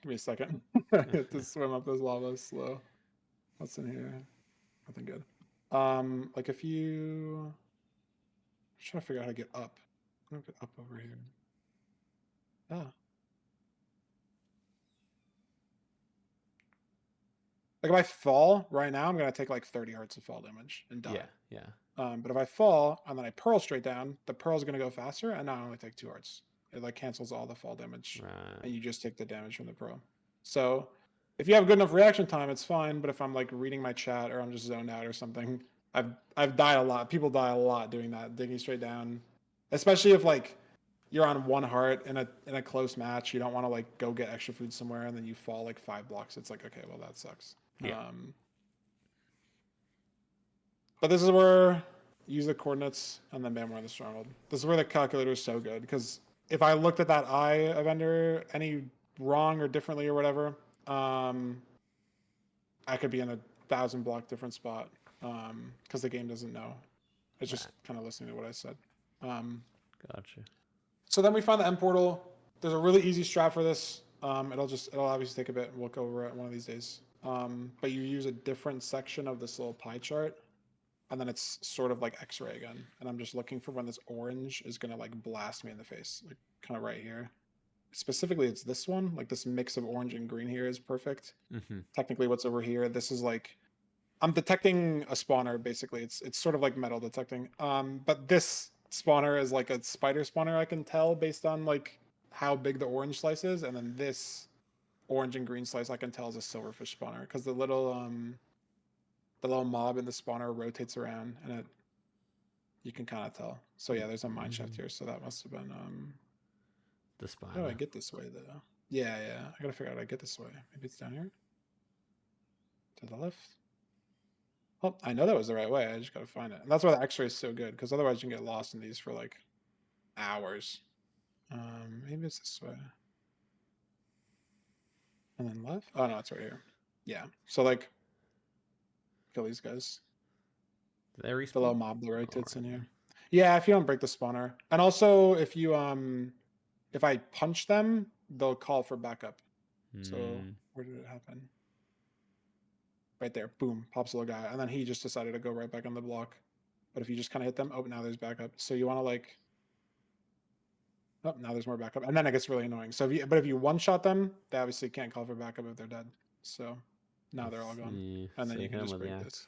Give me a second. I have to swim up this lava slow. What's in here? Nothing good. Like if you, I'm trying to figure out how to get up. I'm gonna get up over here. Ah. Like if I fall right now, I'm gonna take like 30 hearts of fall damage and die. Yeah. But if I fall and then I pearl straight down, the pearl's gonna go faster, and now I only take 2 hearts. It like cancels all the fall damage, Right. and you just take the damage from the pearl. So if you have good enough reaction time, it's fine. But if I'm like reading my chat or I'm just zoned out or something, I've died a lot. People die a lot doing that, digging straight down, especially if like you're on 1 heart in a close match. You don't want to like go get extra food somewhere and then you fall like 5 blocks. It's like, okay, well that sucks. Yeah. But this is where you use the coordinates and then bam, we're in the stronghold. This is where the calculator is so good because if I looked at that eye of Ender any wrong or differently or whatever, I could be in a 1,000 block different spot because the game doesn't know. It's just kind of listening to what I said. Gotcha. So then we find the M portal. There's a really easy strat for this. It'll obviously take a bit. We'll go over it one of these days. But you use a different section of this little pie chart, and then it's sort of like X-ray again. And I'm just looking for when this orange is gonna like blast me in the face, like kind of right here. Specifically, it's this one. Like this mix of orange and green here is perfect. Technically, what's over here, this is like I'm detecting a spawner. Basically, it's sort of like metal detecting. But this spawner is like a spider spawner. I can tell based on like how big the orange slice is, and then this orange and green slice I can tell is a silverfish spawner because the little mob in the spawner rotates around, and you can kind of tell. So yeah, there's a mine shaft here, so that must have been The spider. how do I get this way though? Yeah, I gotta figure out how to get this way. Maybe it's down here to the left. Oh, I know that was the right way. I just gotta find it. And that's why the X-ray is so good, because otherwise you can get lost in these for like hours. Maybe it's this way. And then left? Oh no, it's right here. Yeah. So like kill these guys. They respawn? The little mob that rotates in here. Yeah, if you don't break the spawner. And also if you if I punch them, they'll call for backup. So where did it happen? Right there, boom, pops a little guy, and then he just decided to go right back on the block. But if you just kind of hit them, oh, now there's backup. So you want to like, oh, now there's more backup, and then it gets really annoying. So if you one shot them, they obviously can't call for backup if they're dead. So now they're all gone, and then you can just break this.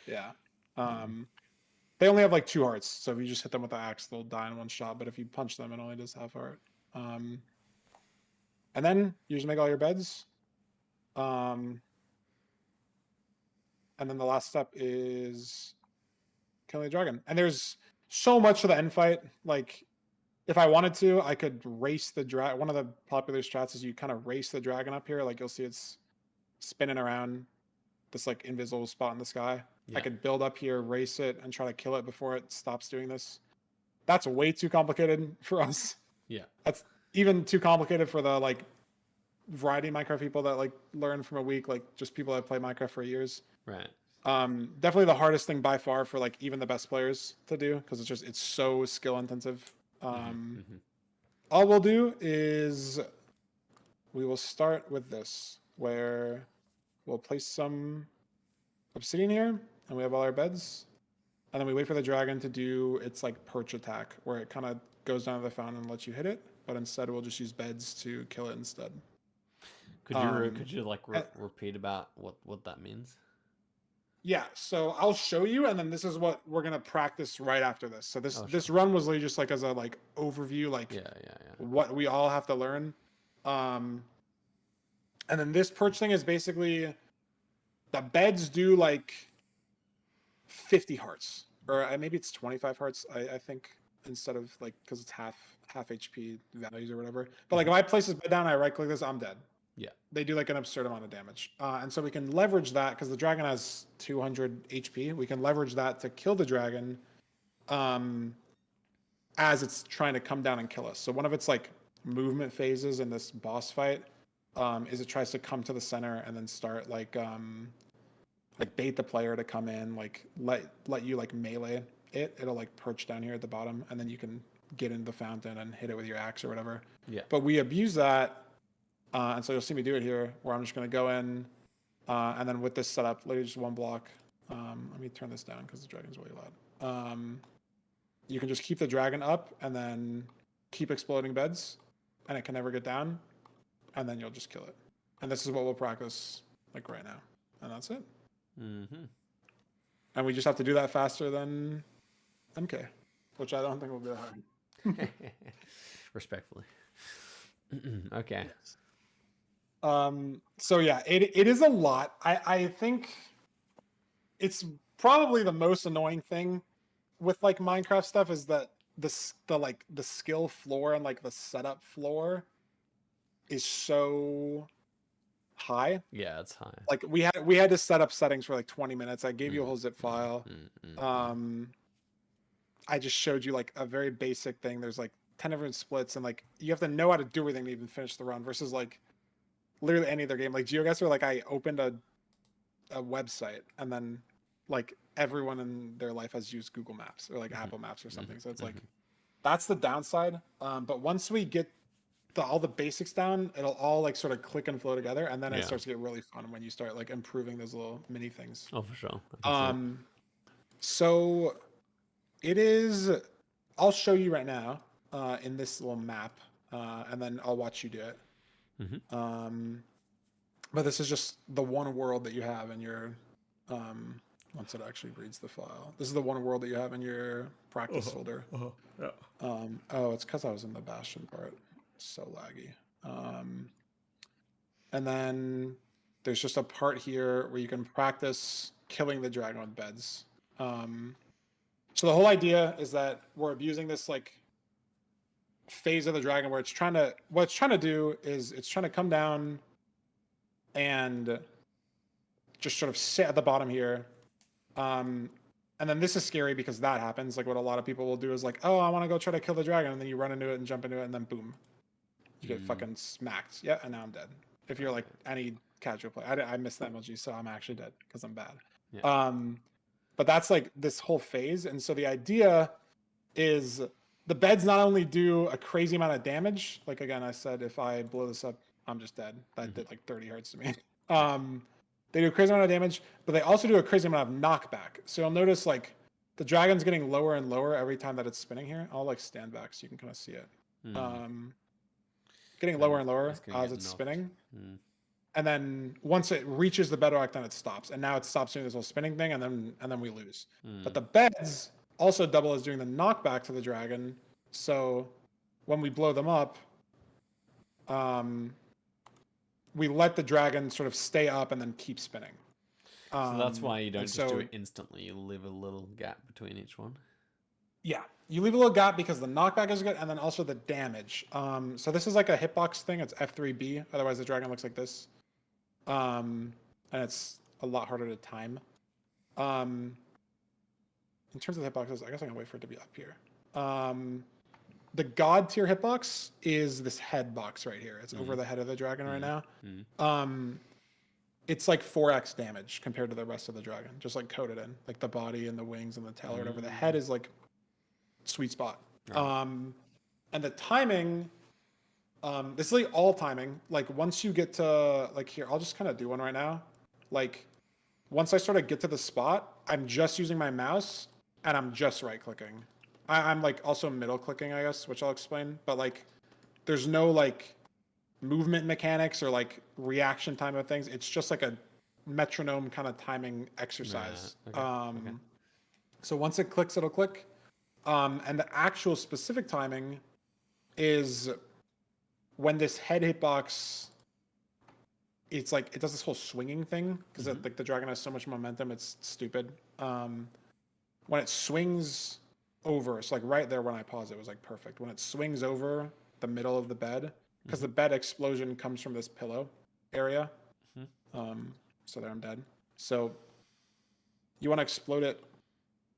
Yeah. They only have like 2 hearts, so if you just hit them with the axe, they'll die in 1 shot. But if you punch them, it only does half heart. And then you just make all your beds. And then the last step is killing the dragon. And there's so much to the end fight. Like, if I wanted to, I could race the dragon. One of the popular strats is you kind of race the dragon up here. Like, you'll see it's spinning around this, like, invisible spot in the sky. Yeah. I could build up here, race it, and try to kill it before it stops doing this. That's way too complicated for us. Yeah. That's even too complicated for the, like, variety of Minecraft people that, like, learn from a week. Like, just people that play Minecraft for years. Right. Definitely the hardest thing by far for like even the best players to do because it's so skill intensive. All we'll do is we will start with this where we'll place some obsidian here and we have all our beds, and then we wait for the dragon to do its like perch attack where it kind of goes down to the fountain and lets you hit it, but instead we'll just use beds to kill it instead. Could you like repeat about what that means? Yeah, so I'll show you, and then this is what we're gonna practice right after this. So this run was literally just like as a like overview, like what we all have to learn. And then this perch thing is basically the beds do like 50 hearts, or maybe it's 25 hearts. I think instead of like because it's half HP values or whatever. But like if I place this bed down, I right click this, I'm dead. Yeah. They do like an absurd amount of damage, and so we can leverage that because the dragon has 200 HP. We can leverage that to kill the dragon, as it's trying to come down and kill us. So one of its like movement phases in this boss fight, is it tries to come to the center and then start like bait the player to come in, like let you like melee it. It'll like perch down here at the bottom, and then you can get into the fountain and hit it with your axe or whatever. Yeah. But we abuse that, and so you'll see me do it here, where I'm just going to go in, and then with this setup, literally just one block. Let me turn this down because the dragon's really loud. You can just keep the dragon up and then keep exploding beds, and it can never get down, and then you'll just kill it. And this is what we'll practice like right now, and that's it. Mm-hmm. And we just have to do that faster than MK, which I don't think will be that hard. Respectfully. Okay. So yeah, it is a lot. I think it's probably the most annoying thing with like Minecraft stuff is that the skill floor and like the setup floor is so high. Yeah, it's high. Like we had to set up settings for like 20 minutes. I gave you a whole zip file. I just showed you like a very basic thing. There's like 10 different splits, and like you have to know how to do everything to even finish the run versus like literally any other game. Like Geoguessr, like I opened a website and then like everyone in their life has used Google Maps or like Apple Maps or something. So it's like that's the downside. But once we get all the basics down, it'll all like sort of click and flow together, and then it starts to get really fun when you start like improving those little mini things. Oh, for sure. So it is. I'll show you right now in this little map, and then I'll watch you do it. But this is just the one world that you have in your. Once it actually reads the file, this is the one world that you have in your practice folder. Yeah. Oh, it's because I was in the Bastion part. So laggy. And then there's just a part here where you can practice killing the dragon with beds. So the whole idea is that we're abusing this like phase of the dragon where what it's trying to do is it's trying to come down and just sort of sit at the bottom here. And then this is scary because that happens. Like what a lot of people will do is like, oh, I want to go try to kill the dragon, and then you run into it and jump into it, and then boom, you get fucking smacked. Yeah, and now I'm dead. If you're like any casual player, I missed the emoji, so I'm actually dead because I'm bad. Yeah. But that's like this whole phase, and so the idea is the beds not only do a crazy amount of damage. Like again, I said if I blow this up, I'm just dead. That did like 30 hertz to me. They do a crazy amount of damage, but they also do a crazy amount of knockback. So you'll notice like the dragon's getting lower and lower every time that it's spinning here. I'll like stand back so you can kind of see it. Getting lower and lower as it's spinning. And then once it reaches the bedrock, then it stops. And now it stops doing this whole spinning thing, and then we lose. But the beds also double as doing the knockback to the dragon. So when we blow them up, we let the dragon sort of stay up and then keep spinning. So that's why you don't just do it instantly. You leave a little gap between each one. Yeah, you leave a little gap because the knockback is good, and then also the damage. So this is like a hitbox thing. It's F3B. Otherwise, the dragon looks like this. And it's a lot harder to time. In terms of hitboxes, I guess I can wait for it to be up here. The god tier hitbox is this head box right here. It's over the head of the dragon right now. It's like 4x damage compared to the rest of the dragon, just like coded in, like the body and the wings and the tail or whatever. The head is like sweet spot. And the timing, this is like all timing. Like once you get to like here, I'll just kind of do one right now. Like once I sort of get to the spot, I'm just using my mouse and I'm just right clicking. I'm like also middle clicking, I guess, which I'll explain. But like, there's no like movement mechanics or like reaction time of things. It's just like a metronome kind of timing exercise. Okay. So once it clicks, it'll click. And the actual specific timing is when this head hitbox, it's like it does this whole swinging thing because like the dragon has so much momentum, it's stupid. When it swings over. So like right there when I pause, it was like perfect. When it swings over the middle of the bed, because the Mm-hmm. bed explosion comes from this pillow area. Mhm. So there I'm dead. So you want to explode it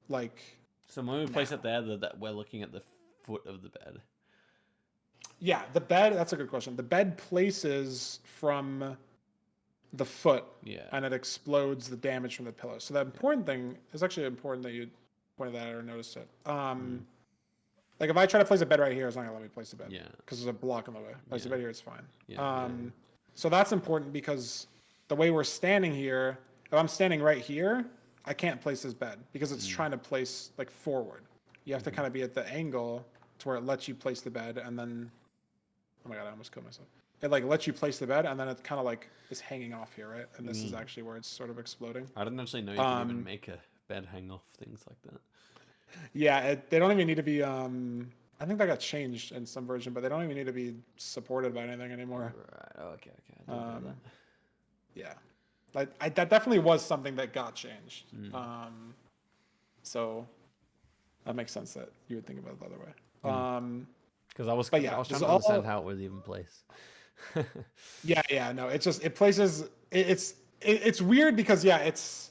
like So when we place now. it there, that we're looking at the foot of the bed. Yeah, the bed, that's a good question. The bed places from the foot Yeah. and it explodes the damage from the pillow. So the important thing is actually important that you pointed that out or noticed it. Like if I try to place a bed right here, it's not gonna let me place a bed. Yeah. Because there's a block in the way. Place a Yeah. bed here, it's fine. Yeah. So that's important because the way we're standing here, if I'm standing right here, I can't place this bed because it's trying to place like forward. You have to kind of be at the angle to where it lets you place the bed and then, oh my God, I almost killed myself. It like lets you place the bed and then it kind of like is hanging off here, right? And this is actually where it's sort of exploding. I didn't actually know you could even make a bed hang off things like that. Yeah, they don't even need to be. I think that got changed in some version, but they don't even need to be supported by anything anymore. Right. Okay. I didn't know that. Yeah, that definitely was something that got changed. So that makes sense that you would think about it the other way. Because I was But yeah, trying this to is understand all. how it was even placed. Yeah, no, it's just it places. It's weird because yeah, it's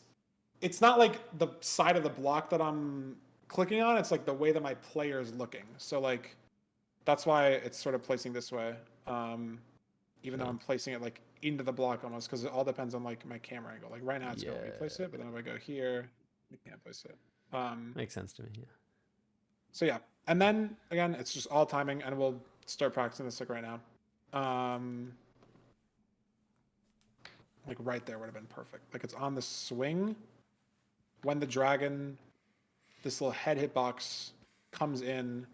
not like the side of the block that I'm clicking on. It's like the way that my player is looking. So like that's why it's sort of placing this way. Even though I'm placing it like into the block almost because it all depends on like my camera angle. Like right now it's gonna let me place it, but then if I go here, I can't place it. Makes sense to me. Yeah. So yeah, and then again, it's just all timing, and we'll start practicing this like right now. Like right there would have been perfect. Like it's on the swing when the dragon, this little head hitbox comes in.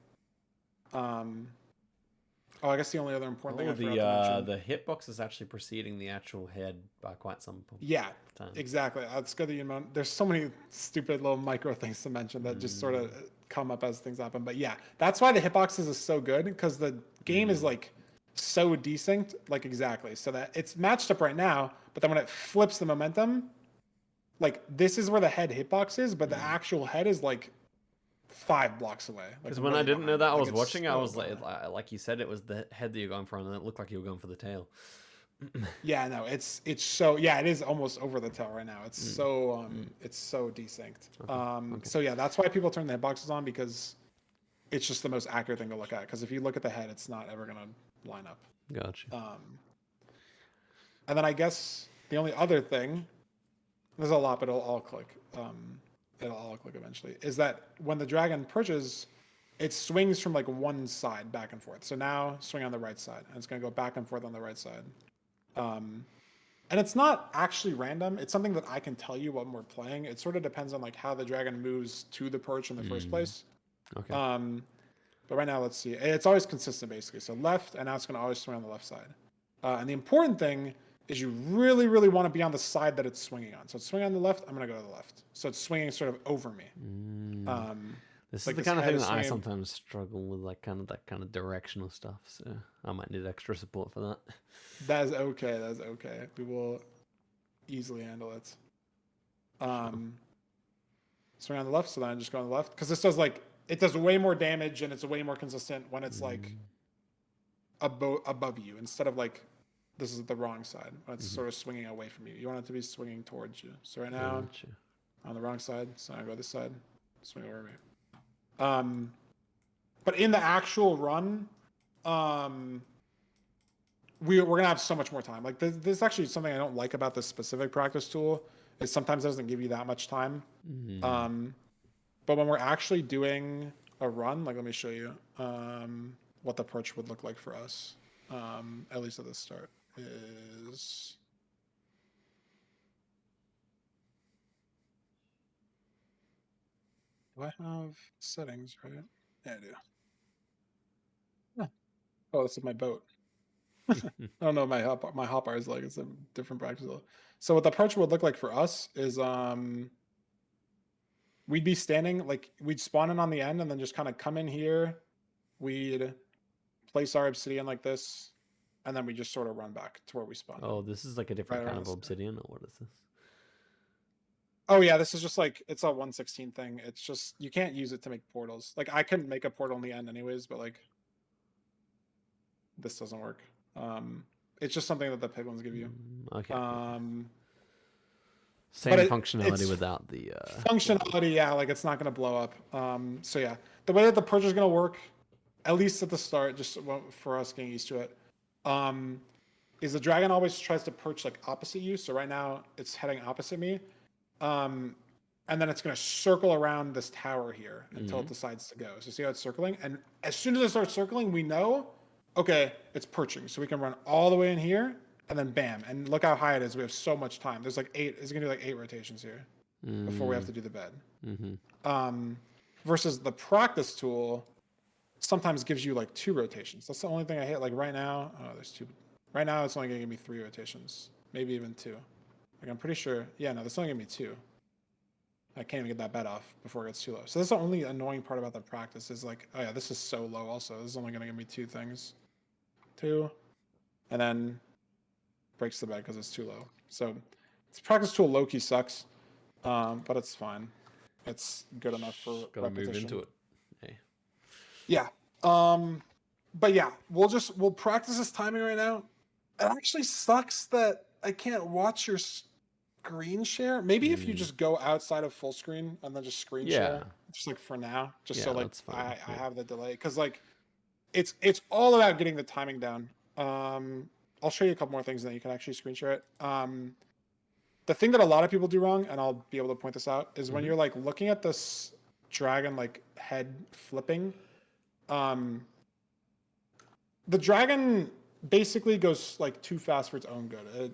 Oh, I guess the only other important thing I forgot to mention. The hitbox is actually preceding the actual head by quite some Yeah, time. exactly. That's good that you know. There's so many stupid little micro things to mention that just sort of come up as things happen. But yeah, that's why the hitboxes is so good because the game is like so desynced, like exactly, so that it's matched up right now. But then when it flips the momentum, like this is where the head hitbox is, but the actual head is like 5 blocks away. Because when I didn't know that I was watching, I was so like you said, it was the head that you're going for, and it looked like you were going for the tail. yeah, no, it's so yeah, it is almost over the tail right now. It's so desynced. So yeah, that's why people turn the hitboxes on because it's just the most accurate thing to look at. Because if you look at the head, it's not ever gonna line up. Gotcha. And then I guess the only other thing, there's a lot, but it'll all click. It'll all click eventually. Is that when the dragon perches, it swings from like one side back and forth. So now swing on the right side, and it's gonna go back and forth on the right side. And it's not actually random. It's something that I can tell you when we're playing. It sort of depends on like how the dragon moves to the perch in the first place. Okay. But right now, let's see. It's always consistent basically. So left, and now it's going to always swing on the left side. And the important thing is you really, really want to be on the side that it's swinging on. So it's swinging on the left. I'm going to go to the left. So it's swinging sort of over me. This like is the this kind of head thing is that I swinging- sometimes struggle with, like that kind of directional stuff. So I might need extra support for that. That is okay. That's okay. We will easily handle it. Swing on the left, so then I just go on the left because this does like it does way more damage and it's way more consistent when it's like above you instead of like this is the wrong side when it's sort of swinging away from you. You want it to be swinging towards you. So right now Gotcha. on the wrong side, so I go this side, swing over me. But in the actual run, we're gonna have so much more time. Like this is actually something I don't like about this specific practice tool. Is sometimes it doesn't give you that much time. But when we're actually doing a run, like let me show you what the perch would look like for us. At least at the start is. Do I have settings right? Yeah, I do. Yeah. Oh, this is my boat. I don't know what my hotbar is like. It's a different practice. So what the approach would look like for us is we'd be standing like we'd spawn in on the end and then just kind of come in here. We'd place our obsidian like this, and then we just sort of run back to where we spawned. Oh, this is like a different Right kind around of the center. obsidian, or what is this? Oh yeah, this is just like it's a 116 thing. It's just you can't use it to make portals. Like I couldn't make a portal in the end anyways, but like this doesn't work. It's just something that the piglins give you. Okay. But Same functionality it's without the functionality, yeah, like it's not gonna blow up. So yeah, the way that the purge is gonna work, at least at the start, just for us getting used to it, is the dragon always tries to perch like opposite you. So right now it's heading opposite me, and then it's gonna circle around this tower here until it decides to go. So see how it's circling, and as soon as it starts circling, we know, okay, it's perching. So we can run all the way in here, and then bam, and look how high it is. We have so much time. There's like 8. It's gonna do like 8 rotations here before we have to do the bed. Versus the practice tool sometimes gives you like 2 rotations. That's the only thing I hit. Like right now, oh, there's 2. Right now, it's only gonna give me 3 rotations, maybe even 2. Like I'm pretty sure. Yeah, no, that's only gonna be 2. I can't even get that bed off before it gets too low. So that's the only annoying part about the practice is like, oh yeah, this is so low. Also, this is only gonna give me 2 things, 2, and then breaks the bed because it's too low. So this practice tool low-key sucks, but it's fine. It's good enough for gotta repetition. move into it. Hey. Yeah. But yeah, we'll practice this timing right now. It actually sucks that I can't watch your screen share. Maybe if you just go outside of full screen and then just screen share, just like for now, just so like I have the delay, because like it's all about getting the timing down. I'll show you a couple more things and then you can actually screen share it. The thing that a lot of people do wrong, and I'll be able to point this out, is when you're like looking at this dragon like head flipping, the dragon basically goes like too fast for its own good. It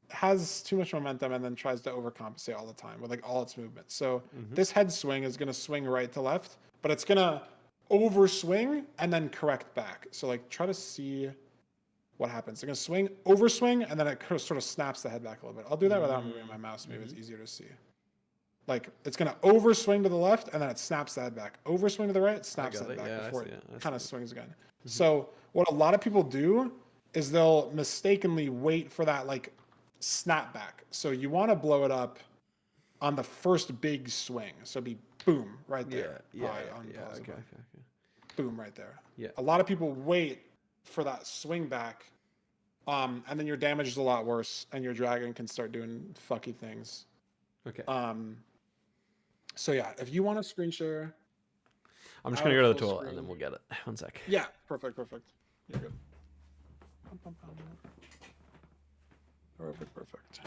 has too much momentum and then tries to overcompensate all the time with like all its movement. So this head swing is going to swing right to left, but it's going to overswing and then correct back. So like try to see what happens. It's going to swing, overswing, and then it sort of snaps the head back a little bit. I'll do that without moving my mouse. Maybe it's easier to see. Like it's going to overswing to the left and then it snaps the head back. Overswing to the right, it snaps the head back before it kind of swings again. So what a lot of people do is they'll mistakenly wait for that like snap back. So you want to blow it up on the first big swing. So it'd be boom right there. Okay. Boom right there. Yeah. A lot of people wait for that swing back, and then your damage is a lot worse, and your dragon can start doing fucky things. Okay. So yeah, if you want to screen share, I'm just gonna go to the toilet and then we'll get it. One sec. Yeah, perfect. You're good. Perfect.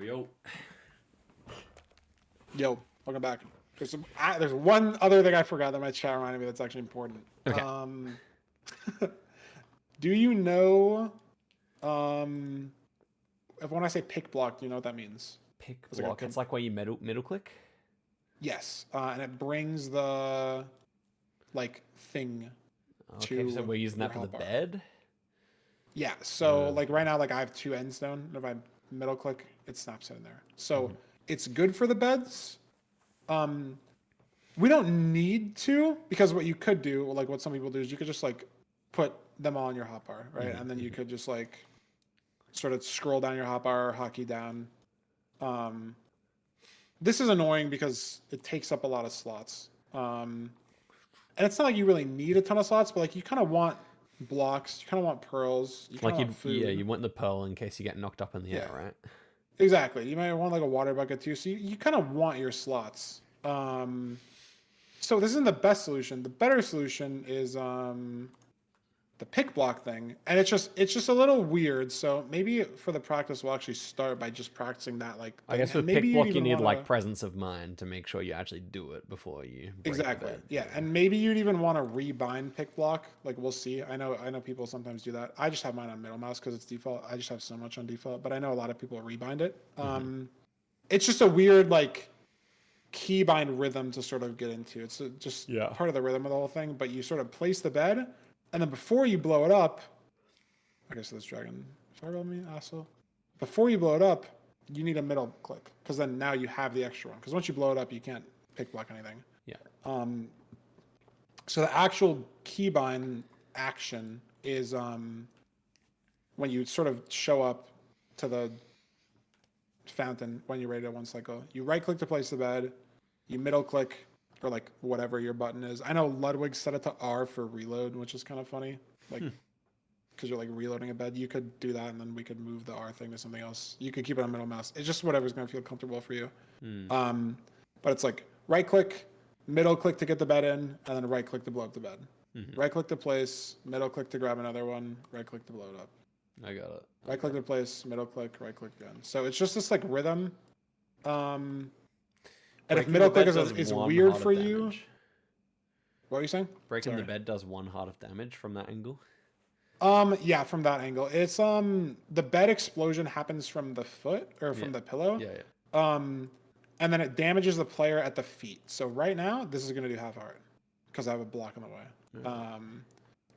Yo. Yo, welcome back. There's one other thing I forgot that my chat reminded me that's actually important. Okay. Do you know, if when I say pick block, do you know what that means? Pick It's like block. It's like where you middle click. Yes, and it brings the like thing Okay, to so we're using your that for the hotbar. bed. Yeah, so like right now, like I have 2 endstone. If I middle click, it snaps it in there. So it's good for the beds. We don't need to, because what you could do, like what some people do, is you could just like put them all on your hotbar, right? And then you could just like sort of scroll down your hotbar, hotkey down. This is annoying because it takes up a lot of slots. And it's not like you really need a ton of slots, but like you kind of want blocks, you kind of want pearls, you kind Like of want food. you want the pearl in case you get knocked up in the air, right? Exactly. You might want like a water bucket too. So you kind of want your slots. So this isn't the best solution. The better solution is the pick block thing, and it's just a little weird. So maybe for the practice, we'll actually start by just practicing that. Like I guess with maybe pick you'd block you even need wanna... like presence of mind to make sure you actually do it before you break Exactly. the bed. Yeah, and maybe you'd even want to rebind pick block. Like we'll see. I know people sometimes do that. I just have mine on middle mouse because it's default. I just have so much on default, but I know a lot of people rebind it. It's just a weird like keybind rhythm to sort of get into. It's just part of the rhythm of the whole thing. But you sort of place the bed, and then before you blow it up, I guess this dragon fireball me, asshole. Before you blow it up, you need a middle click because then now you have the extra one. Because once you blow it up, you can't pick block anything. Yeah. So the actual keybind action is when you sort of show up to the fountain when you're ready to one cycle. You right click to place the bed, you middle click or like whatever your button is. I know Ludwig set it to R for reload, which is kind of funny. Like because you're like reloading a bed, you could do that and then we could move the R thing to something else. You could keep it on middle mouse. It's just whatever's gonna feel comfortable for you. But it's like right click, middle click to get the bed in, and then right click to blow up the bed. Right click to place, middle click to grab another one, right click to blow it up. I got it. Right click to place, middle click, right click again. So it's just this like rhythm. And if middle click is weird for you, what are you saying? Breaking the bed does 1 heart of damage from that angle. Yeah, from that angle. It's the bed explosion happens from the foot or from the pillow. Yeah. And then it damages the player at the feet. So right now, this is gonna do half heart because I have a block in the way.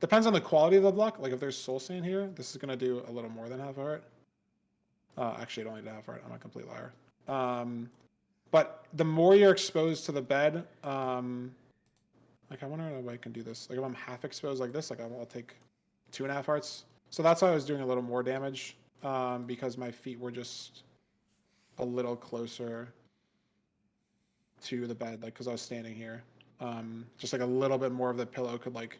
Depends on the quality of the block. Like if there's soul sand here, this is gonna do a little more than half heart. Actually, it only did half heart. I'm a complete liar. But the more you're exposed to the bed, like I wonder if I can do this. Like if I'm half exposed like this, like I'll take 2.5 hearts. So that's why I was doing a little more damage because my feet were just a little closer to the bed, like because I was standing here. Just like a little bit more of the pillow could like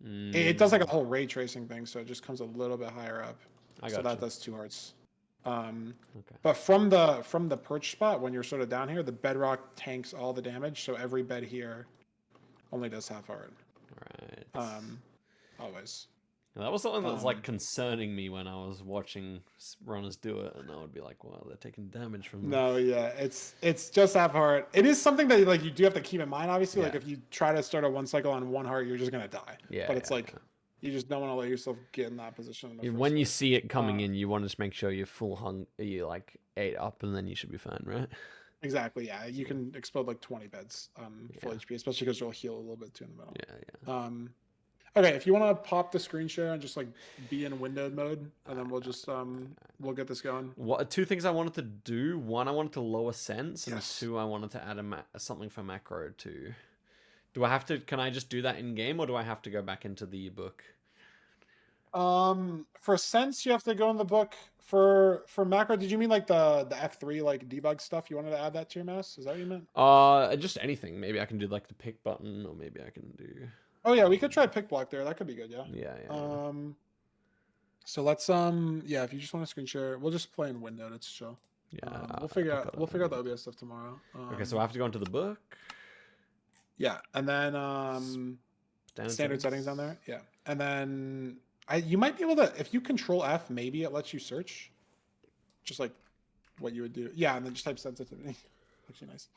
it does like a whole ray tracing thing, so it just comes a little bit higher up. So that does 2 hearts. But from the perch spot, when you're sort of down here, the bedrock tanks all the damage, so every bed here only does half heart. Right. Always. And that was something that was like concerning me when I was watching runners do it, and I would be like, "Wow, they're taking damage from this." No, yeah, it's just half heart. It is something that like you do have to keep in mind. Obviously, like if you try to start a 1 cycle on 1 heart, you're just gonna die. Yeah. But it's like you just don't want to let yourself get in that position. When you see it coming in, you want to just make sure you're full you like 8 up, and then you should be fine, right? Exactly. Yeah, you can explode like 20 beds full HP, especially because you'll heal a little bit too in the middle. Yeah. Okay, if you want to pop the screen share and just like be in windowed mode, and then we'll just we'll get this going. What 2 things I wanted to do? 1, I wanted to lower sense, and 2, I wanted to add something for macro too. Do I have to? Can I just do that in game, or do I have to go back into the book? For sense, you have to go in the book. For macro, did you mean like the F3 like debug stuff? You wanted to add that to your mouse? Is that what you meant? Just anything. Maybe I can do like the pick button, or maybe I can do. Oh yeah, we could try pick block there. That could be good. Yeah. Yeah. So let's yeah, if you just want to screen share, we'll just play in window. It's chill. Yeah. We'll figure out the OBS stuff tomorrow. Okay, so I have to go into the book. Yeah, and then standard settings down there. Yeah, and then you might be able to, if you control F, maybe it lets you search. Just like what you would do. Yeah, and then just type sensitivity. Actually nice.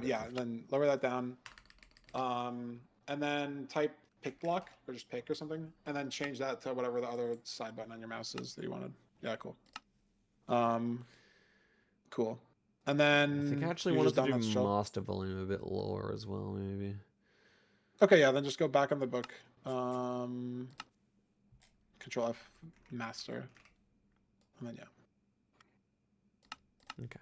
Yeah, and then lower that down. And then type pick block or just pick or something, and then change that to whatever the other side button on your mouse is that you wanted. Yeah, cool. Cool. And then I think I actually you wanted just to down do that stroke. master volume a bit lower as well, maybe. Okay, yeah, then just go back on the book. Control F master. And then yeah. Okay.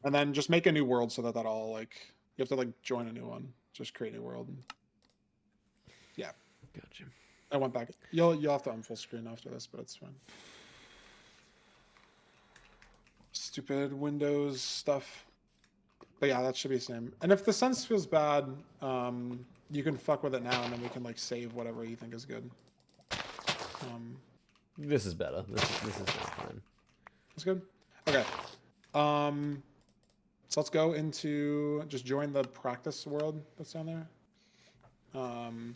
And then just make a new world so that all like you have to like join a new one. Just create a new world. Yeah. Gotcha. I went back. You'll have to unfull screen after this, but it's fine. Stupid Windows stuff. But yeah, that should be the same. And if the sense feels bad, you can fuck with it now, and then we can like save whatever you think is good. This is better. This is fine. That's good. Okay. So let's go into just join the practice world that's down there. And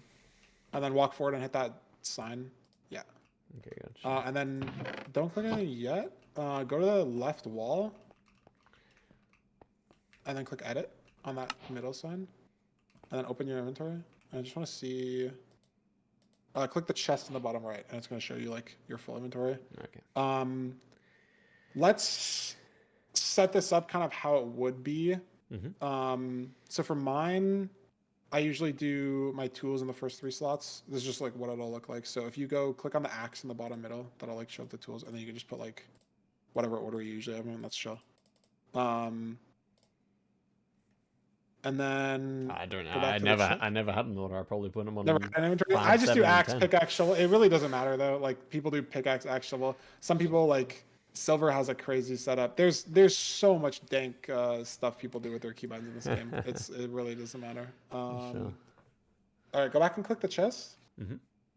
then walk forward and hit that sign. Yeah. Okay, gotcha. And then don't click on it yet. Go to the left wall. And then click edit on that middle sign. And then open your inventory. And I just want to see. Click the chest in the bottom right, and it's going to show you like your full inventory. Okay. Let's set this up kind of how it would be. So for mine, I usually do my tools in the first 3 slots. This is just like what it'll look like. So if you go click on the axe in the bottom middle, that'll like show up the tools, and then you can just put like whatever order you usually have them in. Let's show. And then I don't know. go back I to the chest. never had an order. I probably put them on. Never had an inventory. 5, I just do 7, and axe, 10. pickaxe, shovel. It really doesn't matter though. Like people do pickaxe, axe, shovel. Some people like silver has a crazy setup. There's so much dank stuff people do with their keybinds in this game. It really doesn't matter. Sure. All right, go back and click the chest.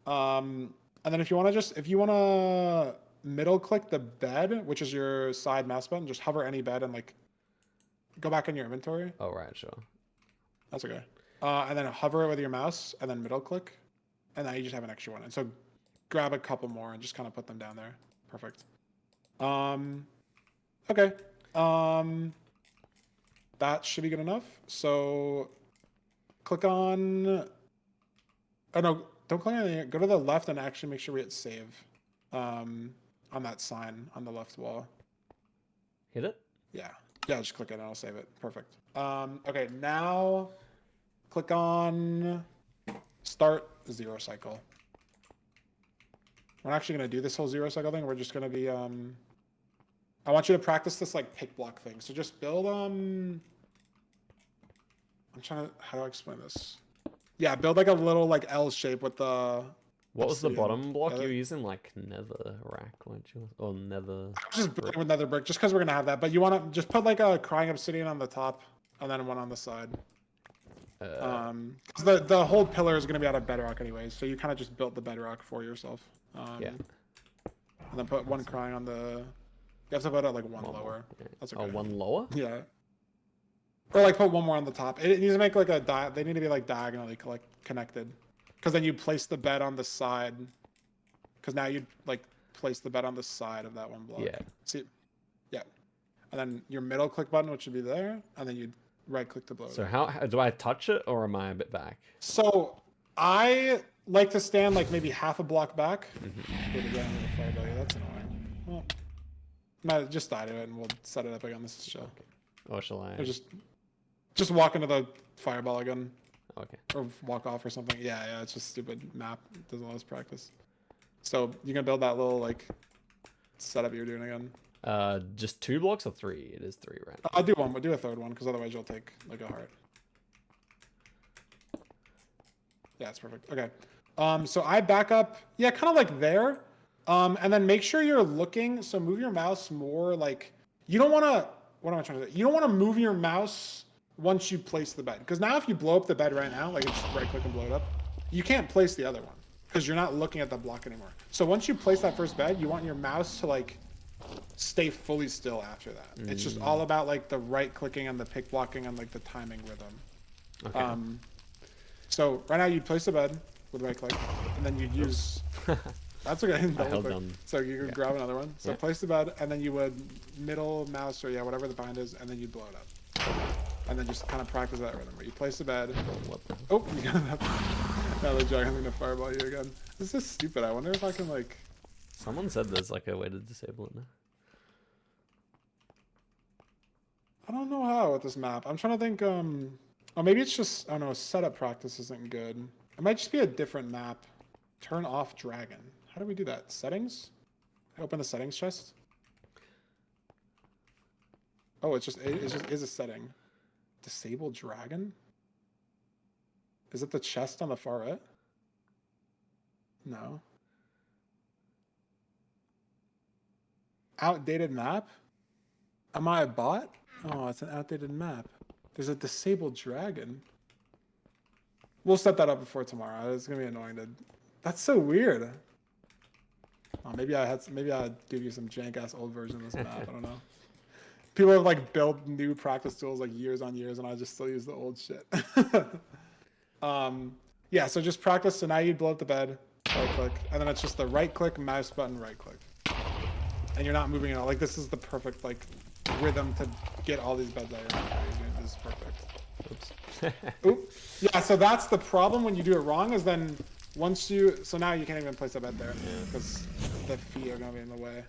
And then if you want to middle click the bed, which is your side mouse button, just hover any bed and like go back in your inventory. Oh right, sure. That's okay. And then hover it with your mouse and then middle click, and now you just have an extra one. And so grab a couple more and just kind of put them down there. Perfect. Okay. That should be good enough. So click on. Oh no, don't click on anything. Go to the left and actually make sure we hit save. On that sign on the left wall. Hit it. Yeah. Yeah, just click it and I'll save it. Perfect. Okay, now click on start 0 cycle. We're not actually going to do this whole 0 cycle thing. We're just going to be, I want you to practice this like pick block thing. So just build, I'm trying to, how do I explain this? Yeah, build like a little like L shape with the... What was the obsidian. bottom block you were using? Like nether rack, weren't you? Or nether... I was just building with nether brick, just because we're going to have that. But you want to just put like a crying obsidian on the top, and then one on the side. Because the whole pillar is going to be out of bedrock anyway, so you kind of just built the bedrock for yourself. Yeah. And then put one crying on the... You have to put it like one lower. Yeah. That's okay. Oh, one lower? Yeah. Or like put one more on the top. It needs to make like a they need to be like diagonally connected. Because then you place the bed on the side. Because now you'd like place the bed on the side of that one block. Yeah. See, yeah. And then your middle click button, which would be there, and then you'd right click to blow it. So how do I touch it, or am I a bit back? So I like to stand like maybe half a block back. That's annoying. Well, might just die to it, and we'll set it up again. This is chill. Okay. Or shall I? Or just walk into the fireball again. Okay. Or walk off or something. Yeah, it's just stupid map. It doesn't let us practice. So you can build that little like setup you're doing again. Just 2 blocks or 3? It is 3, right? I'll do one. We'll do a third one because otherwise you'll take like a heart. Yeah, it's perfect. Okay. So I back up. Yeah, kind of like there. And then make sure you're looking. So move your mouse more like you don't want to. What am I trying to say? You don't want to move your mouse once you place the bed. Because now if you blow up the bed right now, like just right click and blow it up, you can't place the other one because you're not looking at the block anymore. So once you place that first bed, you want your mouse to like stay fully still after that. It's just all about like the right clicking and the pick blocking and like the timing rhythm. Okay. So right now you'd place the bed with right click and then you'd use That's okay. I Double held click. down. So you could Yeah. grab another one. So Yeah. place the bed, and then you would middle mouse or whatever the bind is, and then you blow it up. And then just kind of practice that rhythm where you place the bed. What the? Oh, you got that. Now the dragon's gonna fireball you again. This is stupid. I wonder if I can like. Someone said there's like a way to disable it now. I don't know how with this map. I'm trying to think. Oh, maybe it's just. Oh no, setup practice isn't good. It might just be a different map. Turn off dragon. How do we do that? Settings. Open the settings chest. Oh, it's just is a setting. Disable dragon. Is it the chest on the far right? No. Outdated map? Am I a bot? Oh, it's an outdated map. There's a disabled dragon. We'll set that up before tomorrow. It's gonna be annoying to. That's so weird. Oh, maybe I'd give you some jank ass old version of this map. I don't know. People have like built new practice tools like years on years, and I just still use the old shit. Yeah. So just practice. So now you blow up the bed, right click, and then it's just the right click, mouse button, right click, and you're not moving at all. Like this is the perfect like rhythm to get all these beds out of your inventory. This is perfect. Oops. Oops. Yeah. So that's the problem when you do it wrong. Is then once you now you can't even place a bed there because the feet are gonna be in the way.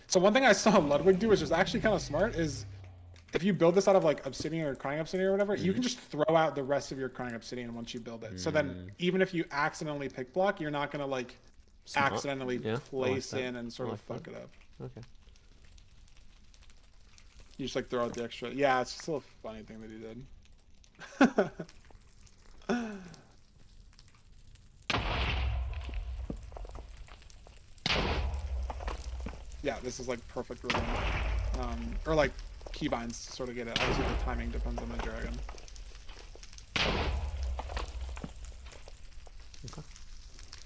So one thing I saw Ludwig do, which is actually kind of smart, is if you build this out of like obsidian or crying obsidian or whatever, you can just throw out the rest of your crying obsidian once you build it. So then even if you accidentally pick block, you're not gonna like Smart. accidentally Yeah, place I like that. in and sort I of like fuck it up. Okay. You just like throw out the extra. Yeah, it's just a little funny thing that he did. Yeah, this is like perfect rhythm. Or like keybinds to sort of get it. Obviously the timing depends on the dragon. Okay.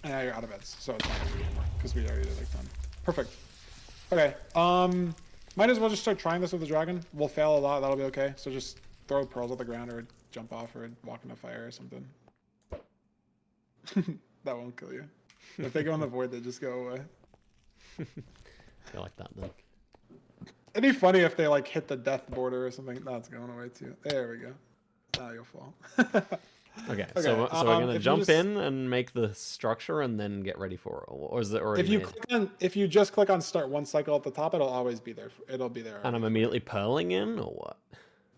And now you're out of beds, so it's not gonna be anymore because we already did like 10. Perfect. Okay. Might as well just start trying this with the dragon. We'll fail a lot. That'll be okay. So just throw pearls at the ground or jump off or walk into fire or something. That won't kill you. If they go in the void, they just go away. I like that then. It'd be funny if they like hit the death border or something. No, it's going away too. There we go. Now you'll fall. Okay, so we're gonna if you jump just- in and make the structure and then get ready for it, or is it already made? If you just click on start one cycle at the top, it'll always be there. It'll be there. And I'm immediately purling in, or what?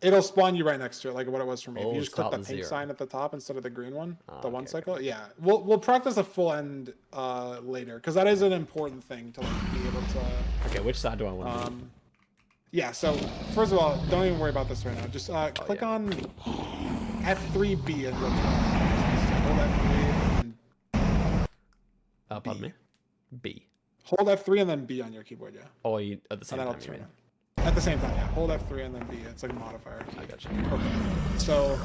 It'll spawn you right next to it, like what it was for me. If Oh, you just click start the pink zero. sign at the top instead of the green one, the one okay, cycle. Yeah, we'll practice a full end later because that is an important thing to like be able to. Okay, which side do I want to do? Yeah. So first of all, don't even worry about this right now. Just click yeah. on F3B and go to hold F3 and Pardon me? B. hold F3 and then B on your keyboard. Yeah. Oh, you, at the same And time, that'll you turn mean? it. At the same time, yeah. Hold F3 and then B. It's like a modifier. I gotcha. Perfect. So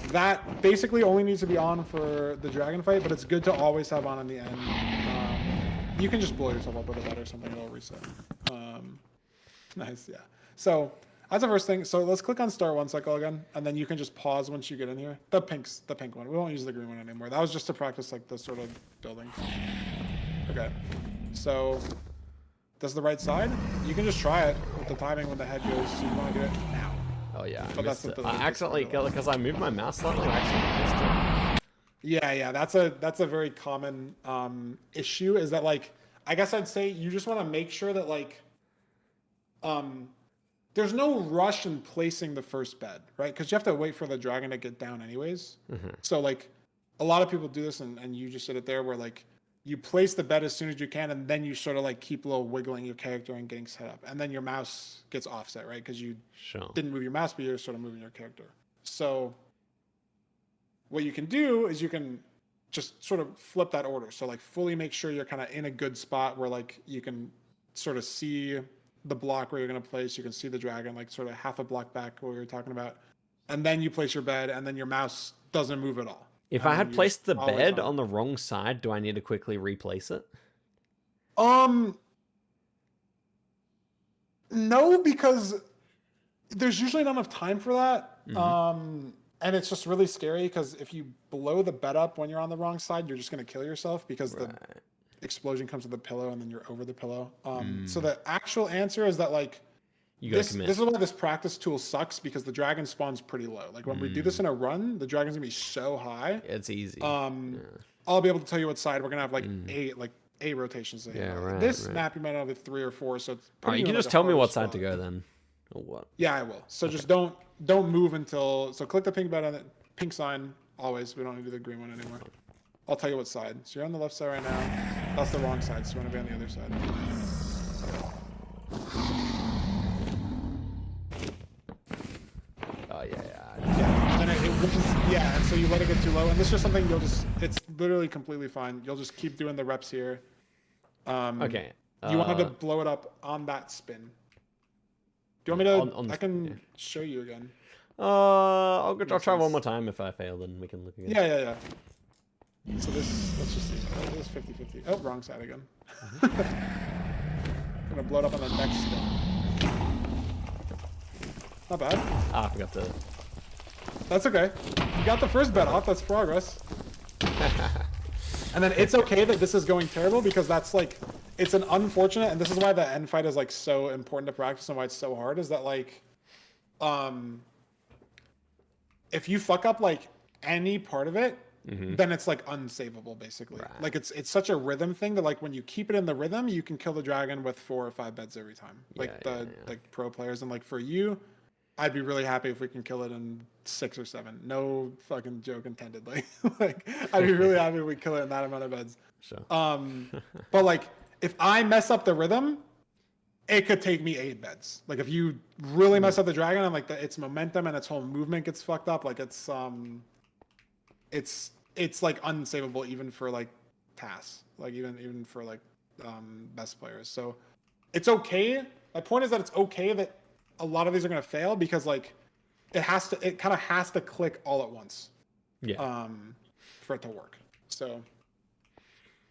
that basically only needs to be on for the dragon fight, but it's good to always have on in the end. You can just blow yourself up with a bed or something, it'll reset. Nice, yeah. So that's the first thing. So let's click on start one cycle again, and then you can just pause once you get in here. The pink one. We won't use the green one anymore. That was just to practice like the sort of building. Okay. So this is the right side. You can just try it with the timing when the head goes. So you want to do it now. Oh yeah, I But missed that's it. the- I accidentally, because I moved my mouse slightly, I actually missed it. Yeah, that's a very common issue. Is that like I guess I'd say you just want to make sure that like there's no rush in placing the first bed, right? Because you have to wait for the dragon to get down anyways. So like a lot of people do this, and you just did it there, where like you place the bed as soon as you can, and then you sort of like keep a little wiggling your character and getting set up, and then your mouse gets offset, right? Because you Sure. didn't move your mouse, but you're sort of moving your character. So what you can do is you can just sort of flip that order. So like fully make sure you're kind of in a good spot where like you can sort of see the block where you're going to place. You can see the dragon like sort of half a block back what we were talking about. And then you place your bed, and then your mouse doesn't move at all. If And I then had you placed just the always bed on the wrong side, do I need to quickly replace it? No, because there's usually not enough time for that. And it's just really scary because if you blow the bed up when you're on the wrong side, you're just gonna kill yourself because the explosion comes with the pillow and then you're over the pillow. So the actual answer is that like this is why this practice tool sucks because the dragon spawns pretty low. Like when we do this in a run, the dragon's gonna be so high. It's easy. I'll be able to tell you what side we're gonna have like eight rotations. Yeah, right. This map you might have 3 or 4, so it's Alright, you can just tell me what side to go then, or what? Yeah, I will. So just don't move until. So click the pink button, pink sign always. We don't need to do the green one anymore. I'll tell you what side. So you're on the left side right now. That's the wrong side, so you want to be on the other side. Oh yeah. Yeah, and then and so you let it get too low, and this is just something it's literally completely fine. You'll just keep doing the reps here. Okay. You wanted to blow it up on that spin. Do you want me to? I can show you again. I'll try one more time. If I fail, then we can look again. Yeah. So this, let's just see. This is 50-50. Oh, wrong side again. Gonna blow it up on the next spin. Not bad. I forgot to. That's okay. You got the first bet off. That's progress. And then it's okay that this is going terrible because that's like, it's an unfortunate, and this is why the end fight is like so important to practice and why it's so hard is that like, if you fuck up like any part of it, then it's like unsavable basically. Right. Like it's such a rhythm thing that like when you keep it in the rhythm, you can kill the dragon with 4 or 5 beds every time. Like like pro players, and like for you, I'd be really happy if we can kill it in 6 or 7. No fucking joke intended. Like I'd be really happy if we kill it in that amount of beds. Sure. But like if I mess up the rhythm, it could take me 8 beds. Like if you really mess up the dragon and like its momentum and its whole movement gets fucked up, like it's like unsavable even for like tasks, like even for like best players. So it's okay. My point is that it's okay that a lot of these are gonna fail because like it kind of has to click all at once. Yeah. For it to work. So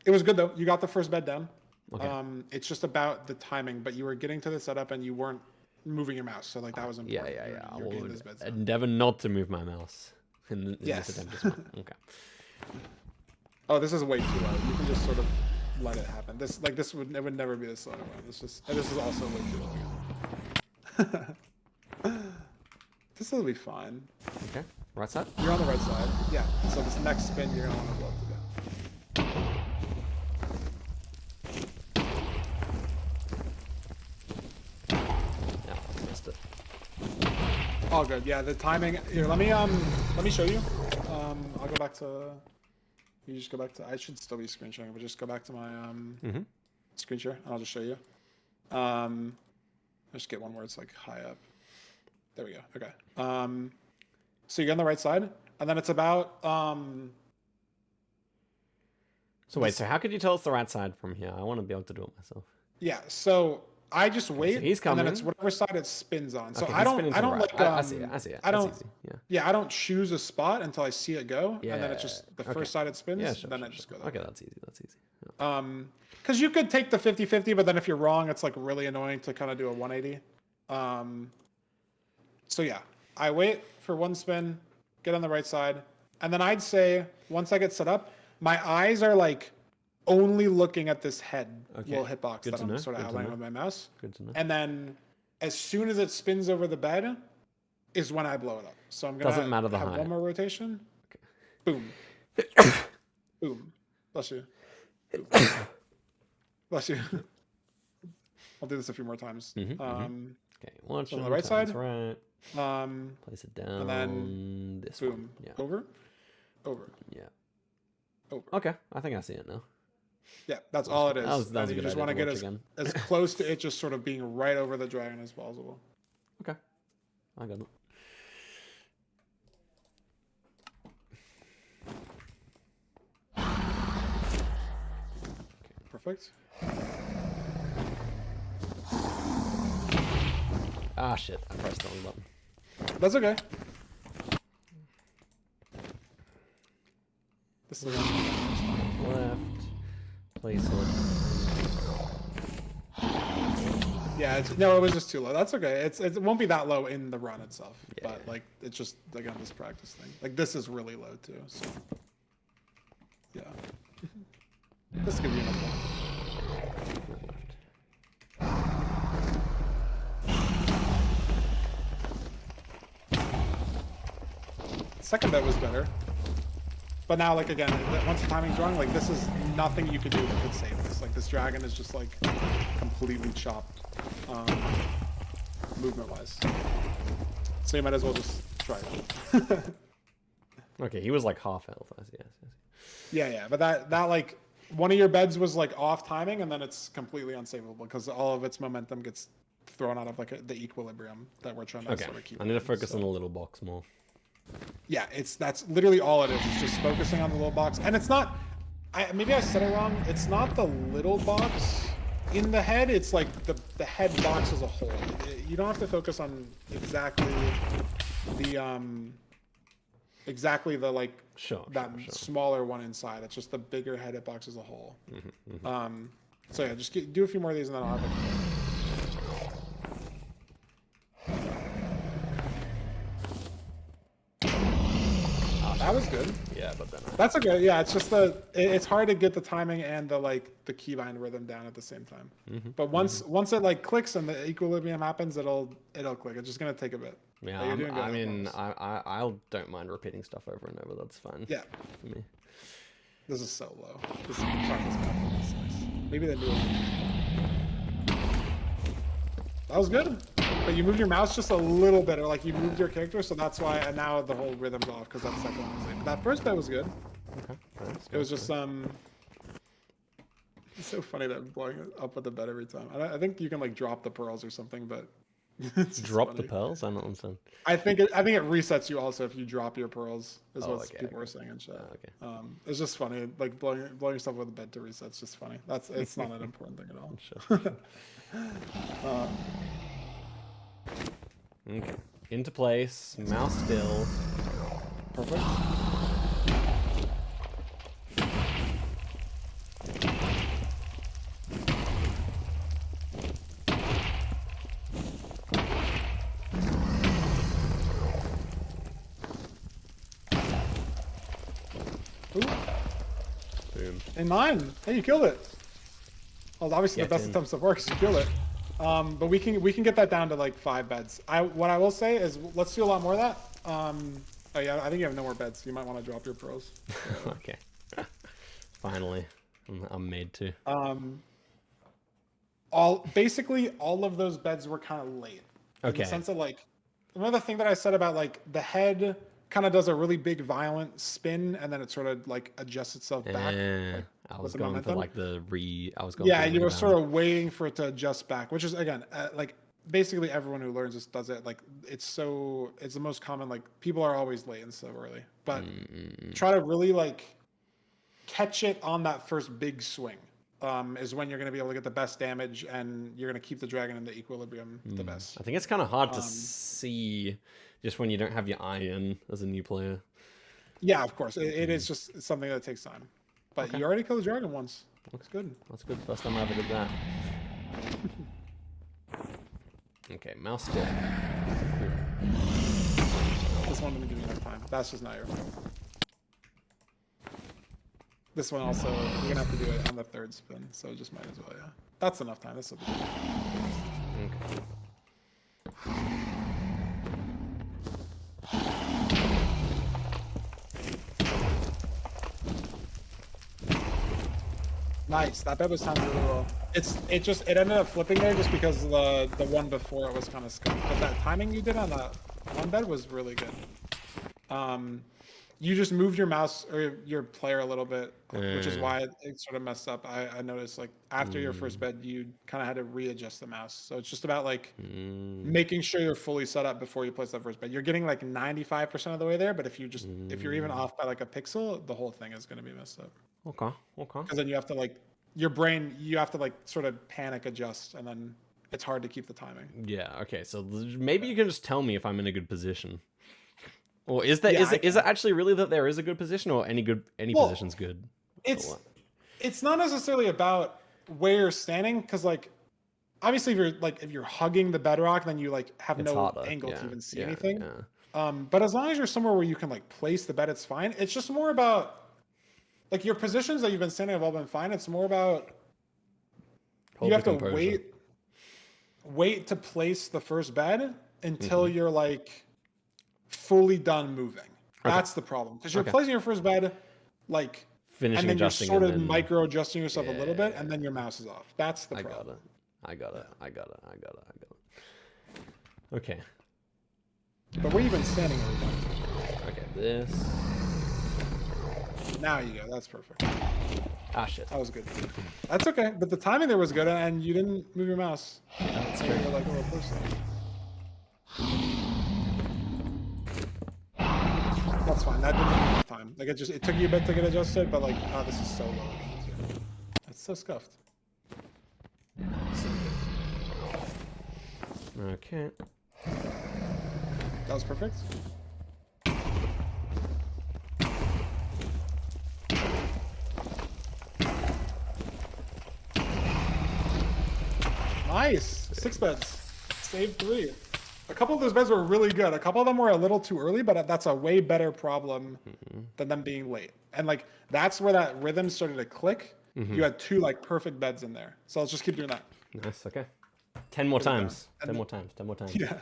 it was good though. You got the first bed down. Okay. It's just about the timing, but you were getting to the setup and you weren't moving your mouse, so like that was important. Yeah. I will endeavor not to move my mouse in yes. this attempt as well. Okay. Oh, this is way too low. You can just sort of let it happen. It would never be this low. This is also way too low. This will be fine. Okay. Right side? You're on the right side. Yeah. So this next spin, you're gonna want to blow up the bed. All good. Yeah, the timing. Here, let me show you. I'll go back to. You just go back to. I should still be screen sharing, but just go back to my screen share, and I'll just show you. I'll just get one where it's like high up. There we go. Okay. So you're on the right side, and then it's about. So wait. So how could you tell it's the right side from here? I want to be able to do it myself. Yeah. So. I just wait, so he's coming. and then it's whatever side it spins on. So okay, I don't right. like. I see it. I don't. That's easy. Yeah, I don't choose a spot until I see it go, and then it's just the first side it spins. Yeah, then it just goes. Okay, that's easy. Yeah. Because you could take the 50-50, but then if you're wrong, it's like really annoying to kind of do a 180. So yeah, I wait for one spin, get on the right side, and then I'd say once I get set up, my eyes are like. Only looking at this head little hitbox that I'm sort of outlining with my mouse. Good to know. And then as soon as it spins over the bed is when I blow it up. So I'm going to have one more rotation. Okay. Boom. Boom. Bless you. Boom. Bless you. I'll do this a few more times. Okay. Watch on the right side. Right. Place it down. And then this boom. one. Yeah. Over. Yeah. Over. Okay. I think I see it now. Yeah, that's all it is. That was you just want to get as close to it just sort of being right over the dragon as possible. Okay. I got it. Perfect. Ah, shit. I pressed the wrong button. That's okay. This is left. Place it. Yeah, no, it was just too low. That's okay. It won't be that low in the run itself, Yeah, but like it's just like on this practice thing. Like this is really low too. So yeah, this could be enough. Second bet was better, but now like again, once the timing's wrong, like this is nothing you could do that could save this. Like this dragon is just like completely chopped, movement wise. So you might as well just try it. Okay, he was like half health. Yes. Yeah, but that like one of your beds was like off timing, and then it's completely unsavable because all of its momentum gets thrown out of like the equilibrium that we're trying to Okay, sort of keep. I need to focus on the little box more. Yeah, that's literally all it is. It's just focusing on the little box, and it's not. Maybe I said it wrong. It's not the little box in the head. It's like the head box as a whole. You don't have to focus on exactly the like that smaller one inside. It's just the bigger headed box as a whole. So yeah, just do a few more of these, and then I'll have it. That was good. Yeah, but then That's okay. Yeah, it's just it's hard to get the timing and the keybind rhythm down at the same time. But once it like clicks and the equilibrium happens, it'll click. It's just gonna take a bit. Yeah, I mean, I don't mind repeating stuff over and over. That's fine. Yeah. For me. This is so low. This map is nice. Maybe they do it. That was good. But you moved your mouse just a little bit, or like you moved your character, so that's why. And now the whole rhythm's off because that second one was late. But that first bet was good. Okay. It was just It's so funny that I'm blowing it up with the bed every time. I think you can like drop the pearls or something, but it's drop the pearls. I don't understand. I think it resets you also if you drop your pearls. Is what people were saying in chat. Okay. It's just funny, like blowing yourself with a bed to reset. It's just funny. It's not an important thing at all. Sure. Okay. Into place. Mouse still. Perfect. Ooh. Boom. And 9. Hey, you killed it. Well, obviously the best attempt so far because you killed it. But we can get that down to like 5 beds. What I will say is let's do a lot more of that. Oh yeah, I think you have no more beds. So you might want to drop your pros. Okay. Finally, I'm made to. Basically all of those beds were kind of late. Okay. In the sense of like, remember the thing that I said about like the head kind of does a really big violent spin and then it sort of like adjusts itself back. Like, I was going for like Yeah, you were sort of waiting for it to adjust back, which is again like basically everyone who learns this does it. Like it's the most common. Like people are always late and so early, but try to really like catch it on that first big swing. Is when you're going to be able to get the best damage and you're going to keep the dragon in the equilibrium the best. I think it's kind of hard to see just when you don't have your eye in as a new player. Yeah, of course. It is just something that takes time. But you already killed the dragon once. Looks good. That's good. First time I ever did that. Okay, mouse still. This one didn't give you enough time. That's just not your fault. This one also, you're gonna have to do it on the 3rd spin, so just might as well, yeah. That's enough time. That's okay. Nice. That bet was timed really well. It ended up flipping there just because the one before it was kind of scuffed. But that timing you did on that one bet was really good. You just moved your mouse or your player a little bit, which is why it sort of messed up. I noticed like after your first bet, you kind of had to readjust the mouse. So it's just about like making sure you're fully set up before you place that first bet. You're getting like 95% of the way there, but if you're even off by like a pixel, the whole thing is going to be messed up. Okay. Because then you have to like your brain, you have to like sort of panic adjust, and then it's hard to keep the timing. Yeah. Okay. So maybe you can just tell me if I'm in a good position. Or is it actually really that there is a good position, or any position's good? It's not necessarily about where you're standing, because like obviously if you're hugging the bedrock, then you like have It's no harder. angle to Yeah, even see yeah, anything. yeah. But as long as you're somewhere where you can like place the bed, it's fine. It's just more about like your positions that you've been standing have all been fine. It's more about Hold you the have to composure. wait to place the first bed until you're like fully done moving. That's the problem because you're placing your first bed like Finishing and then you're adjusting sort and of then micro adjusting yourself a little bit Yeah. and then your mouse is off. That's the I problem. got it. I got it. Okay. But where you been standing every time? Okay, this. Now you go. That's perfect. Ah, shit. That was good. That's okay. But the timing there was good and you didn't move your mouse. That's So true. you're like a little person. That's fine. That didn't take enough time. Like it took you a bit to get adjusted, but like, oh, this is so low. That's so scuffed. So good. Okay. That was perfect. Nice. 6 beds. Saved 3. A couple of those beds were really good. A couple of them were a little too early, but that's a way better problem than them being late. And like that's where that rhythm started to click. You had 2 like perfect beds in there. So let's just keep doing that. Nice. Okay. 10 more Get it done. times. And 10 more times. 10 more times. Yeah.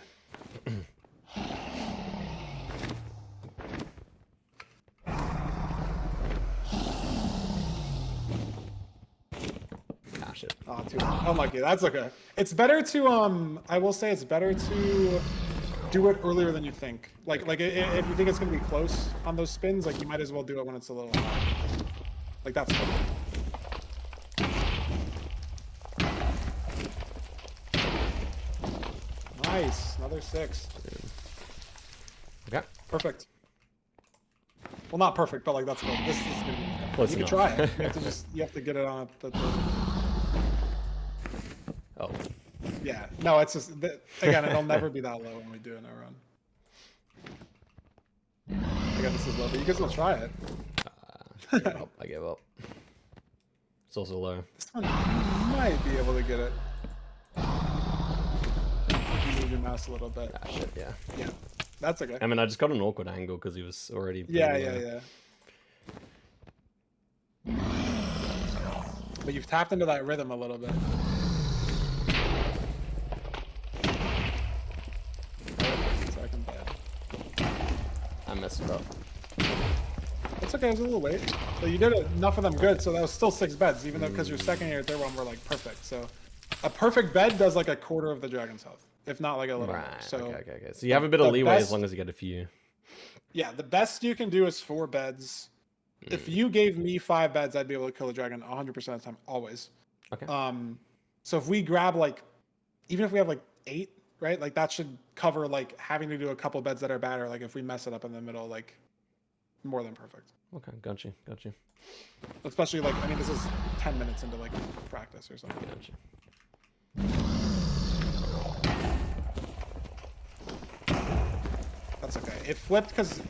Ah, shit. Oh, too unlucky. That's okay. It's better to I will say it's better to do it earlier than you think. Like if you think it's gonna be close on those spins, like you might as well do it when it's a little high. Like that's fine. Nice. Another 6. Okay. Perfect. Well, not perfect, but like that's good. This is gonna be. Close You can enough. try it. You have to get it on the Oh. yeah. No, it's just again, it'll never be that low when we do in a run. Again, this is low, but you can still try it. I gave up. It's also low. This one you might be able to get it. You move your mouse a little bit. Ah, shit. Yeah. Yeah, that's okay. I mean, I just got an awkward angle because he was already. Yeah, pretty yeah, low. yeah. But you've tapped into that rhythm a little bit. Second bed. I messed it up. It's okay, it was a little late. But you did enough of them good, so that was still 6 beds, even though because your second and your third one were like perfect. So a perfect bed does like a quarter of the dragon's health, if not like a little more. Right. So Okay. So you have a bit of the leeway as best- long as you get a few. yeah, the best you can do is 4 beds. If you gave me 5 beds, I'd be able to kill the dragon 100% of the time, always. Okay. So if we grab like, even if we have like 8, right? Like that should cover like having to do a couple beds that are bad, or like if we mess it up in the middle, like more than perfect. Okay. Got you. Especially like, I mean, this is 10 minutes into like practice or something. Got you. That's okay. It flipped because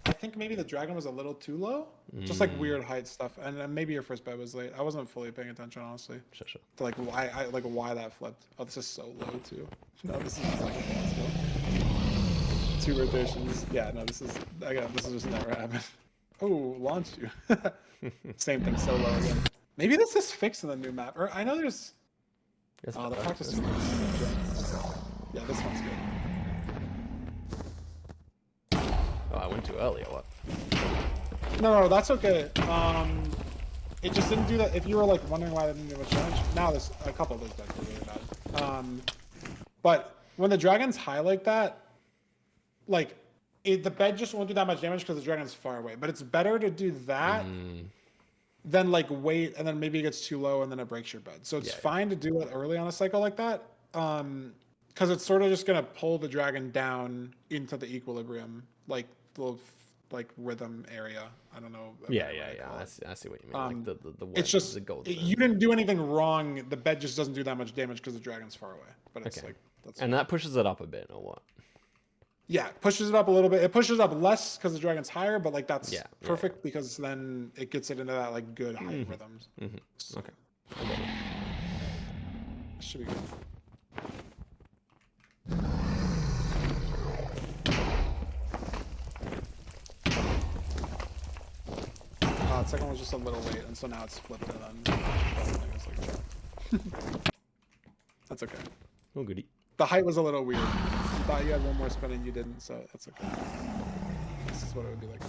I think maybe the dragon was a little too low. Just like weird height stuff, and then maybe your first bed was late. I wasn't fully paying attention, honestly, Sure. to like why that flipped. Oh, this is so low too. No, this is like let's go. 2 rotations. Yeah, no, this is just never happened. Oh, launch you. Same thing, so low again. Maybe this is fixed in the new map. Or I know there's. Yes, Oh, the better. practice. Yeah, this one's good. Oh, I went too early or what? No, that's okay. It just didn't do that. If you were like wondering why I didn't do much damage, now there's a couple of those beds are really bad. But when the dragon's high like that, like the bed just won't do that much damage because the dragon's far away. But it's better to do that than like wait and then maybe it gets too low and then it breaks your bed. So it's fine to do it early on a cycle like that, because it's sort of just gonna pull the dragon down into the equilibrium, like little like rhythm area. I don't know. Yeah. I see what you mean. Like the It's just the gold. you didn't do anything wrong. The bed just doesn't do that much damage because the dragon's far away. But it's Okay. like that's And that pushes it up a bit or what? yeah, it pushes it up a little bit. It pushes up less because the dragon's higher, but like that's Yeah, perfect because then it gets it into that like good high rhythms. Okay. Should be good. that second one was just a little late, and so now it's flipped and then that's okay. Oh goody. The height was a little weird. You thought you had one more spin and you didn't, so that's okay. This is what it would be like.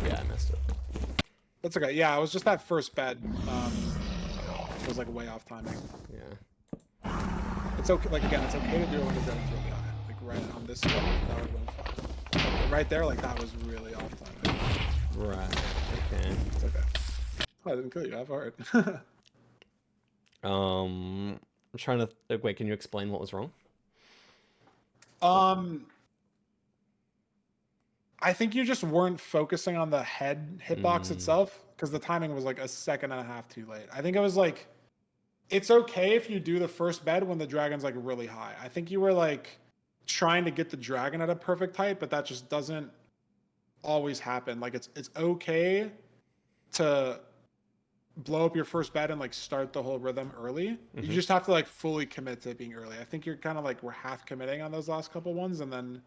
Yeah, I missed it. That's okay. Yeah, it was just that first bed. It was like way off timing. Yeah. It's okay. Like again, it's okay to do it when the dragon's really high. Like right on this one, that would have been fine. But right there, like that was really off timing. Right. Okay. It's okay. Oh, I didn't kill you. I have heart. I'm trying to wait. Can you explain what was wrong? I think you just weren't focusing on the head hitbox itself because the timing was like a second and a half too late. I think it was like, it's okay if you do the first bed when the dragon's like really high. I think you were like trying to get the dragon at a perfect height, but that just doesn't always happen. Like it's okay to blow up your first bed and like start the whole rhythm early. You just have to like fully commit to it being early. I think you're kind of like we're half committing on those last couple ones, and then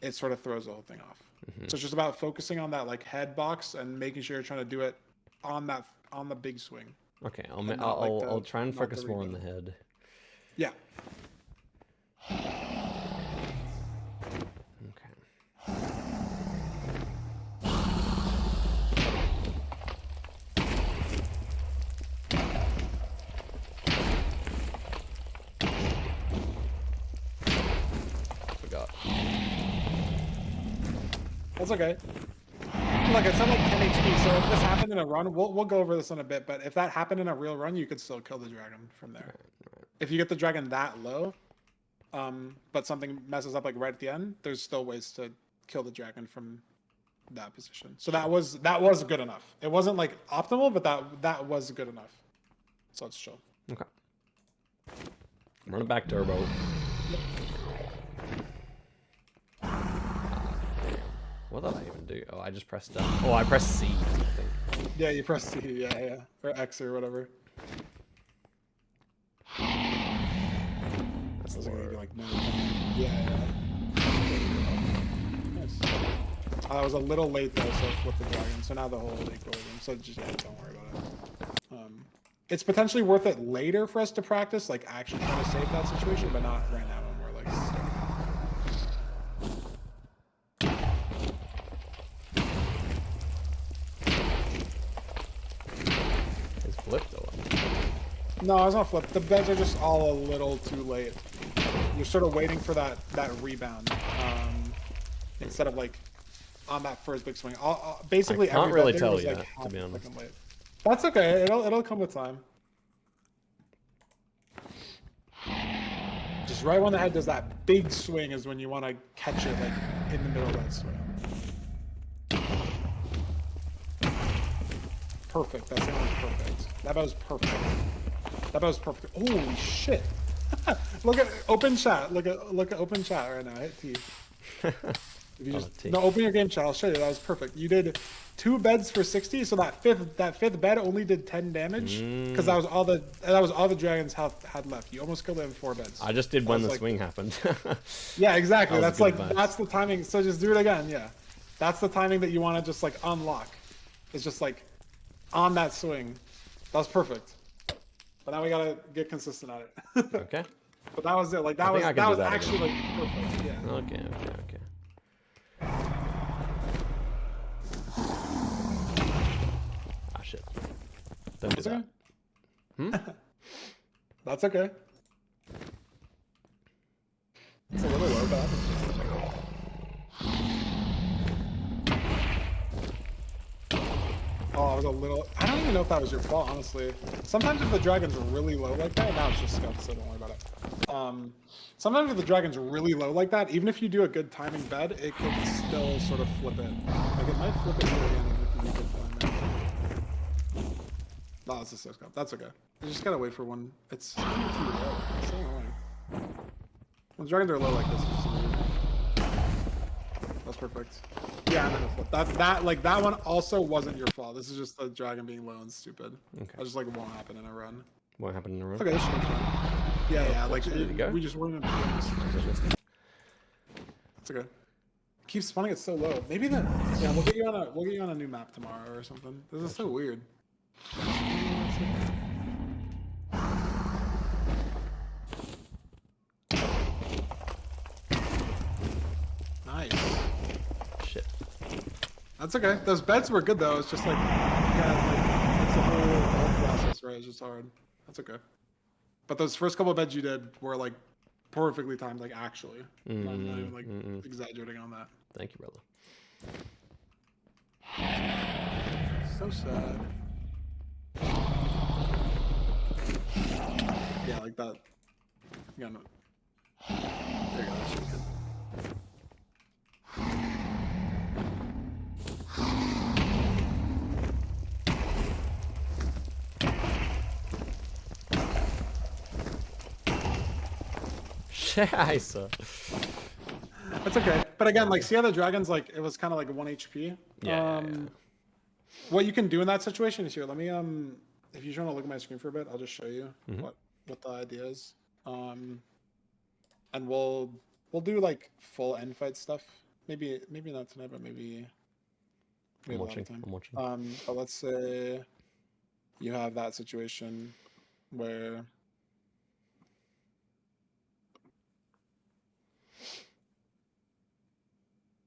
it sort of throws the whole thing off. So it's just about focusing on that like head box and making sure you're trying to do it on the big swing. Okay, I'll try and focus more on the head. Yeah. Okay. Forgot. That's okay. Look, it's not like 10 HP, so if this happened in a run, we'll go over this in a bit, but if that happened in a real run, you could still kill the dragon from there. Right. If you get the dragon that low, but something messes up like right at the end, there's still ways to kill the dragon from that position. So that was good enough. It wasn't like optimal, but that was good enough. So let's chill. Okay. I'm running back turbo. What did I even do? Oh, I just pressed down. Oh, I pressed C, I think. Yeah, you press C, yeah. Or X or whatever. That's the word. Like, yeah. Nice. I was a little late though, so I flipped the dragon. So now the whole equilibrium. So just don't worry about it. It's potentially worth it later for us to practice, like actually trying to save that situation, but not right now when we're like stuck. Flipped or what? No, it's not flipped. The beds are just all a little too late. You're sort of waiting for that rebound instead of like on that first big swing. Basically, I can't every really bed tell was, you, like, to be honest. late. That's okay. It'll come with time. Just right when the head does that big swing is when you want to catch it like in the middle of that swing. Perfect. That sound was perfect. That was perfect. That was perfect. Holy shit! Look at open chat. Look at open chat right now. Hit T. If you just, no, open your game chat. I'll show you. That was perfect. You did 2 beds for 60, so that fifth bed only did 10 damage because that was all the dragon's health had left. You almost killed it in 4 beds. I just did when the swing happened. Yeah, exactly. That was That's the timing. So just do it again. Yeah, that's the timing that you want to just like unlock. It's just like on that swing. That was perfect. But now we gotta get consistent at it. Okay. But that was it. Like that was actually like perfect. Yeah. Okay. Ah shit. Don't do that. That's okay. It's a little low, but oh, I was a little... I don't even know if that was your fault, honestly. Sometimes if the dragon's really low like that... Now it's just scuffed, so don't worry about it. Sometimes if the dragon's really low like that, even if you do a good timing bed, it can still sort of flip it. Like, it might flip it here again if you do good timing. No, it's a scuff. That's okay. You just gotta wait for one. It's too low. It's so annoying. When dragons are low like this, it's just weird. That's perfect. Yeah, I'm gonna flip. That one also wasn't your fault. This is just the dragon being low and stupid. Okay. That just like won't happen in a run. What happened in a room? Okay, this should be fine. Yeah, like There you go. we just weren't in. It's okay. keeps spawning it so low. Maybe that. Yeah, we'll get you on a new map tomorrow or something. This is so weird. Nice. Shit. That's okay. Those beds were good though. It's just like, yeah, like it's the whole process, right? It's just hard. That's okay. But those first couple of beds you did were like perfectly timed, like actually. I'm not even like exaggerating on that. Thank you, brother. So sad. Yeah, like that. Yeah, no. There you go. That should be good. Scheiße. That's okay. But again, like, see how the dragon's like, it was kind of like 1 HP? Yeah. What you can do in that situation is here. Let me, if you just want to look at my screen for a bit, I'll just show you what the idea is. And we'll do like full end fight stuff. Maybe not tonight, but maybe I'm a lot of watching. time. I'm watching. But let's say you have that situation where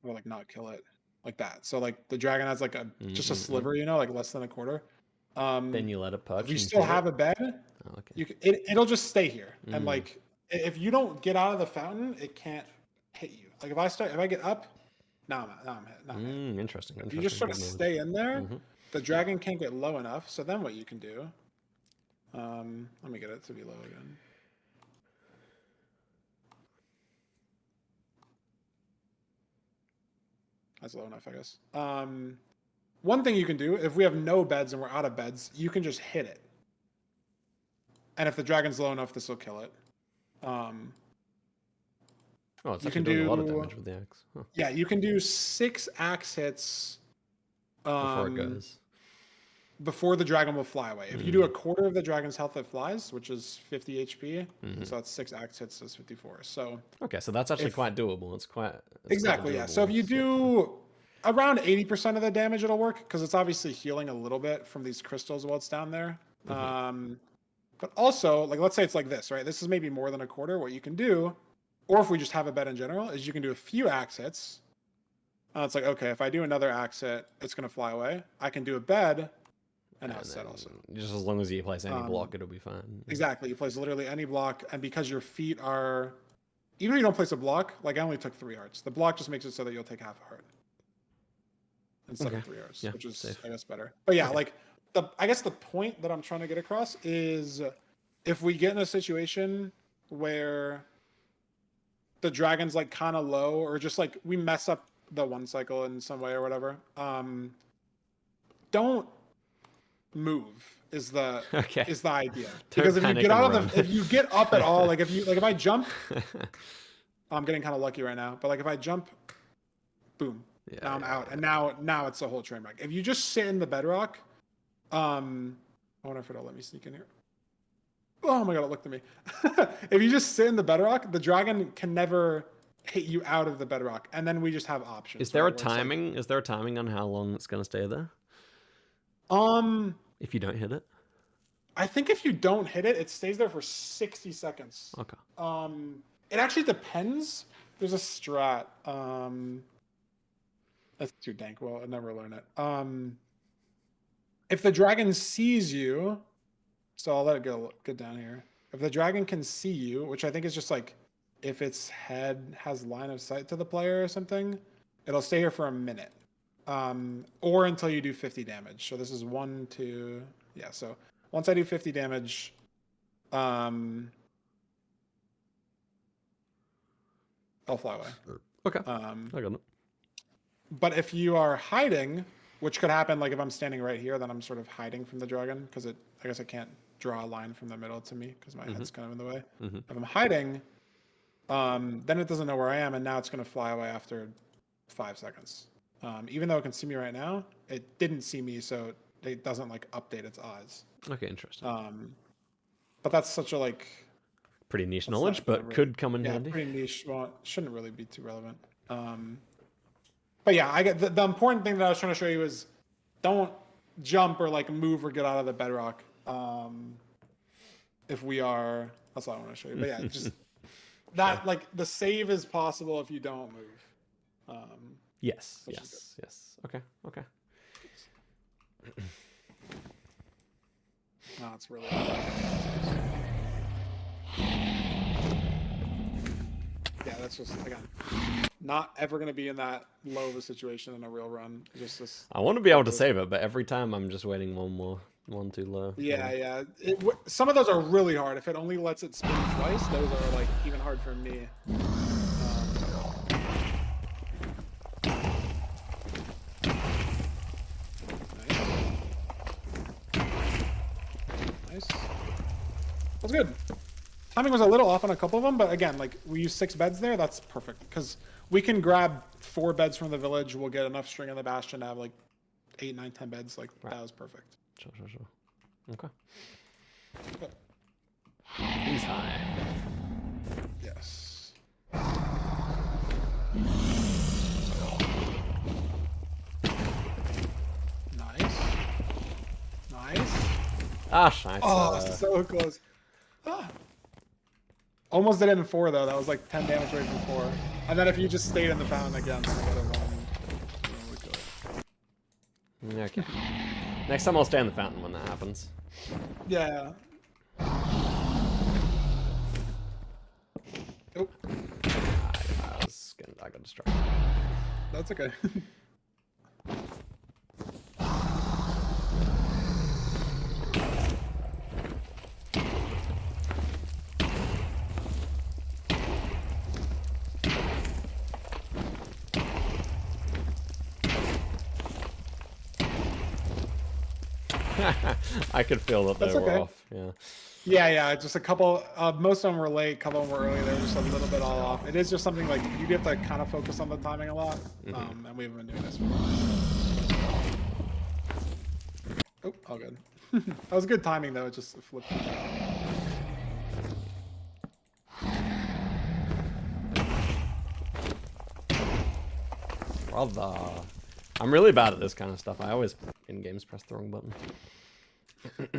or like not kill it like that. So like the dragon has like a just a sliver, you know, like less than a quarter. Then you let it perch. If you and still hit have it. a bed, Oh, okay. you can, it'll just stay here. And like if you don't get out of the fountain, it can't hit you. Like if I get up, now I'm hit. Interesting. If you just sort of Good move. stay in there, the dragon can't get low enough. So then what you can do? Let me get it to be low again. That's low enough, I guess. One thing you can do, if we have no beds and we're out of beds, you can just hit it. And if the dragon's low enough, this will kill it. Oh, it's you actually can doing do a lot of damage with the axe. Huh. Yeah, you can do 6 axe hits Before it goes. before the dragon will fly away. If you do a quarter of the dragon's health that flies, which is 50 HP, so that's 6 axe hits is 54. So Okay, so that's actually quite doable. It's quite exactly, yeah. So if you do around 80% of the damage, it'll work because it's obviously healing a little bit from these crystals while it's down there. But also, like let's say it's like this, right? This is maybe more than a quarter. What you can do, or if we just have a bed in general, is you can do a few axe hits. It's like, okay, if I do another axe hit, it's going to fly away. I can do a bed and a set also. Just as long as you place any block, it'll be fine. Exactly. You place literally any block, and because your feet are... Even if you don't place a block, like I only took 3 hearts. The block just makes it so that you'll take half a heart. Instead of 3 hearts, which is, safe. I guess, better. But yeah, like, I guess the point that I'm trying to get across is if we get in a situation where the dragon's like kind of low, or just like we mess up the 1 cycle in some way or whatever, don't move is the idea. Because if you get out of the, if you get up at all, like if I jump, I'm getting kind of lucky right now, but like if I jump, boom, now I'm out, and now it's a whole train wreck. If you just sit in the bedrock, I wonder if it'll let me sneak in here. Oh my god, it looked at me. If you just sit in the bedrock, the dragon can never hit you out of the bedrock, and then we just have options. Is there a timing? Is there a timing on how long it's gonna stay there? If you don't hit it? I think if you don't hit it, it stays there for 60 seconds. Okay. It actually depends. There's a strat. That's too dank. Well, I'd never learn it. If the dragon sees you, so I'll let it go down here. If the dragon can see you, which I think is just like if its head has line of sight to the player or something, it'll stay here for a minute. Or until you do 50 damage. So this is 1, 2, yeah. So once I do 50 damage, I'll fly away. Okay. I got it. But if you are hiding, which could happen, like if I'm standing right here, then I'm sort of hiding from the dragon because I guess I can't draw a line from the middle to me because my head's kind of in the way. If I'm hiding, then it doesn't know where I am, and now it's going to fly away after 5 seconds. Even though it can see me right now, it didn't see me, so it doesn't like update its eyes. Okay, interesting. But that's such a like pretty niche knowledge, but could come in handy. Pretty niche. Well, shouldn't really be too relevant. But yeah, I get the important thing that I was trying to show you is don't jump or like move or get out of the bedrock. If we are, that's all I want to show you. But yeah, just that like the save is possible if you don't move. Yes, Which is yes, yes. Okay, okay. No, it's really. Yeah, that's just again not ever going to be in that low of a situation in a real run. Just this. I want to be able to save it, but every time I'm just waiting one too low. Yeah, yeah. Some of those are really hard. If it only lets it spin twice, those are like even hard for me. Nice. That's good. Timing was a little off on a couple of them, but again, like we use 6 beds there. That's perfect because we can grab 4 beds from the village. We'll get enough string in the bastion to have like 8, 9, 10 beds. Like that was perfect. Sure. Okay. He's high. Yes. Nice. Nice. Oh, so close. Ah. Almost did it in 4 though. That was like 10 damage away from 4. And then if you just stayed in the fountain again, then I got one. Okay. Next time I'll stay in the fountain when that happens. Yeah. Oh. I got distracted. That's okay. I could feel that they That's were okay. off. Yeah. Yeah. Just a couple. Most of them were late. A couple of them were early. They were just a little bit all off. It is just something like you get to kind of focus on the timing a lot. And we haven't been doing this for a while. Oh, all good. That was good timing though. It just flipped. Brother. I'm really bad at this kind of stuff. I always, in games, press the wrong button. Okay.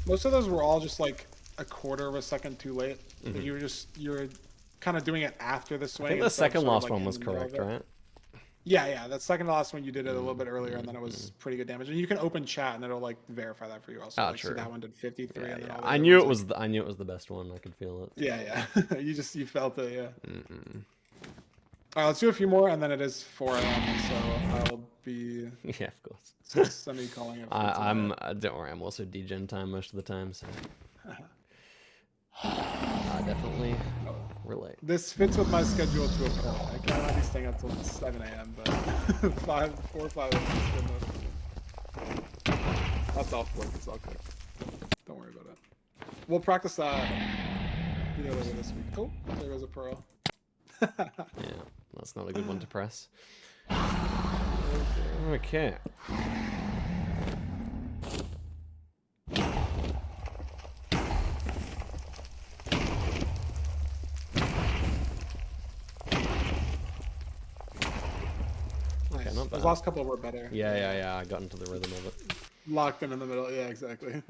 Most of those were all just like a quarter of a second too late. Like you were kind of doing it after the swing. I think the second last one was correct, right? Yeah, that second to last one you did it a little bit earlier, and then it was pretty good damage. And you can open chat, and it'll like verify that for you also. Like, true. So that one did 53. Yeah, and then yeah. all the I other knew ones, it was. I knew it was the best one. I could feel it. Yeah. You felt it. Yeah. All right, let's do a few more, and then it is 4 a.m. So I'll be Yeah, of course. semi-calling it. Don't worry. I'm also degen time most of the time, so I definitely relate. This fits with my schedule to a point. I cannot be staying up till 7 a.m., but 4 or 5 a.m. is good enough. That's all flipped. It's all good. Don't worry about it. We'll practice that later this week. Oh, there goes a pearl. Yeah, that's not a good one to press. Okay. Nice. not Those bad. last couple were better. Yeah. I got into the rhythm of it. Locked them in the middle. Yeah, exactly.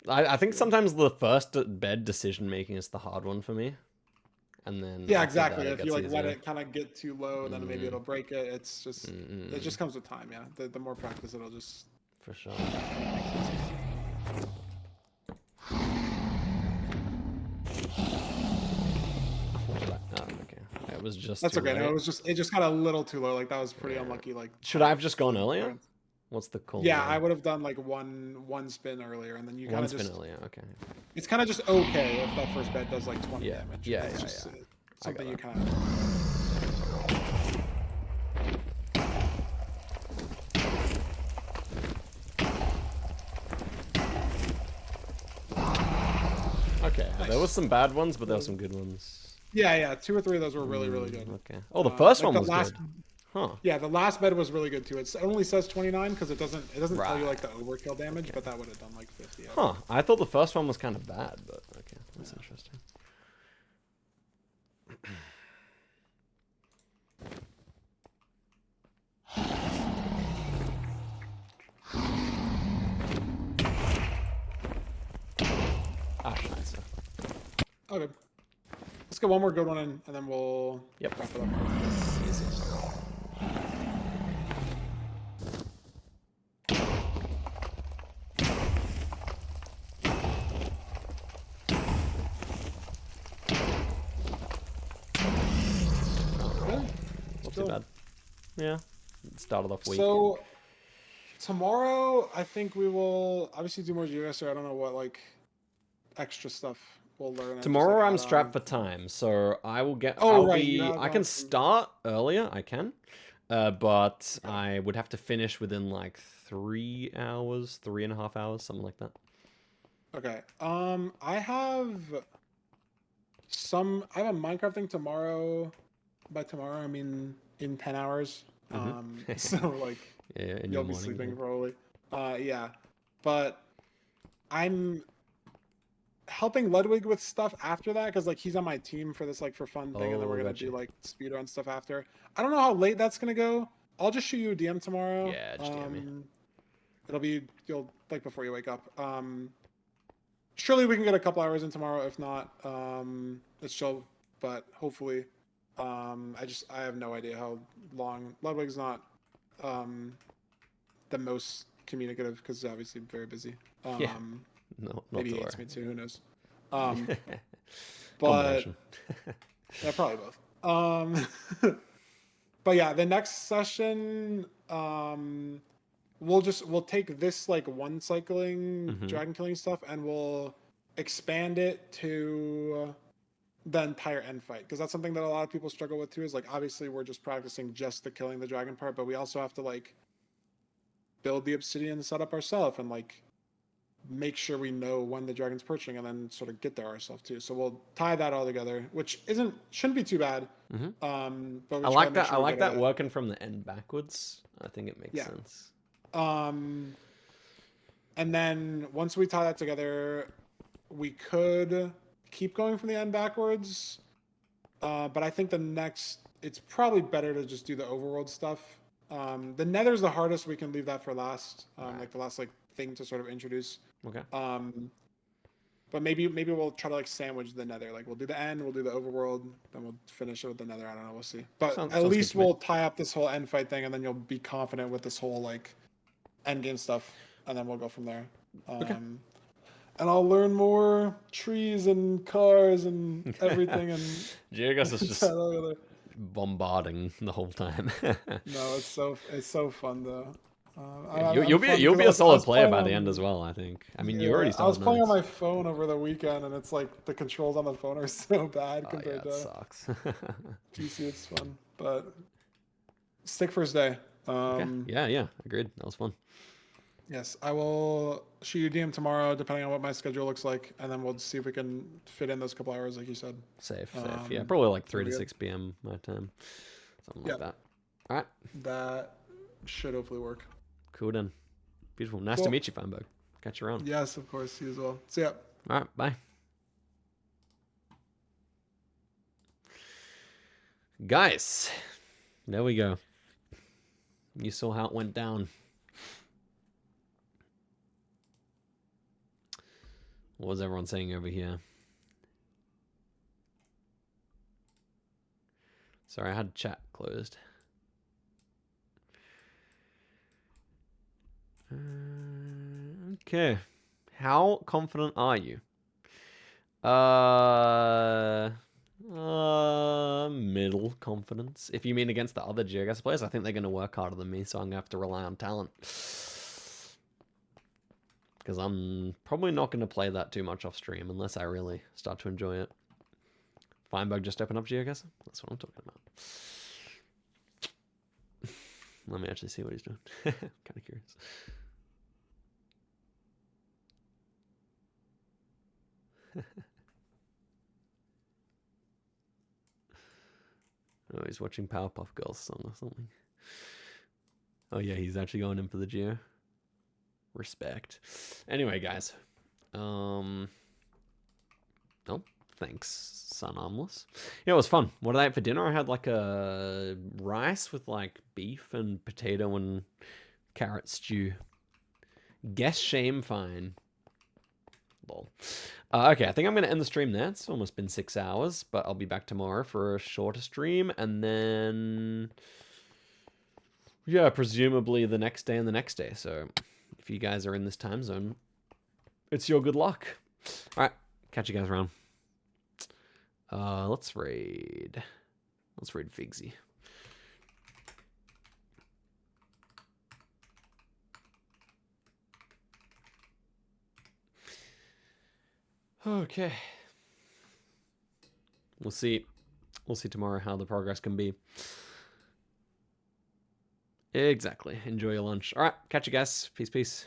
I think sometimes the first bed decision making is the hard one for me. And then Yeah, after exactly. that, it If you gets like let easier. it kind of get too low, then maybe it'll break it. It's just it just comes with time. Yeah, the more practice, it'll just For sure. Oh, okay. It was just. That's too okay. late. No, it just got a little too low. Like that was pretty unlucky. Like Should I have just gone earlier? What's the call? Yeah, I would have done like one spin earlier, and then you kind One of spin just. earlier. Okay. It's kind of just okay if that first bed does like 20 Yeah, damage. yeah, It's yeah, just, yeah. something you that. kind of. Okay. Nice. There was some bad ones, but there were some good ones. Yeah, 2 or 3 of those were really, really good. Okay. Oh, the first Like one the was last, good. Huh. yeah, the last bed was really good too. It only says 29 because it doesn't tell you like Right. the overkill damage, Okay. but that would have done like 50. Huh. I thought the first one was kind of bad, but okay, that's interesting. Ah, nice. Okay. Let's get one more good one in, and then we'll Yep. wrap it up. Easy. Good. Not too bad. Yeah. It started off weak. So tomorrow, I think we will obviously do more Geoguessr. I don't know what like extra stuff we'll learn. And just, Tomorrow like, I'm add strapped on. for time, so I will get. Oh I'll right, you be. have I can start earlier. I can, but Okay. I would have to finish within like 3 hours, 3.5 hours, something like that. Okay. I have I have a Minecraft thing tomorrow. By tomorrow, I mean in 10 hours. So like Yeah, in you'll your be morning. sleeping Yeah. probably. Yeah. But I'm helping Ludwig with stuff after that because like he's on my team for this like for fun thing, and then Oh, we're gonna gotcha. do like speedrun stuff after. I don't know how late that's gonna go. I'll just shoot you a DM tomorrow. Yeah, just DM me. It'll be you'll like before you wake up. Surely we can get a couple hours in tomorrow. If not, it's chill. But hopefully, I have no idea how long. Ludwig's not the most communicative because he's obviously very busy. Yeah. No, not Maybe to he hates worry. me too. Who knows? But Combination. yeah, probably both. But yeah, the next session, we'll take this like one cycling dragon killing stuff and we'll expand it to the entire end fight because that's something that a lot of people struggle with too. Is like obviously we're just practicing just the killing the dragon part, but we also have to like build the obsidian setup ourselves and like make sure we know when the dragon's perching and then sort of get there ourselves too. So we'll tie that all together, which shouldn't be too bad. But we I try like to make that. sure I we like get that it. working from the end backwards. I think it makes Yeah. sense. And then once we tie that together, we could keep going from the end backwards. But I think it's probably better to just do the overworld stuff. The Nether's the hardest. We can leave that for last, like the last like thing to sort of introduce. Okay. But maybe we'll try to like sandwich the Nether. Like we'll do the end, we'll do the overworld, then we'll finish it with the Nether. I don't know. We'll see. But Sounds at good least to me. we'll tie up this whole end fight thing, and then you'll be confident with this whole like end game stuff, and then we'll go from there. Okay. And I'll learn more trees and cars and everything. And Geoguessr is just bombarding the whole time. no, it's so fun though. Yeah, I'm fun you'll because be a I solid was player playing by the end on as well. I think. I mean, you yeah, already I was started playing on nice. my phone over the weekend, and it's like the controls on the phone are so bad Oh, compared yeah, it to sucks. PC. It's fun, but stick first day. Okay. Yeah, agreed. That was fun. Yes, I will shoot you a DM tomorrow, depending on what my schedule looks like, and then we'll see if we can fit in those couple hours, like you said. Safe. Yeah, probably like 3 to good. 6 p.m. my time, something like that. All right. That should hopefully work. Cool then. Beautiful. Nice to Cool. meet you, Feinberg. Catch you around. Yes, of course. You as well. See ya. All right. Bye. Guys, there we go. You saw how it went down. What was everyone saying over here? Sorry, I had chat closed. Okay. How confident are you? Middle confidence. If you mean against the other Geoguessr players, I think they're going to work harder than me, so I'm going to have to rely on talent. Because I'm probably not going to play that too much off stream unless I really start to enjoy it. Feinberg just open up Geoguessr? That's what I'm talking about. Let me actually see what he's doing. Kind of curious. Oh, he's watching Powerpuff Girls song or something. Oh yeah, he's actually going in for the Geo. Respect. Anyway, guys. Oh, thanks, Sun Armless. Yeah, it was fun. What did I have for dinner? I had like a rice with like beef and potato and carrot stew. Guess shame fine. Lol. Okay, I think I'm going to end the stream there. It's almost been 6 hours, but I'll be back tomorrow for a shorter stream, and then, yeah, presumably the next day and the next day. So if you guys are in this time zone, it's your good luck. All right, catch you guys around. Let's raid Figsy. Okay. We'll see tomorrow how the progress can be. Exactly. Enjoy your lunch. All right, catch you guys. Peace, peace.